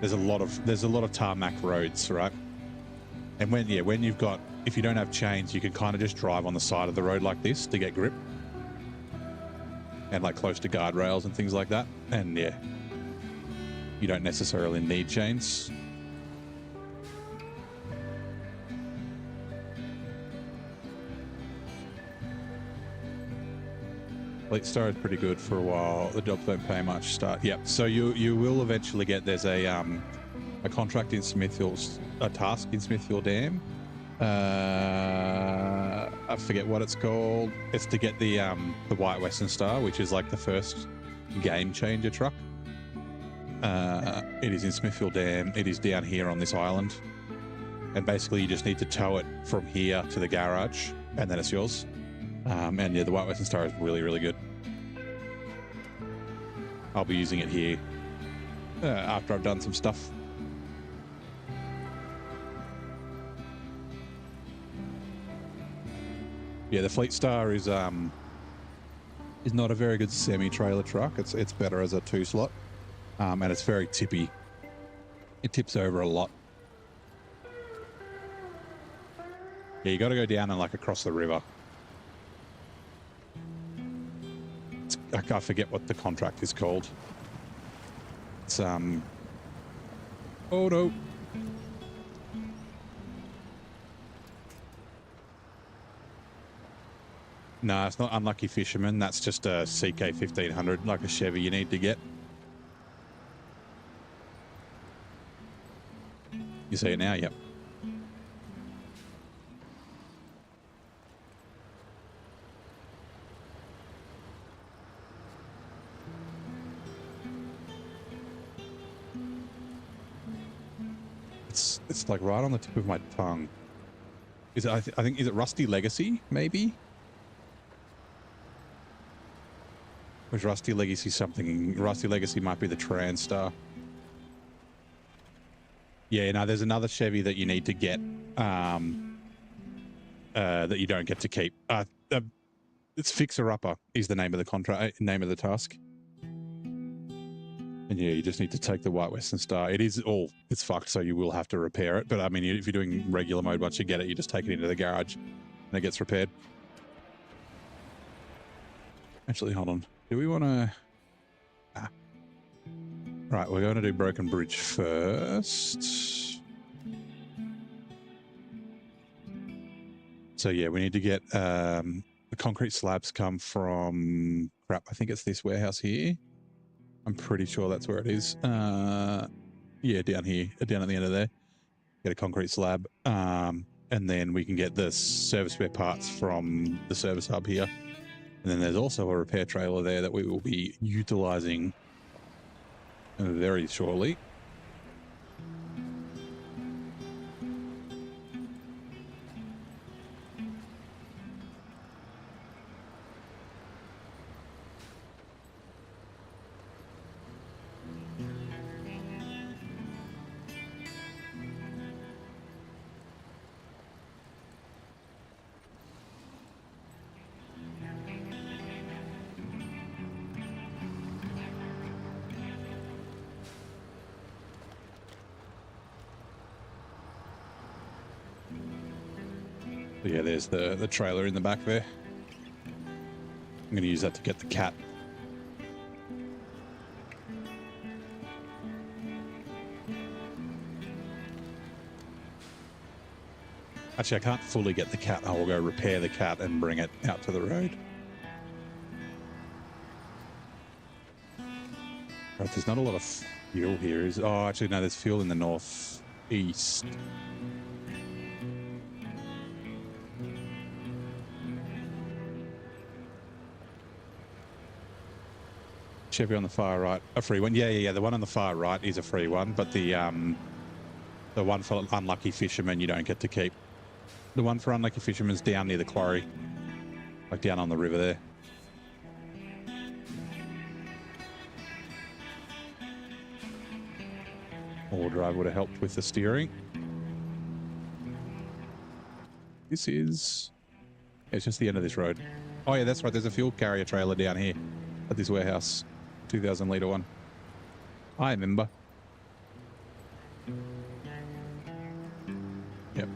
There's a lot of tarmac roads, right? And when you've got, if you don't have chains, you can kind of just drive on the side of the road like this to get grip, and like close to guardrails and things like that. And yeah, you don't necessarily need chains. Fleetstar is pretty good for a while. The jobs don't pay much. Yep. So you will eventually get, there's a contract in Smithfield, a task in Smithfield Dam. I forget what it's called. It's to get the White Western Star, which is like the first game changer truck. It is in Smithfield Dam. It is down here on this island, and basically you just need to tow it from here to the garage, and then it's yours. And yeah, the White Western Star is really, really good. I'll be using it here after I've done some stuff. Yeah, the Fleetstar is not a very good semi-trailer truck. It's better as a 2-slot, and it's very tippy. It tips over a lot. Yeah, you got to go down and like across the river. I forget what the contract is called. It's oh no. No, it's not Unlucky Fisherman. That's just a CK 1500, like a Chevy you need to get. You see it now? Yep. It's like right on the tip of my tongue. Is it? I think is it Rusty Legacy? Maybe. Was Rusty Legacy something? Rusty Legacy might be the Transtar. Yeah, no, there's another Chevy that you need to get that you don't get to keep. It's Fixer Upper is the name of the contract, name of the task. And yeah, you just need to take the White Western Star. It's fucked, so you will have to repair it. But I mean, if you're doing regular mode, once you get it, you just take it into the garage and it gets repaired. Actually, hold on. Do we want to... Right, we're going to do Broken Bridge first. So yeah, we need to get... the concrete slabs come from... Crap, I think it's this warehouse here. I'm pretty sure that's where it is. Yeah, down here, down at the end of there. Get a concrete slab. And then we can get the service spare parts from the service hub here. And then there's also a repair trailer there that we will be utilizing very shortly. Yeah, there's the trailer in the back there. I'm going to use that to get the cat. Actually, I can't fully get the cat. I will go repair the cat and bring it out to the road. Right, there's not a lot of fuel here. Oh, actually, no, there's fuel in the northeast. Chevy on the far right, a free one. Yeah. The one on the far right is a free one, but the one for unlucky fishermen you don't get to keep. The one for unlucky fishermen's down near the quarry, like down on the river there. All drive would have helped with the steering. This is... It's just the end of this road. Oh yeah, that's right. There's a fuel carrier trailer down here at this warehouse. 2,000 litre one. I remember. Yep.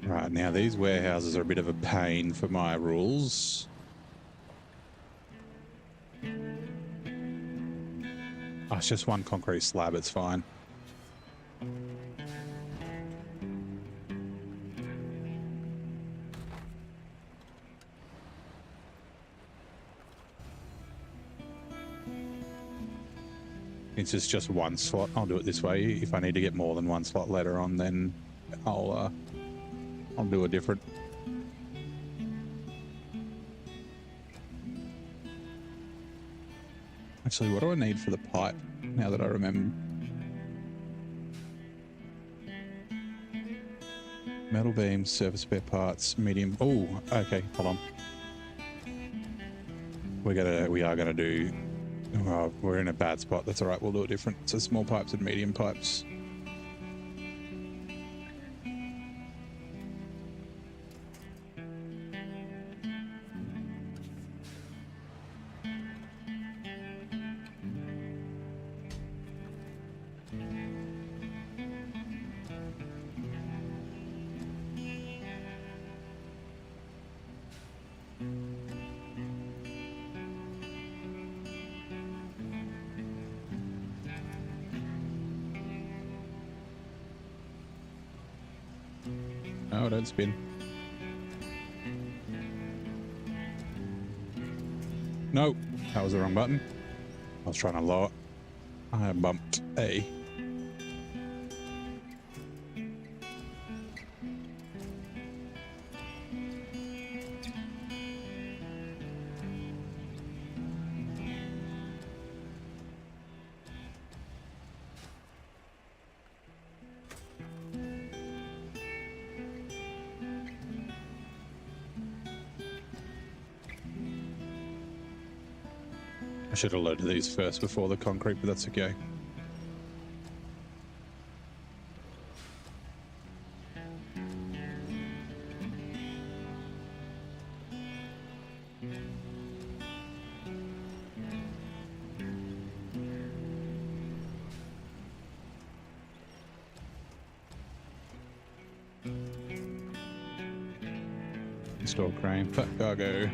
Right, now these warehouses are a bit of a pain for my rules. Oh, it's just one concrete slab, it's fine. It's just one slot. I'll do it this way. If I need to get more than one slot later on, then I'll do a different. Actually, what do I need for the pipe, now that I remember? Metal beams, surface spare parts, medium. Oh, okay, hold on. We are gonna do. Oh, we're in a bad spot. That's all right. We'll do it different. So small pipes and medium pipes. Oh, don't spin. No, that was the wrong button. I was trying to lower. I bumped A. I should have loaded these first before the concrete, but that's okay. Install crane, flat cargo.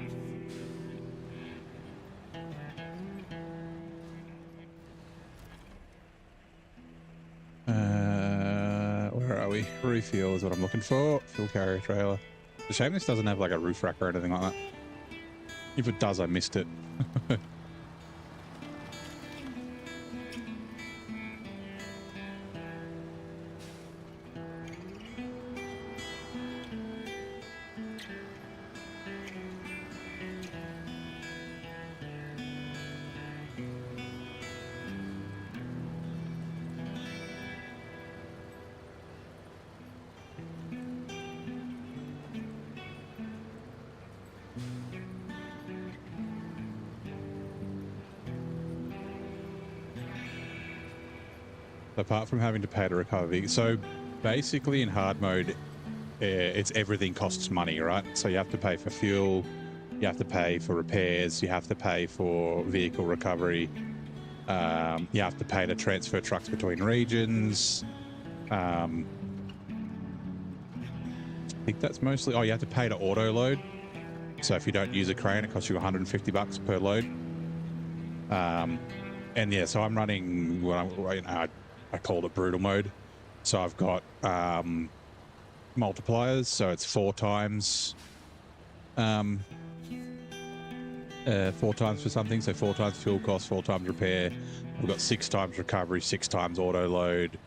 Where are we? Refuel is what I'm looking for. Fuel carrier trailer. It's a shame this doesn't have like a roof rack or anything like that. If it does, I missed it. apart from having to pay to recover vehicles. So basically in hard mode, it's everything costs money, right? So you have to pay for fuel, you have to pay for repairs, you have to pay for vehicle recovery, you have to pay to transfer trucks between regions. I think that's mostly, oh, you have to pay to auto load. So if you don't use a crane, it costs you $150 per load. And yeah, so I'm running what I called it brutal mode. So I've got multipliers, so it's 4 times 4 times for something, so 4 times fuel cost, 4 times repair. We've got 6 times recovery, 6 times auto load,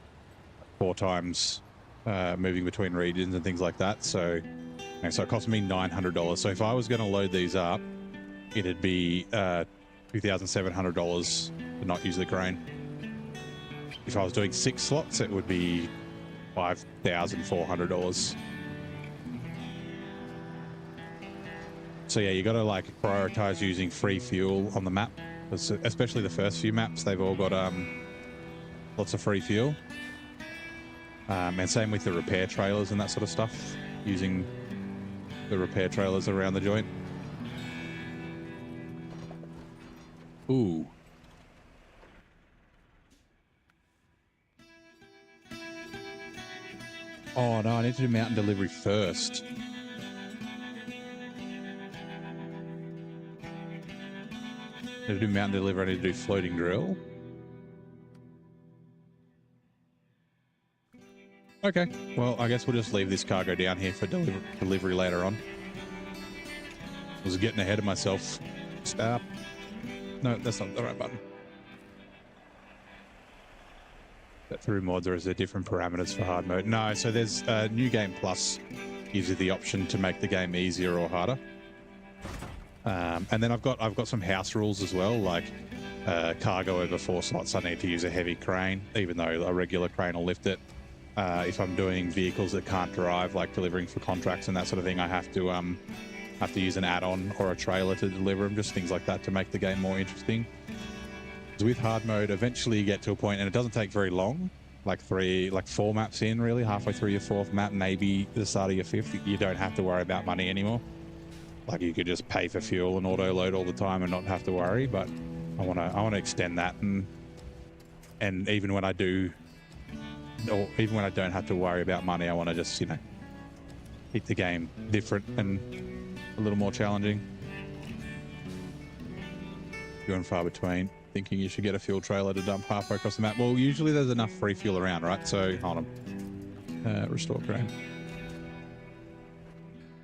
4 times moving between regions and things like that. So it cost me $900. So if I was going to load these up, it'd be $2,700 to not use the crane. If I was doing 6 slots, it would be $5,400. So yeah, you got to like prioritize using free fuel on the map, especially the first few maps. They've all got lots of free fuel, and same with the repair trailers and that sort of stuff. Using the repair trailers around the joint. Ooh. Oh no, I need to do mountain delivery first. I need to do mountain delivery, I need to do floating drill. Okay, well, I guess we'll just leave this cargo down here for delivery later on. I was getting ahead of myself. Stop. No, that's not the right button. That through mods, or is there different parameters for hard mode? No, so there's New Game Plus gives you the option to make the game easier or harder. And then I've got some house rules as well, like cargo over 4 slots. I need to use a heavy crane, even though a regular crane will lift it. If I'm doing vehicles that can't drive, like delivering for contracts and that sort of thing, I have to use an add-on or a trailer to deliver them, just things like that to make the game more interesting. With hard mode, eventually you get to a point, and it doesn't take very long, like 4 maps in, really, halfway through your 4th map, maybe the start of your 5th, you don't have to worry about money anymore. Like you could just pay for fuel and auto load all the time and not have to worry. But I want to extend that, and even when I do, or even when I don't have to worry about money, I want to just, you know, keep the game different and a little more challenging. Few and far between. Thinking you should get a fuel trailer to dump halfway across the map. Well, usually there's enough free fuel around, right? So hold on. Restore crane.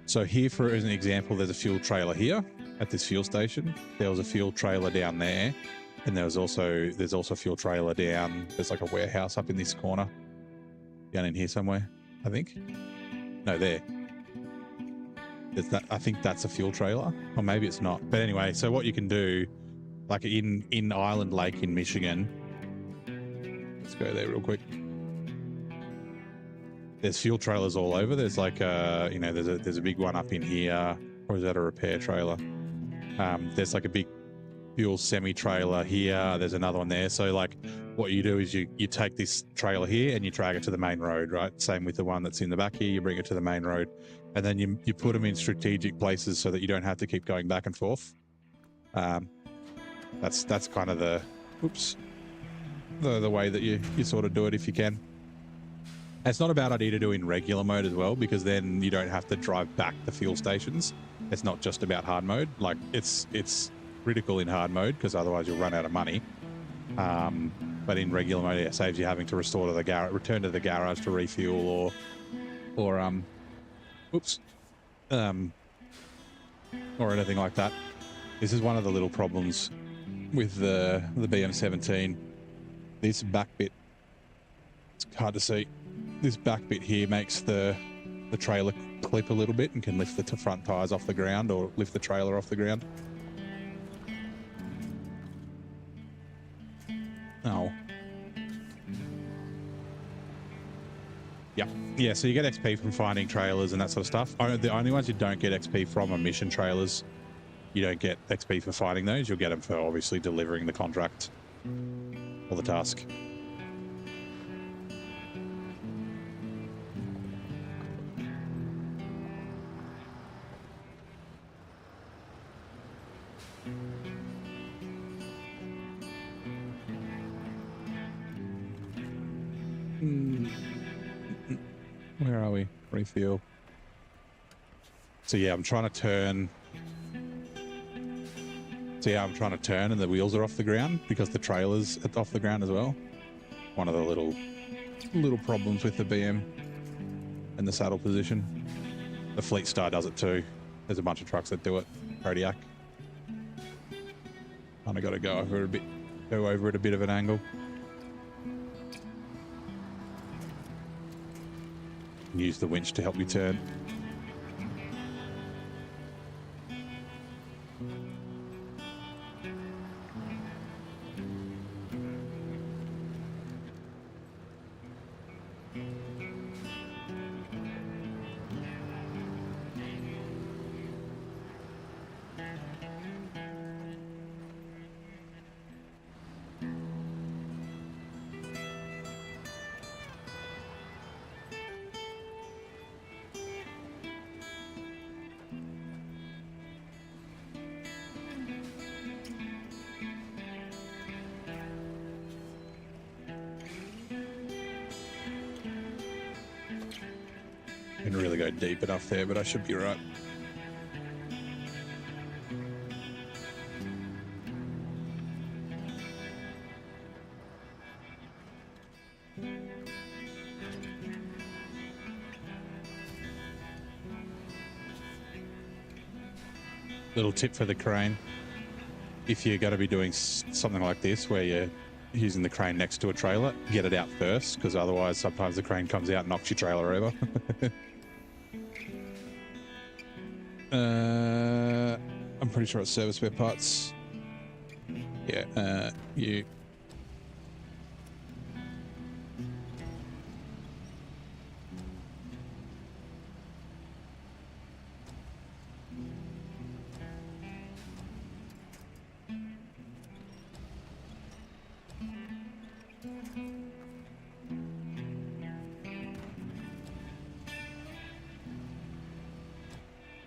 So here, for as an example, there's a fuel trailer here at this fuel station. There was a fuel trailer down there, and there's also a fuel trailer down. There's like a warehouse up in this corner, down in here somewhere, I think. No, there. There's that. I think that's a fuel trailer, or maybe it's not. But anyway, so what you can do, like in Island Lake in Michigan. Let's go there real quick. There's fuel trailers all over. There's like you know, there's a big one up in here, or is that a repair trailer? There's like a big fuel semi trailer here. There's another one there. So like, what you do is you take this trailer here and you drag it to the main road, right? Same with the one that's in the back here. You bring it to the main road, and then you put them in strategic places so that you don't have to keep going back and forth. That's kind of the way that you sort of do it if you can. And it's not a bad idea to do in regular mode as well, because then you don't have to drive back to fuel stations. It's not just about hard mode. Like it's critical in hard mode because otherwise you'll run out of money. But in regular mode, it saves you having to return to the garage to refuel or anything like that. This is one of the little problems with the BM17. This back bit, it's hard to see. This back bit here makes the trailer clip a little bit and can lift the front tires off the ground or lift the trailer off the ground. Oh. Yeah, so you get XP from finding trailers and that sort of stuff. The only ones you don't get XP from are mission trailers. You don't get XP for finding those. You'll get them for obviously delivering the contract or the task. Where are we? Refuel. So yeah, I'm trying to turn. So yeah, I'm trying to turn and the wheels are off the ground because the trailer's off the ground as well. One of the little problems with the BM and the saddle position. The Fleetstar does it too. There's a bunch of trucks that do it. Kodiak. Kind of got to go over at a bit of an angle. Use the winch to help you turn. Didn't really go deep enough there, but I should be right. Little tip for the crane. If you're going to be doing something like this where you're using the crane next to a trailer, get it out first, because otherwise sometimes the crane comes out and knocks your trailer over. I'm pretty sure it's service spare parts. Yeah, you.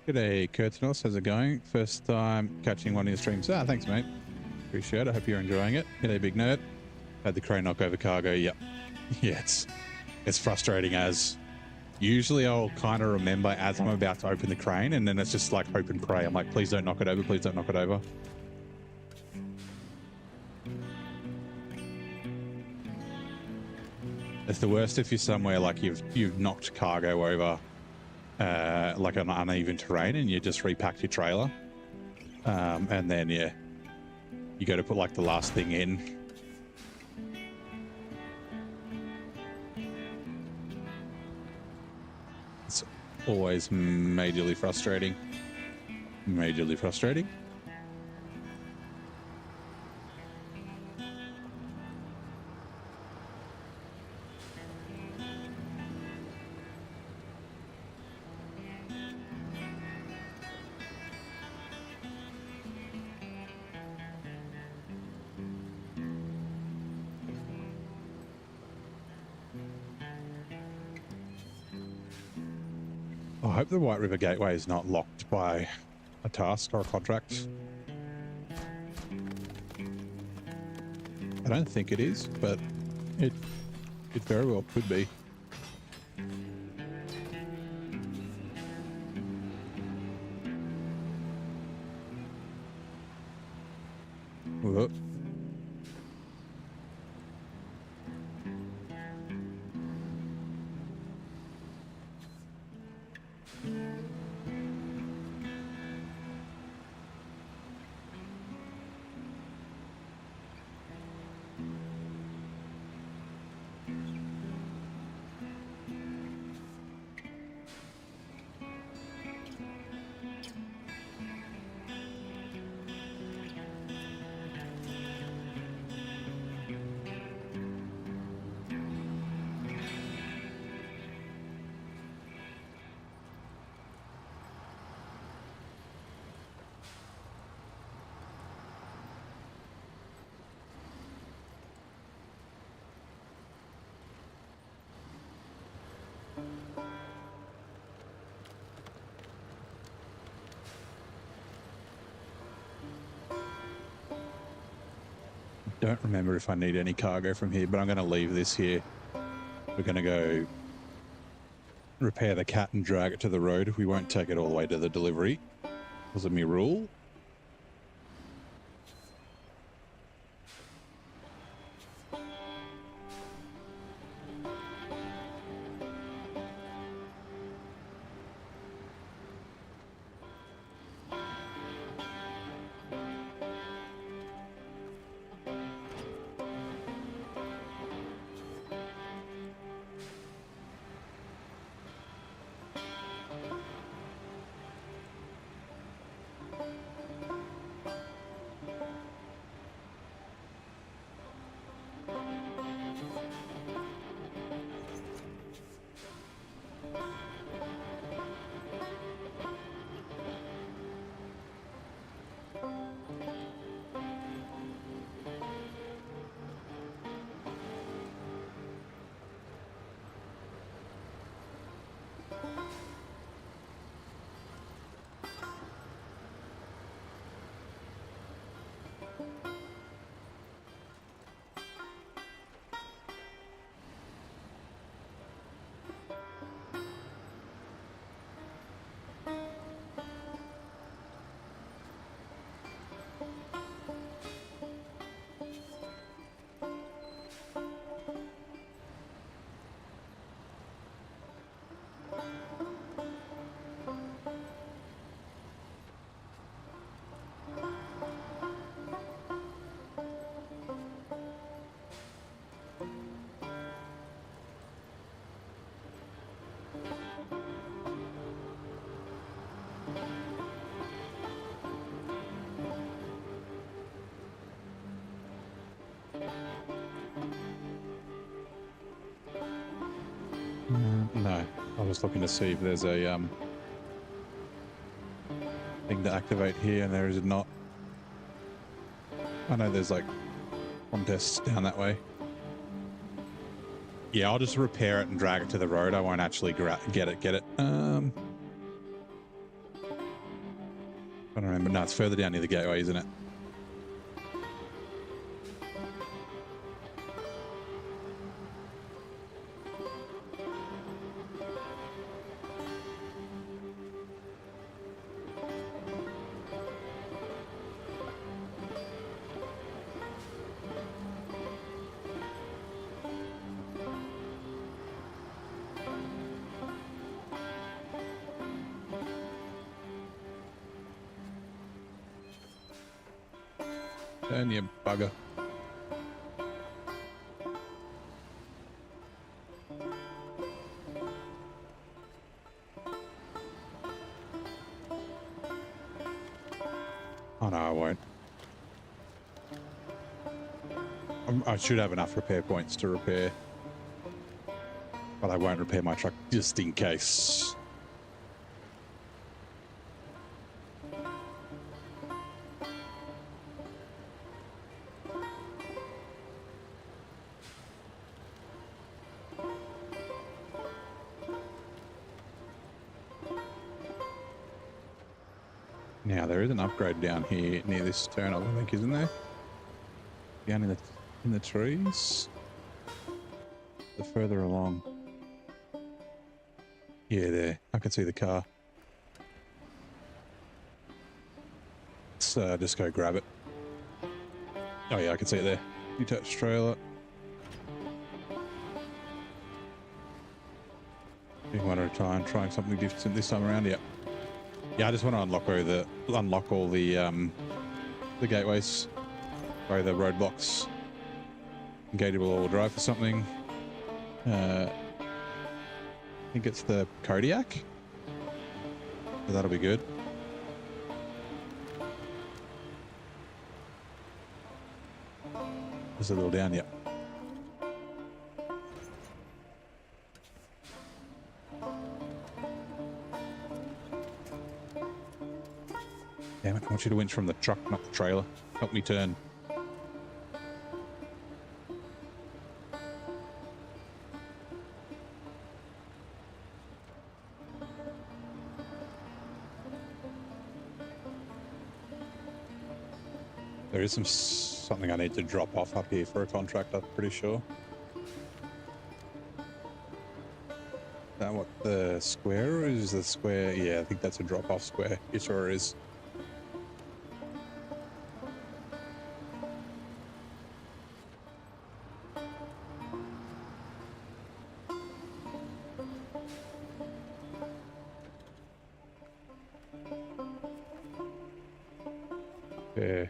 G'day, Kurtanos. How's it going? First time catching one of your streams. Ah, thanks, mate. Appreciate it. I hope you're enjoying it. G'day, big nerd. Had the crane knock over cargo. Yep. Yeah, it's frustrating as usually I'll kind of remember as I'm about to open the crane, and then it's just like hope and pray. I'm like, please don't knock it over. Please don't knock it over. It's the worst if you're somewhere like you've knocked cargo over like an uneven terrain and you just repacked your trailer, and then yeah, you go to put like the last thing in. It's always majorly frustrating. Majorly frustrating. I hope the White River Gateway is not locked by a task or a contract. I don't think it is, but it very well could be. Whoop. Don't remember if I need any cargo from here, but I'm going to leave this here we're going to go repair the cat and drag it to the road. We won't take it all the way to the delivery. Was it me rule? No, I was looking to see if there's a thing to activate here, and there is not. I know there's like contests down that way. Yeah, I'll just repair it and drag it to the road. I won't actually get it. I don't remember. No, it's further down near the gateway, isn't it? And you bugger. Oh no, I won't. I should have enough repair points to repair, but I won't repair my truck just in case. Now there is an upgrade down here near this turn, I think, isn't there? Down in the trees. The further along. Yeah, there. I can see the car. Let's just go grab it. Oh yeah, I can see it there. Detached trailer. Doing one at a time, trying something different this time around. Yeah. Yeah, I just want to unlock all the gateways, or the roadblocks. Gateable all drive for something. I think it's the Kodiak. So that'll be good. Just a little down, yep. Damn it, I want you to winch from the truck, not the trailer. Help me turn. There is something I need to drop off up here for a contract, I'm pretty sure. That what the square is? The square? Yeah, I think that's a drop-off square. It sure is. Yeah.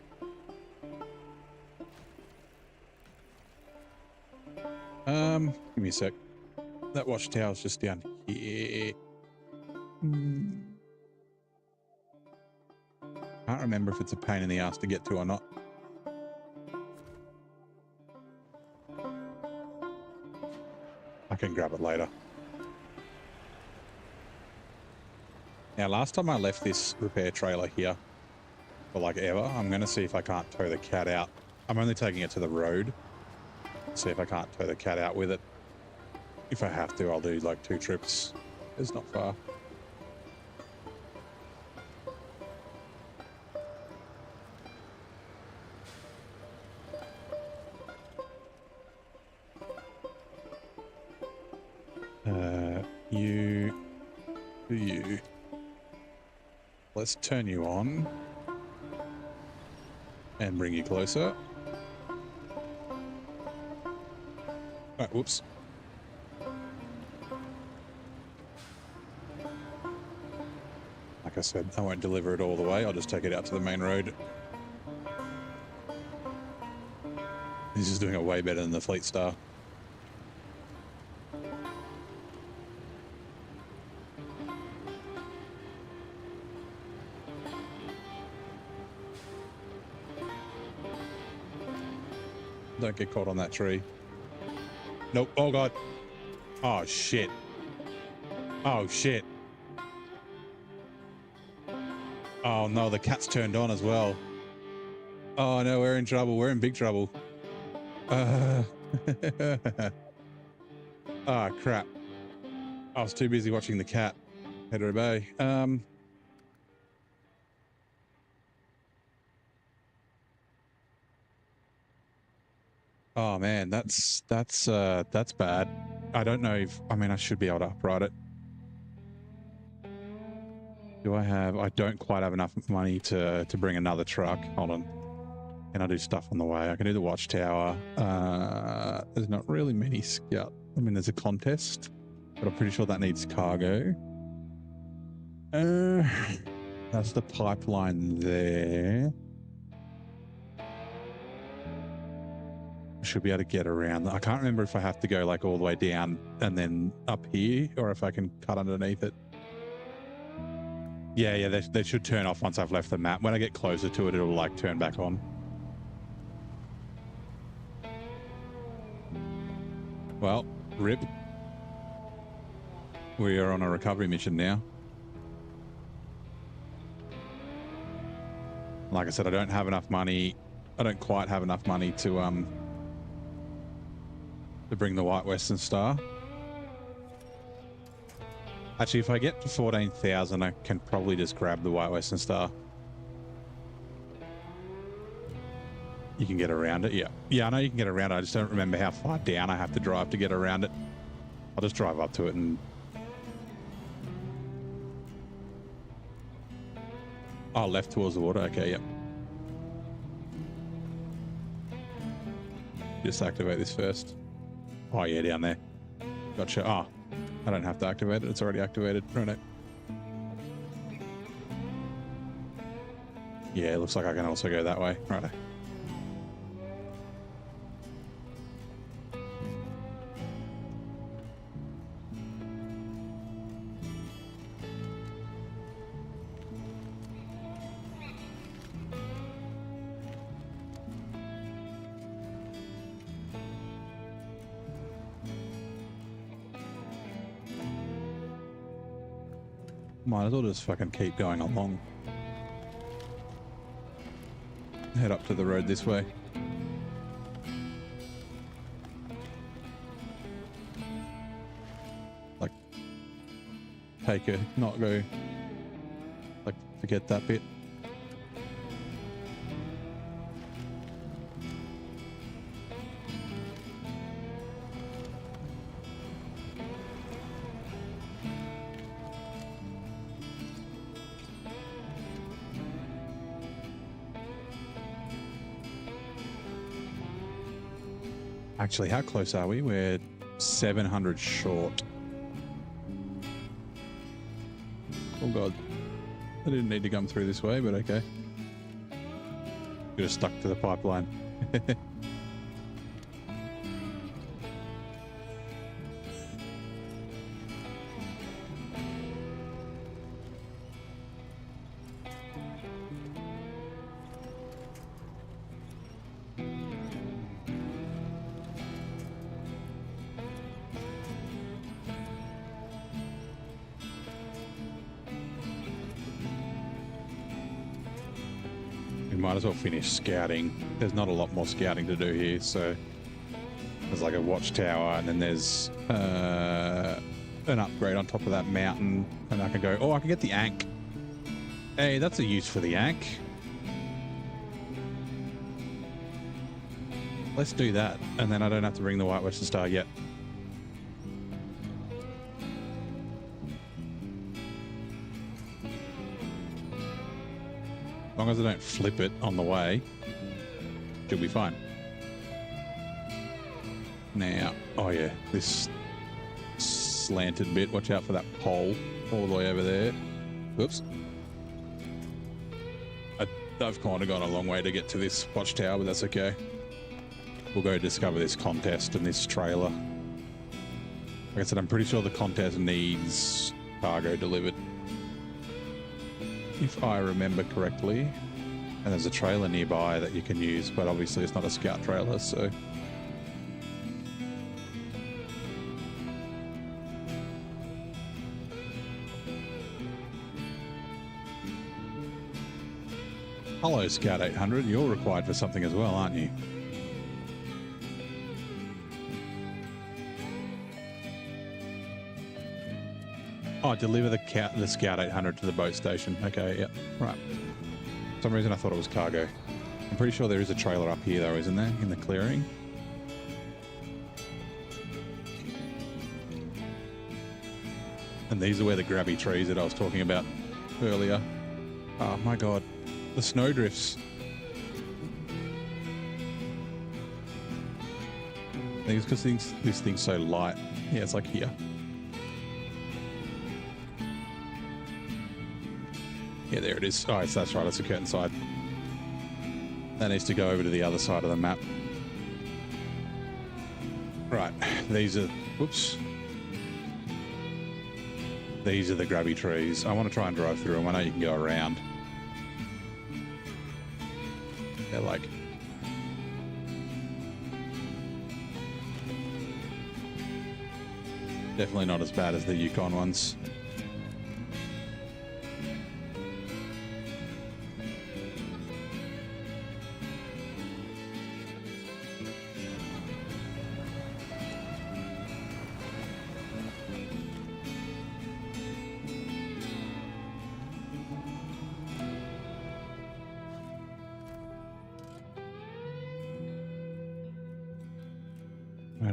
Give me a sec. That watchtower's just down here. Can't remember if it's a pain in the ass to get to or not. I can grab it later. Now, last time I left this repair trailer here for like ever, I'm going to see if I can't tow the cat out. I'm only taking it to the road. See if I can't tow the cat out with it. If I have to, I'll do like 2 trips. It's not far. You. Let's turn you on and bring you closer. Oh, whoops. Like I said, I won't deliver it all the way. I'll just take it out to the main road. This is doing it way better than the Fleetstar. Don't get caught on that tree. Nope. Oh, God. Oh, shit. Oh, shit. Oh, no. The cat's turned on as well. Oh, no. We're in trouble. We're in big trouble. Oh, crap. I was too busy watching the cat. Pedro Bay. Oh man, that's bad. I don't know if, I mean, I should be able to upright it. Do I have, I don't quite have enough money to bring another truck. Hold on. Can I do stuff on the way? I can do the watchtower. There's not really many scout. I mean, there's a contest, but I'm pretty sure that needs cargo. That's the pipeline there. Should be able to get around. I can't remember if I have to go like all the way down and then up here, or if I can cut underneath it. Yeah, they should turn off once I've left the map. When I get closer to it, it'll like turn back on. Well, rip. We are on a recovery mission now. Like I said, I don't have enough money. I don't quite have enough money to bring the White Western Star. Actually, if I get to 14,000, I can probably just grab the White Western Star. You can get around it, yeah. Yeah, I know you can get around it. I just don't remember how far down I have to drive to get around it. I'll just drive up to it and... Oh, left towards the water. Okay, yep. Just activate this first. Oh, yeah, down there. Gotcha. Oh, I don't have to activate it. It's already activated. Right. Yeah, it looks like I can also go that way. Right. Might as well just fucking keep going along. Head up to the road this way. Like, take a, not go, like, forget that bit. Actually, how close are we? We're 700 short. Oh god. I didn't need to come through this way, but okay. Could have stuck to the pipeline. We might as well finish scouting. There's not a lot more scouting to do here, so there's like a watchtower, and then there's an upgrade on top of that mountain, and I can go, oh, I can get the Ankh. Hey, that's a use for the Ankh. Let's do that, and then I don't have to bring the White Western Star yet. As long as I don't flip it on the way, she'll be fine. Now, oh yeah, this slanted bit, watch out for that pole all the way over there. Whoops. I've kind of gone a long way to get to this watchtower, but that's okay. We'll go discover this contest and this trailer. Like I said, I'm pretty sure the contest needs cargo delivered, if I remember correctly. And there's a trailer nearby that you can use, but obviously it's not a scout trailer, so. Hello, Scout 800. You're required for something as well, aren't you? Oh, deliver the Scout 800 to the boat station. Okay, yep, right. For some reason I thought it was cargo. I'm pretty sure there is a trailer up here though, isn't there? In the clearing. And these are where the grabby trees that I was talking about earlier. Oh my god. The snow drifts. I think it's because this thing's so light. Yeah, it's like here. Yeah, there it is. Oh, that's right. It's the curtain side. That needs to go over to the other side of the map. Right. These are... Whoops. These are the grabby trees. I want to try and drive through them. I know you can go around. They're like... Definitely not as bad as the Yukon ones.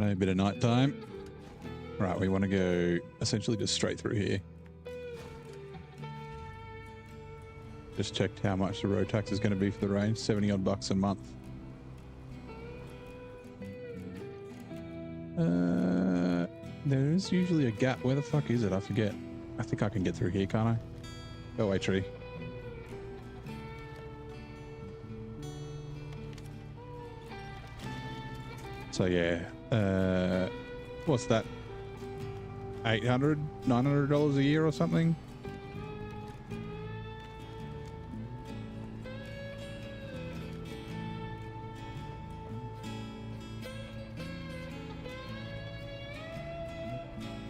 A bit of night time. Right, we want to go essentially just straight through here. Just checked how much the road tax is going to be for the range. 70 odd bucks a month. There is usually a gap. Where the fuck is it? I forget. I think I can get through here, can't I? Go away, tree. So yeah, what's that? $800, $900 a year or something?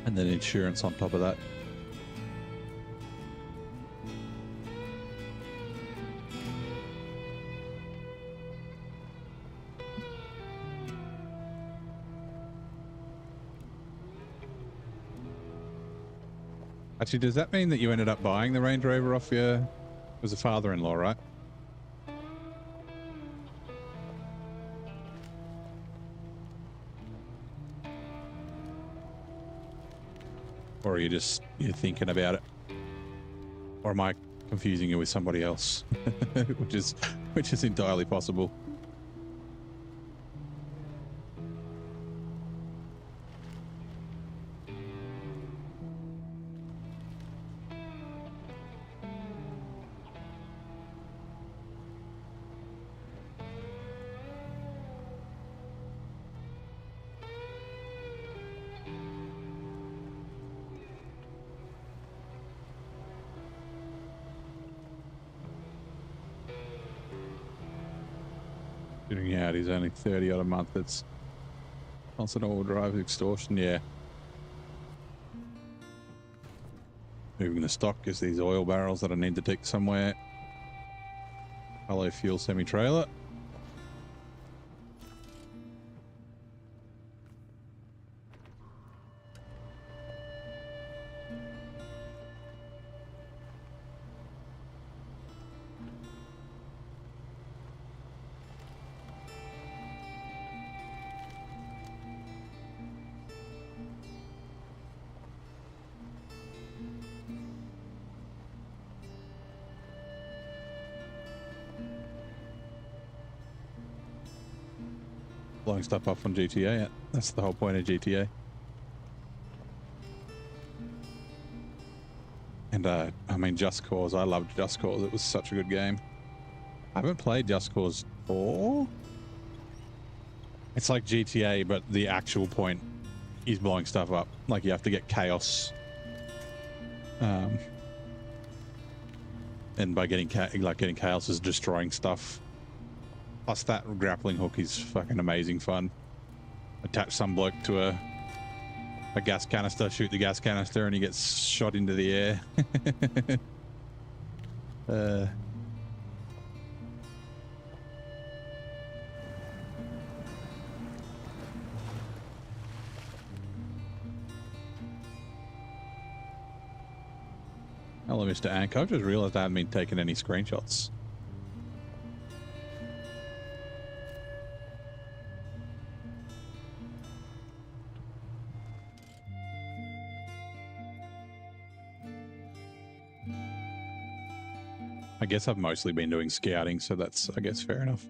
And then insurance on top of that. Actually, does that mean that you ended up buying the Range Rover off your... It was a father-in-law, right? Or are you just... You're thinking about it? Or am I confusing you with somebody else? which is entirely possible. Figuring out he's only 30 odd a month. It's constant all drive extortion. Yeah. Moving the stock is these oil barrels that I need to take somewhere. Hello, fuel semi-trailer. Blowing stuff up on GTA. Yeah, that's the whole point of GTA. And I mean, Just Cause. I loved Just Cause. It was such a good game. I haven't played Just Cause 4. It's like GTA, but the actual point is blowing stuff up. Like you have to get chaos. And by getting chaos is destroying stuff. Plus that grappling hook is fucking amazing fun. Attach some bloke to a gas canister, shoot the gas canister, and he gets shot into the air. Hello, Mr. Ank. I've just realized I haven't been taking any screenshots. I guess I've mostly been doing scouting, so that's, I guess, fair enough.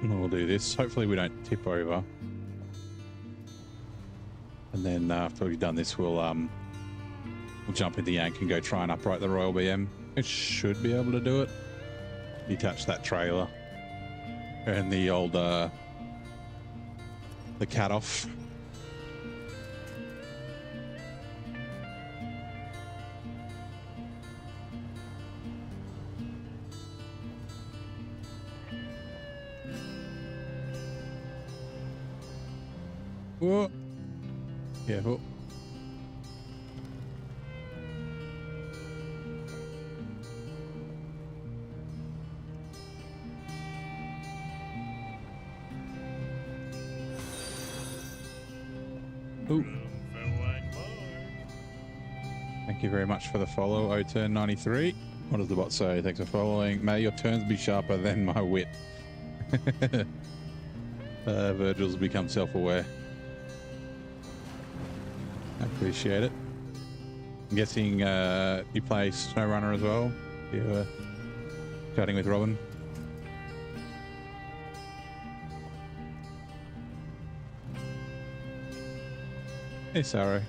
We'll do this. Hopefully we don't tip over. And then after we've done this, we'll jump in the yank and go try and upright the Royal BM. It should be able to do it. Detach that trailer and the old the cat off. Whoa. Careful. Ooh. Thank you very much for the follow, OTurn93. What does the bot say? Thanks for following. May your turns be sharper than my wit. Virgil's become self-aware. I appreciate it. I'm guessing you play SnowRunner as well? You were chatting with Robin? Hey, Sarah.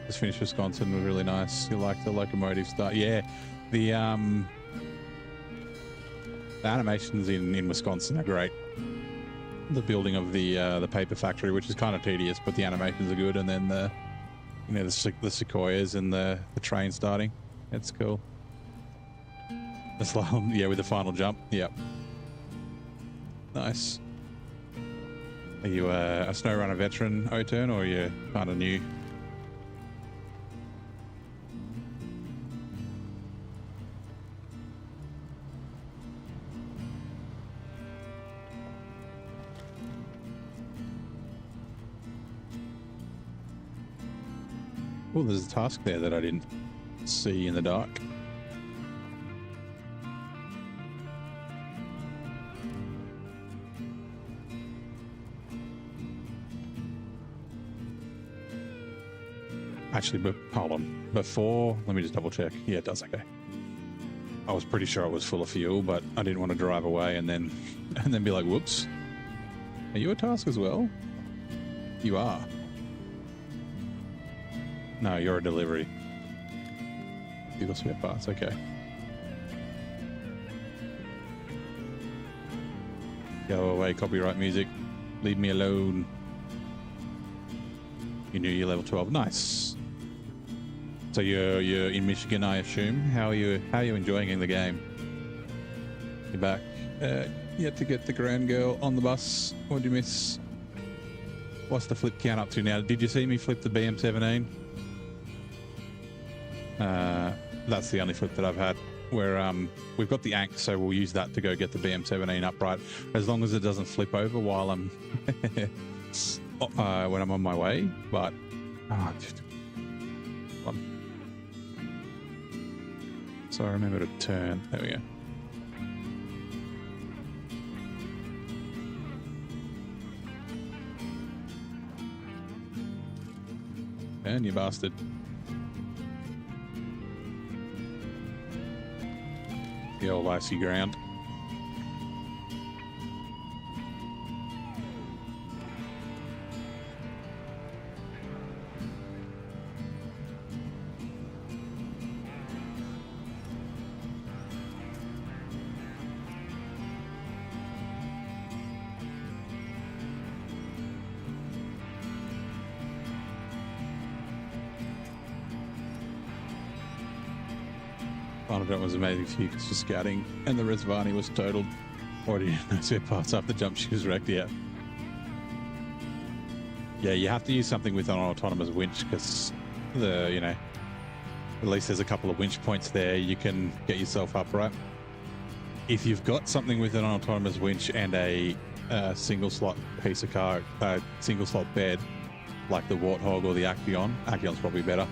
Just finished Wisconsin. Was really nice. You like the locomotive start? Yeah. The animations in Wisconsin are great. The building of the paper factory, which is kind of tedious, but the animations are good, and then the sequoias and the train starting. It's cool. The slalom, yeah, with the final jump. Yep. Nice. Are you a SnowRunner veteran, O-Turn, or are you kind of new? Oh, there's a task there that I didn't see in the dark. Actually, hold on. Before, let me just double check. Yeah, it does. Okay. I was pretty sure it was full of fuel, but I didn't want to drive away and then be like, whoops. Are you a task as well? You are. No, you're a delivery. Vehicle spare parts, okay. Go away, copyright music. Leave me alone. You knew you're level 12. Nice. So you're in Michigan, I assume. How are you enjoying the game? You're back. Yet to get the grand girl on the bus. What'd you miss? What's the flip count up to now? Did you see me flip the BM17? That's the only flip that I've had. Where we've got the Ankh, so we'll use that to go get the BM17 upright. As long as it doesn't flip over while I'm when I'm on my way. But so I remember to turn. There we go. And you bastard. The old icy ground. It was amazing for you because for scouting, and the Resvani was totaled. Already no spare parts after the jump she was wrecked. Yeah, you have to use something with an autonomous winch because at least there's a couple of winch points there. You can get yourself upright. If you've got something with an autonomous winch and a single slot piece of car, single slot bed, like the Warthog or the Acheon. Acheon's probably better.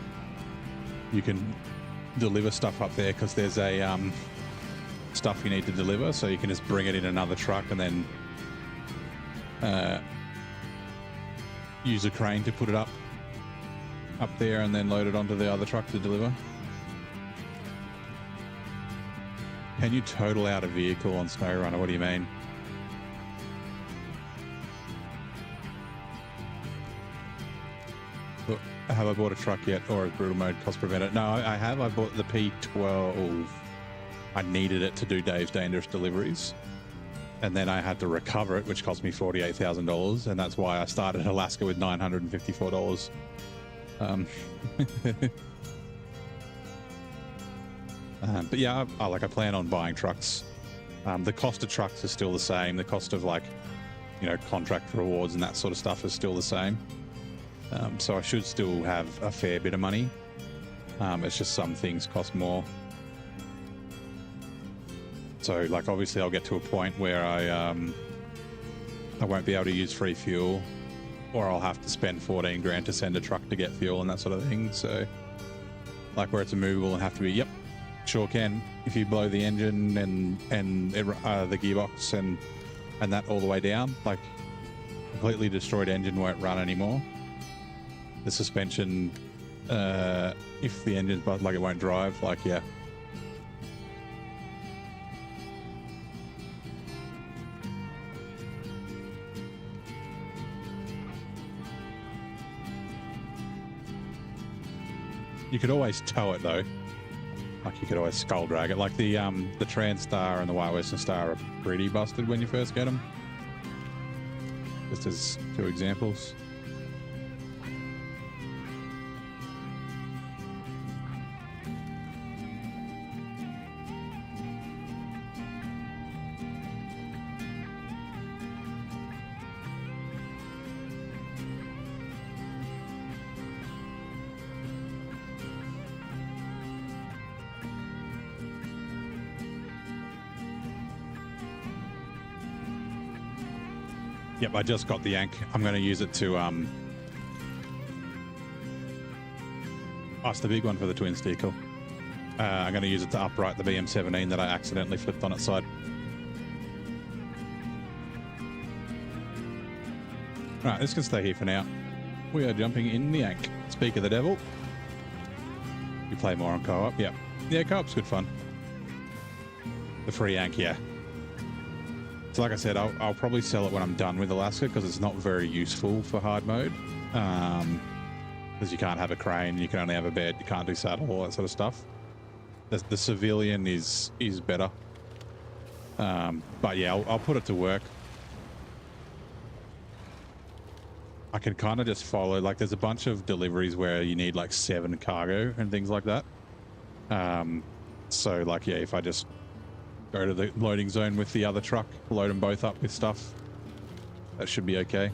You can deliver stuff up there because there's a stuff you need to deliver, so you can just bring it in another truck and then use a crane to put it up there and then load it onto the other truck to deliver. Can you total out a vehicle on SnowRunner? What do you mean? Have I bought a truck yet, or a brutal mode cost preventer? No, I have. I bought the P12. I needed it to do Dave's Dangerous Deliveries, and then I had to recover it, which cost me $48,000, and that's why I started Alaska with $954. But yeah, I plan on buying trucks. The cost of trucks is still the same. The cost of contract rewards and that sort of stuff is still the same. So I should still have a fair bit of money. It's just some things cost more. So obviously I'll get to a point where I won't be able to use free fuel, or I'll have to spend 14 grand to send a truck to get fuel and that sort of thing. So where it's immovable and have to be, yep, sure can. If you blow the engine and the gearbox and that all the way down, completely destroyed engine won't run anymore. The suspension, if the engine's buzzed, it won't drive, yeah. You could always tow it though. You could always skull drag it. The Transtar and the White Western Star are pretty busted when you first get them. Just as two examples. Yep, I just got the Ankh. I'm going to use it to it's the big one for the twin sticker. I'm going to use it to upright the BM17 that I accidentally flipped on its side. Right, this can stay here for now. We are jumping in the Ankh. Speak of the devil. You play more on co-op? Yep. Yeah, co-op's good fun. The free yank, yeah. So like I said, I'll probably sell it when I'm done with Alaska because it's not very useful for hard mode. Because you can't have a crane, you can only have a bed, you can't do saddle, all that sort of stuff. The civilian is better. But yeah, I'll put it to work. I can kind of just follow, like there's a bunch of deliveries where you need like 7 cargo and things like that. So like, yeah, if I just go to the loading zone with the other truck, load them both up with stuff, that should be okay.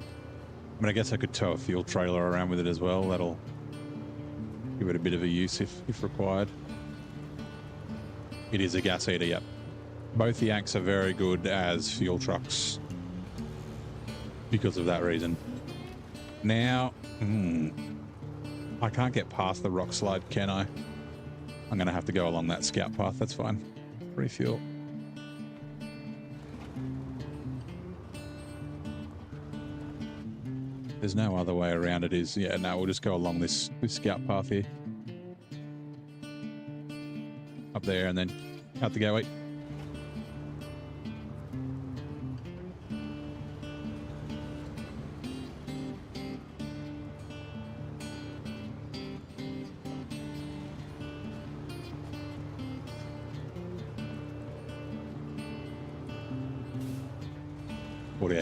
I mean, I guess I could tow a fuel trailer around with it as well. That'll give it a bit of a use if required. It is a gas eater, yep. Both the Yanks are very good as fuel trucks because of that reason. Now, I can't get past the rock slide, can I? I'm going to have to go along that scout path. That's fine. Refuel. There's no other way around it, is. Yeah, no, we'll just go along this scout path here. Up there and then out the gateway.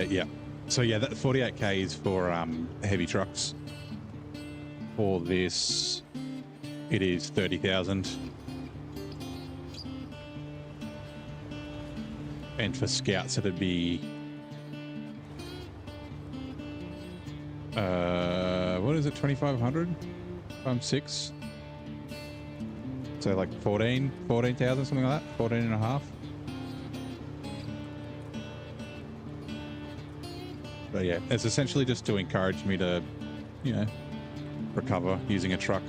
Yeah. So yeah, that 48k is for heavy trucks. For this, it is 30,000. And for scouts, it'd be what is it? 2,500 times 6. So like 14,000, something like that. 14 and a half. But yeah, it's essentially just to encourage me to, you know, recover using a truck,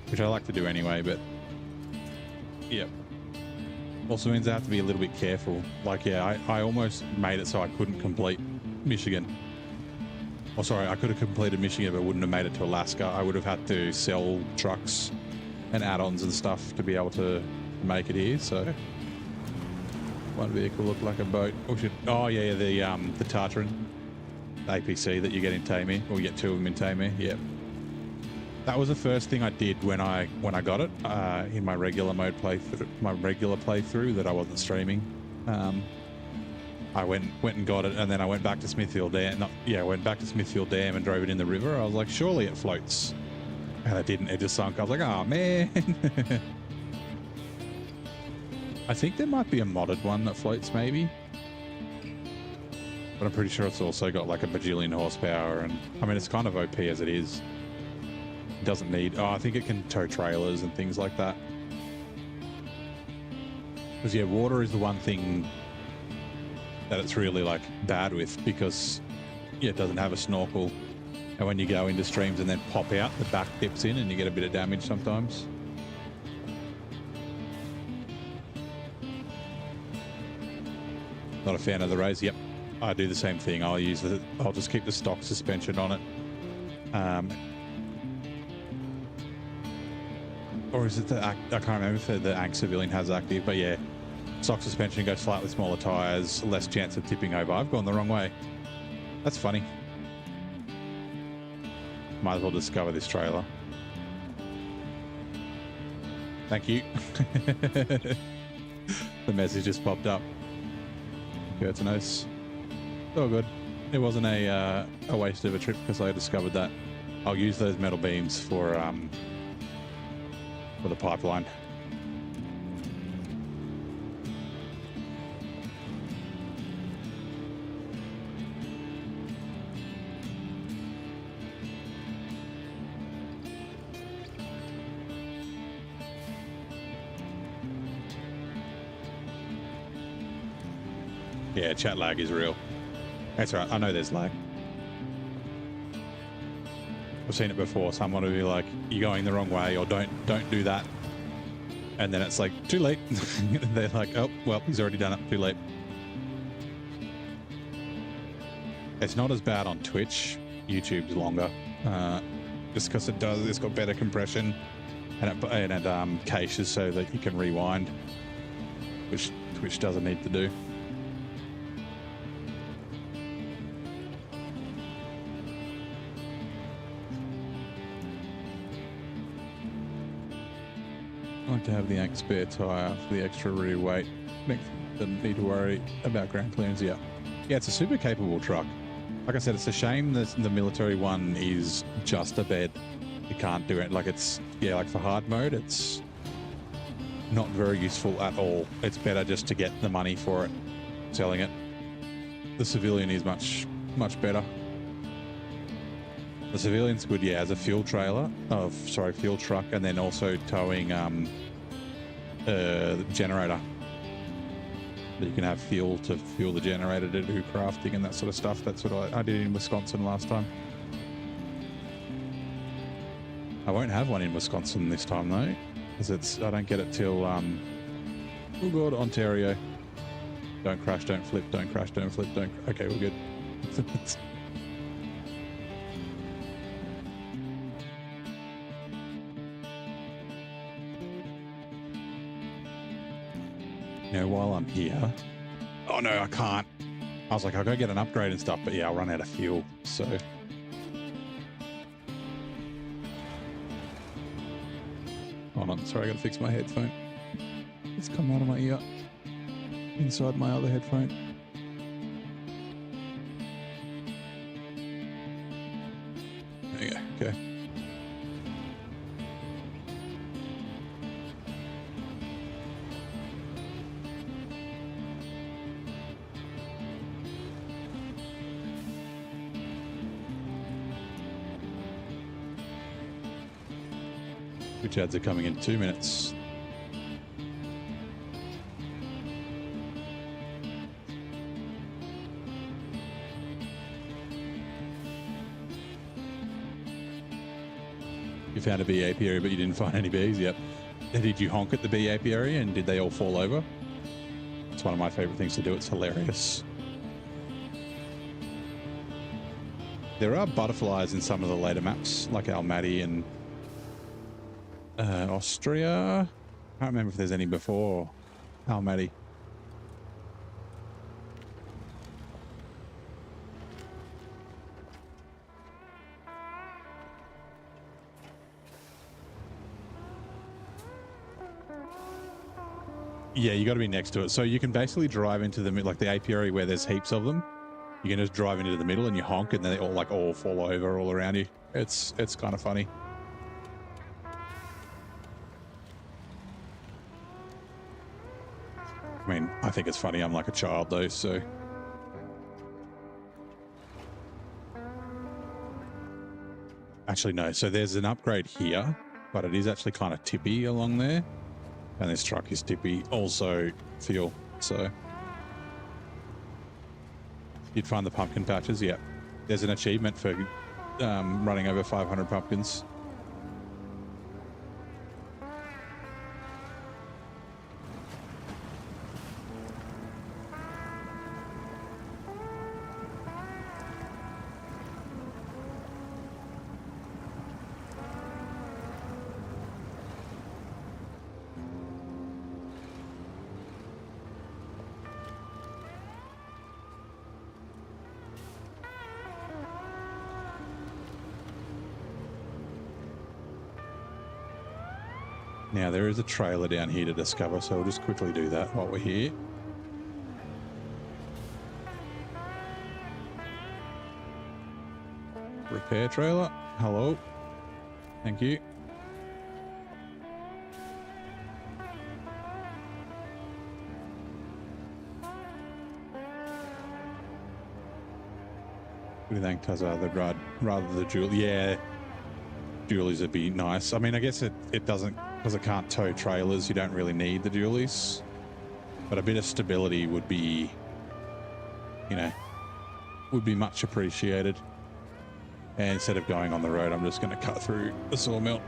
which I like to do anyway, but yeah. Also means I have to be a little bit careful. Like, yeah, I almost made it so I couldn't complete Michigan. Oh, sorry, I could have completed Michigan, but wouldn't have made it to Alaska. I would have had to sell trucks and add-ons and stuff to be able to make it here, so... One vehicle looked like a boat. Oh yeah, the Tartarin, the APC that you get in Tamir, or you get 2 of them in Tamir. Yeah, that was the first thing I did when I got it in my regular mode playthrough that I wasn't streaming. I went and got it, and then I went back to Smithfield Dam. Went back to Smithfield Dam and drove it in the river. I was like, surely it floats, and it didn't. It just sunk. I was like, oh man. I think there might be a modded one that floats, maybe. But I'm pretty sure it's also got like a bajillion horsepower, and I mean, it's kind of OP as it is. It doesn't need... Oh, I think it can tow trailers and things like that. Because, yeah, water is the one thing that it's really, like, bad with, because, yeah, it doesn't have a snorkel. And when you go into streams and then pop out, the back dips in and you get a bit of damage sometimes. Not a fan of the raise. Yep, I do the same thing. I'll just keep the stock suspension on it. Or is it I can't remember if the Ank Civilian has active, but yeah, stock suspension goes flat with smaller tires, less chance of tipping over. I've gone the wrong way. That's funny. Might as well discover this trailer. Thank you. The message just popped up. Curtinos. Oh, good. It wasn't a waste of a trip because I discovered that. I'll use those metal beams for the pipeline. Yeah, chat lag is real. That's right. I know there's lag. I've seen it before. Someone will be like, "You're going the wrong way," or "Don't do that," and then it's like, "Too late." They're like, "Oh, well, he's already done it. Too late." It's not as bad on Twitch. YouTube's longer. just because it does. It's got better compression, and it caches so that you can rewind, which Twitch doesn't need to do. I like to have the Ank spare tire for the extra rear weight. Doesn't need to worry about ground clearance. Yeah, it's a super capable truck. Like I said, it's a shame that the military one is just a bed. You can't do it. Like it's, like for hard mode, it's not very useful at all. It's better just to get the money for it, selling it. The civilian is much better. The civilian's good, as a fuel truck, and then also towing the generator. You can have fuel to fuel the generator to do crafting and that sort of stuff. That's what I did in Wisconsin last time. I won't have one in Wisconsin this time though, because I don't get it till oh god, Ontario. Don't crash, don't flip, don't crash, don't flip, don't. Okay, we're good. While I'm here, oh no, I can't. I was like, I'll go get an upgrade and stuff, but I'll run out of fuel. So hold on, sorry, I gotta fix my headphone. It's come out of my ear inside my other headphone. There you go. Okay. Which ads are coming in 2 minutes. You found a bee apiary, but you didn't find any bees. Yep. Did you honk at the bee apiary, and did they all fall over? It's one of my favorite things to do. It's hilarious. There are butterflies in some of the later maps, like Almaty and Austria. I can't remember if there's any before Almaty. Yeah, you got to be next to it. So you can basically drive into the apiary where there's heaps of them. You can just drive into the middle and you honk, and then they all fall over all around you. It's kind of funny. I mean, I think it's funny. I'm like a child though, so. Actually, no. So there's an upgrade here, but it is actually kind of tippy along there. And this truck is tippy. Also fuel, so. You'd find the pumpkin patches, yeah. There's an achievement for running over 500 pumpkins. Now there is a trailer down here to discover, so we'll just quickly do that while we're here. Repair trailer. Hello. Thank you. What do you think, Tazza? Rather the Julie? Yeah, Julies would be nice. I mean, I guess it doesn't, because it can't tow trailers, you don't really need the Julies. But a bit of stability would be, would be much appreciated. And instead of going on the road, I'm just going to cut through the sawmill.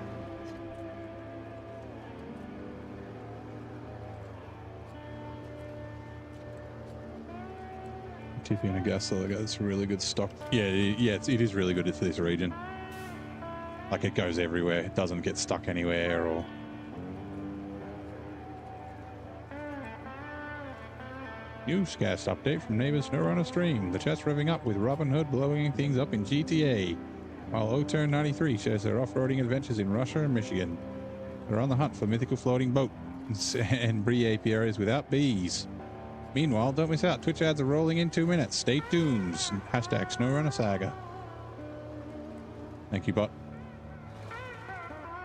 Tippy and a gas cylinder, it's really good stock. Yeah, it is really good for this region. Like it goes everywhere. It doesn't get stuck anywhere or... Newscast update from neighbors SnowRunner stream. The chat's revving up with Robin Hood blowing things up in GTA. While O-Turn 93 shares their off-roading adventures in Russia and Michigan. They're on the hunt for mythical floating boats and Brie apiaries without bees. Meanwhile, don't miss out. Twitch ads are rolling in 2 minutes. Stay tuned. Hashtag SnowRunner Saga. Thank you, bot.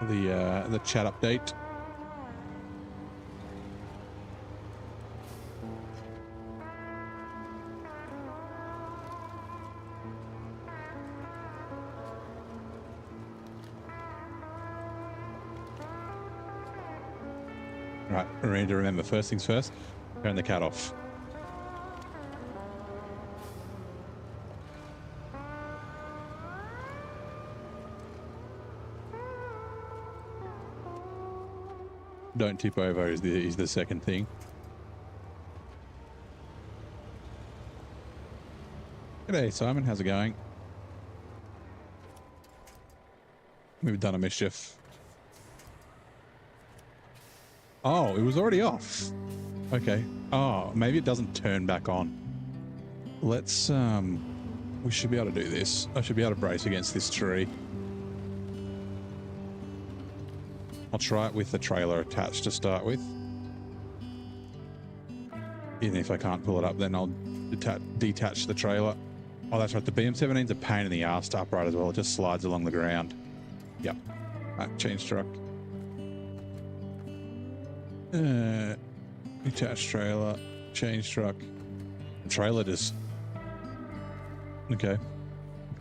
The chat update. Right, we need to remember, first things first, turn the cat off. Don't tip over is the second thing. G'day Simon, how's it going? We've done a mischief. Oh, it was already off. Okay. Oh, maybe it doesn't turn back on. Let's, we should be able to do this. I should be able to brace against this tree. I'll try it with the trailer attached to start with. Even if I can't pull it up, then I'll detach the trailer. Oh, that's right. The BM17's a pain in the ass to upright as well. It just slides along the ground. Yep. Change truck. Detached trailer, change truck. The trailer just... Okay.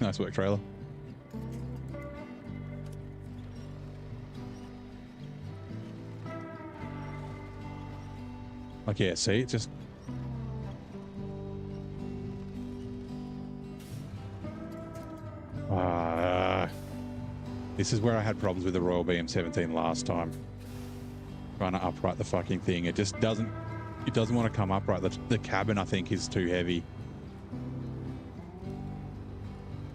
Nice work, trailer. Like, yeah, see, it just... This is where I had problems with the Royal BM17 last time. Trying to upright the fucking thing. It just doesn't... It doesn't want to come upright. The cabin, I think, is too heavy.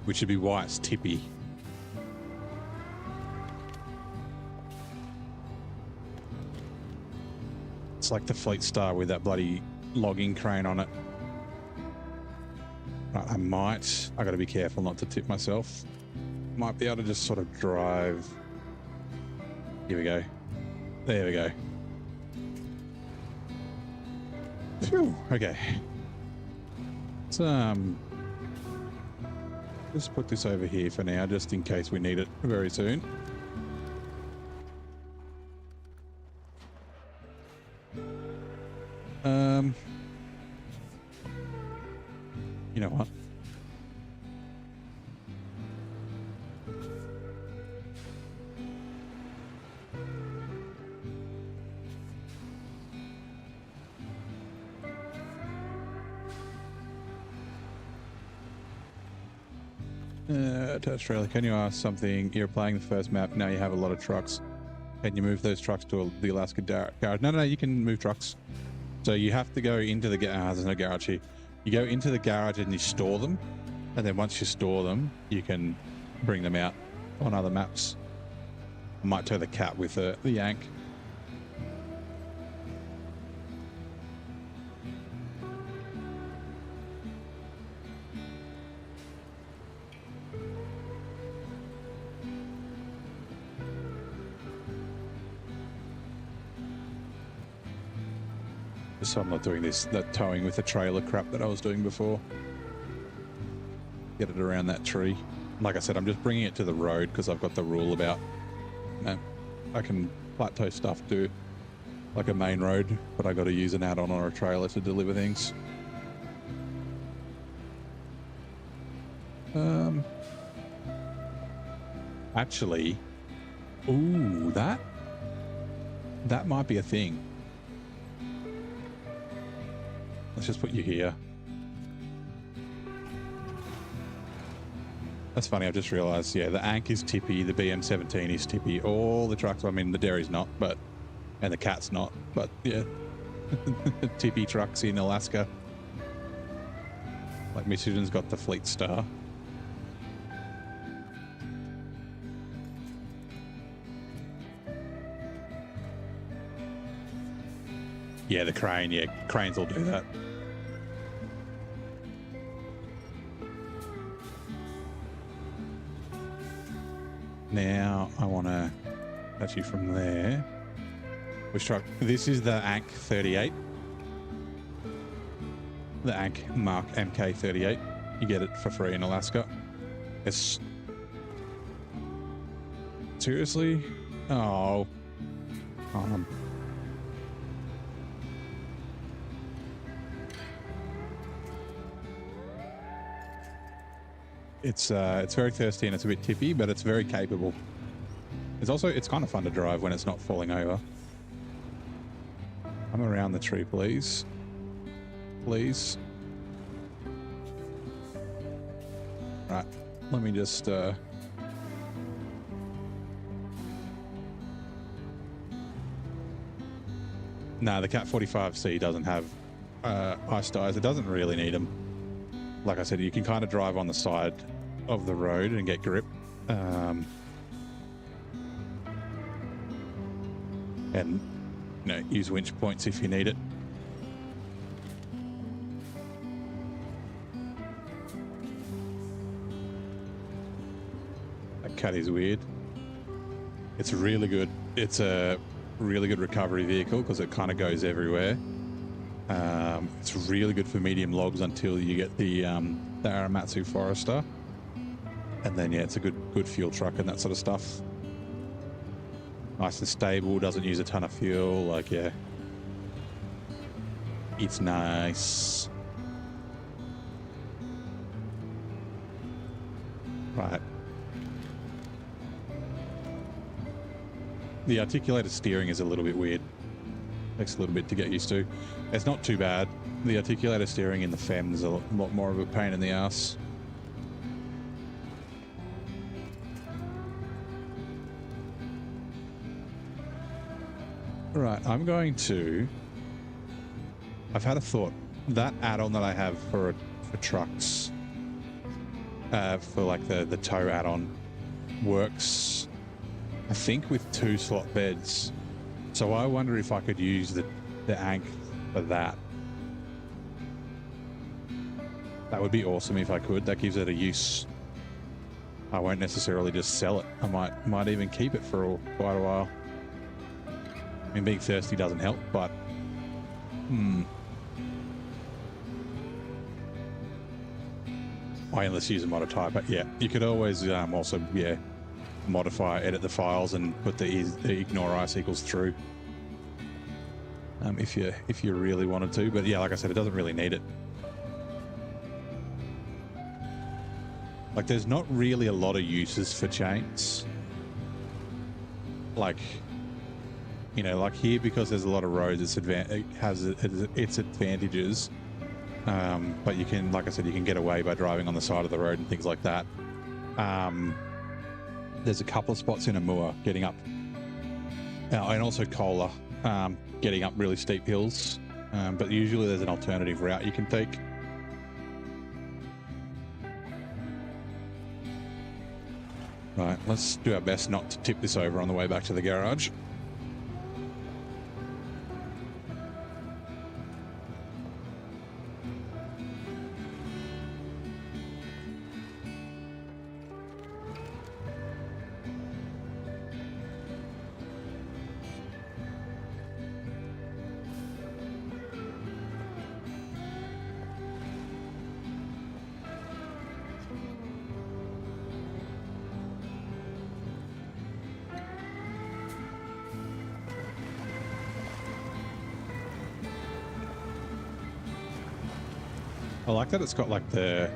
Which should be why it's tippy. It's like the Fleetstar with that bloody logging crane on it. Right, I gotta be careful not to tip myself. Might be able to just sort of drive. Here we go. There we go. Phew, okay. Let's just put this over here for now, just in case we need it very soon. You know what? Touch trailer, can you ask something? You're playing the first map, now you have a lot of trucks. Can you move those trucks to the Alaska garage? No, you can move trucks. So you have to go into the garage. There's no garage here. You go into the garage and you store them. And then once you store them, you can bring them out on other maps. I might tow the cat with the yank. So I'm not doing that towing with the trailer crap that I was doing before. Get it around that tree. Like I said, I'm just bringing it to the road because I've got the rule about, you know, I can plateau stuff to like a main road, but I got to use an add-on or a trailer to deliver things. Actually, ooh, that might be a thing. Let's just put you here. That's funny, I've just realized, yeah, the Ankh is tippy, the BM17 is tippy, all the trucks, I mean, the Dairy's not, but, and the Cat's not, but yeah, tippy trucks in Alaska. Like Michigan's got the Fleetstar. Yeah, the crane. Yeah, cranes will do that. Now I want to actually from there. Which truck? This is the Ank 38. The Ank Mark MK38. You get it for free in Alaska. It's seriously? Oh. It's very thirsty and it's a bit tippy, but it's very capable. It's kind of fun to drive when it's not falling over. Come around the tree, please. Please. Right. Let me just No, the Cat 45C doesn't have ice tires. It doesn't really need them. Like I said, you can kind of drive on the side of the road and get grip. And, you know, use winch points if you need it. That Cat is weird. It's really good. It's a really good recovery vehicle because it kind of goes everywhere. It's really good for medium logs until you get the Aramatsu Forester, and then yeah, it's a good fuel truck and that sort of stuff. Nice and stable, doesn't use a ton of fuel. Like yeah, it's nice. Right. The articulated steering is a little bit weird. Takes a little bit to get used to. It's not too bad. The articulated steering in the FEM is a lot more of a pain in the ass. Right, I'm going to... I've had a thought. That add-on that I have for trucks, for like the tow add-on, works, I think, with 2 slot beds. So I wonder if I could use the Ank for that. That would be awesome if I could. That gives it a use. I won't necessarily just sell it. I might even keep it for quite a while. I mean, being thirsty doesn't help, but I endless use a mod type. But yeah, you could always also modify, edit the files, and put the ignore ice equals through. If you really wanted to, but yeah, like I said, it doesn't really need it. Like, there's not really a lot of uses for chains. Like, you know, like here, because there's a lot of roads, it has its advantages. But you can, like I said, you can get away by driving on the side of the road and things like that. There's a couple of spots in Amur getting up, and also Kola, getting up really steep hills. But usually there's an alternative route you can take. Right, let's do our best not to tip this over on the way back to the garage. I like that it's got like the,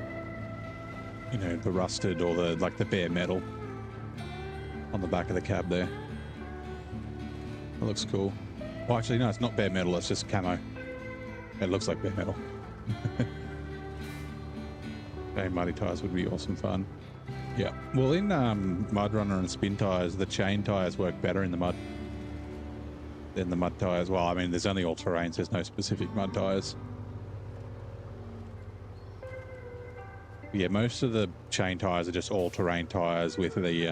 you know, the rusted or the like the bare metal on the back of the cab there. That looks cool. Well, actually, no, it's not bare metal. It's just camo. It looks like bare metal. Okay, muddy tires would be awesome fun. Yeah. Well, in mud runner and spin tires, the chain tires work better in the mud than the mud tires. Well, I mean, there's only all terrains. There's no specific mud tires. Yeah, most of the chain tires are just all-terrain tires with the,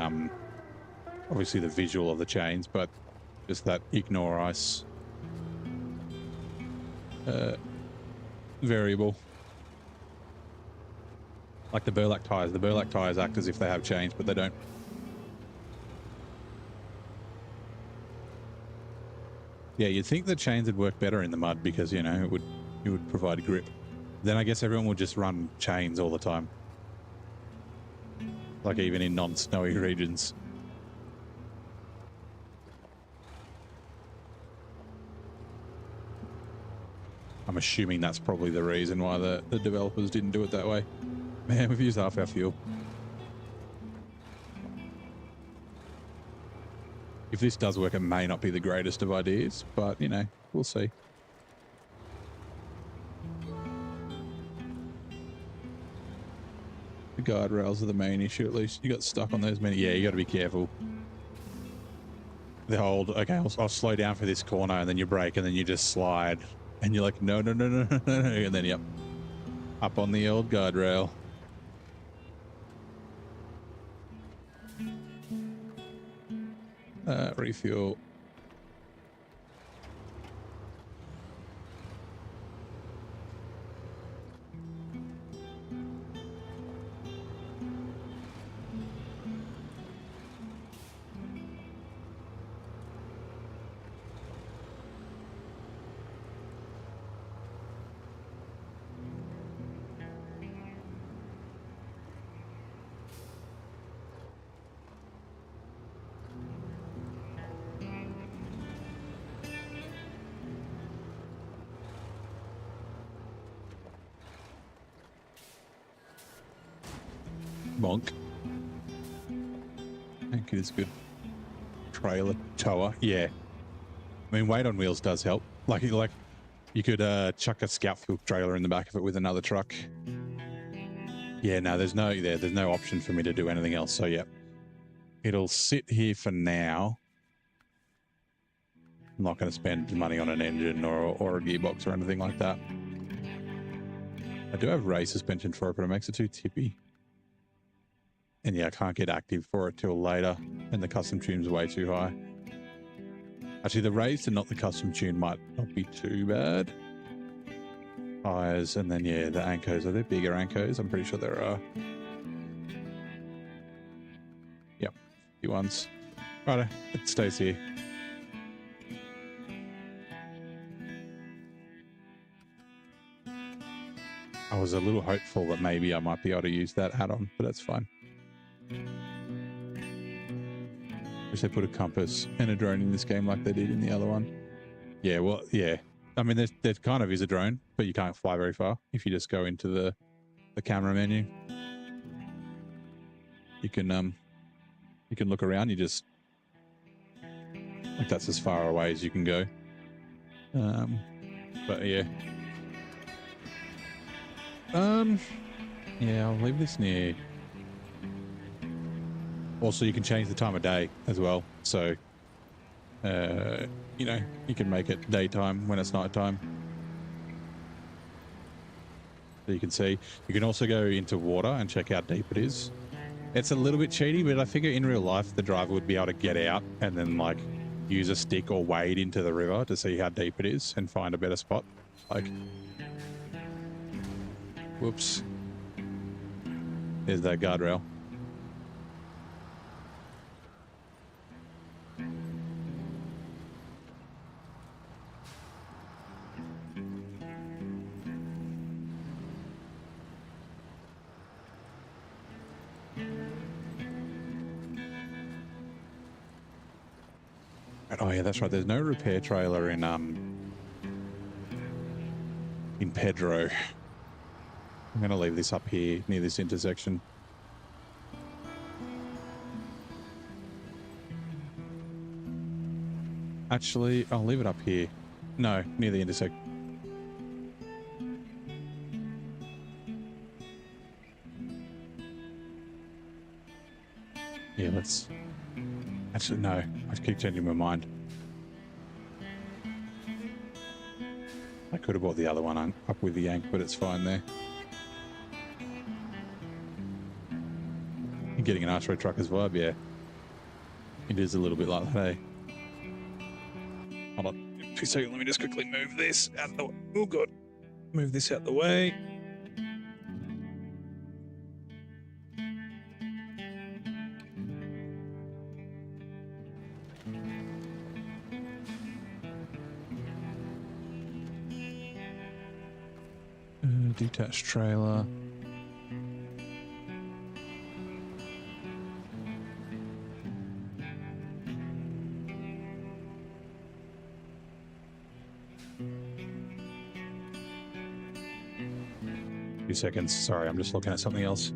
obviously the visual of the chains, but just that ignore ice. variable. Like the burlap tires. The burlap tires act as if they have chains, but they don't. Yeah, you'd think the chains would work better in the mud because, you know, it would provide grip. Then I guess everyone would just run chains all the time. Like even in non-snowy regions. I'm assuming that's probably the reason why the developers didn't do it that way. Man, we've used half our fuel. If this does work, it may not be the greatest of ideas, but, you know, we'll see. The guardrails are the main issue, at least. You got stuck on those many. Yeah, you got to be careful. The old, okay, I'll slow down for this corner, and then you brake, and then you just slide. And you're like, no, no, no, no, no, no. And then, yep, up on the old guardrail. Refuel. Bonk. I think it is good. Trailer tower. Yeah. I mean, weight on wheels does help. Like you could chuck a scout fuel trailer in the back of it with another truck. Yeah, no, there's no option for me to do anything else. So yeah, it'll sit here for now. I'm not going to spend money on an engine or a gearbox or anything like that. I do have race suspension for it, but it makes it too tippy. And yeah, I can't get active for it till later, and the custom tune's way too high. Actually, the raised and not the custom tune might not be too bad. Tires, and then yeah, the Ankos. Are there bigger Ankos? I'm pretty sure there are. Yep, few ones. Righto, it stays here. I was a little hopeful that maybe I might be able to use that add-on, but that's fine. Wish they put a compass and a drone in this game like they did in the other one. Yeah, well, yeah. I mean, there kind of is a drone, but you can't fly very far if you just go into the camera menu. You can look around. You just like that's as far away as you can go. But yeah. Yeah, I'll leave this near. Also, you can change the time of day as well. So, you know, you can make it daytime when it's nighttime. So you can see. You can also go into water and check how deep it is. It's a little bit cheaty, but I figure in real life, the driver would be able to get out and then, like, use a stick or wade into the river to see how deep it is and find a better spot. Like, whoops. There's that guardrail. Oh yeah, that's right. There's no repair trailer in Pedro. I'm going to leave this up here near this intersection. Actually, I'll leave it up here. No, near the intersection. Yeah, let's... Actually, no. I keep changing my mind. I could have bought the other one up with the yank, but it's fine there. You're getting an Archery Truckers vibe, yeah. It is a little bit like that, eh? Hold on. 2 seconds. Let me just quickly move this out of the way. Oh, God. Move this out the way. Detached trailer. Few seconds. Sorry, I'm just looking at something else.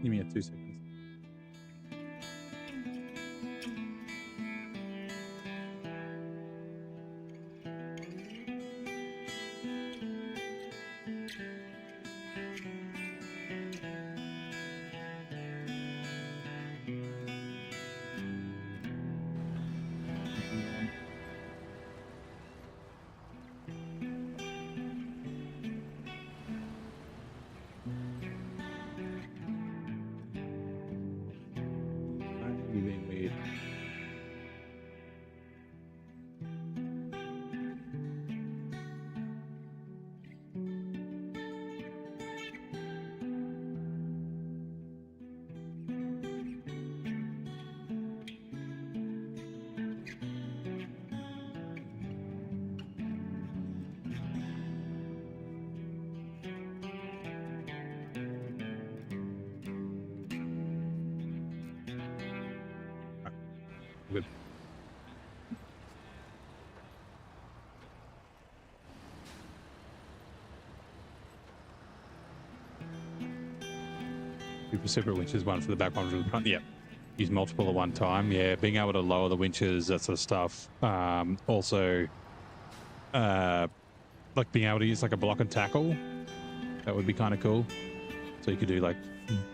Give me a 2 seconds. You being weird. Good. Two separate winches, one for the back, one for the front. Yeah. Use multiple at one time. Yeah, being able to lower the winches, that sort of stuff. Also, like being able to use like a block and tackle. That would be kind of cool. So you could do like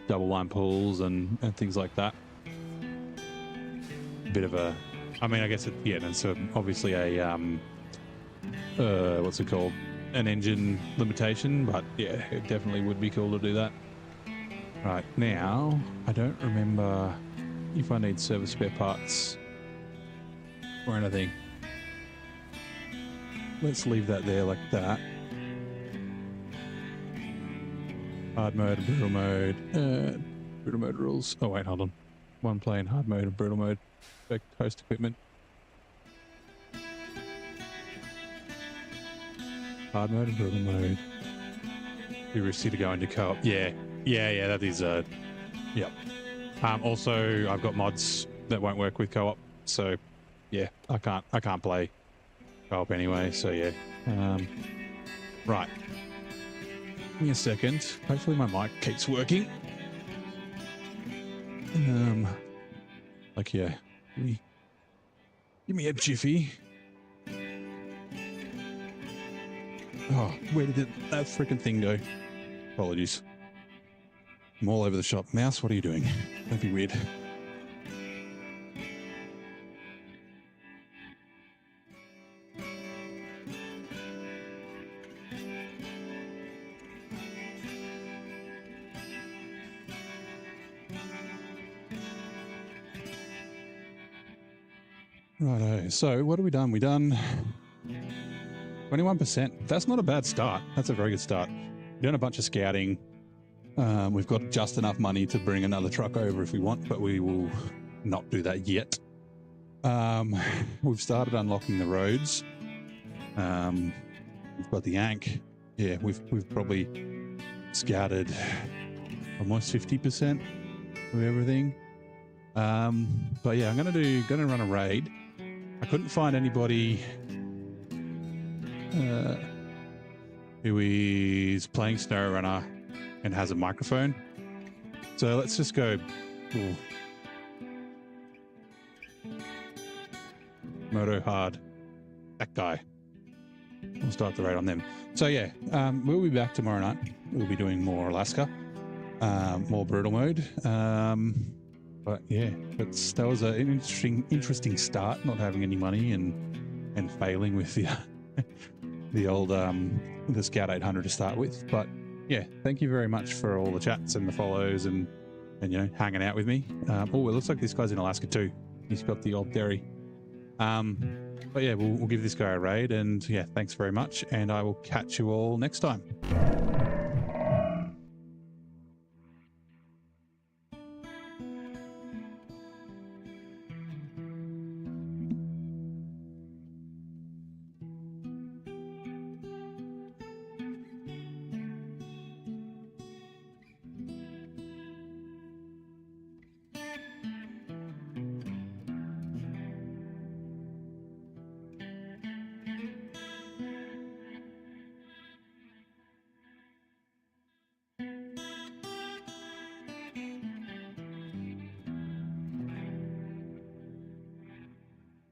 double line pulls and things like that. Bit of a, I mean, I guess it's obviously a what's it called, an engine limitation, but yeah, it definitely would be cool to do that. Right, now I don't remember if I need service spare parts or anything. Let's leave that there like that. Hard mode and brutal mode. Brutal mode rules. Oh wait, hold on. One play in hard mode and brutal mode. Host equipment. Hard mode and brutal mode. Be risky to go into co-op. Yeah, that is yep. Also I've got mods that won't work with co-op, so yeah, I can't play co-op anyway, so yeah. Right. Give me a second. Hopefully my mic keeps working. Like yeah. Give me a jiffy. Oh, where did that freaking thing go? Apologies. I'm all over the shop. Mouse, what are you doing? Don't be weird. Righto, so what have we done? We done 21%. That's not a bad start. That's a very good start. We've done a bunch of scouting. We've got just enough money to bring another truck over if we want, but we will not do that yet. We've started unlocking the roads. We've got the Yank. Yeah, we've probably scouted almost 50% of everything. But yeah, I'm gonna run a raid. I couldn't find anybody who is playing SnowRunner and has a microphone. So let's just go. Ooh. Moto Hard. That guy. We'll start the raid on them. So yeah, we'll be back tomorrow night. We'll be doing more Alaska, more brutal mode. But yeah, that was an interesting start, not having any money and failing with the old the Scout 800 to start with. But yeah, thank you very much for all the chats and the follows and you know, hanging out with me. Oh, it looks like this guy's in Alaska too. He's got the old dairy. But yeah, we'll give this guy a raid, and yeah, thanks very much, and I will catch you all next time.